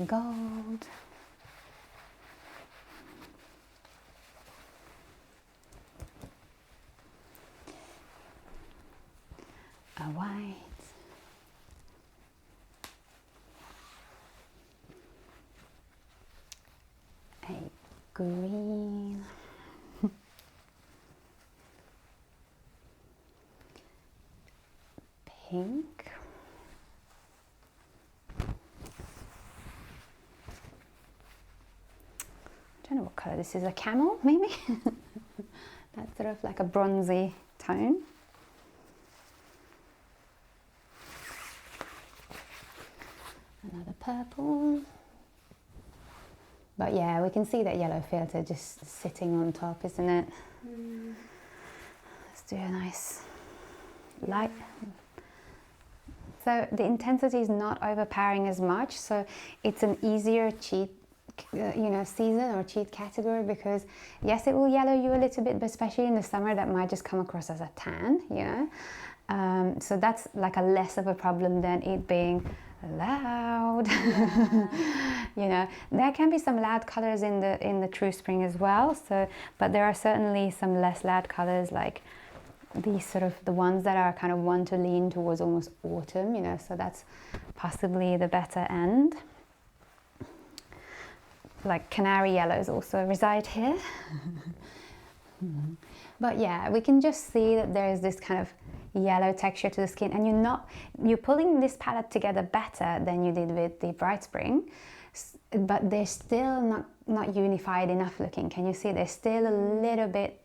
gold. A white. A green. Pink. I don't know what colour this is, a camel maybe? That's sort of like a bronzy tone. Another purple. But yeah, we can see that yellow filter just sitting on top, isn't it? Let's do a nice light. So the intensity is not overpowering as much, so it's an easier cheat season or cheat category, because yes, it will yellow you a little bit, but especially in the summer that might just come across as a tan, you know. So that's like a less of a problem than it being loud. You know, there can be some loud colors in the true spring as well, so but there are certainly some less loud colors, like these sort of the ones that are kind of want to lean towards almost autumn, you know, so that's possibly the better end. Like canary yellows also reside here. But yeah, we can just see that there is this kind of yellow texture to the skin, and you're pulling this palette together better than you did with the bright spring. but they're still not unified enough looking. Can you see? There's still a little bit,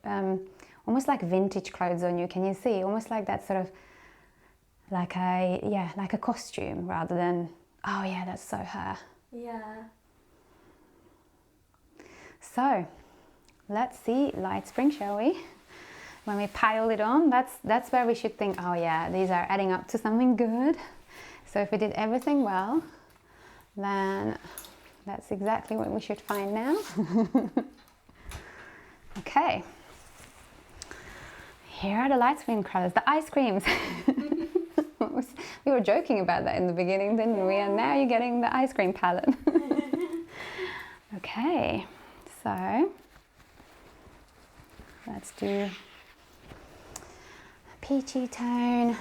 almost like vintage clothes on you. Can you see? Almost like that sort of, like a costume rather than, oh yeah, that's so her. Yeah. So let's see light spring, shall we? When we pile it on, that's where we should think, oh yeah, these are adding up to something good. So if we did everything well, then that's exactly what we should find now. Okay. Here are the light spring colors, the ice creams. We were joking about that in the beginning, didn't we? And now you're getting the ice cream palette. Okay, so let's do a peachy tone.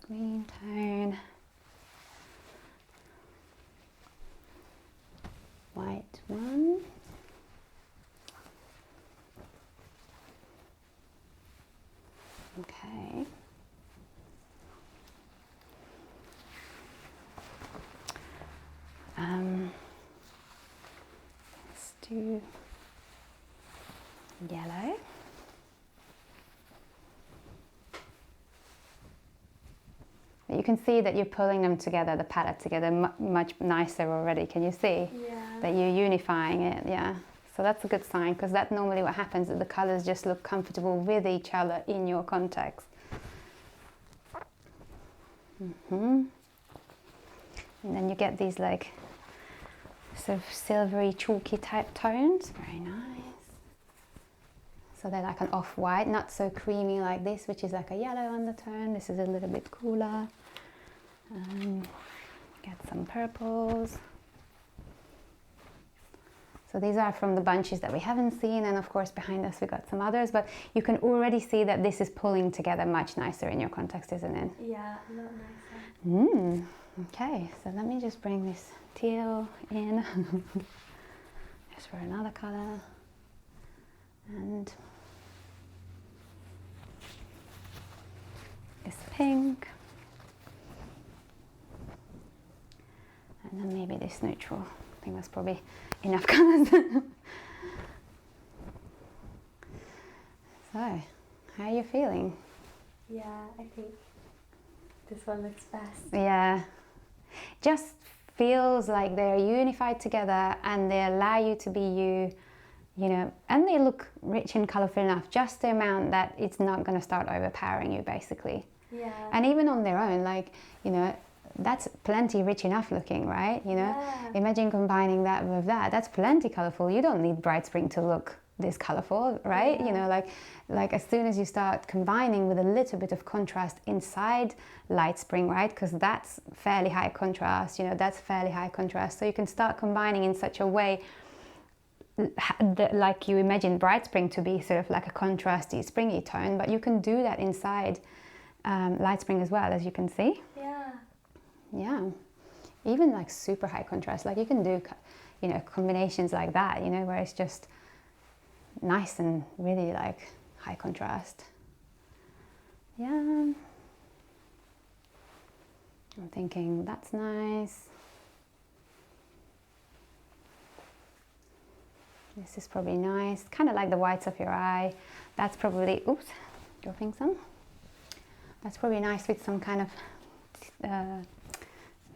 Green tone. White one. Okay. Let's do yellow. But you can see that you're pulling them together, the palette together, much nicer already. Can you see? Yeah. That you're unifying it, yeah. So that's a good sign, because that's normally what happens, that the colors just look comfortable with each other in your context. And then you get these like sort of silvery chalky type tones, very nice. So they're like an off-white, not so creamy like this, which is like a yellow undertone. This is a little bit cooler. Get some purples. So these are from the bunches that we haven't seen, and of course behind us we got some others, but you can already see that this is pulling together much nicer in your context, isn't it? Yeah, a lot nicer. Okay, so let me just bring this teal in just for another color, and this pink, and then maybe this neutral. I think that's probably enough colors. So, how are you feeling? Yeah, I think this one looks best. Yeah, just feels like they're unified together and they allow you to be you, you know, and they look rich and colourful enough, just the amount that it's not going to start overpowering you, basically. Yeah. And even on their own, like, you know, that's plenty rich enough looking, right? You know, Yeah. Imagine combining that with that. That's plenty colourful. You don't need bright spring to look this colourful, right? Yeah. You know, like as soon as you start combining with a little bit of contrast inside light spring, right? Because that's fairly high contrast, you know, that's fairly high contrast. So you can start combining in such a way like you imagine bright spring to be sort of like a contrasty springy tone, but you can do that inside light spring as well, as you can see. Yeah. Yeah, even like super high contrast, like you can do, you know, combinations like that, you know, where it's just nice and really like high contrast. Yeah, I'm thinking that's nice. This is probably nice, kind of like the whites of your eye. That's probably, oops, dropping some. That's probably nice with some kind of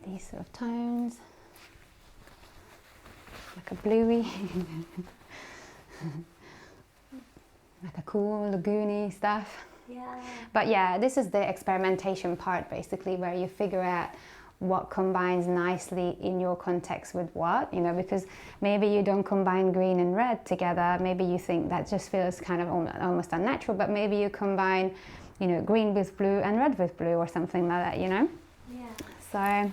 these sort of tones, like a bluey, like a cool lagoony stuff. Yeah. But yeah, this is the experimentation part, basically, where you figure out what combines nicely in your context with what, you know, because maybe you don't combine green and red together. Maybe you think that just feels kind of almost unnatural, but maybe you combine, you know, green with blue and red with blue or something like that, you know? Yeah. So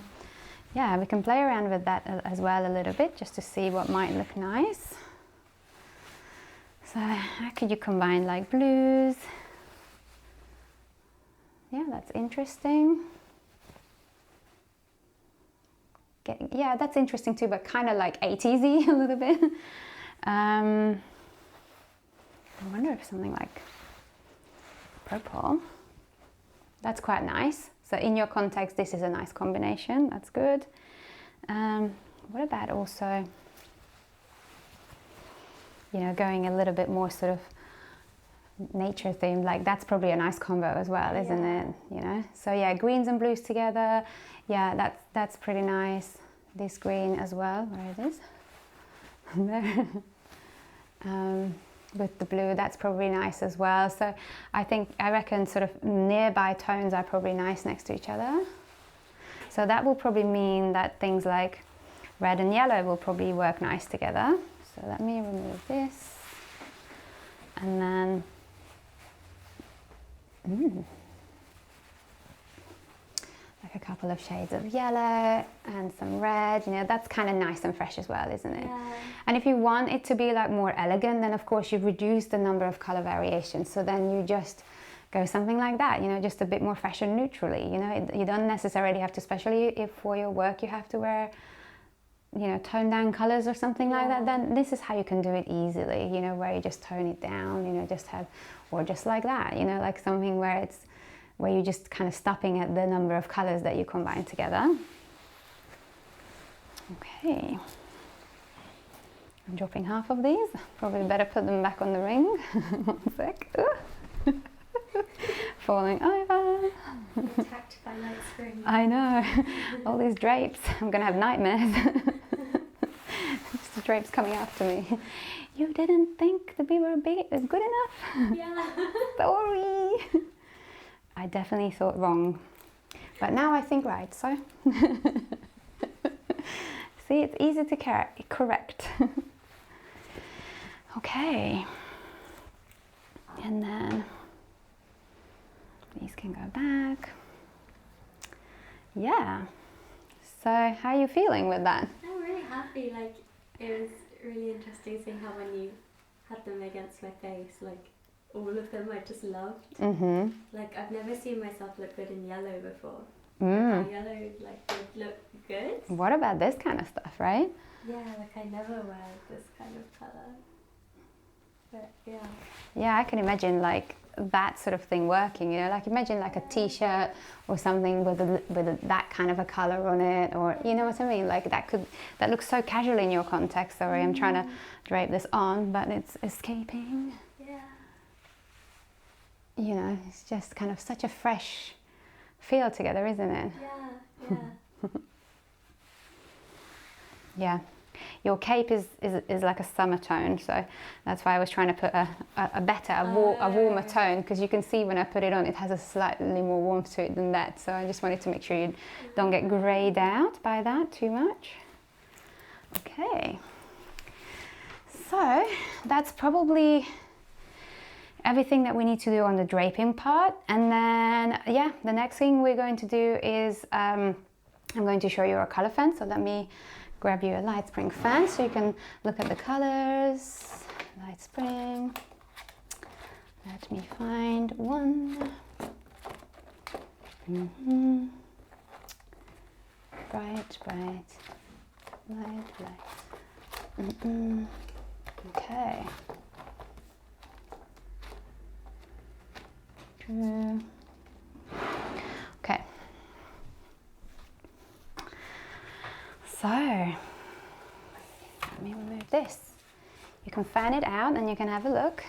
yeah, we can play around with that as well a little bit, just to see what might look nice. So how could you combine like blues? Yeah, that's interesting. Yeah, that's interesting too, but kind of like 80s-y a little bit. I wonder if something like purple. That's quite nice. So in your context, this is a nice combination. That's good. What about also, you know, going a little bit more sort of nature themed, like that's probably a nice combo as well, isn't it? You know, so yeah, greens and blues together. Yeah, that's pretty nice. This green as well, where it is there. With the blue, that's probably nice as well. So I reckon sort of nearby tones are probably nice next to each other. So that will probably mean that things like red and yellow will probably work nice together. So let me remove this. And then, like a couple of shades of yellow and some red, you know, that's kind of nice and fresh as well, isn't it? Yeah. And if you want it to be like more elegant, then of course you've reduced the number of color variations. So then you just go something like that, you know, just a bit more fashion neutrally, you know, you don't necessarily have to, especially if for your work you have to wear, you know, tone down colors or something like that, then this is how you can do it easily, you know, where you just tone it down, you know, just have, or just like that, you know, like something where you're just kind of stopping at the number of colors that you combine together. Okay. I'm dropping half of these. Probably better put them back on the ring. One sec. Falling over. Attacked by light spring. I know. All these drapes. I'm going to have nightmares. Just the drapes coming after me. You didn't think the beaver is good enough? Yeah. Sorry. I definitely thought wrong. But now I think right, so. See, it's easy to correct. Okay. And then these can go back. Yeah. So how are you feeling with that? I'm really happy. Like, it was really interesting seeing how when you had them against my face, like all of them I just loved. Mm-hmm. Like, I've never seen myself look good in yellow before. Mm. Yellow, like, would look good. What about this kind of stuff, right? Yeah, like I never wear this kind of colour. But yeah. Yeah, I can imagine like that sort of thing working, you know, like imagine like a t-shirt or something with that kind of a colour on it, or you know what I mean, like that looks so casual in your context. Sorry, I'm trying to drape this on, but it's escaping. Yeah. You know, it's just kind of such a fresh feel together, isn't it? Yeah, yeah. Yeah. Your cape is like a summer tone, so that's why I was trying to put a warmer tone, because you can see when I put it on, it has a slightly more warmth to it than that. So I just wanted to make sure you don't get greyed out by that too much. Okay. So that's probably everything that we need to do on the draping part. And then, yeah, the next thing we're going to do is I'm going to show you our color fan. So let me grab you a light spring fan so you can look at the colors. Light spring. Let me find one. Bright, bright, light, light. Okay. Okay. So, let me remove this. You can fan it out and you can have a look.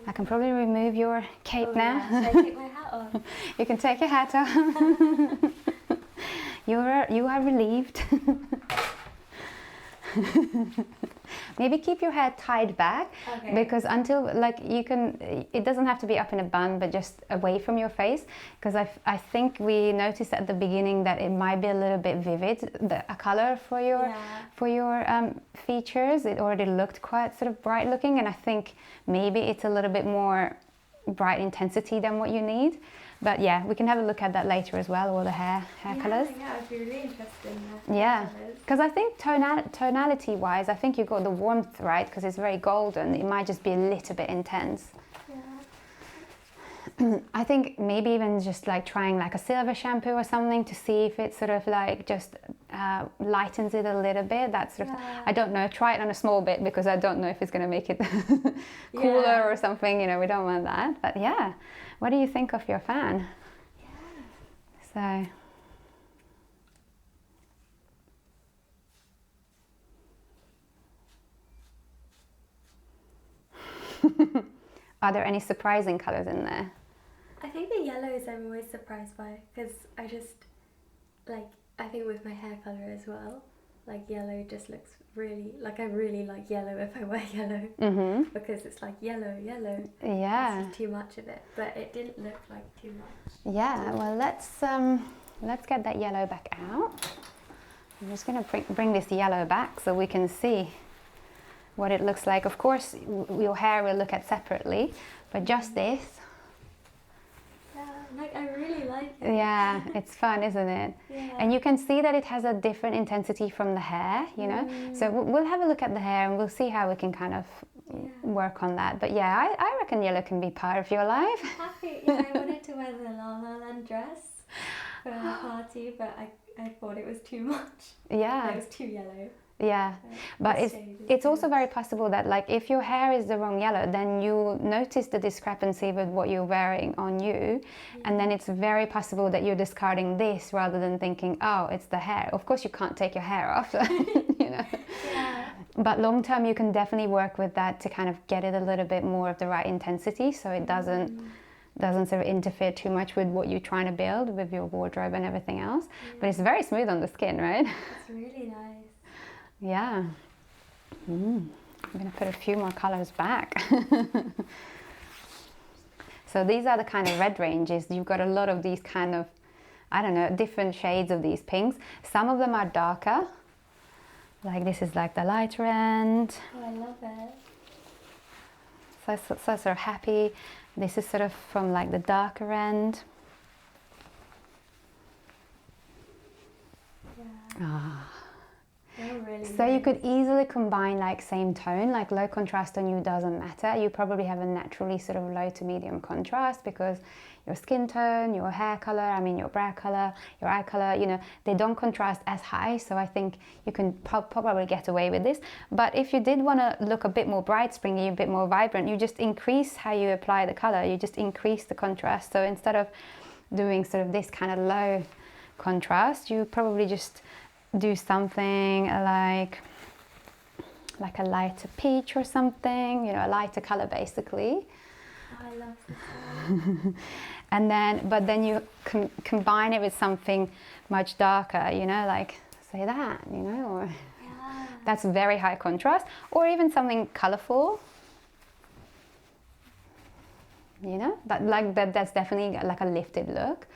I can probably remove your cape now. Yeah. Should I take my hat off? You can take your hat off. You are relieved. Maybe keep your hair tied back, okay. Because until like you can, it doesn't have to be up in a bun, but just away from your face. Because I think we noticed at the beginning that it might be a little bit vivid, a color for your features. It already looked quite sort of bright looking, and I think maybe it's a little bit more bright intensity than what you need. But yeah, we can have a look at that later as well, all the hair colours. Yeah, I'd be really interested in that. Yeah, because I think tonality wise, I think you got the warmth right, because it's very golden. It might just be a little bit intense. Yeah. I think maybe even just like trying like a silver shampoo or something to see if it sort of like just lightens it a little bit. That sort of, I don't know, try it on a small bit, because I don't know if it's going to make it cooler or something, you know, we don't want that. But yeah, what do you think of your fan? So are there any surprising colours in there? I think the yellows I'm always surprised by, because I just, like, I think with my hair colour as well, like yellow just looks really, like I really like yellow if I wear yellow, because it's like yellow. Yeah. It's just too much of it, but it didn't look like too much. Yeah, well let's get that yellow back out. I'm just going to bring this yellow back so we can see what it looks like. Of course, your hair we'll look at separately, but just this. Yeah, like I really like it. Yeah, it's fun, isn't it? Yeah. And you can see that it has a different intensity from the hair, you know? So we'll have a look at the hair and we'll see how we can kind of work on that. But yeah, I reckon yellow can be part of your life. Happy, yeah, I wanted to wear the La La Land dress for a party, but I thought it was too much. Yeah. It was too yellow. Yeah, but it's also very possible that, like, if your hair is the wrong yellow, then you notice the discrepancy with what you're wearing on you, and then it's very possible that you're discarding this rather than thinking, oh, it's the hair. Of course, you can't take your hair off, you know. Yeah. But long term, you can definitely work with that to kind of get it a little bit more of the right intensity, so it doesn't sort of interfere too much with what you're trying to build with your wardrobe and everything else. But it's very smooth on the skin, right? It's really nice. Yeah. I'm going to put a few more colours back. So these are the kind of red ranges. You've got a lot of these kind of, I don't know, different shades of these pinks. Some of them are darker. Like this is like the lighter end. Oh, I love it. So sort of happy. This is sort of from like the darker end. Yeah. Really So you could easily combine like same tone, like low contrast on you doesn't matter. You probably have a naturally sort of low to medium contrast because your skin tone, your hair color, I mean your brow color, your eye color, you know, they don't contrast as high. So I think you can probably get away with this. But if you did want to look a bit more bright, springy, a bit more vibrant, you just increase how you apply the color. You just increase the contrast. So instead of doing sort of this kind of low contrast, you probably just do something like a lighter peach or something, you know, a lighter color basically. Oh, I love this one. And then, but then you combine it with something much darker, you know, like say that, you know, or that's very high contrast, or even something colorful, you know, that's definitely like a lifted look.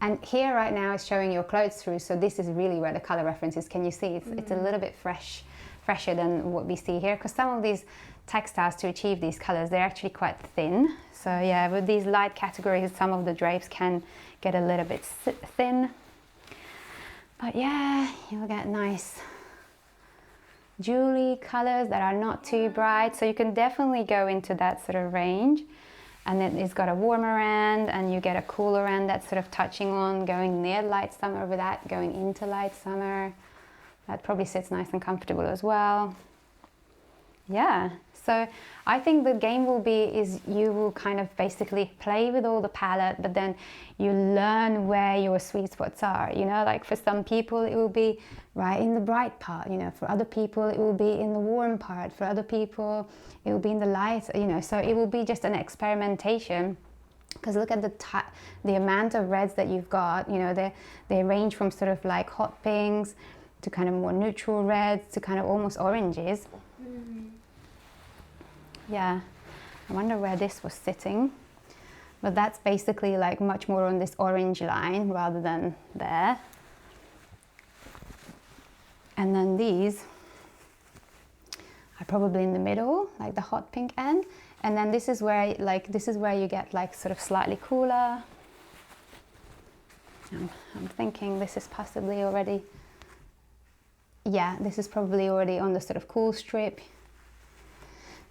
And here right now is showing your clothes through, so this is really where the color reference is. Can you see? It's a little bit fresher than what we see here, because some of these textiles to achieve these colors, they're actually quite thin. So yeah, with these light categories, some of the drapes can get a little bit thin. But yeah, you'll get nice jewelry colors that are not too bright. So you can definitely go into that sort of range. And then it's got a warmer end, and you get a cooler end that's sort of touching on going near light summer without going into light summer. That probably sits nice and comfortable as well. Yeah, so I think the game will be is you will kind of basically play with all the palette, but then you learn where your sweet spots are, you know, like for some people it will be right in the bright part, you know, for other people it will be in the warm part, for other people it will be in the light, you know, so it will be just an experimentation. Because look at the amount of reds that you've got, you know, they range from sort of like hot pinks to kind of more neutral reds to kind of almost oranges. Yeah, I wonder where this was sitting, but that's basically like much more on this orange line rather than there. And then these are probably in the middle, like the hot pink end. And then this is where you get like sort of slightly cooler. I'm thinking this is possibly already, yeah, this is probably already on the sort of cool strip.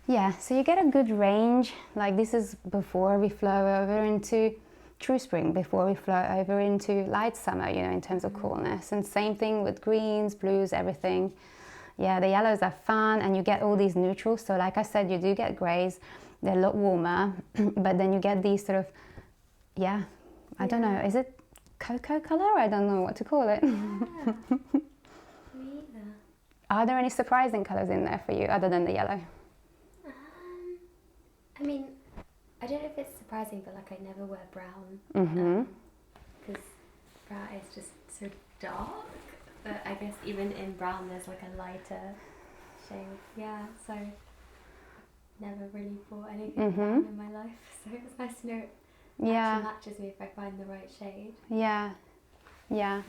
Yeah, so you get a good range. Like this is before we flow over into true spring, before we flow over into light summer, you know, in terms of coolness. And same thing with greens, blues, everything. Yeah, the yellows are fun, and you get all these neutrals. So like I said, you do get grays. They're a lot warmer, but then you get these sort of, yeah, I don't know, is it cocoa color. I don't know what to call it. Yeah. Me either. Are there any surprising colors in there for you other than the yellow? I mean, I don't know if it's surprising, but like I never wear brown. Because brown is just so dark. But I guess even in brown there's like a lighter shade. Yeah, so never really bought anything brown in my life. So it's nice to know it actually matches me if I find the right shade. Yeah.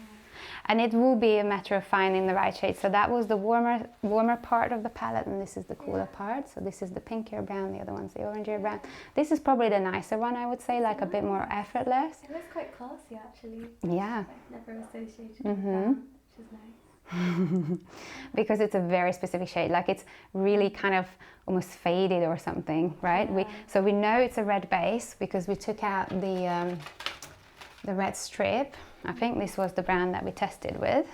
And it will be a matter of finding the right shade. So that was the warmer part of the palette, and this is the cooler part. So this is the pinkier brown, the other one's the orangier brown. This is probably the nicer one, I would say, like a bit more effortless. It looks quite classy actually. Yeah. I've never associated with brown, which is nice. Because it's a very specific shade, like it's really kind of almost faded or something, right? Yeah. So we know it's a red base because we took out the red strip. I think this was the brand that we tested with.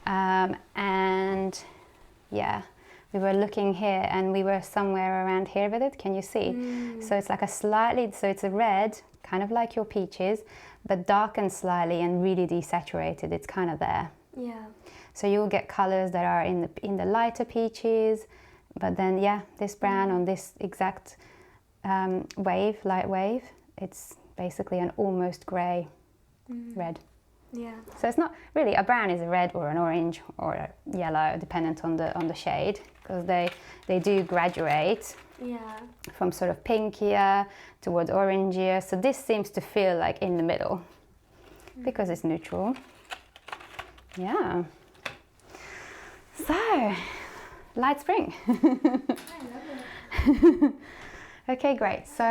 And yeah, we were looking here and we were somewhere around here with it. Can you see? So it's like so it's a red, kind of like your peaches, but darkened slightly and really desaturated. It's kind of there. Yeah. So you'll get colors that are in the lighter peaches, but then this brown on this exact light wave, it's basically an almost grey red. Yeah. So it's not really a brown is a red or an orange or a yellow, dependent on the shade, because they do graduate from sort of pinkier towards orangier. So this seems to feel like in the middle because it's neutral. Yeah. So, light spring. I love it. Okay, great. So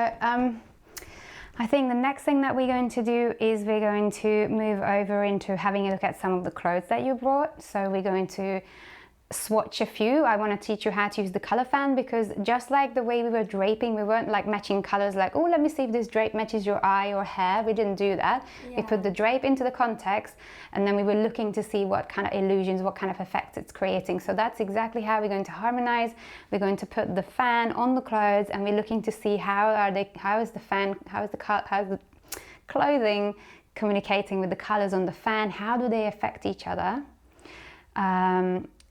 I think the next thing that we're going to do is we're going to move over into having a look at some of the clothes that you brought. So we're going to swatch a few. I want to teach you how to use the color fan, because just like the way we were draping, we weren't like matching colors like, oh, let me see if this drape matches your eye or hair. We didn't do that. We put the drape into the context, and then we were looking to see what kind of illusions, what kind of effects it's creating. So that's exactly how we're going to harmonize. We're going to put the fan on the clothes, and we're looking to see how is the clothing communicating with the colors on the fan, how do they affect each other.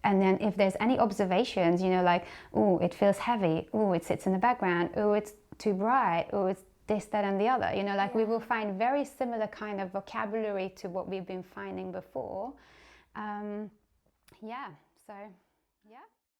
And then if there's any observations, you know, like, oh, it feels heavy, oh, it sits in the background, oh, it's too bright, oh, it's this, that, and the other, you know, like we will find very similar kind of vocabulary to what we've been finding before. So, yeah.